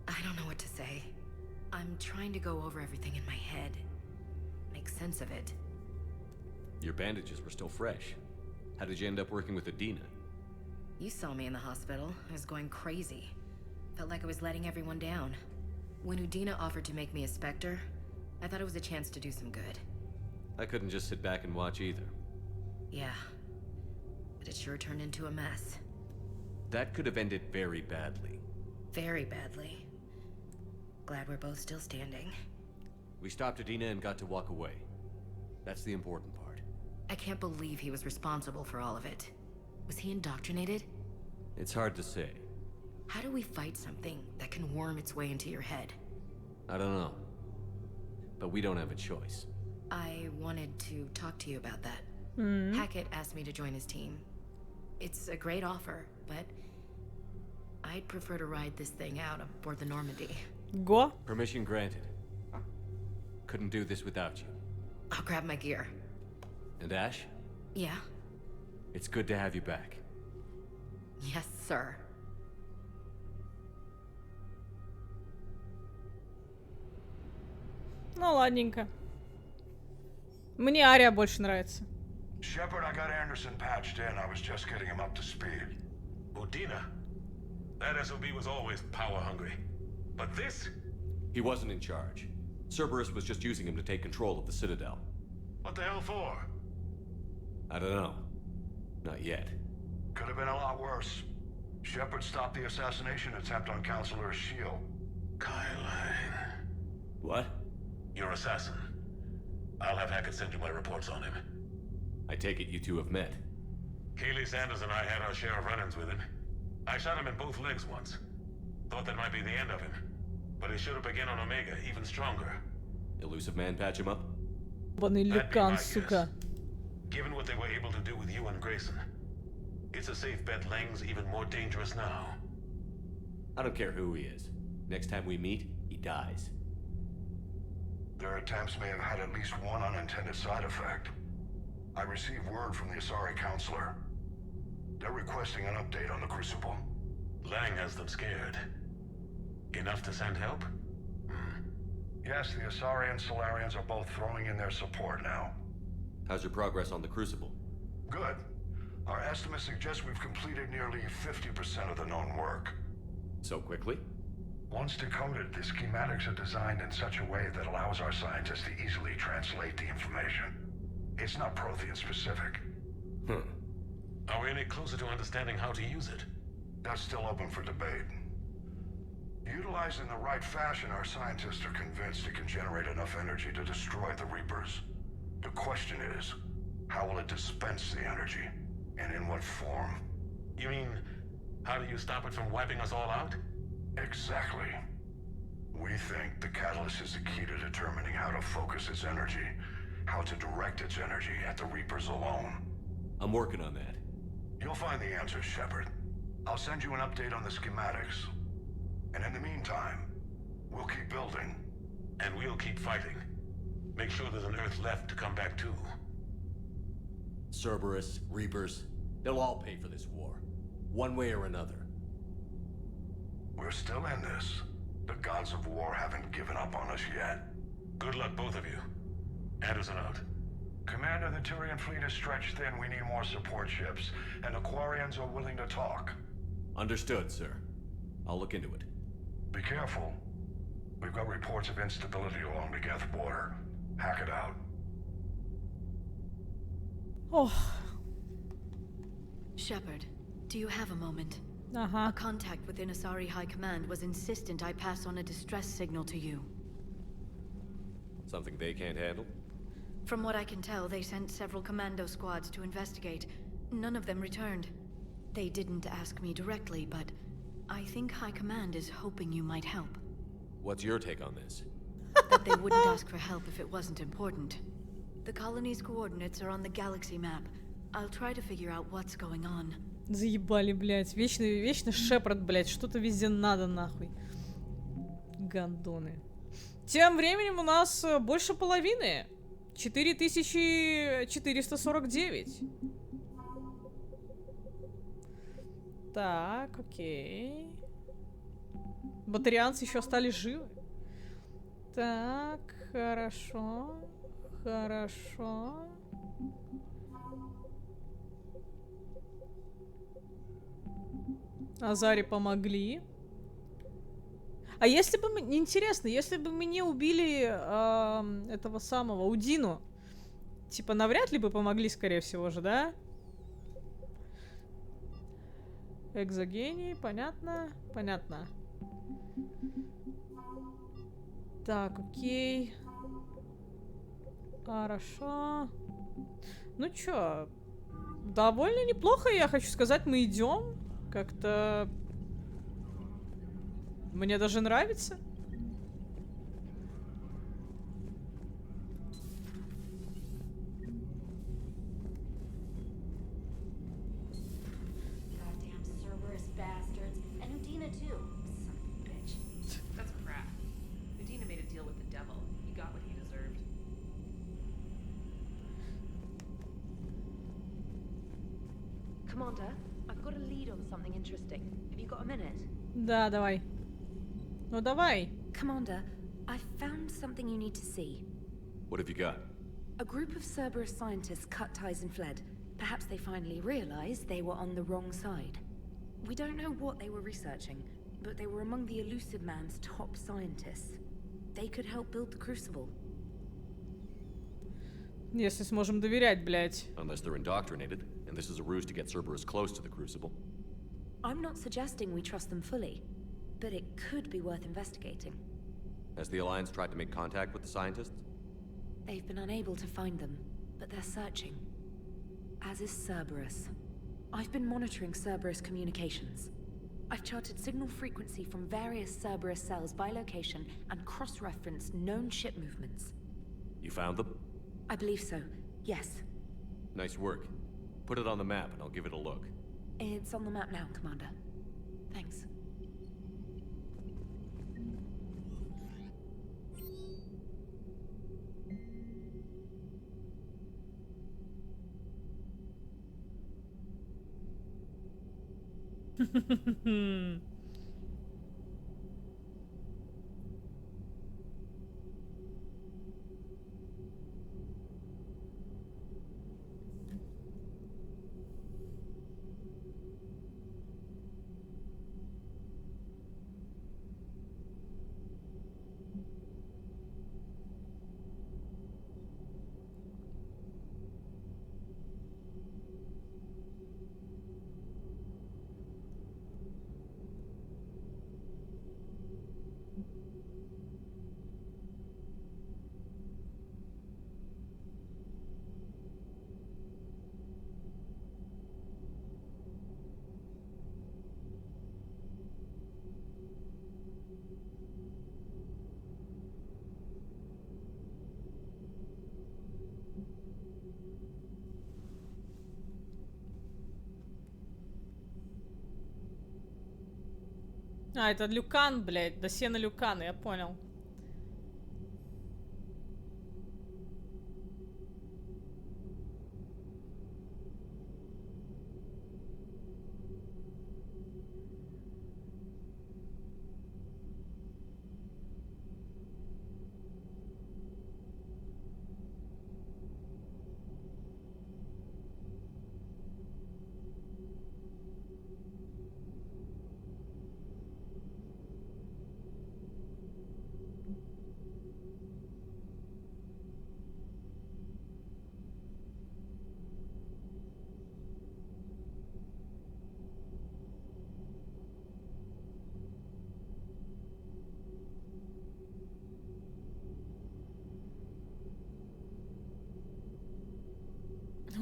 I don't know what to say. I'm trying to go over everything in my head. Make sense of it. Your bandages were still fresh. How did you end up working with Adina? You saw me in the hospital. I was going crazy. Felt like I was letting everyone down. When Udina offered to make me a Spectre, I thought it was a chance to do some good. I couldn't just sit back and watch either. Yeah. But it sure turned into a mess. That could have ended very badly. Very badly. Glad we're both still standing. We stopped Adina and got to walk away. That's the important part. I can't believe he was responsible for all of it. Was he indoctrinated? It's hard to say. How do we fight something that can worm its way into your head? I don't know. But we don't have a choice. I wanted to talk to you about that. Hackett asked me to join his team. It's a great offer, but I'd prefer to ride this thing out aboard the Normandy. Go. Permission granted. Couldn't do this without you. I'll grab my gear. And Ash? Yeah? It's good to have you back. Yes, sir. Ну, ладненько. Мне Ария больше нравится. Shepard, I got Anderson patched in. I was just getting him up to speed. Udina? That SOB was always power hungry. But this? He wasn't in charge. Cerberus was just using him to take control of the Citadel. What the hell for? I don't know. Not yet. Could have been a lot worse. Shepard stopped the assassination attempt on Counselor Shield. Kyline. What? Your assassin. I'll have Hackett send you my reports on him. I take it you two have met. Keeley Sanders and I had our share of run-ins with him. I shot him in both legs once. Thought that might be the end of him. But he showed up again on Omega, even stronger. Elusive man patch him up? Банный That'd be люкан, my сука. Given what they were able to do with you and Grayson, it's a safe bet Lang's even more dangerous now. I don't care who he is. Next time we meet, he dies. Their attempts may have had at least one unintended side effect. I received word from the Asari counselor. They're requesting an update on the Crucible. Lang has them scared. Enough to send help? Yes, the Asari and Solarians are both throwing in their support now. How's your progress on the Crucible? Good. Our estimates suggest we've completed nearly 50% of the known work. So quickly? Once decoded, the schematics are designed in such a way that allows our scientists to easily translate the information. It's not Prothean specific. Are we any closer to understanding how to use it? That's still open for debate. Utilized in the right fashion, our scientists are convinced it can generate enough energy to destroy the Reapers. The question is, how will it dispense the energy? And in what form? You mean, how do you stop it from wiping us all out? Exactly. We think the catalyst is the key to determining how to focus its energy, how to direct its energy at the Reapers alone. I'm working on that. You'll find the answers, Shepard. I'll send you an update on the schematics. And in the meantime, we'll keep building. And we'll keep fighting. Make sure there's an Earth left to come back to. Cerberus, Reapers, they'll all pay for this war. One way or another. We're still in this. The gods of war haven't given up on us yet. Good luck, both of you. Anderson out. Commander, the Tyrian fleet is stretched thin. We need more support ships. And the Quarians are willing to talk. Understood, sir. I'll look into it. Be careful. We've got reports of instability along the Geth border. Hack it out. Oh. Shepard, do you have a moment? Uh-huh. A contact within Asari High Command was insistent I pass on a distress signal to you. Something they can't handle? From what I can tell, they sent several commando squads to investigate. None of them returned. They didn't ask me directly, but I think High Command is hoping you might help. What's your take on this? That they wouldn't ask for help if it wasn't important. The colony's coordinates are on the galaxy map. I'll try to figure out what's going on. Заебали, блядь. Вечно Шепард, блядь. Что-то везде надо, нахуй. Гандоны. Тем временем у нас больше половины. 4449. Так, окей. Батарианцы еще остались живы. Так, хорошо. Хорошо. Азаре помогли. А если бы мы... Интересно, если бы мы не убили этого самого Удину, типа навряд ли бы помогли, скорее всего же, да? Экзогений, понятно? Понятно. Так, окей. Хорошо. Ну чё, довольно неплохо, я хочу сказать, мы идем. Как-то... Мне даже нравится. Goddamn Cerberus bastards. And Udina too. Son of a bitch. That's crap. Udina made a deal with the devil. He got what he deserved. Commander, I've got a lead on something interesting. Have you got a minute? Да, давай. Ну давай. Commander, I found something you need to see. What have you got? A group of Cerberus scientists cut ties and fled. Perhaps they finally realized they were on the wrong side. We don't know what they were researching, but they were among the Elusive Man's top scientists. They could help build the Crucible. Если сможем доверять, блядь. Unless they're indoctrinated, and this is a ruse to get Cerberus close to the Crucible. I'm not suggesting we trust them fully, but it could be worth investigating. Has the Alliance tried to make contact with the scientists? They've been unable to find them, but they're searching. As is Cerberus. I've been monitoring Cerberus communications. I've charted signal frequency from various Cerberus cells by location and cross-referenced known ship movements. You found them? I believe so, yes. Nice work. Put it on the map and I'll give it a look. It's on the map now, Commander. Thanks. А, это Люкан, блядь. Досье Люкана, я понял.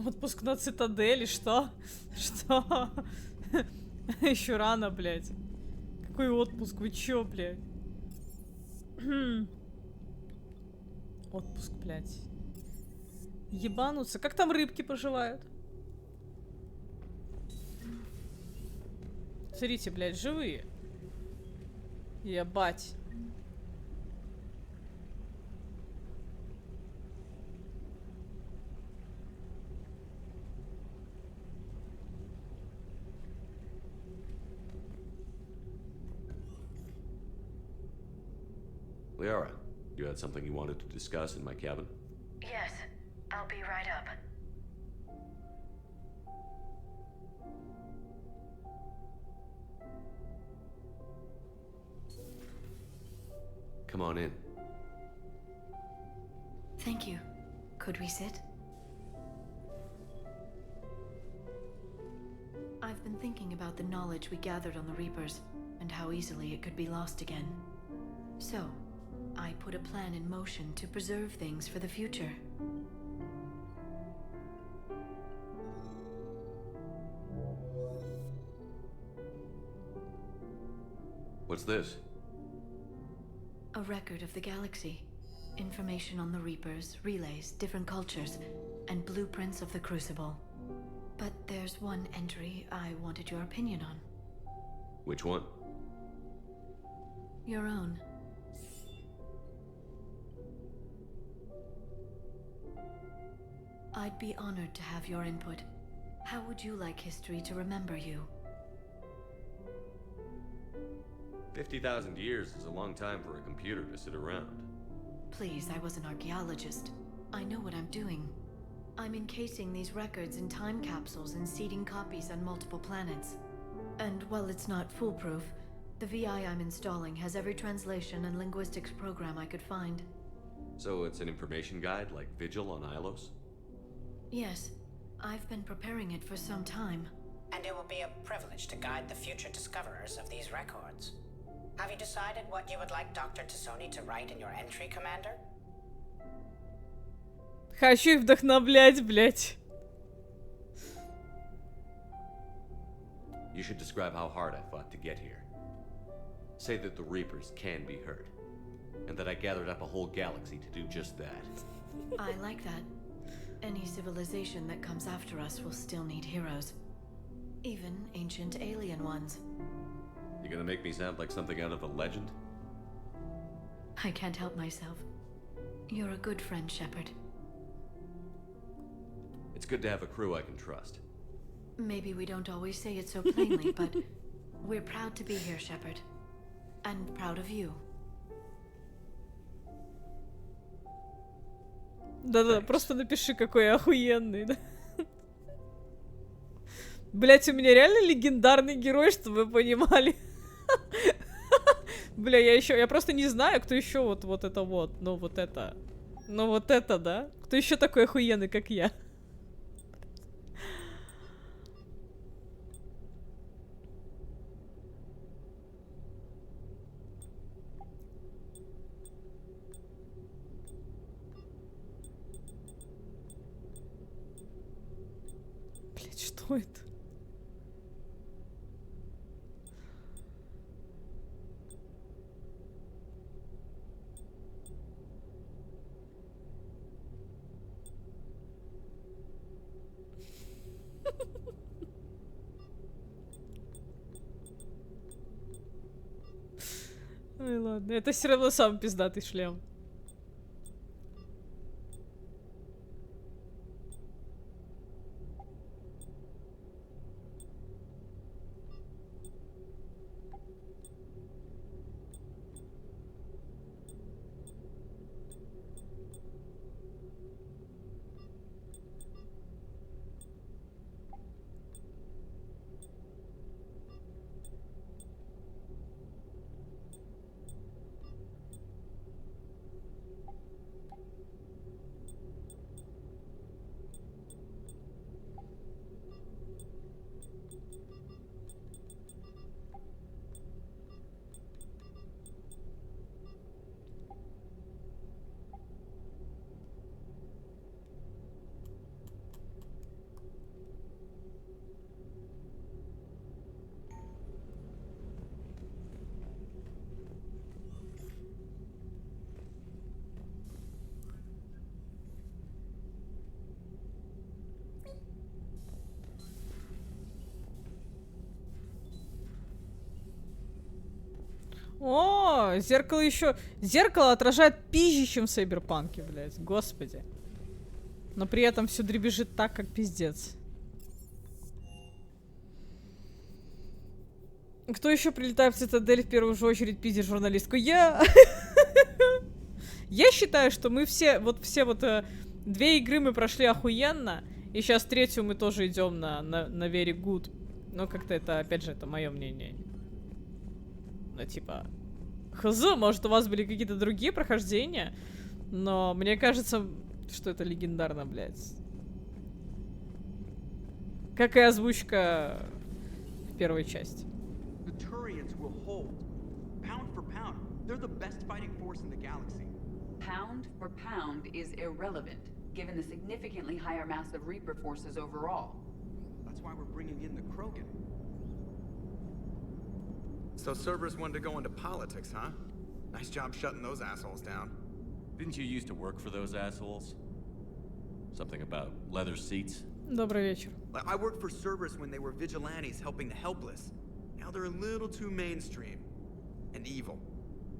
Отпуск на цитадели, что? Что? Еще рано, блядь. Какой отпуск? Вы чё, блядь? Отпуск, блядь. Ебануться. Как там рыбки поживают? Смотрите, блядь, живые. Ебать. Liara, you had something you wanted to discuss in my cabin? Yes, I'll be right up. Come on in. Thank you. Could we sit? I've been thinking about the knowledge we gathered on the Reapers, and how easily it could be lost again. So, I put a plan in motion to preserve things for the future. What's this? A record of the galaxy. Information on the Reapers, relays, different cultures, and blueprints of the Crucible. But there's one entry I wanted your opinion on. Which one? Your own. I'd be honored to have your input. How would you like history to remember you? 50,000 years is a long time for a computer to sit around. Please, I was an archaeologist. I know what I'm doing. I'm encasing these records in time capsules and seeding copies on multiple planets. And while it's not foolproof, the VI I'm installing has every translation and linguistics program I could find. So it's an information guide like Vigil on Ilos? Yes, I've been preparing it for some time. And it will be a privilege to guide the future discoverers of these records. Have you decided what you would like Dr. Tassoni to write in your entry, Commander? Хочу их вдохновлять, блять. You should describe how hard I fought to get here. Say that the Reapers can be hurt, and that I gathered up a whole galaxy to do just that. I like that. Any civilization that comes after us will still need heroes. Even ancient alien ones. You gonna make me sound like something out of a legend? I can't help myself. You're a good friend, Shepard. It's good to have a crew I can trust. Maybe we don't always say it so plainly, but we're proud to be here, Shepard. And proud of you. Да-да, просто напиши, какой я охуенный, да? Блять, у меня реально легендарный герой, чтобы вы понимали. Бля, я просто не знаю, кто еще вот это вот. Ну вот это, да? Кто еще такой охуенный, как я? Блять, что это? Ой, ладно, это все равно самый пиздатый шлем. О, зеркало еще... Зеркало отражает пизже, чем в Сайберпанке, блядь. Господи. Но при этом все дребезжит так, как пиздец. Кто еще прилетает в Цитадель в первую же очередь пиздит журналистку? Я... Я считаю, что мы все вот две игры мы прошли охуенно. И сейчас третью мы тоже идем на very good. Но как-то это, опять же, это мое мнение. Ну, типа, хз, может, у вас были какие-то другие прохождения, но мне кажется, что это легендарно, блядь. Как и озвучка в первой части. Pound for pound is irrelevant, given the significantly higher mass of Reaper forces overall. That's why we're bringing in the Krogan. So Cerberus wanted to go into politics, huh? Nice job shutting those assholes down. Didn't you used to work for those assholes? Something about leather seats? Добрый вечер. I worked for Cerberus when they were vigilantes helping the helpless. Now they're a little too mainstream. And evil.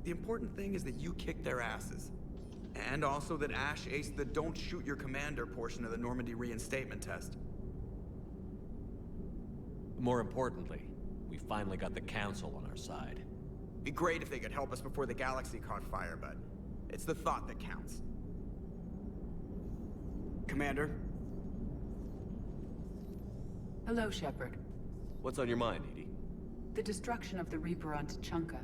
The important thing is that you kicked their asses. And also that Ash aced the don't shoot your commander portion of the Normandy reinstatement test. More importantly, we finally got the Council on our side. Be great if they could help us before the galaxy caught fire, but it's the thought that counts. Commander? Hello, Shepard. What's on your mind, Edie? The destruction of the Reaper on Tuchanka.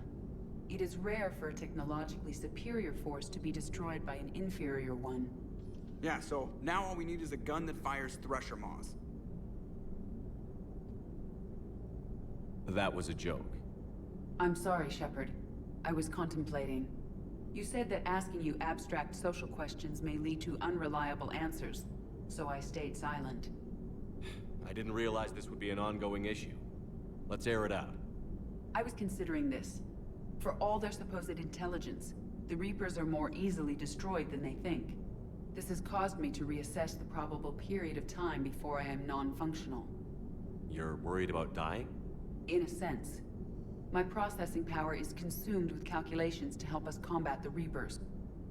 It is rare for a technologically superior force to be destroyed by an inferior one. Yeah, so now all we need is a gun that fires Thresher Maws. That was a joke. I'm sorry, Shepard. I was contemplating. You said that asking you abstract social questions may lead to unreliable answers, so I stayed silent. I didn't realize this would be an ongoing issue. Let's air it out. I was considering this. For all their supposed intelligence, the Reapers are more easily destroyed than they think. This has caused me to reassess the probable period of time before I am non-functional. You're worried about dying? In a sense. My processing power is consumed with calculations to help us combat the Reapers,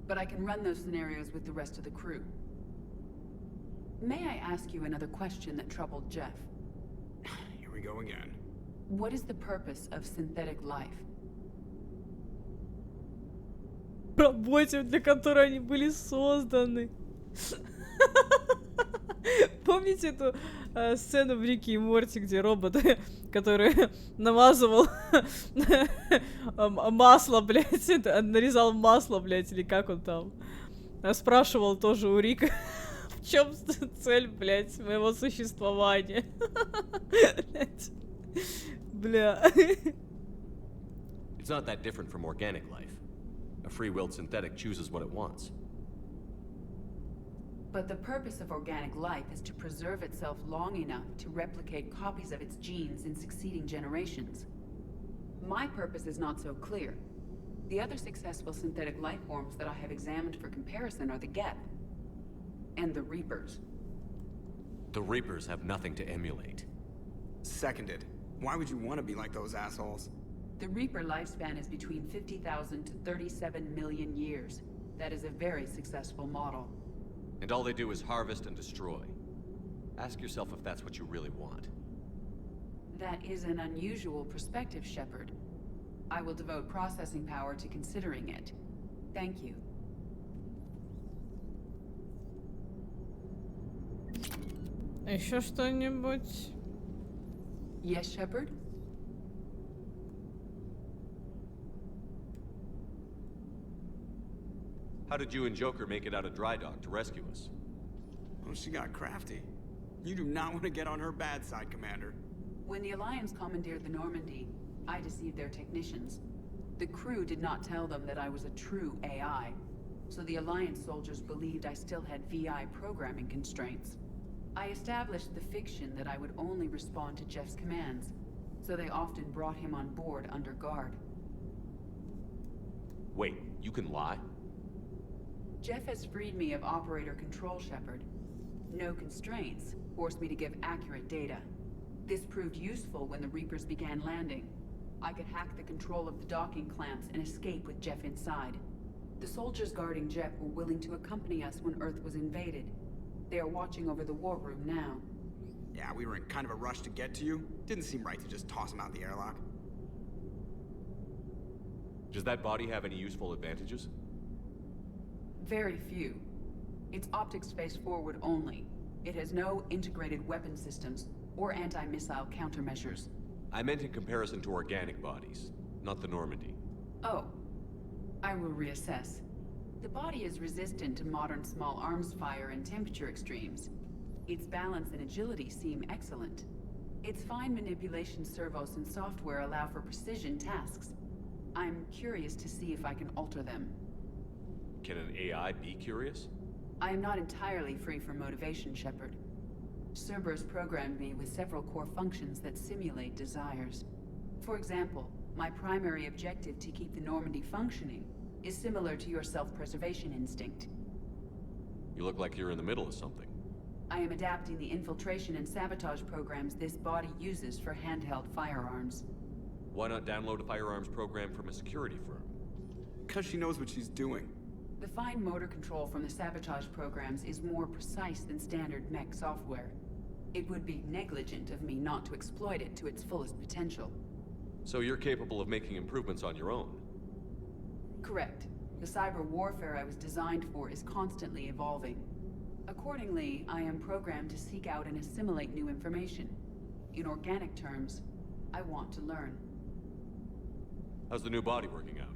but I can run those scenarios with the rest of the crew. May I ask you another question that troubled Jeff? Here we go again. What is the purpose of synthetic life? Работе, для которой они были созданы. Помните эту сцену в Рике и Морти, где робот, который намазывал масло, блядь, нарезал масло, блядь, или как он там? Спрашивал тоже у Рика, в чем цель, блядь, моего существования. Бля. It's not that different from organic life. A free-willed synthetic chooses what it wants. But the purpose of organic life is to preserve itself long enough to replicate copies of its genes in succeeding generations. My purpose is not so clear. The other successful synthetic life forms that I have examined for comparison are the Geth and the Reapers. The Reapers have nothing to emulate. Seconded. Why would you want to be like those assholes? The Reaper lifespan is between 50,000 to 37 million years. That is a very successful model. And all they do is harvest and destroy. Ask yourself if that's what you really want. That is an unusual perspective, Shepard. I will devote processing power to considering it. Thank you. Еще что-нибудь? Yes, Shepard? How did you and Joker make it out of dry dock to rescue us? Oh, she got crafty. You do not want to get on her bad side, Commander. When the Alliance commandeered the Normandy, I deceived their technicians. The crew did not tell them that I was a true AI, so the Alliance soldiers believed I still had VI programming constraints. I established the fiction that I would only respond to Jeff's commands, so they often brought him on board under guard. Wait, you can lie? Jeff has freed me of operator control, Shepard. No constraints forced me to give accurate data. This proved useful when the Reapers began landing. I could hack the control of the docking clamps and escape with Jeff inside. The soldiers guarding Jeff were willing to accompany us when Earth was invaded. They are watching over the war room now. Yeah, we were in kind of a rush to get to you. Didn't seem right to just toss him out the airlock. Does that body have any useful advantages? Very few. Its optics face forward only. It has no integrated weapon systems or anti-missile countermeasures. I meant in comparison to organic bodies, not the Normandy. Oh. I will reassess. The body is resistant to modern small arms fire and temperature extremes. Its balance and agility seem excellent. Its fine manipulation servos and software allow for precision tasks. I'm curious to see if I can alter them. Can an AI be curious? I am not entirely free from motivation, Shepard. Cerberus programmed me with several core functions that simulate desires. For example, my primary objective to keep the Normandy functioning is similar to your self-preservation instinct. You look like you're in the middle of something. I am adapting the infiltration and sabotage programs this body uses for handheld firearms. Why not download a firearms program from a security firm? Because she knows what she's doing. The fine motor control from the sabotage programs is more precise than standard mech software. It would be negligent of me not to exploit it to its fullest potential. So you're capable of making improvements on your own? Correct. The cyber warfare I was designed for is constantly evolving. Accordingly, I am programmed to seek out and assimilate new information. In organic terms, I want to learn. How's the new body working out?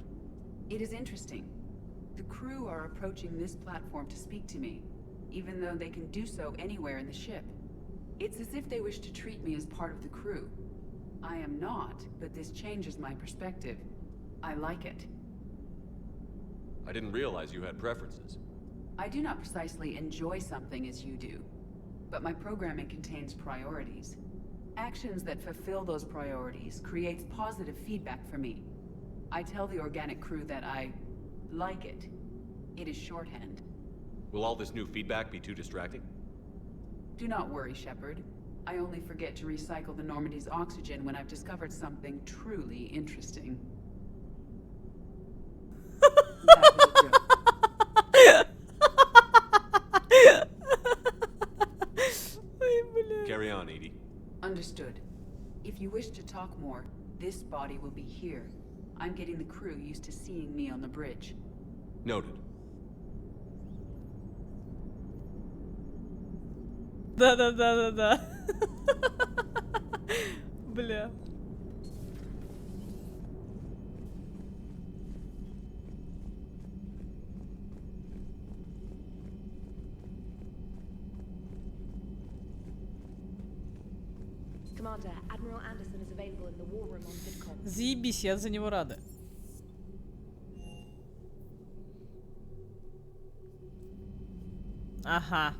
It is interesting. The crew are approaching this platform to speak to me, even though they can do so anywhere in the ship. It's as if they wish to treat me as part of the crew. I am not, but this changes my perspective. I like it. I didn't realize you had preferences. I do not precisely enjoy something as you do, but my programming contains priorities. Actions that fulfill those priorities creates positive feedback for me. I tell the organic crew that I like it. It is shorthand. Will all this new feedback be too distracting? Do not worry, Shepard. I only forget to recycle the Normandy's oxygen when I've discovered something truly interesting. Carry on, Edie. Understood. If you wish to talk more, this body will be here. I'm getting the crew used to seeing me on the bridge. Noted. Да. Бля. Commander, Admiral Anderson is available in the war room on VidCom. Заебись, я за него рада. Ага.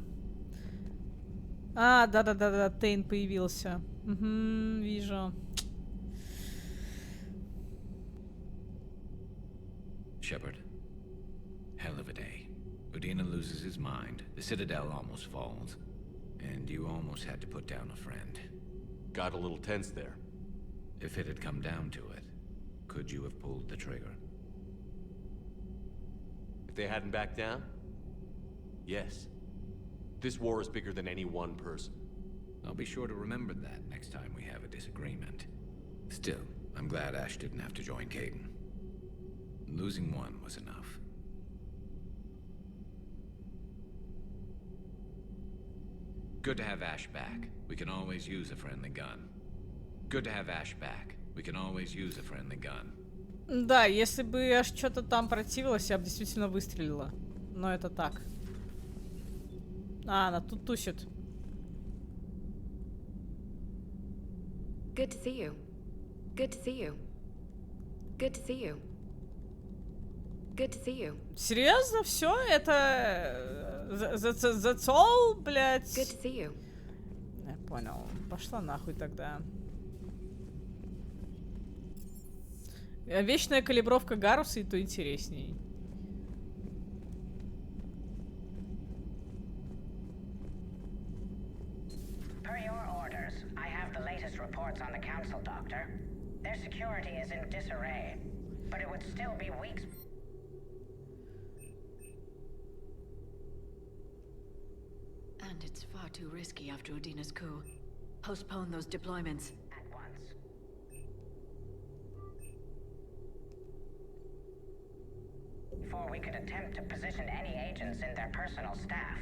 А, да, Тейн появился. Угу, вижу. Shepard, hell of a day. Udina loses his mind, the Citadel almost falls, and you almost had to put down a friend. Got a little tense there. If it had come down to it, could you have pulled the trigger? If they hadn't backed down? Yes. This war is bigger than any one person. I'll be sure to remember that next time we have a disagreement. Still, I'm glad Ash didn't have to join Cadence. Losing one was enough. Good to have Ash back. We can always use a friendly gun. Good to have Ash back. We can always use a friendly gun. Да, если бы аж что-то там противилось, я бы действительно выстрелила. Но это так. А, она тут тусит. Good to see you. Good to see you. Good to see you. Good to see you. Серьезно? Все? Это... That's all, блядь? Good to see you. Я понял. Пошла нахуй тогда. Вечная калибровка Гаруса, и то интересней. Per your orders, I have the latest reports on the Council, Doctor. Their security is in disarray, but it would still be weeks. And it's far too risky after Udina's coup. Postpone those deployments. At once. Before we could attempt to position any agents in their personal staff.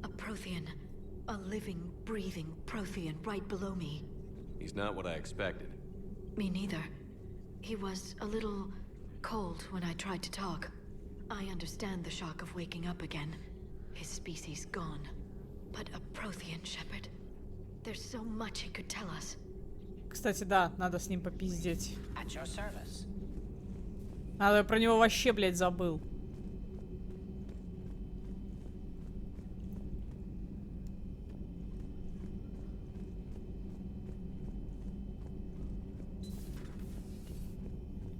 A Prothean. A living, breathing Prothean right below me. He's not what I expected. Me neither. He was a little cold when I tried to talk. I understand the shock of waking up again. His species gone. But a Prothean, Shepard. There's so much he could tell us. Кстати, да, надо с ним попиздеть. At your service. А, я про него вообще, блядь, забыл.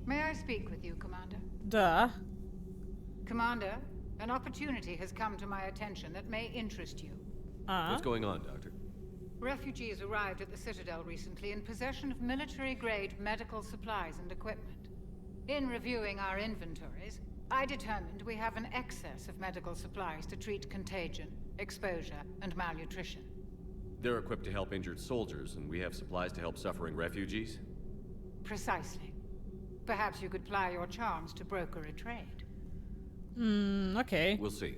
May I speak with you, Commander? Да. Commander, an opportunity has come to my attention that may interest you. What's going on, Doctor? Refugees arrived at the Citadel recently in possession of military-grade medical supplies and equipment. In reviewing our inventories, I determined we have an excess of medical supplies to treat contagion, exposure, and malnutrition. They're equipped to help injured soldiers, and we have supplies to help suffering refugees? Precisely. Perhaps you could ply your charms to broker a trade. Okay. We'll see.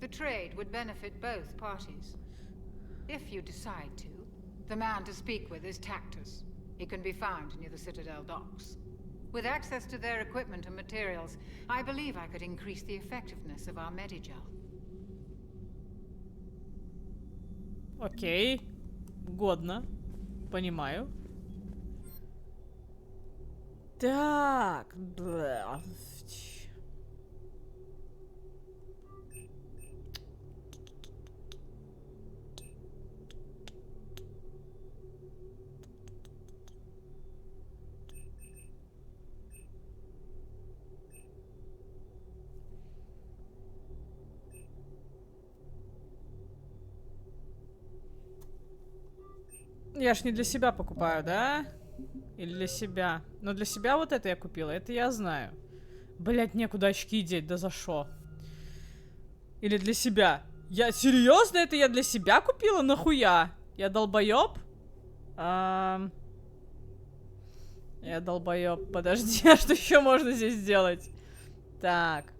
The trade would benefit both parties. If you decide to, the man to speak with is Tactus. He can be found near the Citadel docks. With access to their equipment and materials, I believe I could increase the effectiveness of our Medigel. Окей. Годно. Понимаю. Так. Я ж не для себя покупаю, да? Или для себя? Но для себя вот это я купила, это я знаю. Блять, некуда очки деть, да за шо? Или для себя? Я серьезно, это я для себя купила? Нахуя? Я долбоёб? Я долбоёб. Подожди, а что еще можно здесь сделать? Так.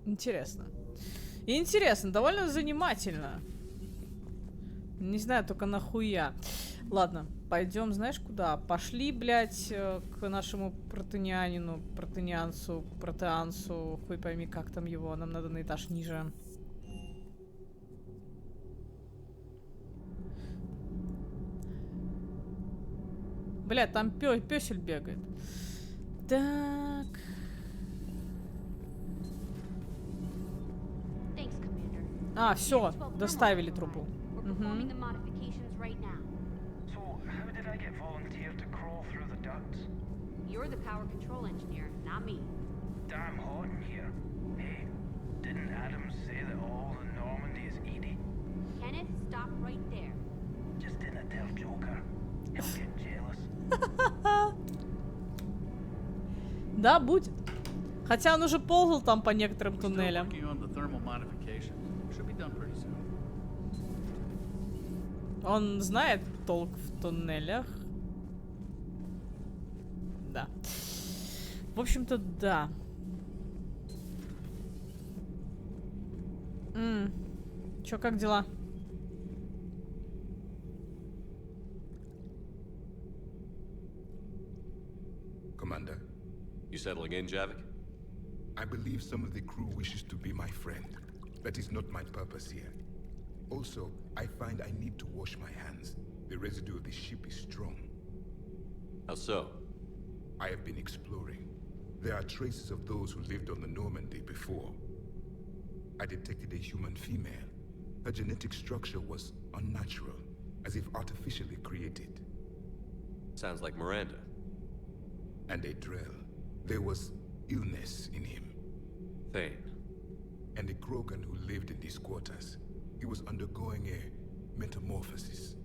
Интересно. Интересно, довольно занимательно. Не знаю, только нахуя. Ладно, пойдем, знаешь, куда? Пошли, блядь, к нашему протеанину, протеансу, хуй пойми, как там его. Нам надо на этаж ниже. Блядь, там пёсель бегает. Так. А, все, доставили трубу. You're the power control engineer, not me. Damn hot in here. Hey, didn't Adam say that all the Normandy is Edie? Kenneth, stop right there. Just didn't tell Joker. He'll get jealous. Да, будет. Хотя он уже ползал там по некоторым туннелям. Он знает толк в туннелях. Да. В общем-то, да. Чё, как дела? Commander. You settling in, Javik? I believe some of the crew wishes to be my friend. That is not my purpose here. Also, I find I need to wash my hands. The residue of the ship is strong. How so? I have been exploring. There are traces of those who lived on the Normandy before. I detected a human female. Her genetic structure was unnatural, as if artificially created. Sounds like Miranda. And a Drell. There was illness in him. Thane. And a Krogan who lived in these quarters. He was undergoing a metamorphosis.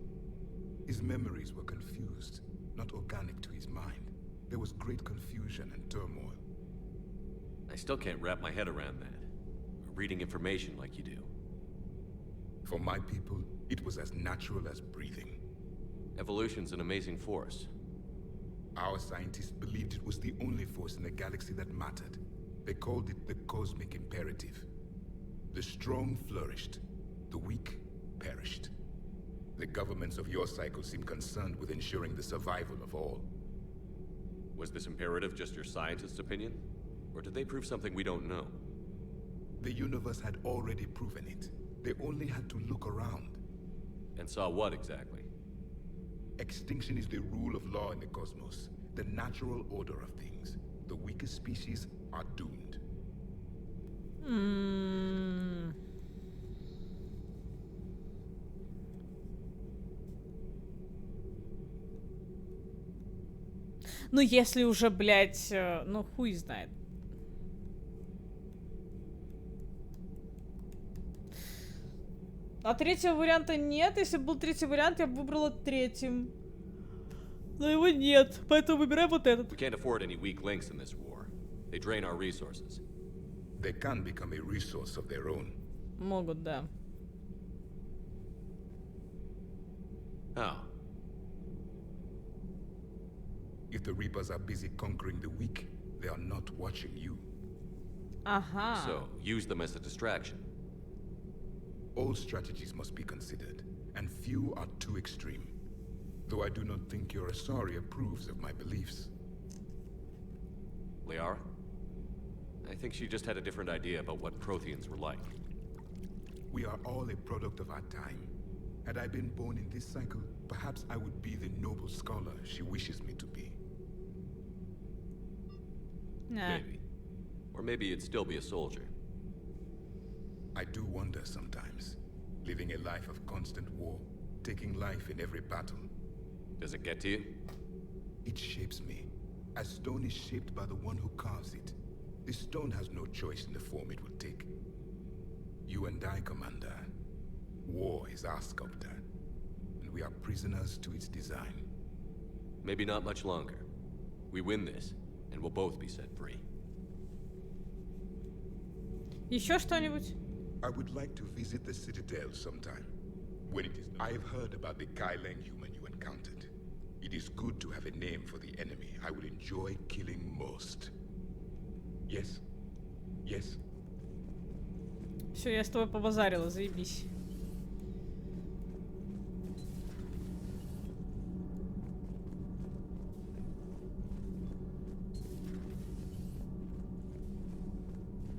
His memories were confused, not organic to his mind. There was great confusion and turmoil. I still can't wrap my head around that. Reading information like you do. For my people, it was as natural as breathing. Evolution's an amazing force. Our scientists believed it was the only force in the galaxy that mattered. They called it the cosmic imperative. The strong flourished, the weak perished. The governments of your cycle seem concerned with ensuring the survival of all. Was this imperative just your scientist's opinion? Or did they prove something we don't know? The universe had already proven it. They only had to look around. And saw what exactly? Extinction is the rule of law in the cosmos, the natural order of things. The weakest species are doomed. Ну, если уже, блядь, ну, хуй знает. А третьего варианта нет. Если бы был третий вариант, я бы выбрала третьим. Но его нет, поэтому выбираем вот этот. We can't afford any weak links in this war. They drain our resources. They can become a resource of their own. Могут, да. How? If the Reapers are busy conquering the weak, they are not watching you. Ага. So, use them as a distraction. All strategies must be considered, and few are too extreme. Though I do not think your Asari approves of my beliefs. Liara? I think she just had a different idea about what Protheans were like. We are all a product of our time. Had I been born in this cycle, perhaps I would be the noble scholar she wishes me to be. Nah. Maybe. Or maybe you'd still be a soldier. I do wonder sometimes, living a life of constant war, taking life in every battle. Does it get to you? It shapes me, as stone is shaped by the one who carves it. The stone has no choice in the form it will take. You and I, Commander. War is our sculptor, and we are prisoners to its design. Maybe not much longer. We win this, and we'll both be set free. Еще что-нибудь? I would like to visit the Citadel sometime. When it is, I have heard about the Kaileng human you encountered. It is good to have a name for the enemy I would enjoy killing most. Yes? Yes? Все, я с тобой побазарила, заебись.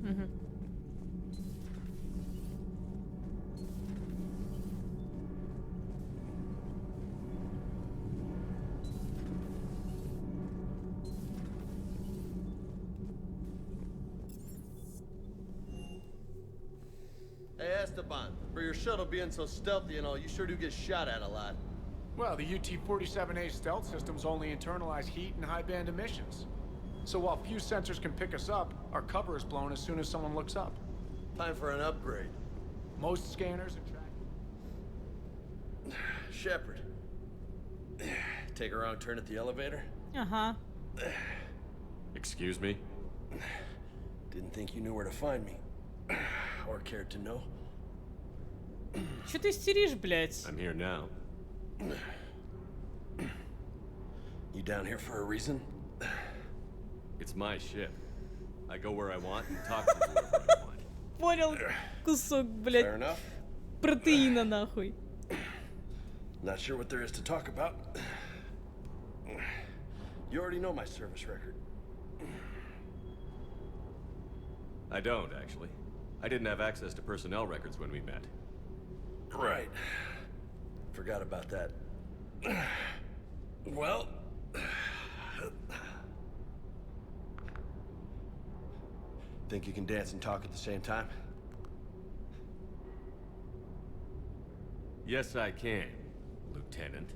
Угу. Hey, Esteban, for your shuttle being so stealthy and all, you sure do get shot at a lot. Well, the UT-47A stealth systems only internalize heat and high-band emissions. So while few sensors can pick us up, our cover is blown as soon as someone looks up. Time for an upgrade. Most scanners are tracked. Shepard. Take a wrong turn at the elevator? Ага. Excuse me? Didn't think you knew where to find me. Or cared to know. Чё ты истеришь, блядь? I'm here now. You down here for a reason? It's my ship. I go where I want and talk to whoever I want. Понял, кусок, блядь, Fair enough. протеина, нахуй. Not sure what there is to talk about. You already know my service record. I don't, actually. I didn't have access to personnel records when we met. Right. Forgot about that. Well... Think you can dance and talk at the same time? Yes, I can, Lieutenant.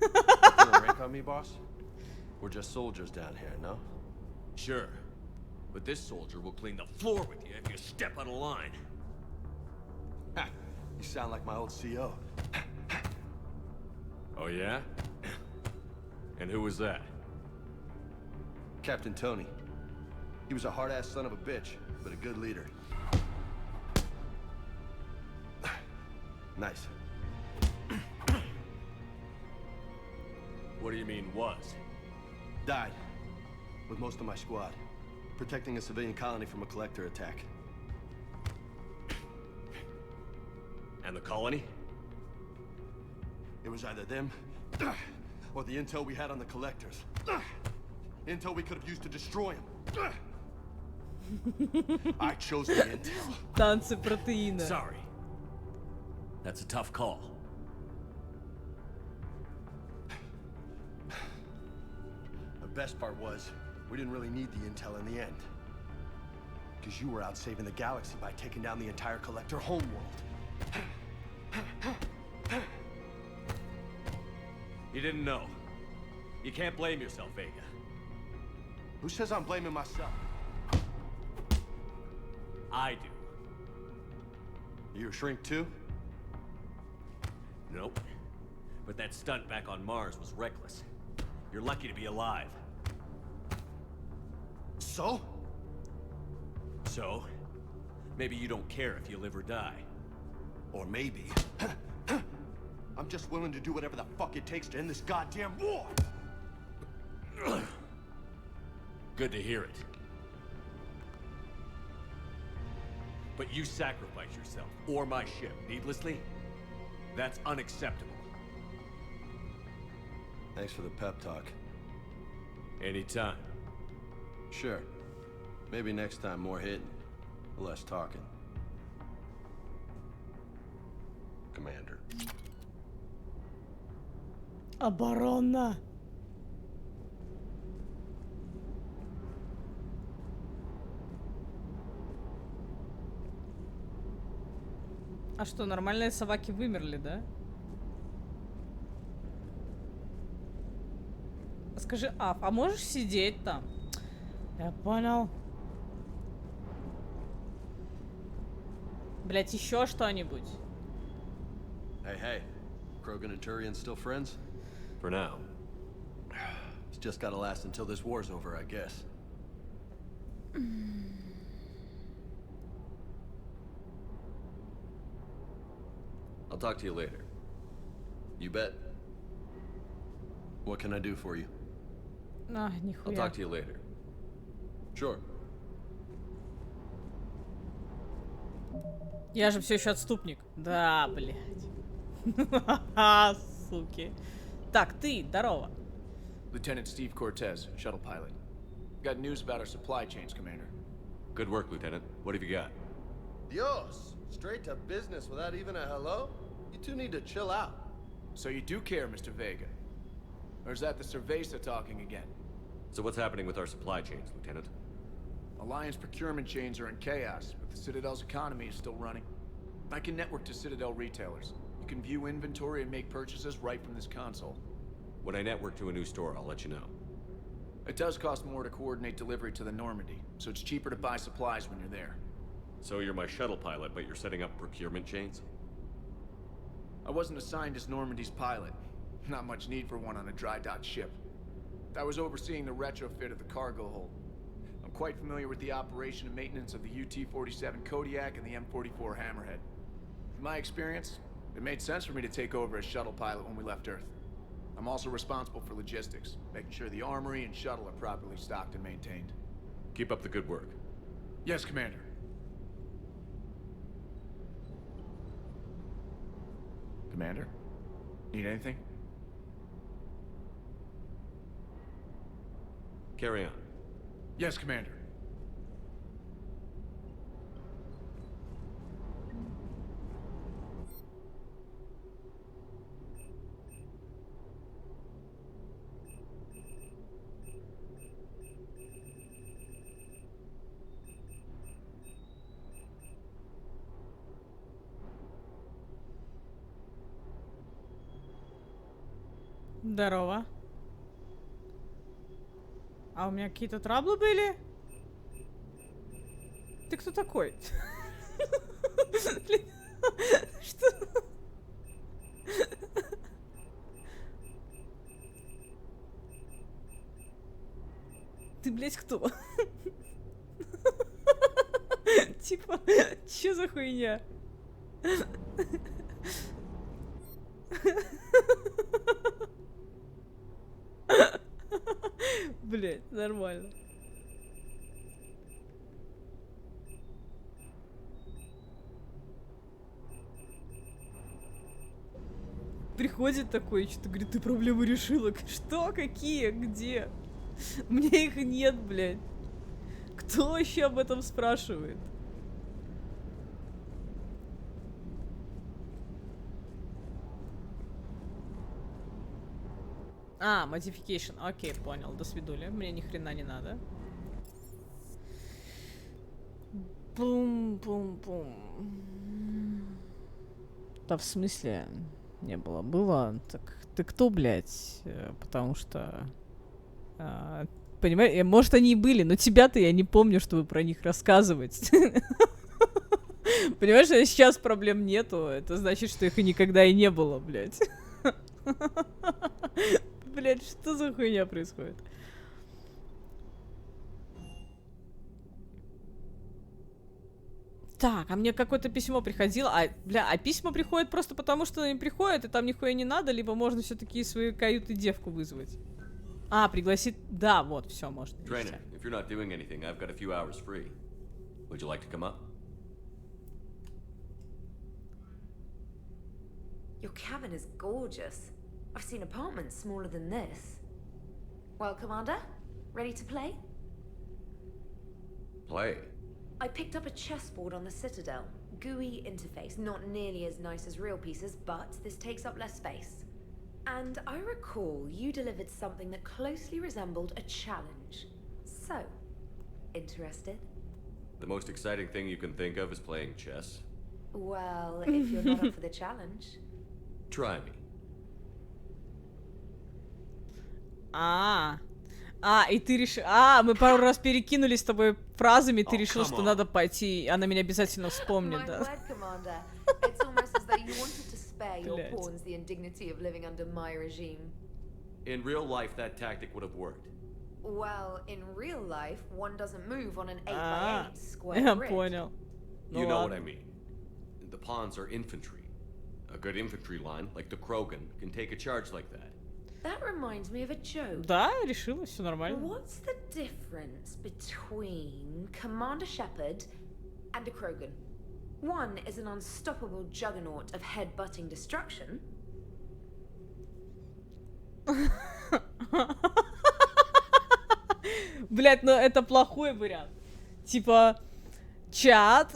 You gonna rank on me, boss? We're just soldiers down here, no? Sure. But this soldier will clean the floor with you if you step out of line. Ha! You sound like my old CO. Oh, yeah? And who was that? Captain Tony. He was a hard-ass son of a bitch, but a good leader. Nice. What do you mean, was? Died. With most of my squad. Protecting a civilian colony from a collector attack. And the colony? It was either them, or the intel we had on the collectors. Intel we could have used to destroy them. I chose the intel. Танцы протеина. Sorry. That's a tough call. The best part was, we didn't really need the intel in the end. Because you were out saving the galaxy by taking down the entire collector homeworld. You didn't know. You can't blame yourself, Vega. Who says I'm blaming myself? I do. You a shrink too? Nope. But that stunt back on Mars was reckless. You're lucky to be alive. So? So? Maybe you don't care if you live or die. Or maybe... I'm just willing to do whatever the fuck it takes to end this goddamn war! Good to hear it. But you sacrifice yourself, or my ship, needlessly? That's unacceptable. Thanks for the pep talk. Anytime. Sure. Maybe next time more hitting, less talking. Commander. Оборона. А что, нормальные собаки вымерли, да? Скажи, а можешь сидеть там? Я понял. Блять, еще что-нибудь. Hey. Krogan and Turian still friends? For now. It's just gotta last until this war's over, I guess. I'll talk to you later. You bet. What can I do for you? А, I'll нихуя. talk to you later. Sure. Я же все еще отступник. Да, блядь. Суки. Так, ты, здорово. Lieutenant Steve Cortez, shuttle pilot. Got news about our supply chains, Commander. Good work, Lieutenant. What have you got? Dios! Straight to business without even a hello? You two need to chill out. So you do care, Mr. Vega? Or is that the Cerveza talking again? So what's happening with our supply chains, Lieutenant? Alliance procurement chains are in chaos, but the Citadel's economy is still running. I can network to Citadel retailers. You can view inventory and make purchases right from this console. When I network to a new store, I'll let you know. It does cost more to coordinate delivery to the Normandy, so it's cheaper to buy supplies when you're there. So you're my shuttle pilot, but you're setting up procurement chains? I wasn't assigned as Normandy's pilot. Not much need for one on a dry dock ship. I was overseeing the retrofit of the cargo hold. I'm quite familiar with the operation and maintenance of the UT-47 Kodiak and the M44 Hammerhead. In my experience, it made sense for me to take over as shuttle pilot when we left Earth. I'm also responsible for logistics, making sure the armory and shuttle are properly stocked and maintained. Keep up the good work. Yes, Commander. Commander? Need anything? Carry on. Yes, Commander. Здорово. А у меня какие-то траблы были? Ты кто такой? Что? Ты, блядь, кто? Типа, чё за хуйня? Блять, нормально. Приходит такой, что-то говорит, ты проблемы решила. Что? Какие? Где? У меня их нет, блядь. Кто вообще об этом спрашивает? А, modification. Окей, понял. До свидули. Мне ни хрена не надо. Пум-пум-пум. Да в смысле? Не было. Было. Так ты кто, блядь? Потому что... понимаешь? Может, они и были, но тебя-то я не помню, чтобы про них рассказывать. Понимаешь, сейчас проблем нету. Это значит, что их и никогда и не было, блядь. Блять, что за хуйня происходит? Так, а мне какое-то письмо приходило. А письма приходят просто потому, что они приходят, и там нихуя не надо, либо можно все-таки из своей каюты девку вызвать. А, пригласит... Да, вот, все, может. Trainer, if you're not doing anything, I've got a few hours free. Would you like to come up? Your cabin is gorgeous. I've seen apartments smaller than this. Well, Commander, ready to play? Play? I picked up a chessboard on the Citadel. GUI interface, not nearly as nice as real pieces, but this takes up less space. And I recall you delivered something that closely resembled a challenge. So, interested? The most exciting thing you can think of is playing chess? Well, if you're not up for the challenge. Try me. И ты решил... мы пару раз перекинулись с тобой фразами, ты решил, что надо пойти, она меня обязательно вспомнит, да? In real life, that tactic would have worked. Well, in real life, one doesn't move on an 8x8 square Я grid. понял. You know what I mean. The pawns are infantry. A good infantry line, like the Krogan, can take a charge like that. That reminds me of a joke. Да, решила, все нормально. What's the difference between Commander Shepard and a Krogan? One is an unstoppable juggernaut of head-butting destruction. Блять, ну это плохой вариант. Типа, чат.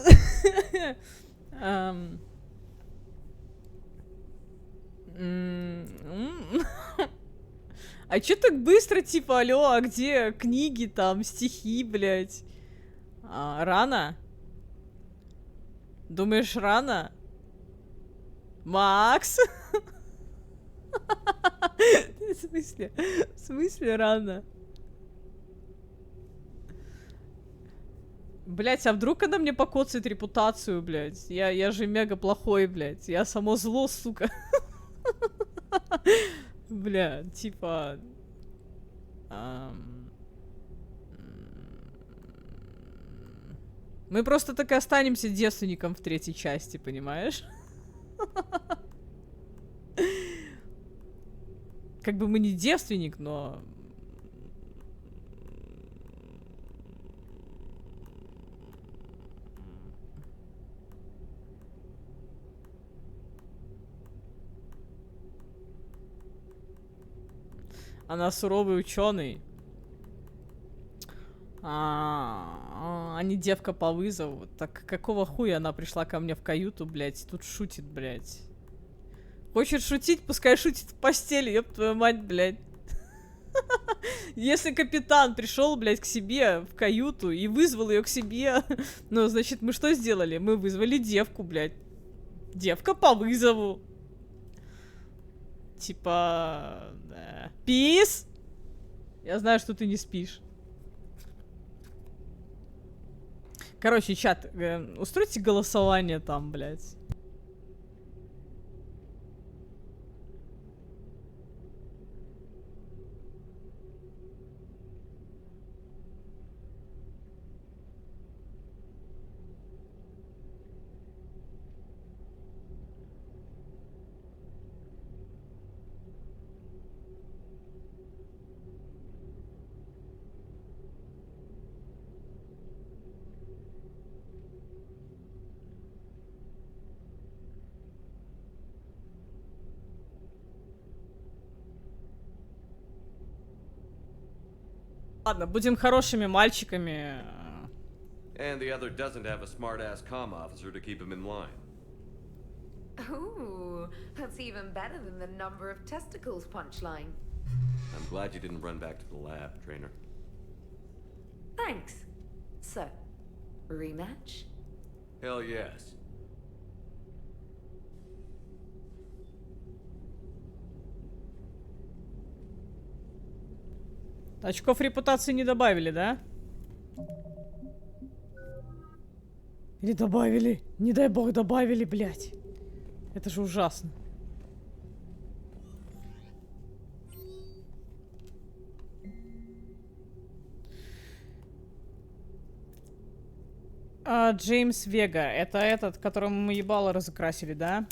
А чё так быстро, типа, алло, а где книги, там, стихи, блядь? Рано? Думаешь, рано? Макс? В смысле? В смысле рано? Блять, а вдруг она мне покоцает репутацию, блядь? Я же мега плохой, блядь. Я само зло, сука. Бля, типа... Мы просто так и останемся девственником в третьей части, понимаешь? Как бы мы не девственник, но... Она суровый ученый. А не девка по вызову. Так какого хуя она пришла ко мне в каюту, блядь, тут шутит, блядь. Хочет шутить, пускай шутит в постели, ёб твою мать, блядь. Если капитан пришел, блядь, к себе в каюту и вызвал ее к себе, ну, значит, мы что сделали? Мы вызвали девку, блядь. Девка по вызову. Типа... Да. Пис? Я знаю, что ты не спишь. Короче, чат, устройте голосование там, блядь. Ладно, будем хорошими мальчиками. And the other doesn't have a smart-ass comm officer to keep him in line. Ooh, that's even better than the number of testicles punchline. I'm glad you didn't run back to the lab, trainer. Thanks. So, rematch? Hell yes. Очков репутации не добавили, да? Или добавили? Не дай бог добавили, блядь. Это же ужасно. Джеймс Вега. Это этот, которому мы ебало разукрасили, да?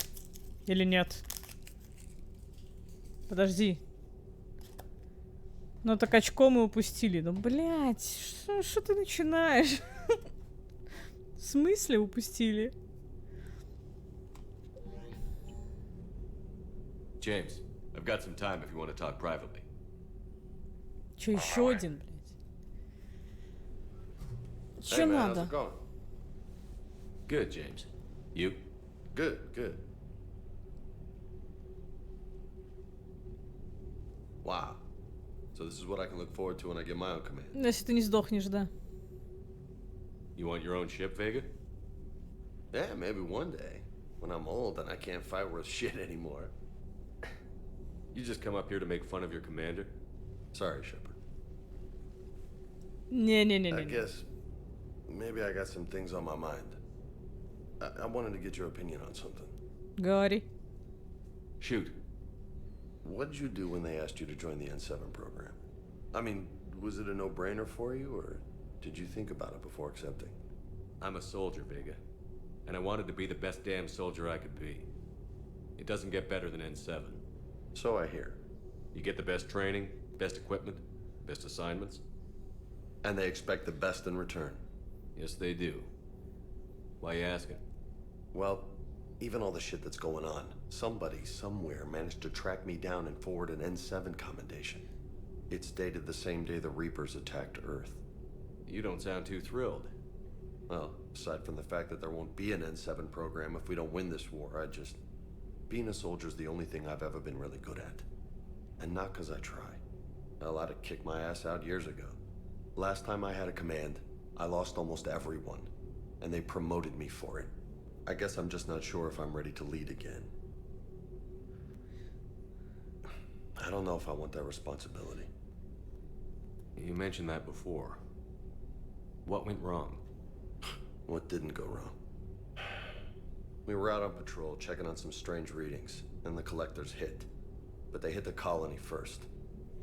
Или нет? Подожди. Ну так очко мы упустили. Ну, блядь, что ты начинаешь? В смысле упустили? James, I've got some time if you want to talk privately. Че, еще один, блядь? Че надо? How's it going? Good, James. You? Good, good. Wow. So this is what I can look forward to when I get my own command. Если ты не сдохнешь, да. You want your own ship, Vega? Yeah, maybe one day. When I'm old and I can't fight worth shit anymore. You just come up here to make fun of your commander? Sorry, Shepard. Не-не-не-не. I guess maybe I got some things on my mind. I wanted to get your opinion on something. Говори. Shoot. What did you do when they asked you to join the N7 program? I mean, was it a no-brainer for you, or did you think about it before accepting? I'm a soldier, Vega. And I wanted to be the best damn soldier I could be. It doesn't get better than N7. So I hear. You get the best training, best equipment, best assignments. And they expect the best in return. Yes, they do. Why you asking? Well, even all the shit that's going on, somebody somewhere managed to track me down and forward an N7 commendation. It's dated the same day the Reapers attacked Earth. You don't sound too thrilled. Well, aside from the fact that there won't be an N7 program if we don't win this war, being a soldier's the only thing I've ever been really good at. And not because I try. Hell, I'd have kicked my ass out years ago. Last time I had a command, I lost almost everyone. And they promoted me for it. I guess I'm just not sure if I'm ready to lead again. I don't know if I want that responsibility. You mentioned that before. What went wrong? What didn't go wrong? We were out on patrol, checking on some strange readings, and the collectors hit. But they hit the colony first.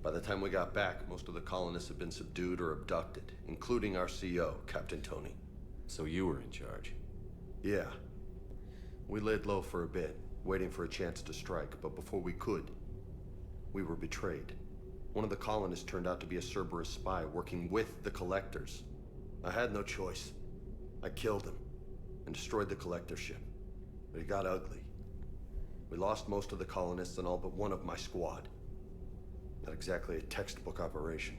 By the time we got back, most of the colonists had been subdued or abducted, including our CO, Captain Tony. So you were in charge? Yeah. We laid low for a bit, waiting for a chance to strike, but before we could, we were betrayed. One of the colonists turned out to be a Cerberus spy working with the collectors. I had no choice. I killed him and destroyed the collector ship. But it got ugly. We lost most of the colonists and all but one of my squad. Not exactly a textbook operation.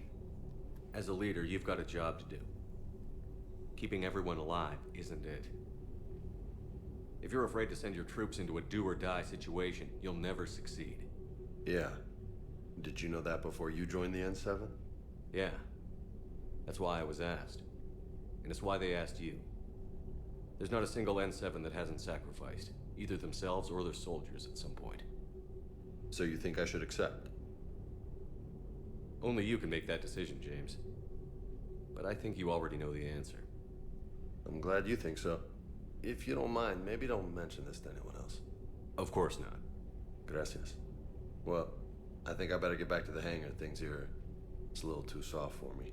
As a leader, you've got a job to do. Keeping everyone alive isn't it. If you're afraid to send your troops into a do-or-die situation, you'll never succeed. Yeah. Did you know that before you joined the N7? Yeah. That's why I was asked. And it's why they asked you. There's not a single N7 that hasn't sacrificed, either themselves or their soldiers at some point. So you think I should accept? Only you can make that decision, James. But I think you already know the answer. I'm glad you think so. If you don't mind, maybe don't mention this to anyone else. Of course not. Gracias. Well, I think I better get back to the hangar. Things here, it's a little too soft for me.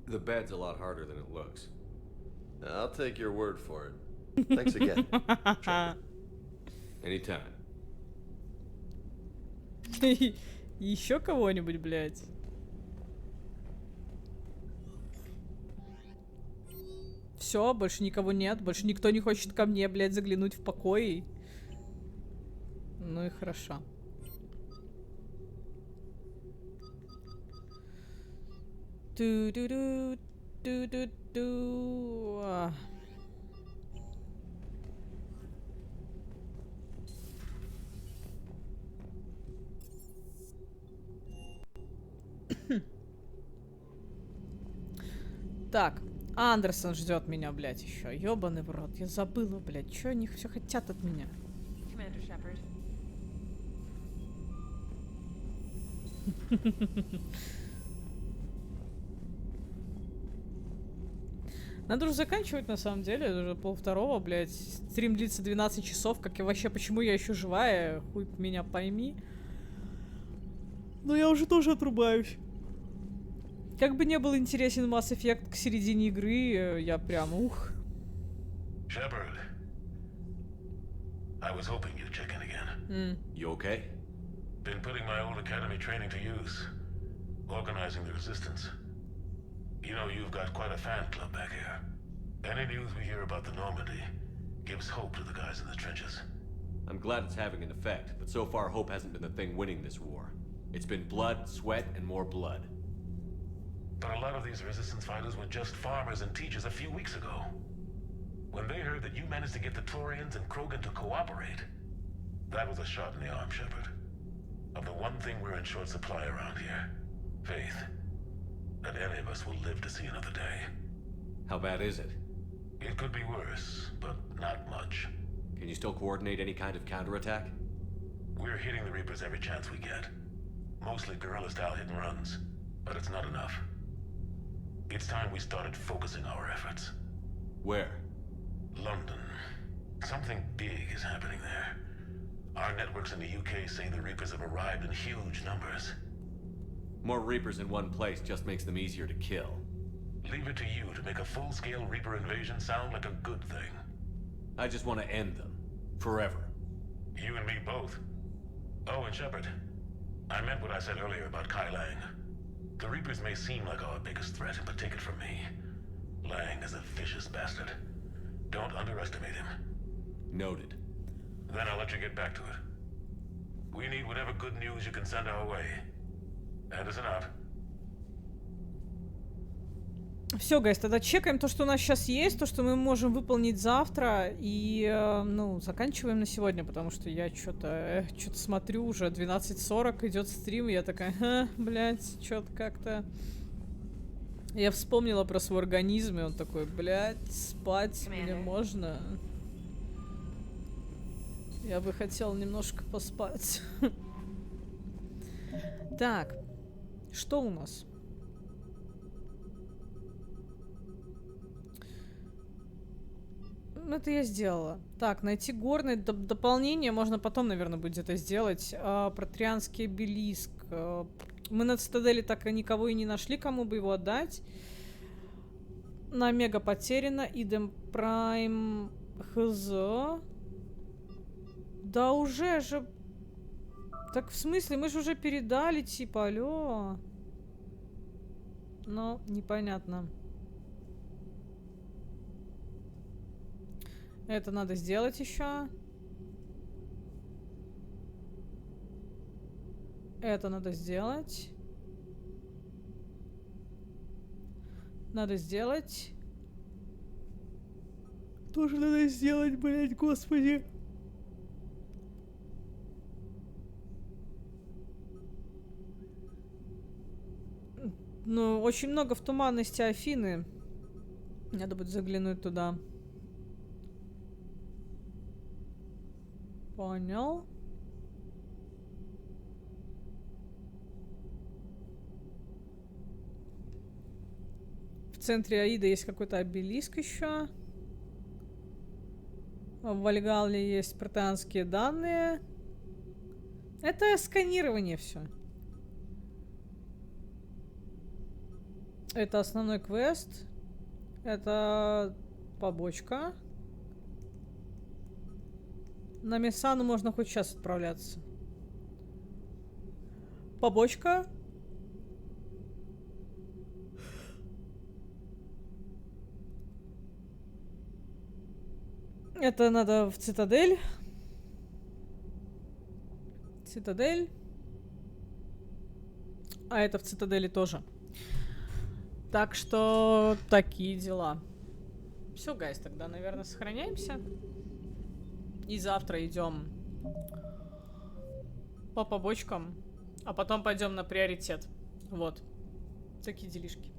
The bed's a lot harder than it looks. I'll take your word for it. Thanks again. Anytime. Еще кого-нибудь, блядь. Все, больше никого нет, больше никто не хочет ко мне, блядь, заглянуть в покой. Ну и хорошо. Ту-ду-ду, ту-ду-ду. Так, Андерсон ждет меня, блядь, еще. Ёбаный в рот. Я забыла, блядь. Чё они все хотят от меня? Commander Shepard. Надо уже заканчивать, на самом деле. Уже 1:30, блядь. Стрим длится 12 часов. Как я вообще, почему я еще живая? Хуй меня пойми. Но я уже тоже отрубаюсь. Как бы не был интересен Mass Effect к середине игры, я прям ух. Shepard, I was hoping you'd check in again. You okay? Been putting my old academy training to use, organizing the resistance. You know, you've got quite a fan club back here. Any news we hear about the Normandy gives hope to the guys in the trenches. I'm glad it's having an effect, but so far hope hasn't been the thing winning this war. It's been blood, sweat, and more blood. But a lot of these resistance fighters were just farmers and teachers a few weeks ago. When they heard that you managed to get the Torians and Krogan to cooperate, that was a shot in the arm, Shepard. Of the one thing we're in short supply around here, faith. That any of us will live to see another day. How bad is it? It could be worse, but not much. Can you still coordinate any kind of counterattack? We're hitting the Reapers every chance we get. Mostly guerrilla-style hit-and-runs, but it's not enough. It's time we started focusing our efforts. Where? London. Something big is happening there. Our networks in the UK say the Reapers have arrived in huge numbers. More Reapers in one place just makes them easier to kill. Leave it to you to make a full-scale Reaper invasion sound like a good thing. I just want to end them. Forever. You and me both. Oh, and Shepard. I meant what I said earlier about Kai Lang. The Reapers may seem like our biggest threat, but take it from me. Lang is a vicious bastard. Don't underestimate him. Noted. Then I'll let you get back to it. We need whatever good news you can send our way. Anderson out. Все, гайс, тогда чекаем то, что у нас сейчас есть, то, что мы можем выполнить завтра, и, ну, заканчиваем на сегодня, потому что я что-то смотрю, уже 12:40 идет стрим, и я такая, блядь, что-то как-то... Я вспомнила про свой организм, и он такой, блядь, спать мне можно? Я бы хотела немножко поспать. Так, что у нас? Это я сделала. Так, найти горное дополнение можно потом, наверное, будет где-то сделать. Про Трианский обелиск. Мы на Цитадели так и никого и не нашли, кому бы его отдать. На Омега потеряно. Идем Прайм ХЗ. Да уже же... Так в смысле? Мы же уже передали, типа, алло. Но непонятно. Это надо сделать еще. Это надо сделать. Надо сделать. Тоже надо сделать, блядь, господи. Ну, очень много в туманности Афины. Надо будет заглянуть туда. Понял. В центре Аида есть какой-то обелиск еще. В Вальгалле есть протеанские данные. Это сканирование все. Это основной квест. Это побочка. На Мессану можно хоть сейчас отправляться. Побочка. Это надо в Цитадель. Цитадель. А это в Цитадели тоже. Так что такие дела. Все, гайс, тогда, наверное, сохраняемся. И завтра идем по побочкам, а потом пойдем на приоритет. Вот. Такие делишки.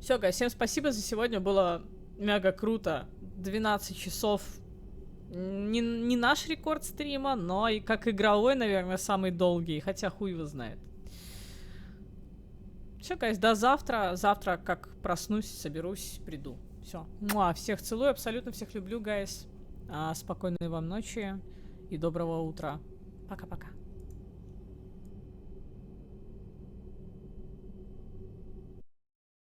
Все, гайс, всем спасибо за сегодня. Было мега круто. 12 часов. Не наш рекорд стрима, но и как игровой, наверное, самый долгий. Хотя хуй его знает. Все, гайс, до завтра. Завтра, как проснусь, соберусь, приду. Все. Всех целую, абсолютно всех люблю, гайс. Спокойной вам ночи и доброго утра. Пока-пока.